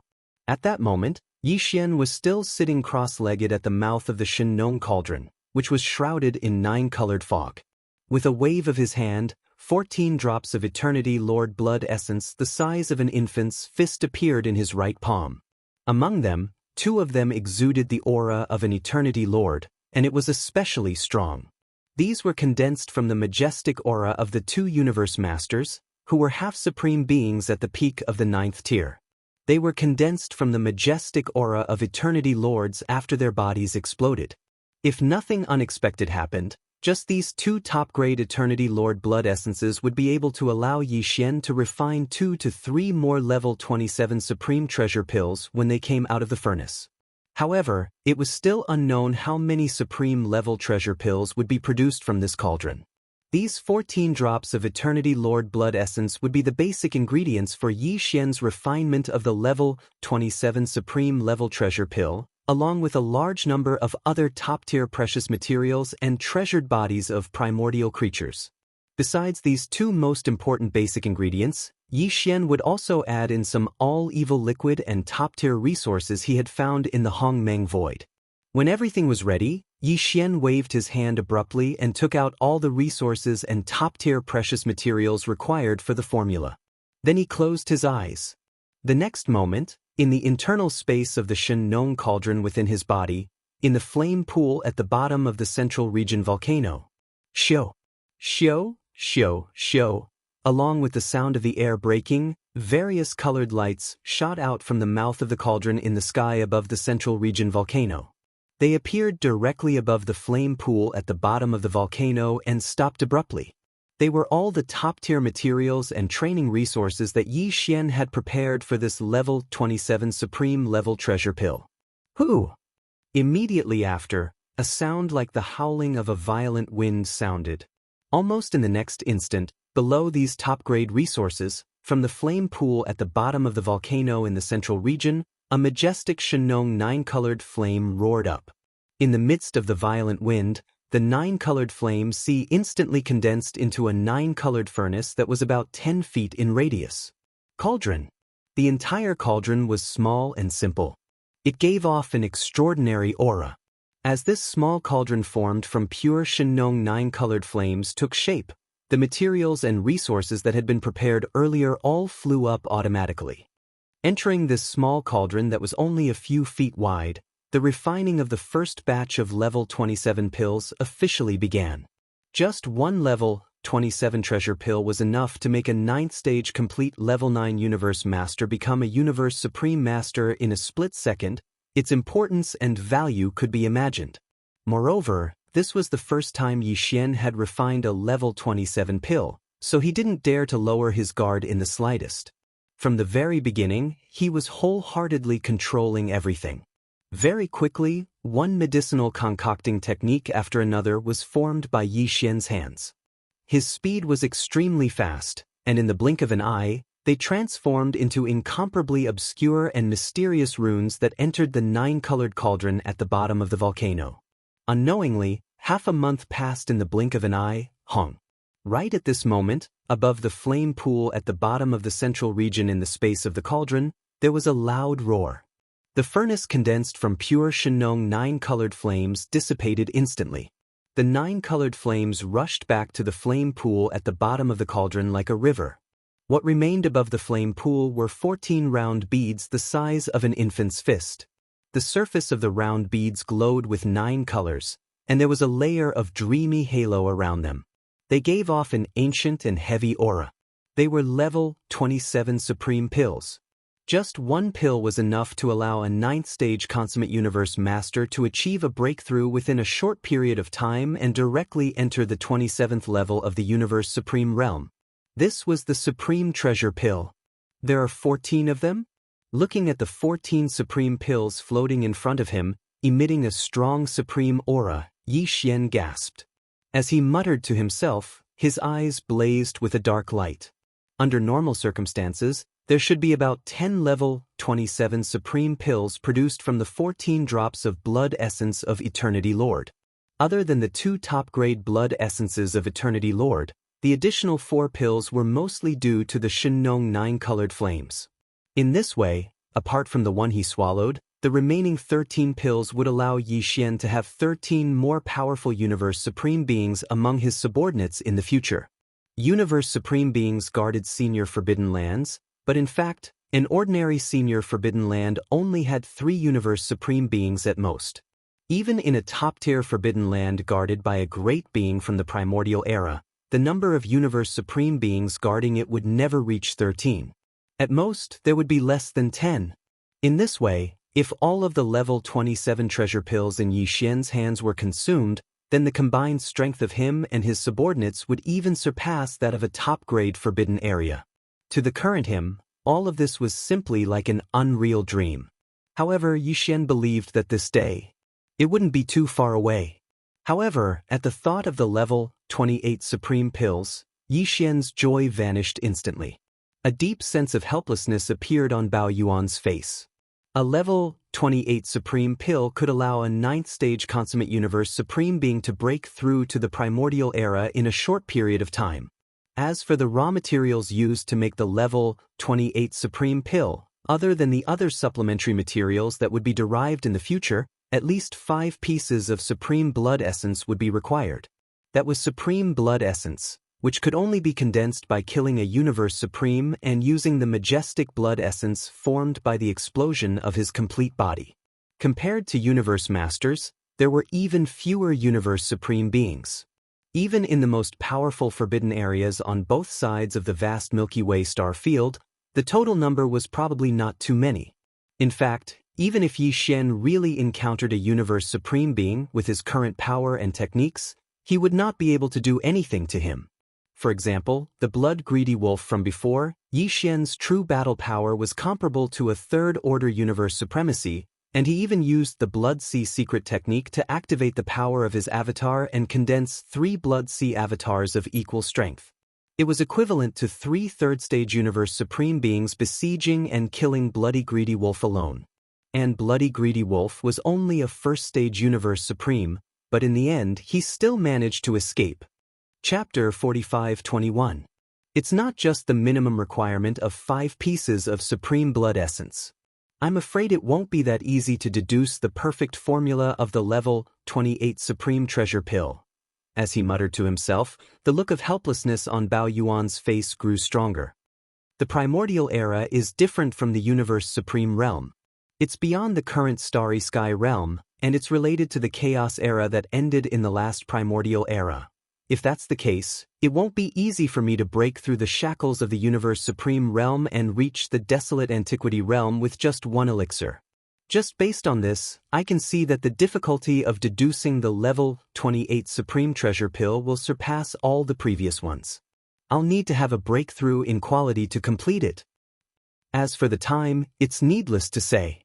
At that moment, Yi Xian was still sitting cross-legged at the mouth of the Shen cauldron, which was shrouded in 9-colored fog. With a wave of his hand, 14 drops of Eternity Lord Blood Essence the size of an infant's fist appeared in his right palm. Among them, 2 of them exuded the aura of an Eternity Lord, and it was especially strong. These were condensed from the majestic aura of the 2 Universe Masters, who were half-supreme beings at the peak of the 9th tier. They were condensed from the majestic aura of Eternity Lords after their bodies exploded. If nothing unexpected happened, just these 2 top-grade Eternity Lord Blood Essences would be able to allow Yi Xian to refine 2 to 3 more level 27 Supreme Treasure Pills when they came out of the furnace. However, it was still unknown how many Supreme level Treasure Pills would be produced from this cauldron. These 14 drops of Eternity Lord Blood Essence would be the basic ingredients for Yi Xian's refinement of the level 27 Supreme level Treasure Pill, along with a large number of other top-tier precious materials and treasured bodies of primordial creatures. Besides these 2 most important basic ingredients, Yi Xian would also add in some all-evil liquid and top-tier resources he had found in the Hongmeng Void. When everything was ready, Yi Xian waved his hand abruptly and took out all the resources and top-tier precious materials required for the formula. Then he closed his eyes. The next moment, in the internal space of the Shen cauldron within his body, in the flame pool at the bottom of the central region volcano, Xiu, Xiu, Xiu, Xiu, along with the sound of the air breaking, various colored lights shot out from the mouth of the cauldron in the sky above the central region volcano. They appeared directly above the flame pool at the bottom of the volcano and stopped abruptly. They were all the top-tier materials and training resources that Yi Xian had prepared for this level 27 Supreme level treasure pill. Immediately after, a sound like the howling of a violent wind sounded. Almost in the next instant, below these top-grade resources, from the flame pool at the bottom of the volcano in the central region, a majestic Shenong 9-colored flame roared up. In the midst of the violent wind, the 9-colored flame sea instantly condensed into a 9-colored furnace that was about 10 feet in radius. Cauldron. The entire cauldron was small and simple. It gave off an extraordinary aura. As this small cauldron formed from pure Shenong 9-colored flames took shape, the materials and resources that had been prepared earlier all flew up automatically. Entering this small cauldron that was only a few feet wide, the refining of the first batch of level 27 pills officially began. Just one level 27 treasure pill was enough to make a 9th stage complete level 9 Universe Master become a Universe Supreme Master in a split second. Its importance and value could be imagined. Moreover, this was the first time Yi Xian had refined a level 27 pill, so he didn't dare to lower his guard in the slightest. From the very beginning, he was wholeheartedly controlling everything. Very quickly, one medicinal concocting technique after another was formed by Yi Xian's hands. His speed was extremely fast, and in the blink of an eye, they transformed into incomparably obscure and mysterious runes that entered the 9-colored cauldron at the bottom of the volcano. Unknowingly, half a month passed in the blink of an eye, hung. Right at this moment, above the flame pool at the bottom of the central region in the space of the cauldron, there was a loud roar. The furnace condensed from pure Shenong 9-colored flames dissipated instantly. The 9-colored flames rushed back to the flame pool at the bottom of the cauldron like a river. What remained above the flame pool were 14 round beads the size of an infant's fist. The surface of the round beads glowed with 9 colors, and there was a layer of dreamy halo around them. They gave off an ancient and heavy aura. They were level 27 supreme pills. Just one pill was enough to allow a 9th-stage consummate universe master to achieve a breakthrough within a short period of time and directly enter the 27th level of the universe supreme realm. This was the supreme treasure pill. There are 14 of them? Looking at the 14 supreme pills floating in front of him, emitting a strong supreme aura, Yi Xian gasped. As he muttered to himself, his eyes blazed with a dark light. Under normal circumstances, there should be about 10 level 27 supreme pills produced from the 14 drops of blood essence of Eternity Lord. Other than the 2 top-grade blood essences of Eternity Lord, the additional 4 pills were mostly due to the Shenong 9-colored flames. In this way, apart from the one he swallowed, the remaining 13 pills would allow Yi Xian to have 13 more powerful Universe Supreme Beings among his subordinates in the future. Universe Supreme Beings guarded Senior Forbidden Lands, but in fact, an ordinary Senior Forbidden Land only had 3 Universe Supreme Beings at most. Even in a top-tier Forbidden Land guarded by a great being from the primordial era, the number of Universe Supreme Beings guarding it would never reach 13. At most, there would be less than 10. In this way, if all of the level 27 treasure pills in Yi Xian's hands were consumed, then the combined strength of him and his subordinates would even surpass that of a top-grade forbidden area. To the current him, all of this was simply like an unreal dream. However, Yi Xian believed that this day, it wouldn't be too far away. However, at the thought of the level 28 supreme pills, Yi Xian's joy vanished instantly. A deep sense of helplessness appeared on Bao Yuan's face. A level 28 supreme pill could allow a 9th-stage consummate universe supreme being to break through to the primordial era in a short period of time. As for the raw materials used to make the level 28 supreme pill, other than the other supplementary materials that would be derived in the future, at least 5 pieces of supreme blood essence would be required. That was supreme blood essence, which could only be condensed by killing a universe supreme and using the majestic blood essence formed by the explosion of his complete body. Compared to universe masters, there were even fewer universe supreme beings. Even in the most powerful forbidden areas on both sides of the vast Milky Way star field, the total number was probably not too many. In fact, even if Yi Xian really encountered a universe supreme being with his current power and techniques, he would not be able to do anything to him. For example, the blood-greedy wolf from before, Yi Xian's true battle power was comparable to a third-order universe supremacy, and he even used the Blood Sea secret technique to activate the power of his avatar and condense 3 Blood Sea avatars of equal strength. It was equivalent to 3 third-stage universe supreme beings besieging and killing Bloody Greedy Wolf alone. And Bloody Greedy Wolf was only a first-stage universe supreme, but in the end he still managed to escape. Chapter 45:21. It's not just the minimum requirement of 5 pieces of supreme blood essence. I'm afraid it won't be that easy to deduce the perfect formula of the level 28 supreme treasure pill. As he muttered to himself, the look of helplessness on Bao Yuan's face grew stronger. The primordial era is different from the universe supreme realm. It's beyond the current starry sky realm, and it's related to the chaos era that ended in the last primordial era. If that's the case, it won't be easy for me to break through the shackles of the Universe Supreme Realm and reach the desolate Antiquity Realm with just one elixir. Just based on this, I can see that the difficulty of deducing the level 28 Supreme Treasure Pill will surpass all the previous ones. I'll need to have a breakthrough in quality to complete it. As for the time, it's needless to say.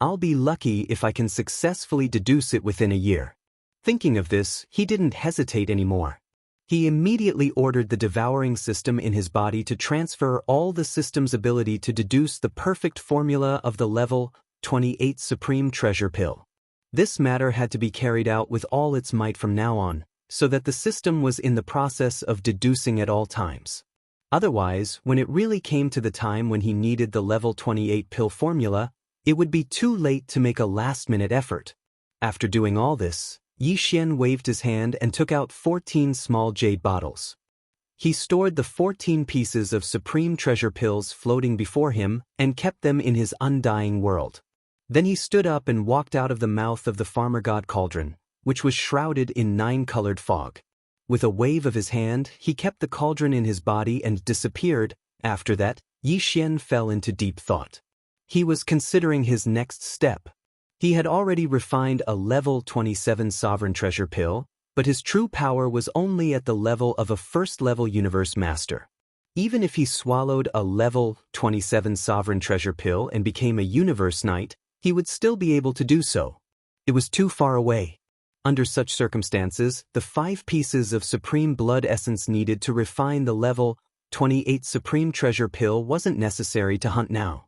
I'll be lucky if I can successfully deduce it within a year. Thinking of this, he didn't hesitate anymore. He immediately ordered the devouring system in his body to transfer all the system's ability to deduce the perfect formula of the level 28 Supreme Treasure Pill. This matter had to be carried out with all its might from now on, so that the system was in the process of deducing at all times. Otherwise, when it really came to the time when he needed the level 28 pill formula, it would be too late to make a last-minute effort. After doing all this, Yi Xian waved his hand and took out 14 small jade bottles. He stored the 14 pieces of supreme treasure pills floating before him and kept them in his undying world. Then he stood up and walked out of the mouth of the farmer god cauldron, which was shrouded in 9-colored fog. With a wave of his hand, he kept the cauldron in his body and disappeared. After that, Yi Xian fell into deep thought. He was considering his next step. He had already refined a level 27 sovereign treasure pill, but his true power was only at the level of a first-level universe master. Even if he swallowed a level 27 sovereign treasure pill and became a universe knight, he would still be able to do so. It was too far away. Under such circumstances, the 5 pieces of supreme blood essence needed to refine the level 28 supreme treasure pill wasn't necessary to hunt now.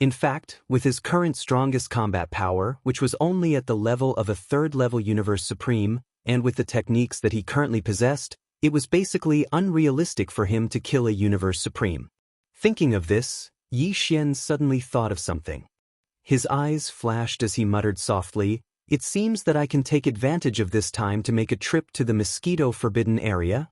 In fact, with his current strongest combat power, which was only at the level of a third-level universe supreme, and with the techniques that he currently possessed, it was basically unrealistic for him to kill a universe supreme. Thinking of this, Yi Xian suddenly thought of something. His eyes flashed as he muttered softly, "It seems that I can take advantage of this time to make a trip to the Mosquito Forbidden Area."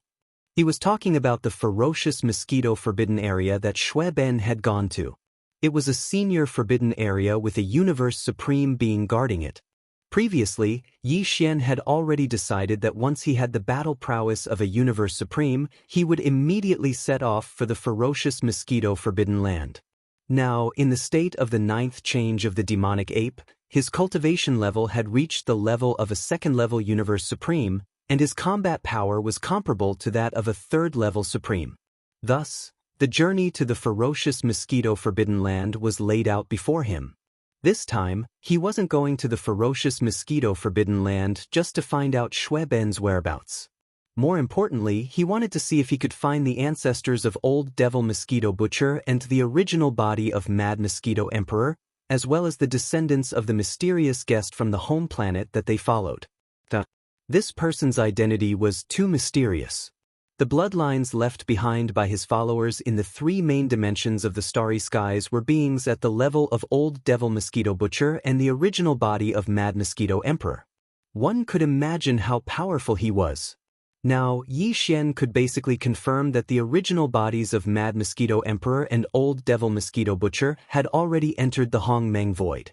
He was talking about the ferocious Mosquito Forbidden Area that Shui Ben had gone to. It was a senior forbidden area with a universe supreme being guarding it. Previously, Yi Xian had already decided that once he had the battle prowess of a universe supreme, he would immediately set off for the ferocious Mosquito Forbidden Land. Now, in the state of the 9th change of the demonic ape, his cultivation level had reached the level of a second-level universe supreme, and his combat power was comparable to that of a third-level supreme. Thus, the journey to the ferocious Mosquito Forbidden Land was laid out before him. This time, he wasn't going to the ferocious Mosquito Forbidden Land just to find out Shui Ben's whereabouts. More importantly, he wanted to see if he could find the ancestors of Old Devil Mosquito Butcher and the original body of Mad Mosquito Emperor, as well as the descendants of the mysterious guest from the home planet that they followed. This person's identity was too mysterious. The bloodlines left behind by his followers in the 3 main dimensions of the starry skies were beings at the level of Old Devil Mosquito Butcher and the original body of Mad Mosquito Emperor. One could imagine how powerful he was. Now, Yi Xian could basically confirm that the original bodies of Mad Mosquito Emperor and Old Devil Mosquito Butcher had already entered the Hong Meng Void.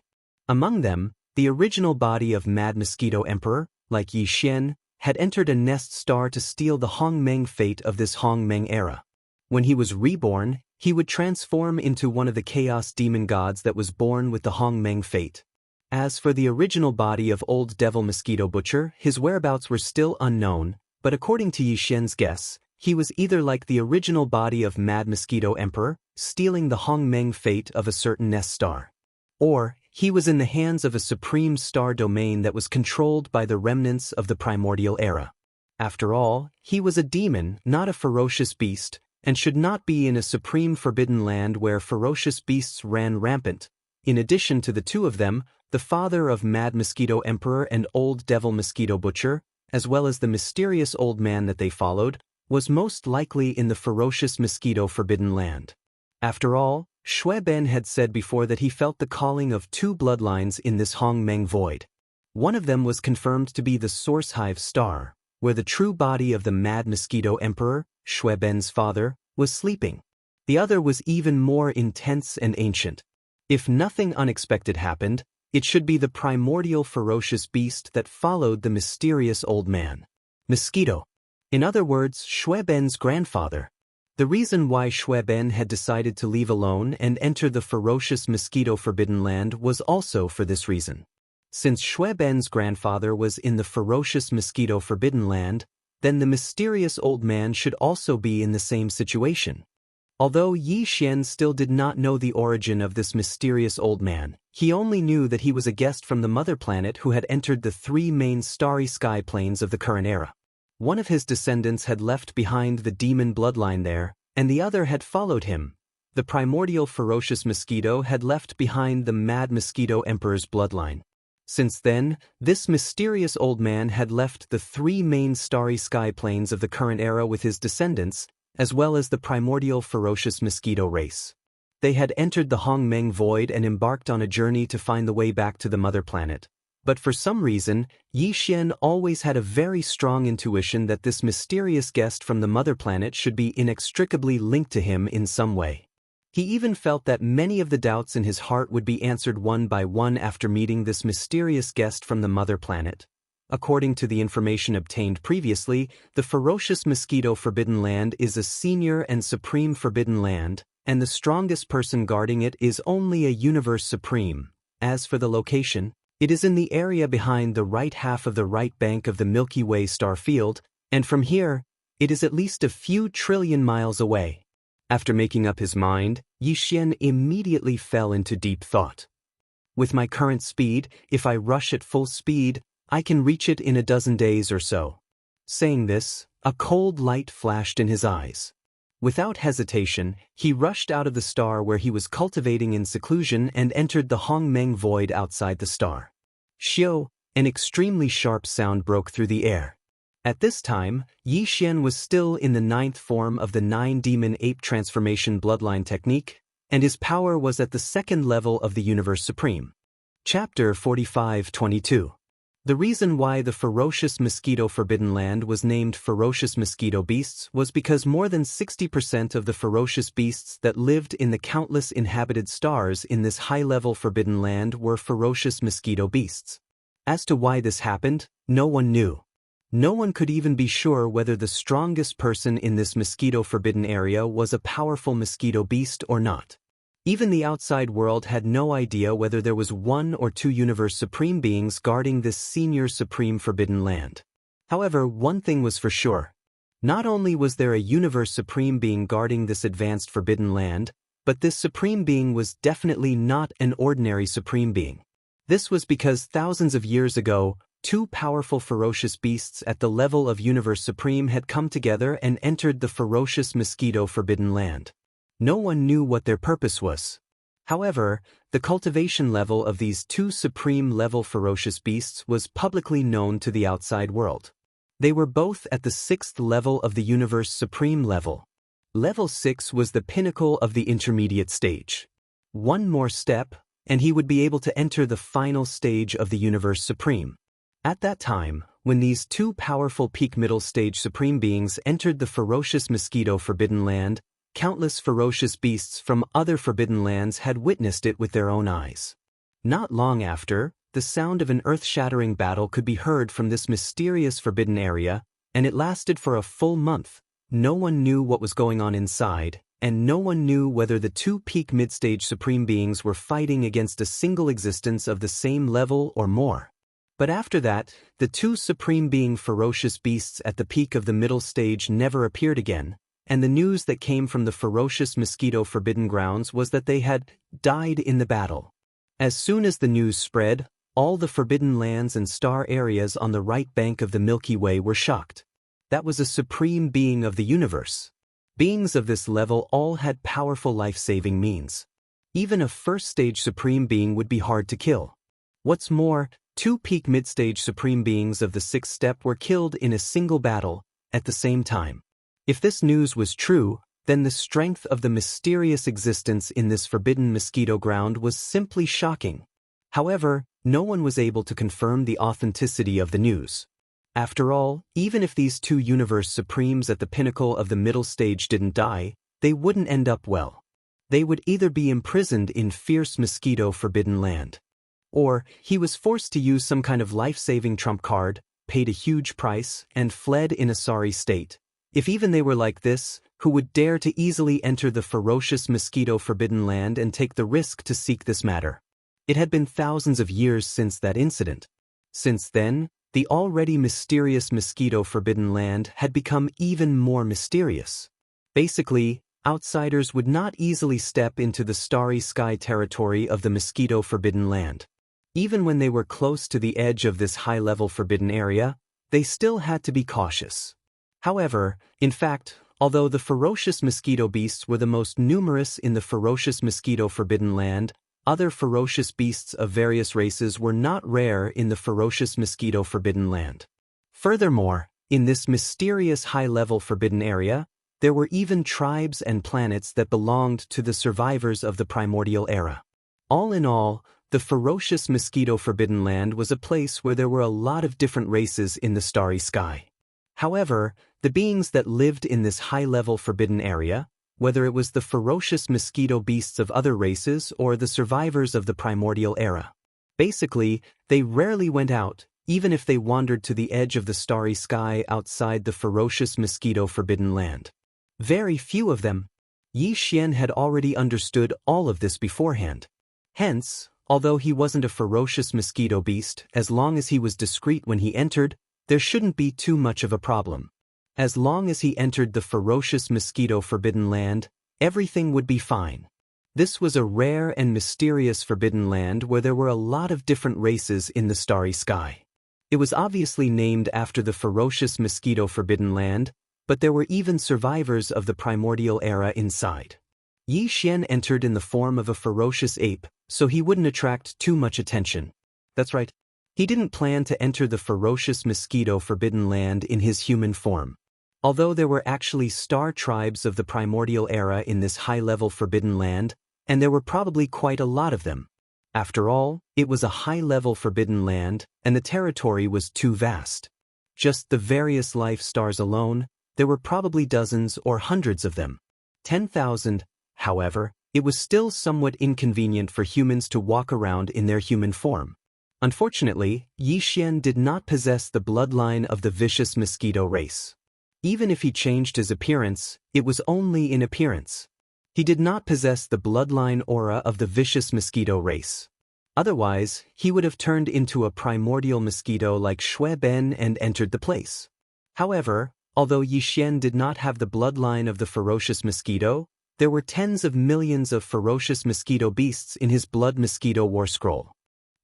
Among them, the original body of Mad Mosquito Emperor, like Yi Xian, had entered a nest star to steal the Hong Meng fate of this Hong Meng era. When he was reborn, he would transform into one of the chaos demon gods that was born with the Hong Meng fate. As for the original body of Old Devil Mosquito Butcher, his whereabouts were still unknown, but according to Yi Xian's guess, he was either like the original body of Mad Mosquito Emperor, stealing the Hong Meng fate of a certain nest star, or he was in the hands of a supreme star domain that was controlled by the remnants of the primordial era. After all, he was a demon, not a ferocious beast, and should not be in a supreme forbidden land where ferocious beasts ran rampant. In addition to the 2 of them, the father of Mad Mosquito Emperor and Old Devil Mosquito Butcher, as well as the mysterious old man that they followed, was most likely in the ferocious Mosquito Forbidden Land. After all, Shui Ben had said before that he felt the calling of 2 bloodlines in this Hong Meng Void. One of them was confirmed to be the Source Hive Star, where the true body of the Mad Mosquito Emperor, Shui Ben's father, was sleeping. The other was even more intense and ancient. If nothing unexpected happened, it should be the primordial ferocious beast that followed the mysterious old man. Mosquito. In other words, Shui Ben's grandfather. The reason why Shui Ben had decided to leave alone and enter the ferocious Mosquito Forbidden Land was also for this reason. Since Shui Ben's grandfather was in the ferocious Mosquito Forbidden Land, then the mysterious old man should also be in the same situation. Although Yi Xian still did not know the origin of this mysterious old man, he only knew that he was a guest from the mother planet who had entered the three main starry sky planes of the current era. One of his descendants had left behind the demon bloodline there, and the other had followed him. The primordial ferocious mosquito had left behind the mad mosquito emperor's bloodline. Since then, this mysterious old man had left the three main starry sky planes of the current era with his descendants, as well as the primordial ferocious mosquito race. They had entered the Hongmeng void and embarked on a journey to find the way back to the mother planet. But for some reason, Yi Xian always had a very strong intuition that this mysterious guest from the mother planet should be inextricably linked to him in some way. He even felt that many of the doubts in his heart would be answered one by one after meeting this mysterious guest from the mother planet. According to the information obtained previously, the ferocious mosquito forbidden land is a senior and supreme forbidden land, and the strongest person guarding it is only a universe supreme. As for the location, it is in the area behind the right half of the right bank of the Milky Way star field, and from here, it is at least a few trillion miles away. After making up his mind, Yi Xian immediately fell into deep thought. With my current speed, if I rush at full speed, I can reach it in a dozen days or so. Saying this, a cold light flashed in his eyes. Without hesitation, he rushed out of the star where he was cultivating in seclusion and entered the Hongmeng void outside the star. Xiu, an extremely sharp sound broke through the air. At this time, Yi Xian was still in the 9th form of the 9-demon ape transformation bloodline technique, and his power was at the 2nd level of the Universe Supreme. Chapter 45-22. The reason why the ferocious mosquito forbidden land was named ferocious mosquito beasts was because more than 60% of the ferocious beasts that lived in the countless inhabited stars in this high-level forbidden land were ferocious mosquito beasts. As to why this happened, no one knew. No one could even be sure whether the strongest person in this mosquito forbidden area was a powerful mosquito beast or not. Even the outside world had no idea whether there was one or two universe supreme beings guarding this senior supreme forbidden land. However, one thing was for sure. Not only was there a universe supreme being guarding this advanced forbidden land, but this supreme being was definitely not an ordinary supreme being. This was because thousands of years ago, two powerful ferocious beasts at the level of Universe Supreme had come together and entered the ferocious mosquito forbidden land. No one knew what their purpose was. However, the cultivation level of these two supreme-level ferocious beasts was publicly known to the outside world. They were both at the 6th level of the Universe Supreme level. Level 6 was the pinnacle of the intermediate stage. One more step, and he would be able to enter the final stage of the Universe Supreme. At that time, when these two powerful peak middle stage supreme beings entered the ferocious mosquito forbidden land, countless ferocious beasts from other forbidden lands had witnessed it with their own eyes. Not long after, the sound of an earth-shattering battle could be heard from this mysterious forbidden area, and it lasted for a full month. No one knew what was going on inside, and no one knew whether the two peak mid-stage supreme beings were fighting against a single existence of the same level or more. But after that, the two supreme being ferocious beasts at the peak of the middle stage never appeared again, and the news that came from the ferocious mosquito forbidden grounds was that they had died in the battle. As soon as the news spread, all the forbidden lands and star areas on the right bank of the Milky Way were shocked. That was a supreme being of the universe. Beings of this level all had powerful life-saving means. Even a first-stage supreme being would be hard to kill. What's more, two peak mid-stage supreme beings of the 6th step were killed in a single battle, at the same time. If this news was true, then the strength of the mysterious existence in this forbidden mosquito ground was simply shocking. However, no one was able to confirm the authenticity of the news. After all, even if these two universe supremes at the pinnacle of the middle stage didn't die, they wouldn't end up well. They would either be imprisoned in fierce mosquito forbidden land, or he was forced to use some kind of life-saving trump card, paid a huge price, and fled in a sorry state. If even they were like this, who would dare to easily enter the ferocious mosquito forbidden land and take the risk to seek this matter? It had been thousands of years since that incident. Since then, the already mysterious mosquito forbidden land had become even more mysterious. Basically, Outsiders would not easily step into the starry sky territory of the Mosquito Forbidden Land. Even when they were close to the edge of this high-level forbidden area, they still had to be cautious. However, in fact, although the ferocious mosquito beasts were the most numerous in the ferocious Mosquito Forbidden Land, other ferocious beasts of various races were not rare in the ferocious Mosquito Forbidden Land. Furthermore, in this mysterious high-level forbidden area, there were even tribes and planets that belonged to the survivors of the primordial era. All in all, the ferocious Mosquito Forbidden Land was a place where there were a lot of different races in the starry sky. However, the beings that lived in this high-level forbidden area, whether it was the ferocious mosquito beasts of other races or the survivors of the primordial era, basically, they rarely went out, even if they wandered to the edge of the starry sky outside the ferocious Mosquito Forbidden Land. Very few of them. Yi Xian had already understood all of this beforehand. Hence, although he wasn't a ferocious mosquito beast, as long as he was discreet when he entered, there shouldn't be too much of a problem. As long as he entered the ferocious Mosquito Forbidden Land, everything would be fine. This was a rare and mysterious forbidden land where there were a lot of different races in the starry sky. It was obviously named after the ferocious Mosquito Forbidden Land, but there were even survivors of the primordial era inside. Yi Xian entered in the form of a ferocious ape, so he wouldn't attract too much attention. That's right. He didn't plan to enter the ferocious Mosquito Forbidden Land in his human form. Although there were actually star tribes of the primordial era in this high-level forbidden land, and there were probably quite a lot of them. After all, it was a high-level forbidden land, and the territory was too vast. Just the various life stars alone, there were probably dozens or hundreds of them. 10,000, however, it was still somewhat inconvenient for humans to walk around in their human form. Unfortunately, Yi Xian did not possess the bloodline of the vicious mosquito race. Even if he changed his appearance, it was only in appearance. He did not possess the bloodline aura of the vicious mosquito race. Otherwise, he would have turned into a primordial mosquito like Shui Ben and entered the place. However, although Yi Xian did not have the bloodline of the ferocious mosquito, there were tens of millions of ferocious mosquito beasts in his blood mosquito war scroll.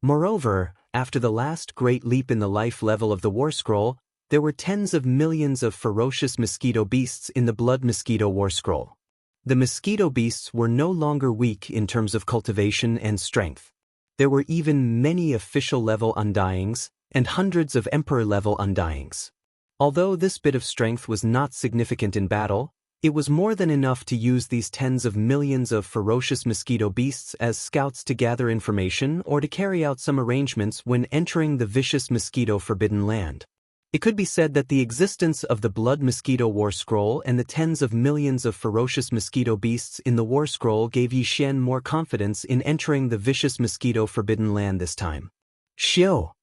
Moreover, after the last great leap in the life level of the war scroll, there were tens of millions of ferocious mosquito beasts in the blood mosquito war scroll. The mosquito beasts were no longer weak in terms of cultivation and strength. There were even many official-level undyings, and hundreds of emperor-level undyings. Although this bit of strength was not significant in battle, it was more than enough to use these tens of millions of ferocious mosquito beasts as scouts to gather information or to carry out some arrangements when entering the vicious Mosquito Forbidden Land. It could be said that the existence of the Blood Mosquito War Scroll and the tens of millions of ferocious mosquito beasts in the War Scroll gave Yi Xian more confidence in entering the vicious Mosquito Forbidden Land this time. Xiao!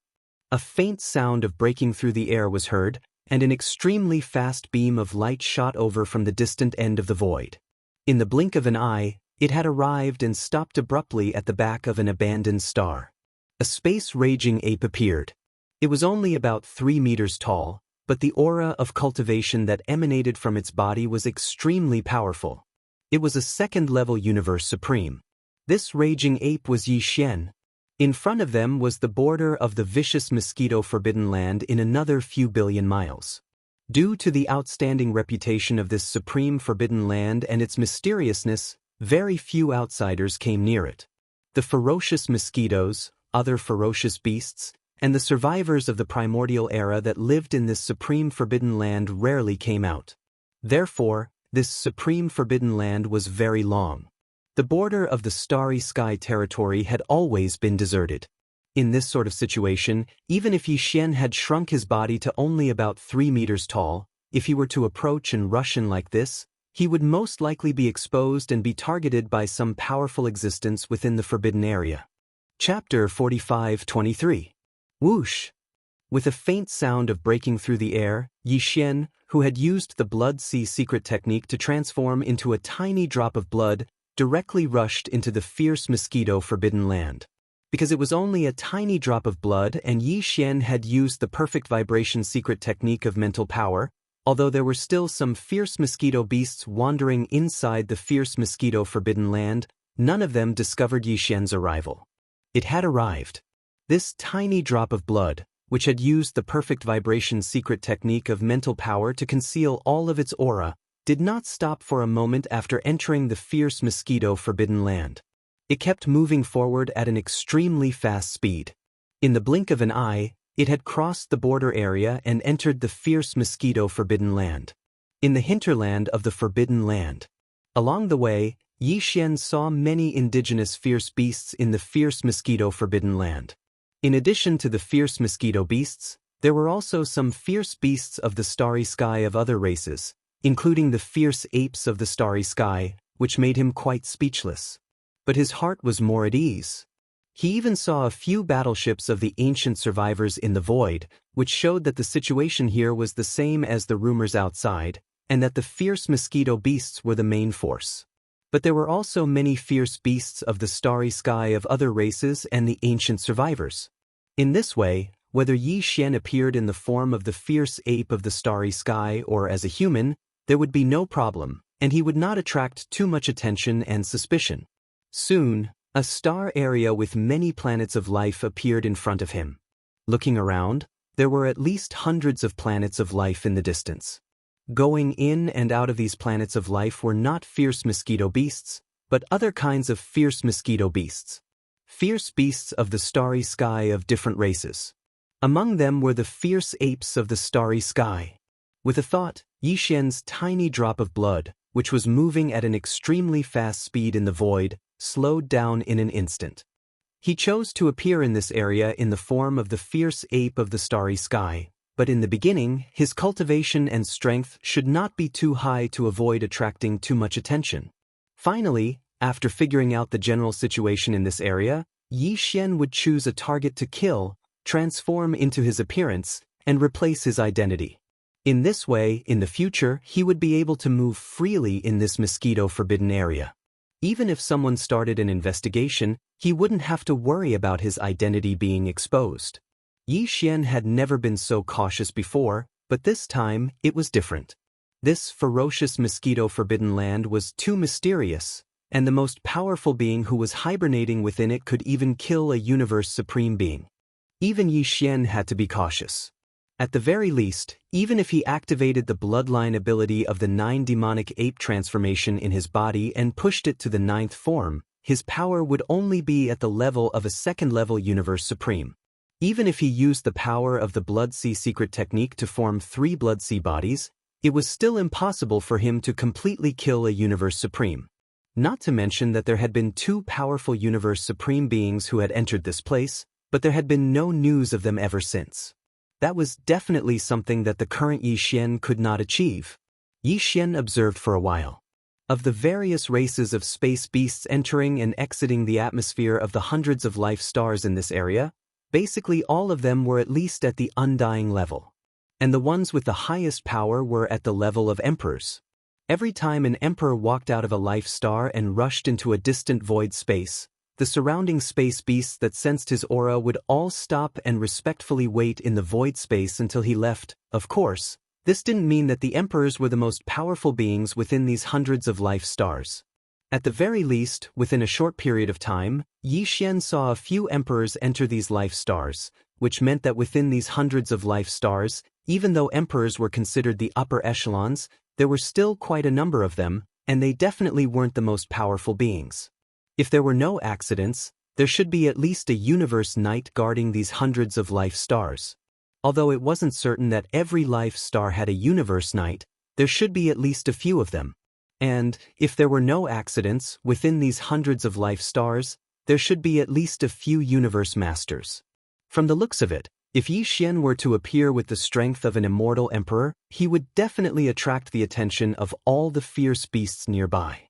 A faint sound of breaking through the air was heard, and an extremely fast beam of light shot over from the distant end of the void. In the blink of an eye, it had arrived and stopped abruptly at the back of an abandoned star. A space-raging ape appeared. It was only about 3 meters tall, but the aura of cultivation that emanated from its body was extremely powerful. It was a second-level universe supreme. This raging ape was Yi Xian. In front of them was the border of the vicious Mosquito Forbidden Land in another few billion miles. Due to the outstanding reputation of this supreme forbidden land and its mysteriousness, very few outsiders came near it. The ferocious mosquitoes, other ferocious beasts, and the survivors of the primordial era that lived in this supreme forbidden land rarely came out. Therefore, this supreme forbidden land was very long. The border of the starry sky territory had always been deserted. In this sort of situation, even if Yi Xian had shrunk his body to only about 3 meters tall, if he were to approach and rush in like this, he would most likely be exposed and be targeted by some powerful existence within the forbidden area. Chapter 45-23. Whoosh! With a faint sound of breaking through the air, Yi Xian, who had used the blood sea secret technique to transform into a tiny drop of blood, directly rushed into the fierce mosquito forbidden land. Because it was only a tiny drop of blood and Yi Xian had used the perfect vibration secret technique of mental power, Although there were still some fierce mosquito beasts wandering inside the fierce mosquito forbidden land, none of them discovered Yi Xian's arrival. It had arrived. This tiny drop of blood, which had used the perfect vibration secret technique of mental power to conceal all of its aura, did not stop for a moment after entering the fierce mosquito forbidden land. It kept moving forward at an extremely fast speed. In the blink of an eye, it had crossed the border area and entered the fierce mosquito forbidden land. In the hinterland of the forbidden land. Along the way, Yi Xian saw many indigenous fierce beasts in the fierce mosquito forbidden land. In addition to the fierce mosquito beasts, there were also some fierce beasts of the starry sky of other races, including the fierce apes of the starry sky, which made him quite speechless. But his heart was more at ease. He even saw a few battleships of the ancient survivors in the void, which showed that the situation here was the same as the rumors outside, and that the fierce mosquito beasts were the main force. But there were also many fierce beasts of the starry sky of other races and the ancient survivors. In this way, whether Yi Xian appeared in the form of the fierce ape of the starry sky or as a human, there would be no problem, and he would not attract too much attention and suspicion. Soon, a star area with many planets of life appeared in front of him. Looking around, there were at least hundreds of planets of life in the distance. Going in and out of these planets of life were not fierce mosquito beasts, but other kinds of fierce mosquito beasts. Fierce beasts of the starry sky of different races. Among them were the fierce apes of the starry sky. With a thought, Yi Xian's tiny drop of blood, which was moving at an extremely fast speed in the void, slowed down in an instant. He chose to appear in this area in the form of the fierce ape of the starry sky, but in the beginning, his cultivation and strength should not be too high to avoid attracting too much attention. Finally, after figuring out the general situation in this area, Yi Xian would choose a target to kill, transform into his appearance, and replace his identity. In this way, in the future, he would be able to move freely in this mosquito forbidden area. Even if someone started an investigation, he wouldn't have to worry about his identity being exposed. Yi Xian had never been so cautious before, but this time, it was different. This ferocious mosquito forbidden land was too mysterious, and the most powerful being who was hibernating within it could even kill a universe supreme being. Even Yi Xian had to be cautious. At the very least, even if he activated the bloodline ability of the 9 demonic ape transformation in his body and pushed it to the 9th form, his power would only be at the level of a 2nd-level universe supreme. Even if he used the power of the Blood Sea secret technique to form 3 Blood Sea bodies, it was still impossible for him to completely kill a universe supreme. Not to mention that there had been 2 powerful universe supreme beings who had entered this place, but there had been no news of them ever since. That was definitely something that the current Yi Xian could not achieve. Yi Xian observed for a while. Of the various races of space beasts entering and exiting the atmosphere of the hundreds of life stars in this area, basically all of them were at least at the undying level. And the ones with the highest power were at the level of emperors. Every time an emperor walked out of a life star and rushed into a distant void space, the surrounding space beasts that sensed his aura would all stop and respectfully wait in the void space until he left. Of course, this didn't mean that the emperors were the most powerful beings within these hundreds of life stars. At the very least, within a short period of time, Yi Xian saw a few emperors enter these life stars, which meant that within these hundreds of life stars, even though emperors were considered the upper echelons, there were still quite a number of them, and they definitely weren't the most powerful beings. If there were no accidents, there should be at least a universe knight guarding these hundreds of life stars. Although it wasn't certain that every life star had a universe knight, there should be at least a few of them. And, if there were no accidents, within these hundreds of life stars, there should be at least a few universe masters. From the looks of it, if Yi Xian were to appear with the strength of an immortal emperor, he would definitely attract the attention of all the fierce beasts nearby.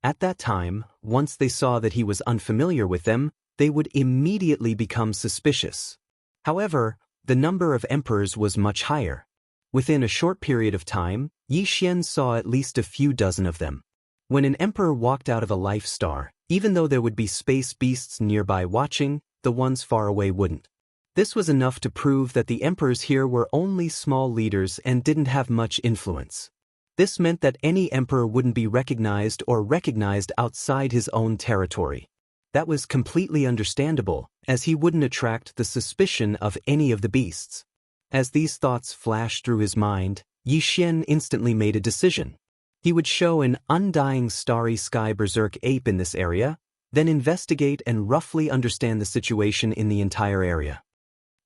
At that time, once they saw that he was unfamiliar with them, they would immediately become suspicious. However, the number of emperors was much higher. Within a short period of time, Yi Xian saw at least a few dozen of them. When an emperor walked out of a life star, even though there would be space beasts nearby watching, the ones far away wouldn't. This was enough to prove that the emperors here were only small leaders and didn't have much influence. This meant that any emperor wouldn't be recognized or recognized outside his own territory. That was completely understandable, as he wouldn't attract the suspicion of any of the beasts. As these thoughts flashed through his mind, Yi Xian instantly made a decision. He would show an undying starry sky berserk ape in this area, then investigate and roughly understand the situation in the entire area.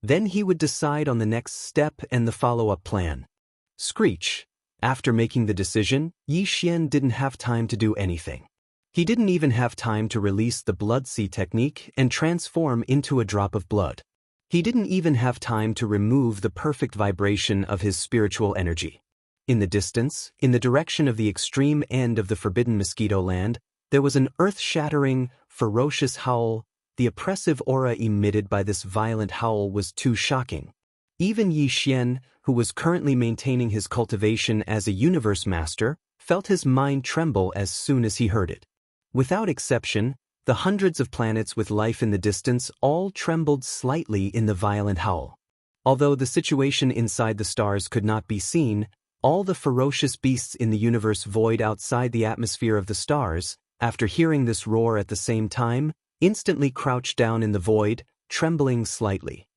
Then he would decide on the next step and the follow-up plan. Screech. After making the decision, Yi Xian didn't have time to do anything. He didn't even have time to release the blood sea technique and transform into a drop of blood. He didn't even have time to remove the perfect vibration of his spiritual energy. In the distance, in the direction of the extreme end of the forbidden mosquito land, there was an earth-shattering, ferocious howl. The oppressive aura emitted by this violent howl was too shocking. Even Yi Xian, who was currently maintaining his cultivation as a universe master, felt his mind tremble as soon as he heard it. Without exception, the hundreds of planets with life in the distance all trembled slightly in the violent howl. Although the situation inside the stars could not be seen, all the ferocious beasts in the universe void outside the atmosphere of the stars, after hearing this roar at the same time, instantly crouched down in the void, trembling slightly.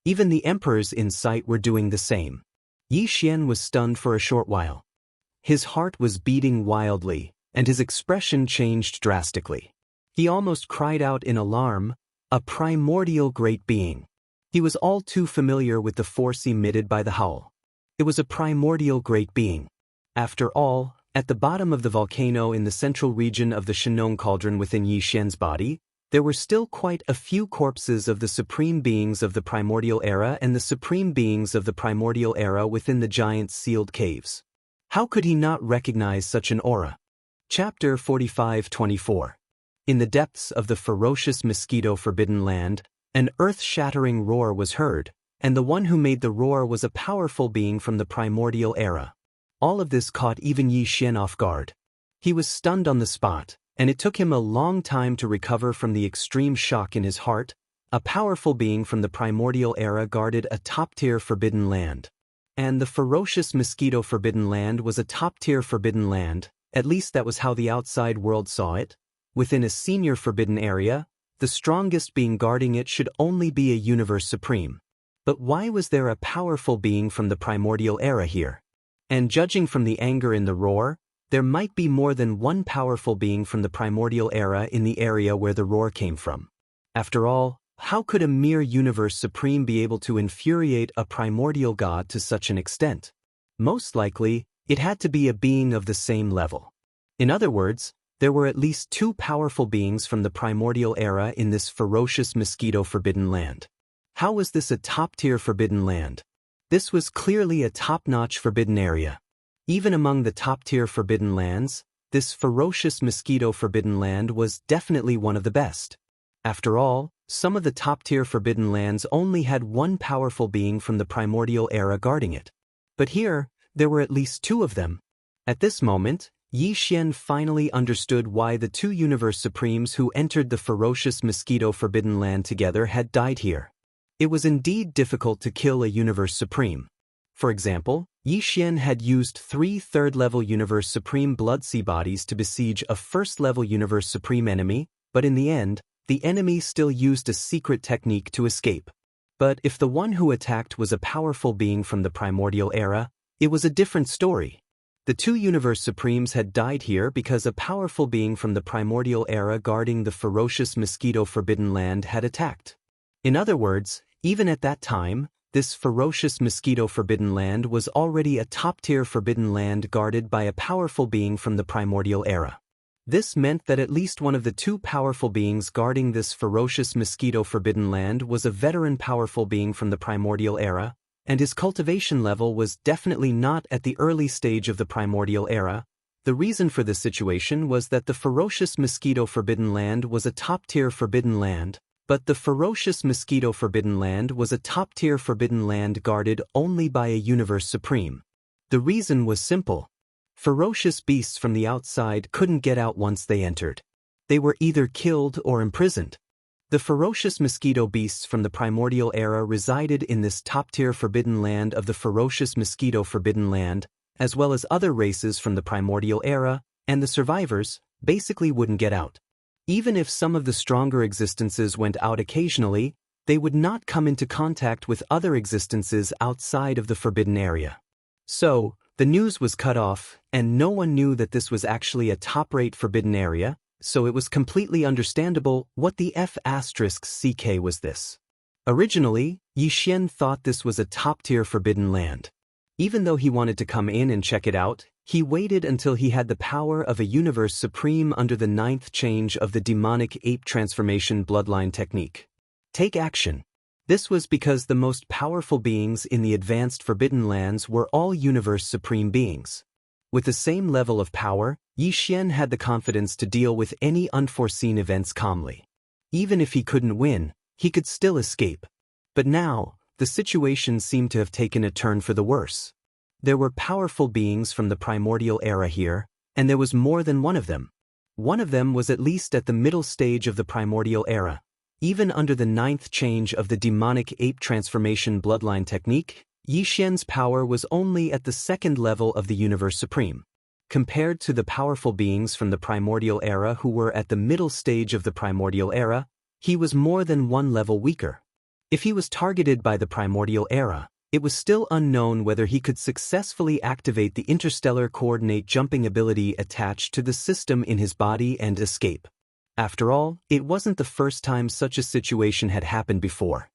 Even the emperors in sight were doing the same. Yi Xian was stunned for a short while. His heart was beating wildly, and his expression changed drastically. He almost cried out in alarm, a primordial great being. He was all too familiar with the force emitted by the howl. It was a primordial great being. After all, at the bottom of the volcano in the central region of the Shenong cauldron within Yi Xian's body, there were still quite a few corpses of the supreme beings of the primordial era and the supreme beings of the primordial era within the giant sealed caves. How could he not recognize such an aura? Chapter 45-24. In the depths of the ferocious mosquito forbidden land, an earth-shattering roar was heard, and the one who made the roar was a powerful being from the primordial era. All of this caught even Yi Xian off guard. He was stunned on the spot, and it took him a long time to recover from the extreme shock in his heart. A powerful being from the primordial era guarded a top-tier forbidden land. And the ferocious mosquito forbidden land was a top-tier forbidden land, at least that was how the outside world saw it. Within a senior forbidden area, the strongest being guarding it should only be a universe supreme. But why was there a powerful being from the primordial era here? And judging from the anger in the roar, there might be more than one powerful being from the primordial era in the area where the roar came from. After all, how could a mere universe supreme be able to infuriate a primordial god to such an extent? Most likely, it had to be a being of the same level. In other words, there were at least two powerful beings from the primordial era in this ferocious mosquito forbidden land. How was this a top-tier forbidden land? This was clearly a top-notch forbidden area. Even among the top-tier forbidden lands, this ferocious mosquito forbidden land was definitely one of the best. After all, some of the top-tier forbidden lands only had one powerful being from the primordial era guarding it. But here, there were at least two of them. At this moment, Yi Xian finally understood why the two universe supremes who entered the ferocious mosquito forbidden land together had died here. It was indeed difficult to kill a universe supreme. For example, Yi Xian had used 3 third-level universe supreme blood sea bodies to besiege a first-level universe supreme enemy, but in the end, the enemy still used a secret technique to escape. But if the one who attacked was a powerful being from the primordial era, it was a different story. The two universe supremes had died here because a powerful being from the primordial era guarding the ferocious mosquito forbidden land had attacked. In other words, even at that time, this ferocious mosquito forbidden land was already a top-tier forbidden land guarded by a powerful being from the primordial era. This meant that at least one of the two powerful beings guarding this ferocious mosquito forbidden land was a veteran powerful being from the primordial era, and his cultivation level was definitely not at the early stage of the primordial era. The reason for this situation was that the ferocious mosquito forbidden land was a top-tier forbidden land, but the ferocious mosquito forbidden land was a top-tier forbidden land guarded only by a universe supreme. The reason was simple. Ferocious beasts from the outside couldn't get out once they entered. They were either killed or imprisoned. The ferocious mosquito beasts from the primordial era resided in this top-tier forbidden land of the ferocious mosquito forbidden land, as well as other races from the primordial era, and the survivors basically wouldn't get out. Even if some of the stronger existences went out occasionally, they would not come into contact with other existences outside of the forbidden area. So, the news was cut off, and no one knew that this was actually a top-rate forbidden area, so it was completely understandable what the F***CK was this. Originally, Yi Xian thought this was a top-tier forbidden land. Even though he wanted to come in and check it out, he waited until he had the power of a universe supreme under the 9th change of the demonic ape transformation bloodline technique. Take action. This was because the most powerful beings in the advanced forbidden lands were all universe supreme beings. With the same level of power, Yi Xian had the confidence to deal with any unforeseen events calmly. Even if he couldn't win, he could still escape. But now, the situation seemed to have taken a turn for the worse. There were powerful beings from the primordial era here, and there was more than one of them. One of them was at least at the middle stage of the primordial era. Even under the 9th change of the demonic ape transformation bloodline technique, Yi Xian's power was only at the 2nd level of the universe supreme. Compared to the powerful beings from the primordial era who were at the middle stage of the primordial era, he was more than one level weaker. If he was targeted by the primordial era, it was still unknown whether he could successfully activate the interstellar coordinate jumping ability attached to the system in his body and escape. After all, it wasn't the first time such a situation had happened before.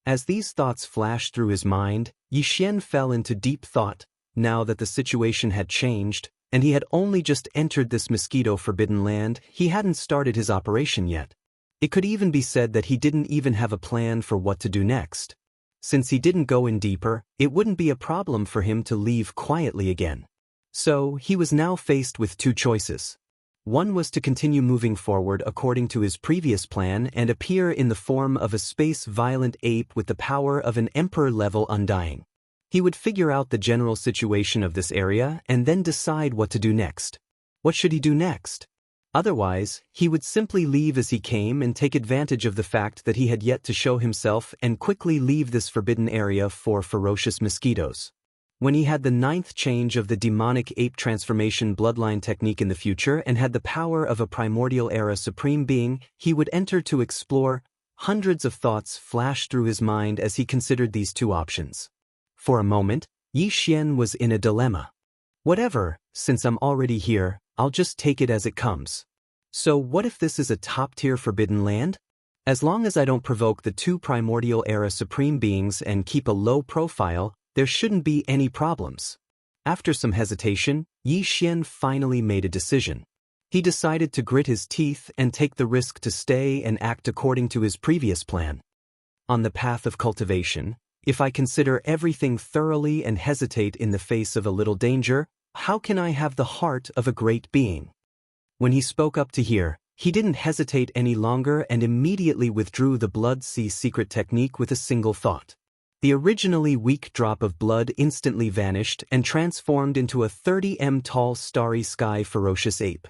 As these thoughts flashed through his mind, Yi Xian fell into deep thought, now that the situation had changed, and he had only just entered this mosquito forbidden land. He hadn't started his operation yet. It could even be said that he didn't even have a plan for what to do next. Since he didn't go in deeper, it wouldn't be a problem for him to leave quietly again. So, he was now faced with two choices. One was to continue moving forward according to his previous plan and appear in the form of a space-violent ape with the power of an emperor-level undying. He would figure out the general situation of this area and then decide what to do next. What should he do next? Otherwise, he would simply leave as he came and take advantage of the fact that he had yet to show himself and quickly leave this forbidden area for ferocious mosquitoes. When he had the 9th change of the demonic ape transformation bloodline technique in the future and had the power of a primordial era supreme being, he would enter to explore. Hundreds of thoughts flashed through his mind as he considered these two options. For a moment, Yi Xian was in a dilemma. Whatever, since I'm already here, I'll just take it as it comes. So what if this is a top-tier forbidden land? As long as I don't provoke the two primordial era supreme beings and keep a low profile, there shouldn't be any problems. After some hesitation, Yi Xian finally made a decision. He decided to grit his teeth and take the risk to stay and act according to his previous plan. On the path of cultivation, if I consider everything thoroughly and hesitate in the face of a little danger, how can I have the heart of a great being? When he spoke up to hear, he didn't hesitate any longer and immediately withdrew the blood sea secret technique with a single thought. The originally weak drop of blood instantly vanished and transformed into a 30 m tall starry sky ferocious ape.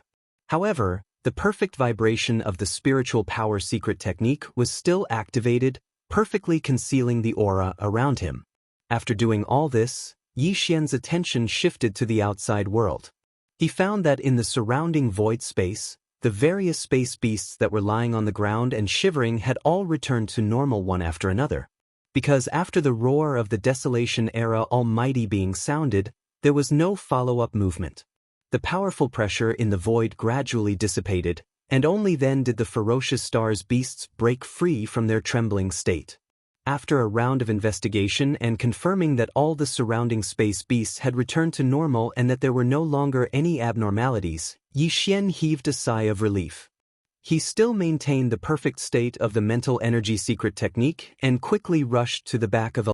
However, the perfect vibration of the spiritual power secret technique was still activated, perfectly concealing the aura around him. After doing all this, Yi Xian's attention shifted to the outside world. He found that in the surrounding void space, the various space beasts that were lying on the ground and shivering had all returned to normal one after another. Because after the roar of the Desolation Era Almighty being sounded, there was no follow-up movement. The powerful pressure in the void gradually dissipated, and only then did the ferocious stars beasts break free from their trembling state. After a round of investigation and confirming that all the surrounding space beasts had returned to normal and that there were no longer any abnormalities, Yi Xian heaved a sigh of relief. He still maintained the perfect state of the mental energy secret technique and quickly rushed to the back of a